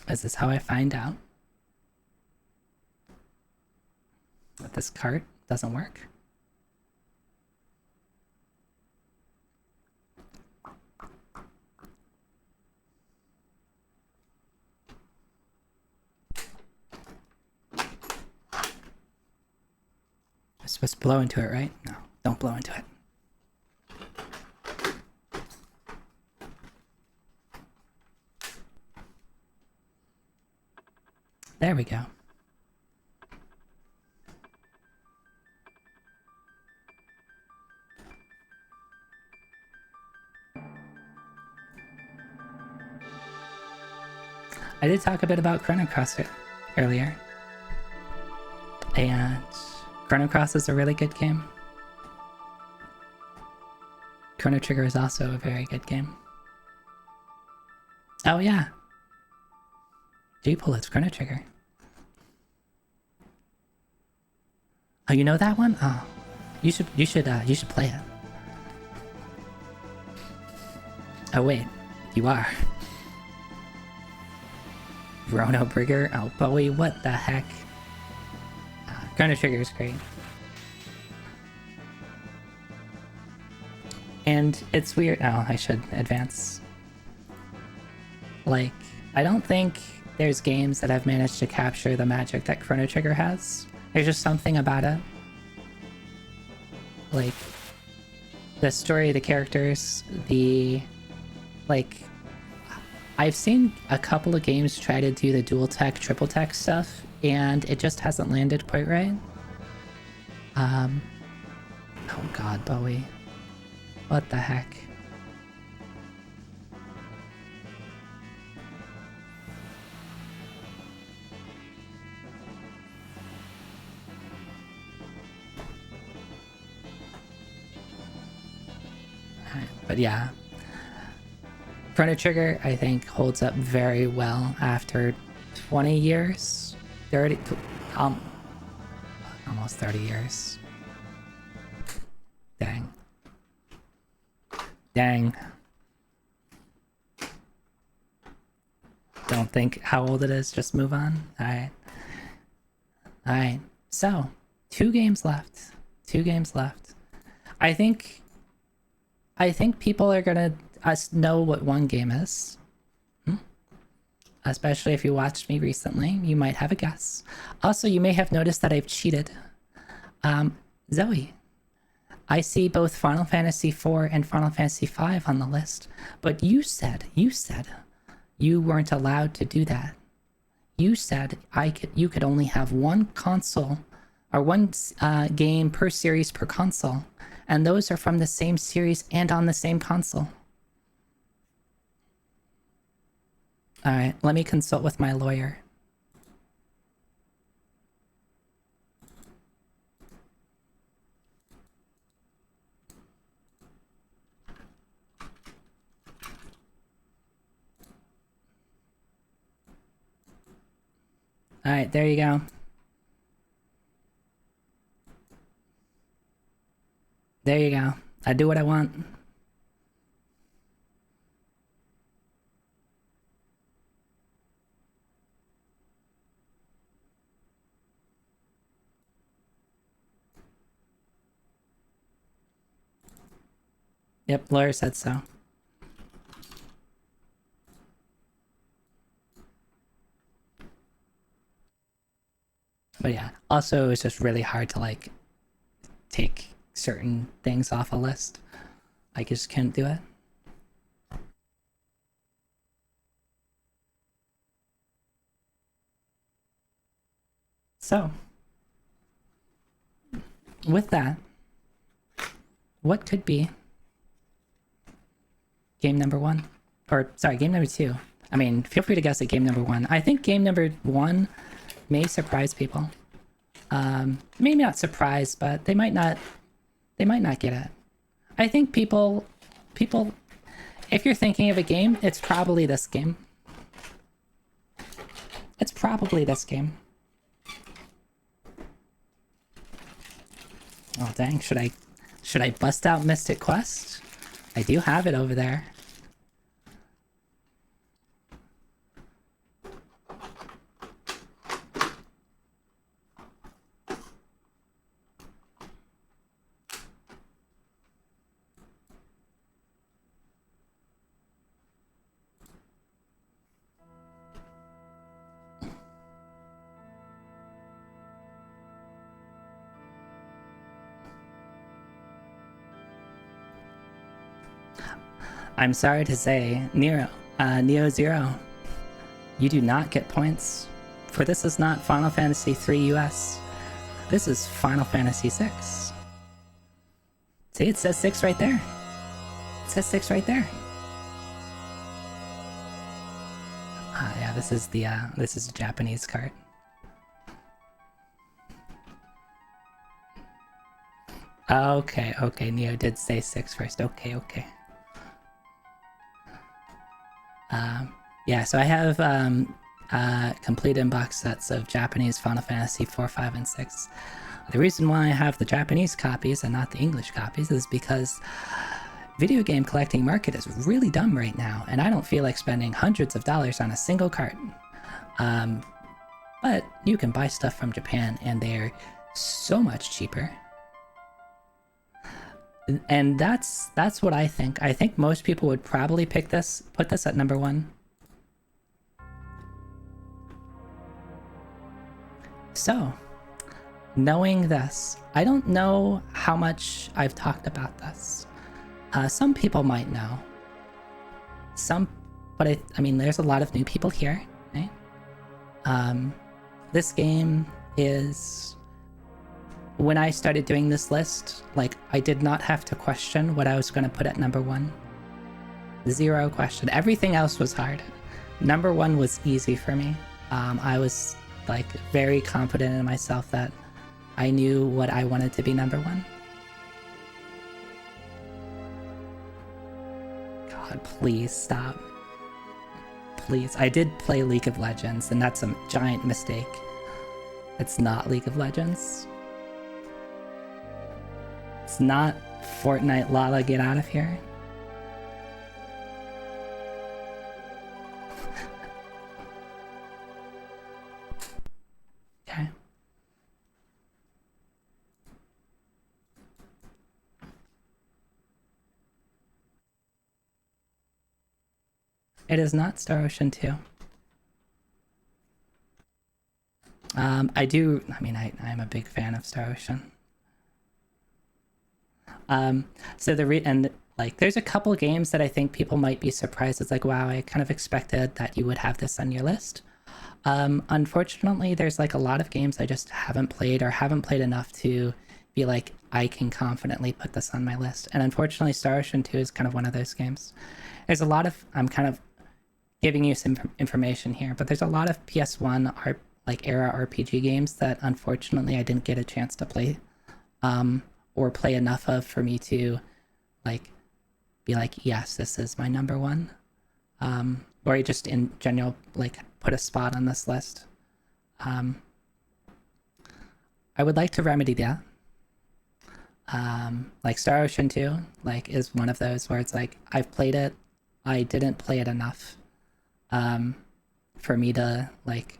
Is this how I find out that this cart doesn't work? I'm supposed to blow into it, right? No, don't blow into it. There we go. I did talk a bit about Chrono Cross earlier. And Chrono Cross is a really good game. Chrono Trigger is also a very good game. Oh yeah. G-Pull, it's Chrono Trigger. Oh, you know that one? Oh, you should play it. Oh wait, you are. Chrono Trigger? Oh, Bowie, what the heck? Chrono Trigger is great. And it's weird. Oh, I should advance. Like, I don't think there's games that have managed to capture the magic that Chrono Trigger has. There's just something about it. Like, the story, the characters, like, I've seen a couple of games try to do the dual tech, triple tech stuff, and it just hasn't landed quite right. Oh god, Bowie. What the heck? But yeah, Chrono Trigger, I think, holds up very well after 20 years, 30, almost 30 years. Dang. Dang. Don't think how old it is, just move on. Alright. Alright, so, 2 games left. 2 games left. I think people are gonna know what one game is. Especially if you watched me recently, you might have a guess. Also, you may have noticed that I've cheated. Zoe, I see both Final Fantasy IV and Final Fantasy V on the list, but you said you weren't allowed to do that. You said you could only have one console or one game per series per console, and those are from the same series and on the same console. Alright, let me consult with my lawyer. Alright, there you go. There you go. I do what I want. Yep, lawyer said so. But yeah, also it's just really hard to like take certain things off a list. I just couldn't do it. So, with that, what could be game number 1? Or, sorry, game number 2. I mean, feel free to guess at game number 1. I think game number 1 may surprise people. Maybe not surprise, but they might not get it. I think people, if you're thinking of a game, it's probably this game. It's probably this game. Oh dang, should I bust out Mystic Quest? I do have it over there. I'm sorry to say, Neo Zero, you do not get points, for this is not Final Fantasy III US. This is Final Fantasy VI. See, it says 6 right there. It says 6 right there. Yeah, this is a Japanese cart. Okay, Neo did say 6 first. Okay. Yeah, so I have complete inbox sets of Japanese Final Fantasy 4, 5, and 6. The reason why I have the Japanese copies and not the English copies is because video game collecting market is really dumb right now, and I don't feel like spending hundreds of dollars on a single cart. But you can buy stuff from Japan, and they're so much cheaper. And that's what I think. I think most people would probably put this at number 1. So, knowing this, I don't know how much I've talked about this. Some people might know. But I mean, there's a lot of new people here, right? This game is... When I started doing this list, like, I did not have to question what I was going to put at number 1. Zero question. Everything else was hard. Number 1 was easy for me. I was, like, very confident in myself that I knew what I wanted to be number 1. God, please stop. Please. I did play League of Legends, and that's a giant mistake. It's not League of Legends. It's not Fortnite. Lala, get out of here. Okay. It is not Star Ocean 2. I'm a big fan of Star Ocean. So there's a couple games that I think people might be surprised. It's like, wow, I kind of expected that you would have this on your list. Unfortunately, there's like a lot of games I just haven't played or haven't played enough to be like, I can confidently put this on my list. And unfortunately, Star Ocean 2 is kind of one of those games. There's a lot of, I'm kind of giving you some information here, but there's a lot of PS1 era RPG games that unfortunately I didn't get a chance to play. Or play enough of for me to like be like, yes, this is my number 1, or just in general like put a spot on this list. I would like to remedy that. Like Star Ocean 2 like is one of those where it's like I've played it, I didn't play it enough for me to like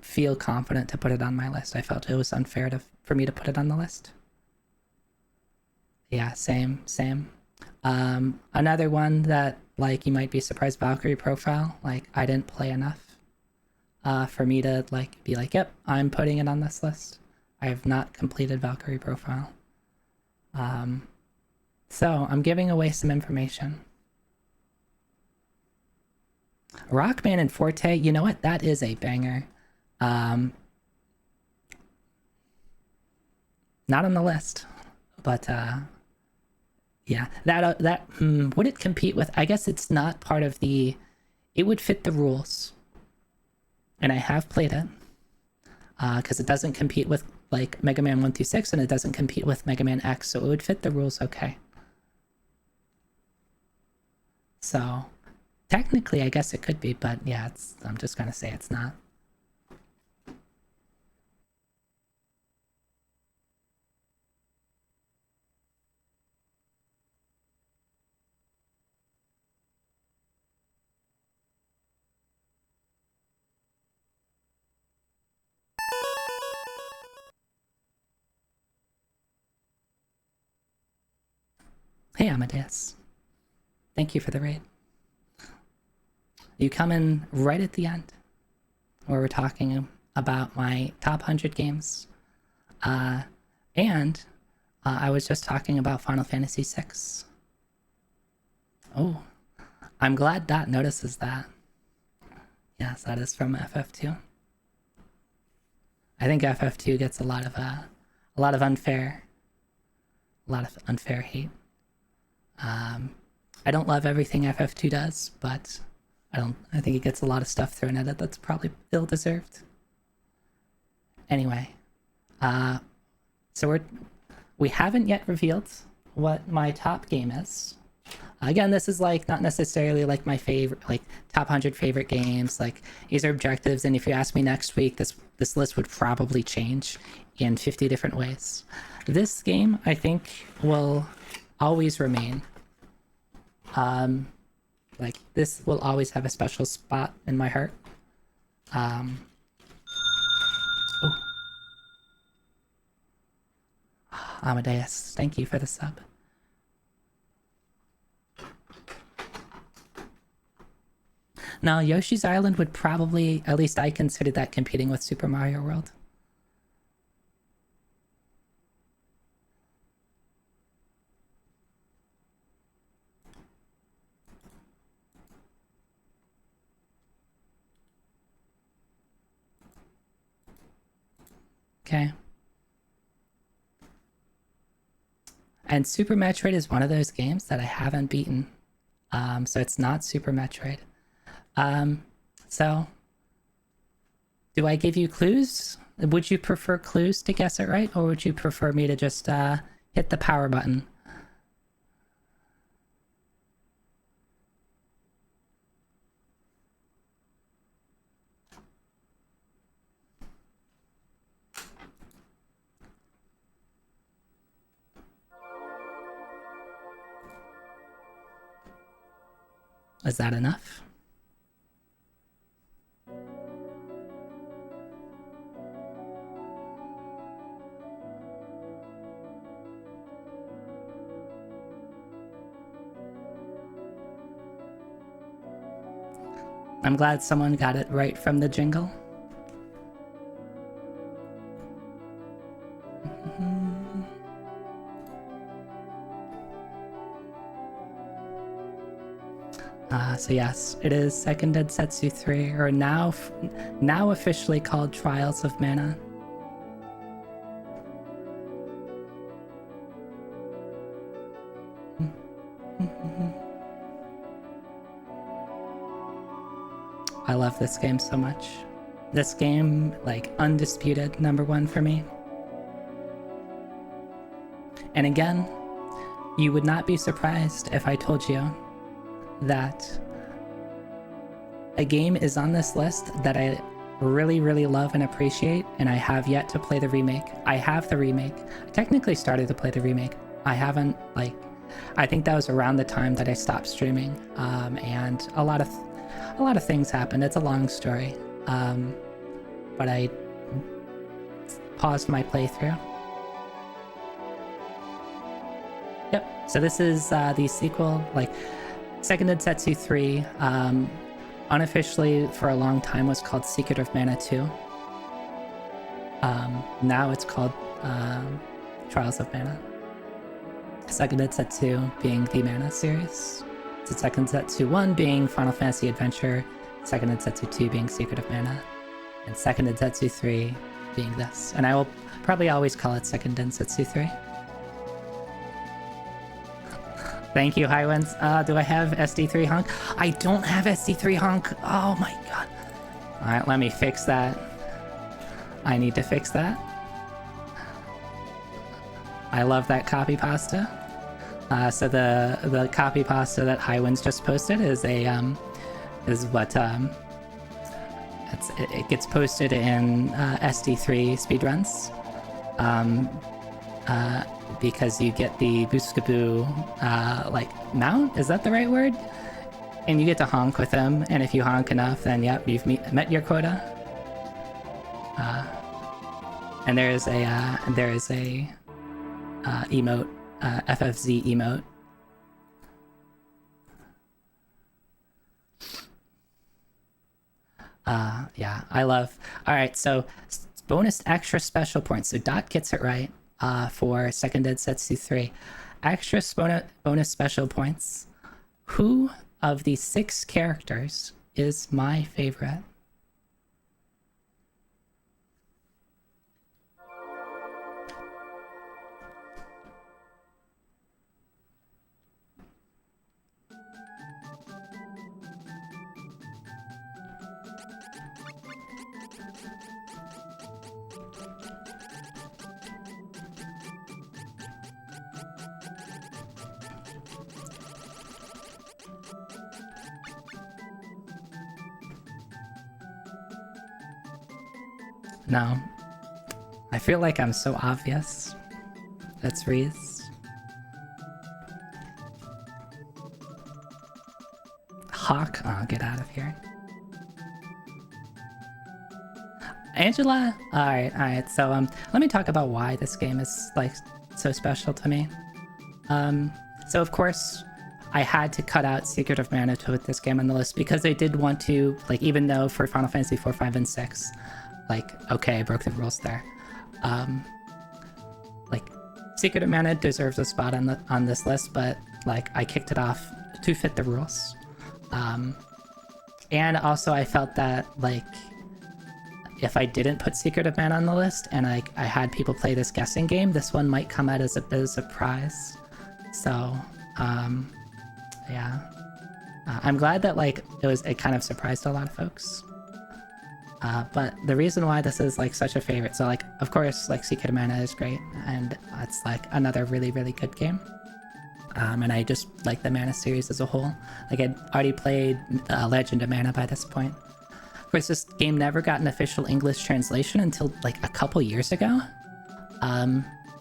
feel confident to put it on my list. I felt it was unfair for me to put it on the list. Yeah, same. Another one that, like, you might be surprised, Valkyrie Profile. Like, I didn't play enough for me to, like, be like, yep, I'm putting it on this list. I have not completed Valkyrie Profile. So, I'm giving away some information. Rockman and Forte, you know what? That is a banger. not on the list, but yeah, would it compete with? I guess it's not part of the. It would fit the rules, and I have played it because it doesn't compete with like Mega Man 1 through 6, and it doesn't compete with Mega Man X, so it would fit the rules okay. So technically, I guess it could be, but yeah, I'm just gonna say it's not. Hey, Amadeus. Thank you for the raid. You come in right at the end, where we're talking about my top 100 games. And I was just talking about Final Fantasy VI. Oh, I'm glad Dot notices that. Yes, that is from FF2. I think FF2 gets a lot of unfair hate. I don't love everything FF2 does, but I think it gets a lot of stuff thrown at it that's probably ill-deserved. Anyway, so we haven't yet revealed what my top game is. Again, this is like not necessarily like my favorite, like top 100 favorite games. Like these are objectives, and if you ask me next week, this list would probably change in 50 different ways. This game, I think, will always remain. Like this will always have a special spot in my heart. Oh. Amadeus, thank you for the sub. Now, Yoshi's Island would probably, at least I consider that competing with Super Mario World. Okay. And Super Metroid is one of those games that I haven't beaten. So it's not Super Metroid. So do I give you clues? Would you prefer clues to guess it right, or would you prefer me to just hit the power button? Is that enough? I'm glad someone got it right from the jingle. So yes, it is Second Densetsu 3, or now officially called Trials of Mana. I love this game so much. This game, like, undisputed #1 for me. And again, you would not be surprised if I told you that a game is on this list that I really, really love and appreciate, and I have yet to play the remake. I have the remake. I technically started to play the remake. I haven't, like, I think that was around the time that I stopped streaming, and a lot of things happened. It's a long story, but I paused my playthrough. Yep, so this is the sequel, like, Second Densetsu 3, unofficially for a long time was called Secret of Mana 2. Now it's called Trials of Mana. Second Densetsu being the Mana series. So Second Densetsu 1 being Final Fantasy Adventure, Second Densetsu 2 being Secret of Mana, and Second Densetsu 3 being this. And I will probably always call it Second Densetsu 3. Thank you, Highwinds. Do I have SD3 honk? I don't have SD3 honk. Oh my god. Alright, let me fix that. I need to fix that. I love that copy pasta. So the copy pasta that Highwinds just posted is it gets posted in SD3 speedruns. Because you get the Booskaboo mount, is that the right word? And you get to honk with them, and if you honk enough, then yep, you've met your quota. And there is a emote, FFZ emote. Yeah, I love. All right, so bonus extra special points. So Dot gets it right. For Second Densetsu 3. Extra bonus special points. Who of these 6 characters is my favorite? No. I feel like I'm so obvious. That's Reese. Hawk? Oh, get out of here. Angela? Alright, so let me talk about why this game is like so special to me. So of course I had to cut out Secret of Mana to put this game on the list because I did want to, like, even though for Final Fantasy 4, 5, and 6, like, okay, I broke the rules there. Like, Secret of Mana deserves a spot on this list, but like I kicked it off to fit the rules. And also I felt that like if I didn't put Secret of Mana on the list and I had people play this guessing game, this one might come out as a bit of a surprise. So yeah, I'm glad that like it kind of surprised a lot of folks. But the reason why this is like such a favorite, so like of course like Secret of Mana is great and it's like another really good game. And I just like the Mana series as a whole. Like I'd already played Legend of Mana by this point. Of course, this game never got an official English translation until like a couple years ago.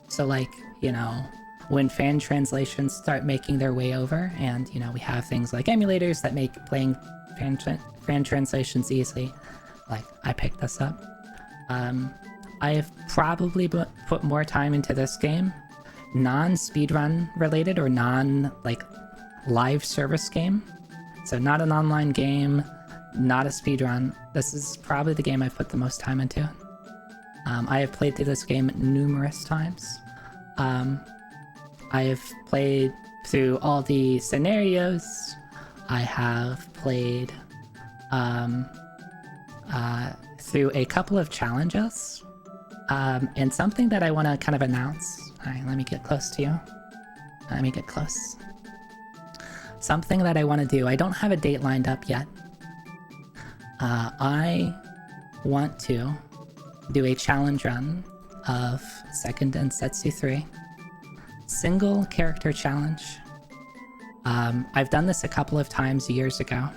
So like, you know, when fan translations start making their way over, and you know, we have things like emulators that make playing fan translations easy, like I picked this up. I have probably put more time into this game, non-speedrun related or non-like live service game. So not an online game, not a speedrun. This is probably the game I've put the most time into. I have played through this game numerous times. I have played through all the scenarios. I have played through a couple of challenges. And something that I want to kind of announce. Alright, let me get close to you. Let me get close. Something that I want to do. I don't have a date lined up yet. I want to do a challenge run of Second Densetsu 3. Single character challenge. I've done this a couple of times years ago.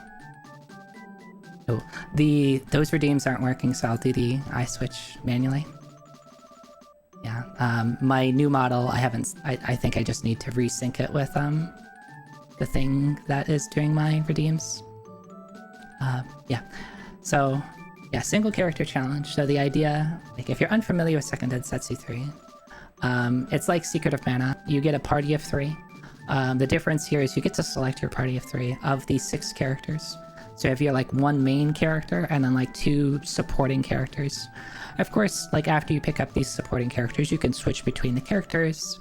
Oh, those redeems aren't working, so I'll do the iSwitch manually. Yeah, my new model, I think I just need to resync it with the thing that is doing my redeems. Yeah, so yeah, single character challenge. So the idea, like if you're unfamiliar with Second Densetsu 3, it's like Secret of Mana. You get a party of 3. The difference here is you get to select your party of 3 of these 6 characters. So if you're like one main character and then like 2 supporting characters. Of course, like after you pick up these supporting characters, you can switch between the characters.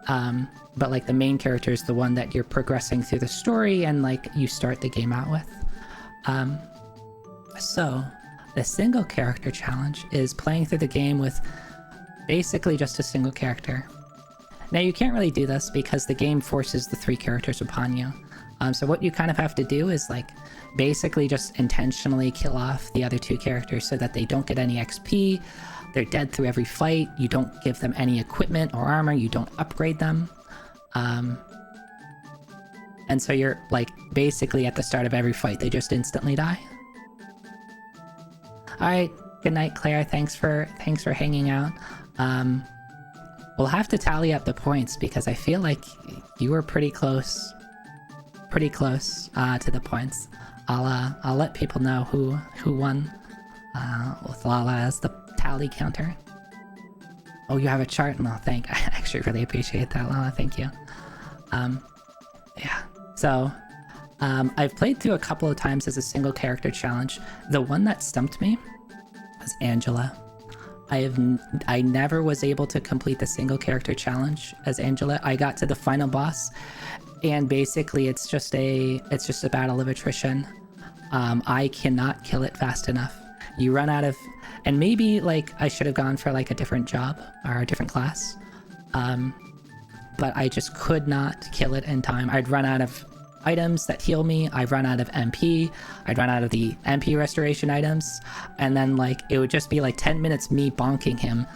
But like the main character is the one that you're progressing through the story and like you start the game out with. So The single character challenge is playing through the game with basically just a single character. Now you can't really do this because the game forces the 3 characters upon you. So what you kind of have to do is like basically just intentionally kill off the other 2 characters so that they don't get any XP, they're dead through every fight, you don't give them any equipment or armor, you don't upgrade them. And so you're like basically at the start of every fight, they just instantly die. Alright, good night Claire, thanks for hanging out. We'll have to tally up the points because I feel like you were pretty close to the points. I'll let people know who won with Lala as the tally counter. Oh, you have a chart? No, I actually really appreciate that, Lala. Thank you. Yeah. So, I've played through a couple of times as a single character challenge. The one that stumped me was Angela. I never was able to complete the single character challenge as Angela. I got to the final boss, and basically it's just a battle of attrition. I cannot kill it fast enough. You run out of, and maybe like I should have gone for like a different job or a different class, but I just could not kill it in time. I'd run out of items that heal me, I'd run out of MP, I'd run out of the MP restoration items, and then like it would just be like 10 minutes me bonking him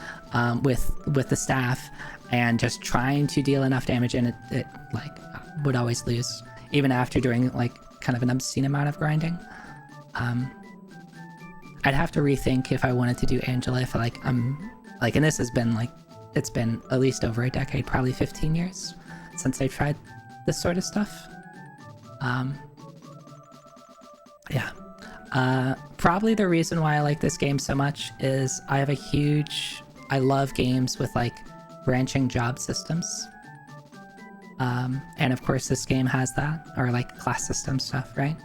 with the staff and just trying to deal enough damage, and it like would always lose even after doing like kind of an obscene amount of grinding. I'd have to rethink if I wanted to do Angela if like I'm like, and this has been like, it's been at least over a decade, probably 15 years since I tried this sort of stuff. Yeah. Probably the reason why I like this game so much is I love games with like branching job systems. And of course this game has that, or like class system stuff, right?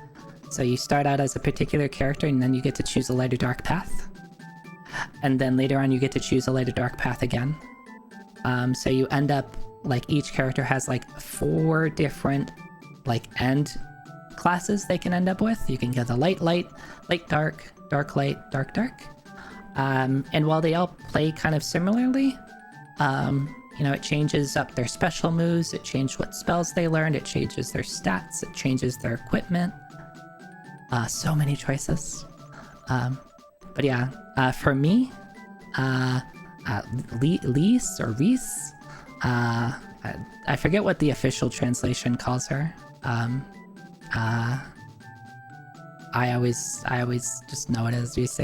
So you start out as a particular character and then you get to choose a light or dark path. And then later on you get to choose a light or dark path again. So you end up, like each character has like 4 different like end classes they can end up with. You can get the light, dark, dark light, dark, dark. And while they all play kind of similarly, you know, it changes up their special moves, it changes what spells they learned, it changes their stats, it changes their equipment. So many choices. But yeah, for me, Lise or Reese, I forget what the official translation calls her. I always just know it as Reese.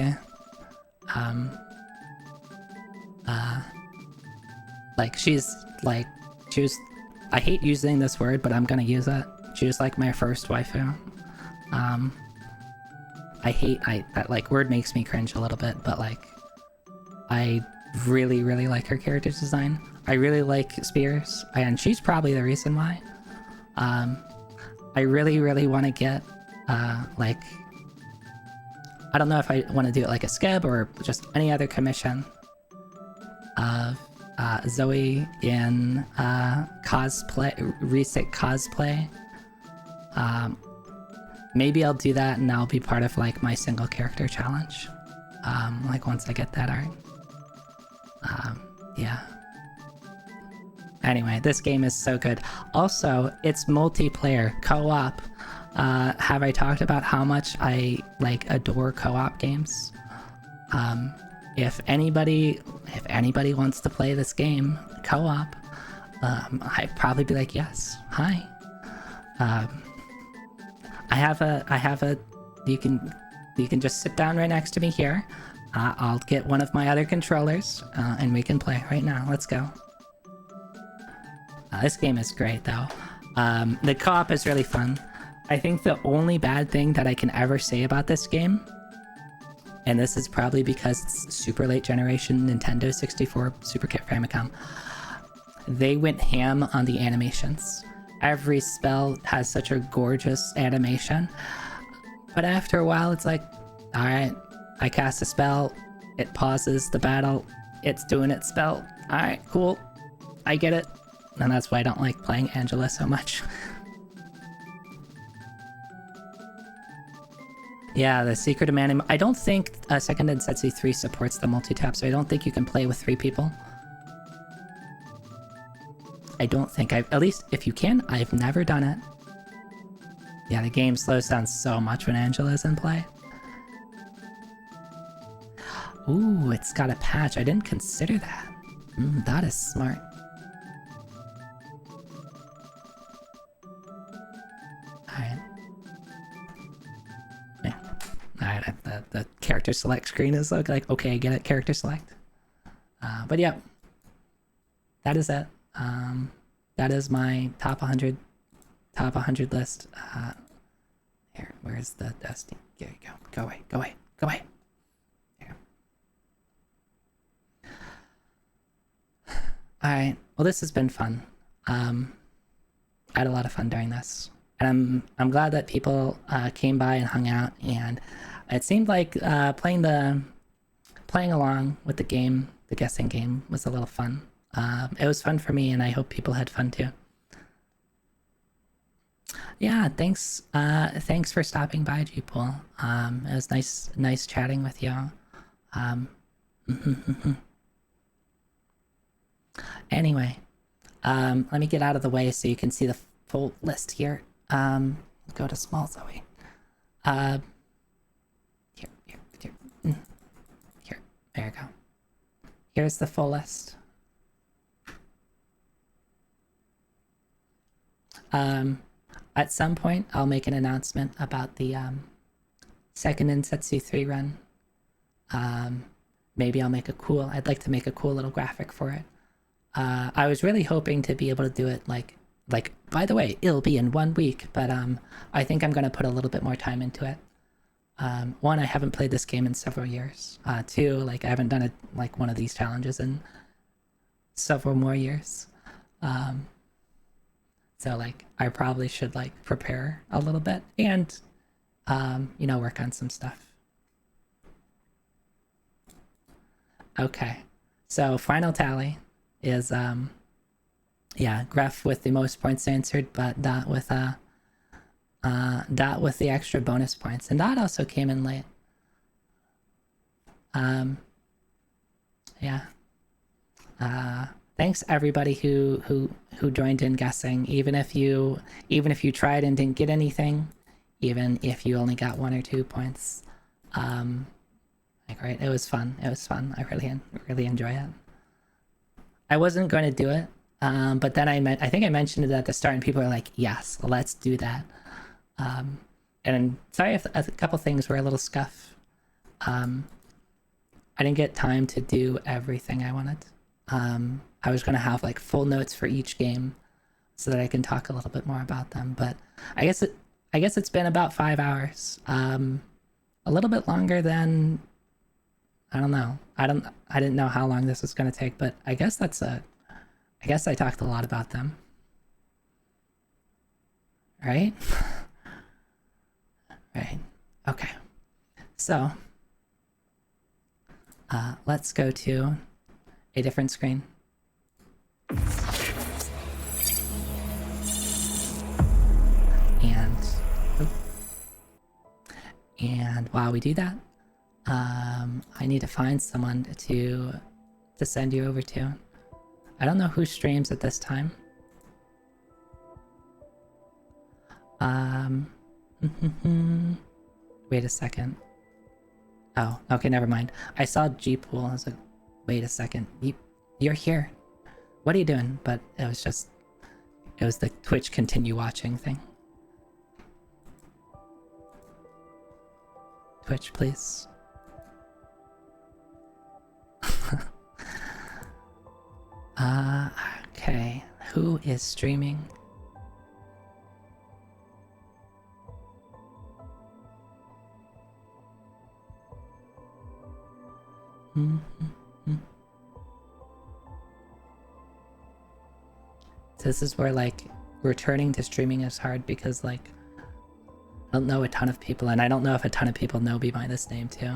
Like she was, I hate using this word, but I'm gonna use it. She was like my first waifu. That like word makes me cringe a little bit, but like I really like her character design. I really like Spears, and she's probably the reason why. I really want to get like, I don't know if I want to do it like a skeb or just any other commission of Zoe in Reset cosplay. Maybe I'll do that and I'll be part of like my single character challenge. Like once I get that art. Yeah. Anyway, this game is so good. Also, it's multiplayer, co-op. Have I talked about how much I like adore co-op games? If anybody wants to play this game co-op, I'd probably be like, yes, hi. I have a you can just sit down right next to me here. I'll get one of my other controllers and we can play right now. Let's go. This game is great though. The co-op is really fun. I think the only bad thing that I can ever say about this game, and this is probably because it's super late generation Nintendo 64 Super Famicom, they went ham on the animations. Every spell has such a gorgeous animation, but after a while it's like, alright, I cast a spell, it pauses the battle, it's doing its spell, alright, cool, I get it. And that's why I don't like playing Angela so much. Yeah, the Secret of Mana. I don't think Second Densetsu 3 supports the multi-tap, so I don't think you can play with 3 people. I don't think at least if you can, I've never done it. Yeah, the game slows down so much when Angela's in play. Ooh, it's got a patch. I didn't consider that. That is smart. Alright. Yeah. Alright, the character select screen is like, okay, I get it, character select. But yeah. That is it. That is my top 100 list. Here, where's the dusty? There you go. Go away, go away, go away. Here. Alright, well this has been fun. I had a lot of fun during this. And I'm glad that people came by and hung out, and it seemed like playing along with the game, the guessing game, was a little fun. It was fun for me, and I hope people had fun too. Yeah, thanks for stopping by, G-Pool. It was nice chatting with you. Anyway, let me get out of the way so you can see the full list here. Go to small Zoe. Here. Here, there you go. Here's the full list. At some point, I'll make an announcement about the second Densetsu 3 run. Maybe I'd like to make a cool little graphic for it. I was really hoping to be able to do it like, by the way, it'll be in 1 week, but I think I'm going to put a little bit more time into it. One, I haven't played this game in several years. Two, like I haven't done one of these challenges in several more years. So I probably should prepare a little bit and work on some stuff. Okay, so final tally is Gref with the most points answered, but Dot with the extra bonus points, and Dot also came in late. Thanks everybody who joined in guessing, even if you tried and didn't get anything, even if you only got 1 or 2 points. Right, it was fun. I really enjoy it. I wasn't going to do it, but then I think I mentioned it at the start, and people are like, "Yes, let's do that." And sorry if a couple things were a little scuff. I didn't get time to do everything I wanted. I was going to have full notes for each game so that I can talk a little bit more about them, but I guess it's been about 5 hours. A little bit longer than, I don't know. I didn't know how long this was going to take, but I guess I talked a lot about them. Right? Right. Okay. So, let's go to a different screen. And while we do that, I need to find someone to send you over to. I don't know who streams at this time. Wait a second. Oh, okay, never mind. I saw G-Pool. I was like, wait a second. You're here. What are you doing? But it was the Twitch continue watching thing. Twitch, please. Okay. Who is streaming? This is where returning to streaming is hard because I don't know a ton of people, and I don't know if a ton of people know me by this name too.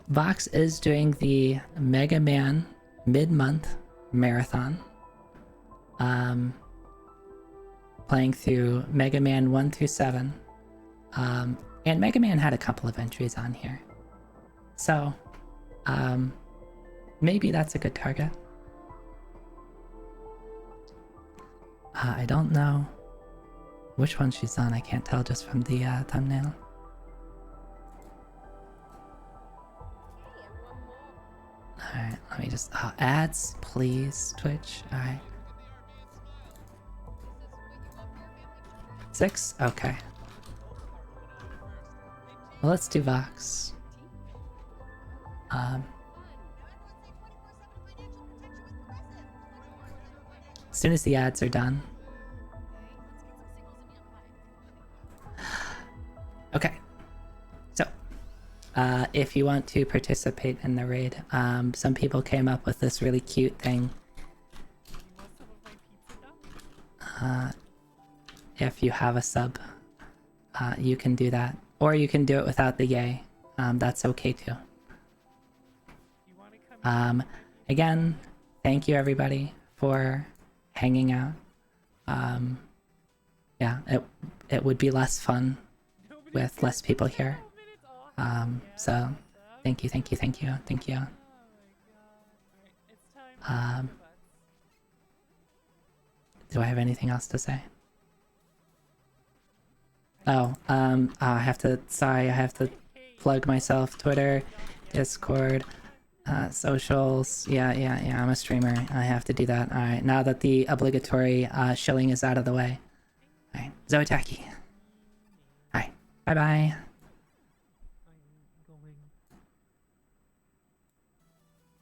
Vox is doing the Mega Man mid-month marathon. Playing through Mega Man 1 through 7. And Mega Man had a couple of entries on here. So, maybe that's a good target. I don't know which one she's on. I can't tell just from the thumbnail. Alright, let me just... ads, please, Twitch. Alright. 6? Okay. Well, let's do Vox. As soon as the ads are done. Okay. So, if you want to participate in the raid, some people came up with this really cute thing. If you have a sub, you can do that. Or you can do it without the yay. That's okay too. Again, thank you everybody for hanging out. Yeah, it would be less fun with less people here. So thank you. Do I have anything else to say? I have to plug myself. Twitter, Discord, socials. Yeah, I'm a streamer. I have to do that. Alright, now that the obligatory shilling is out of the way. Alright, Zoetaki. Alright, bye-bye.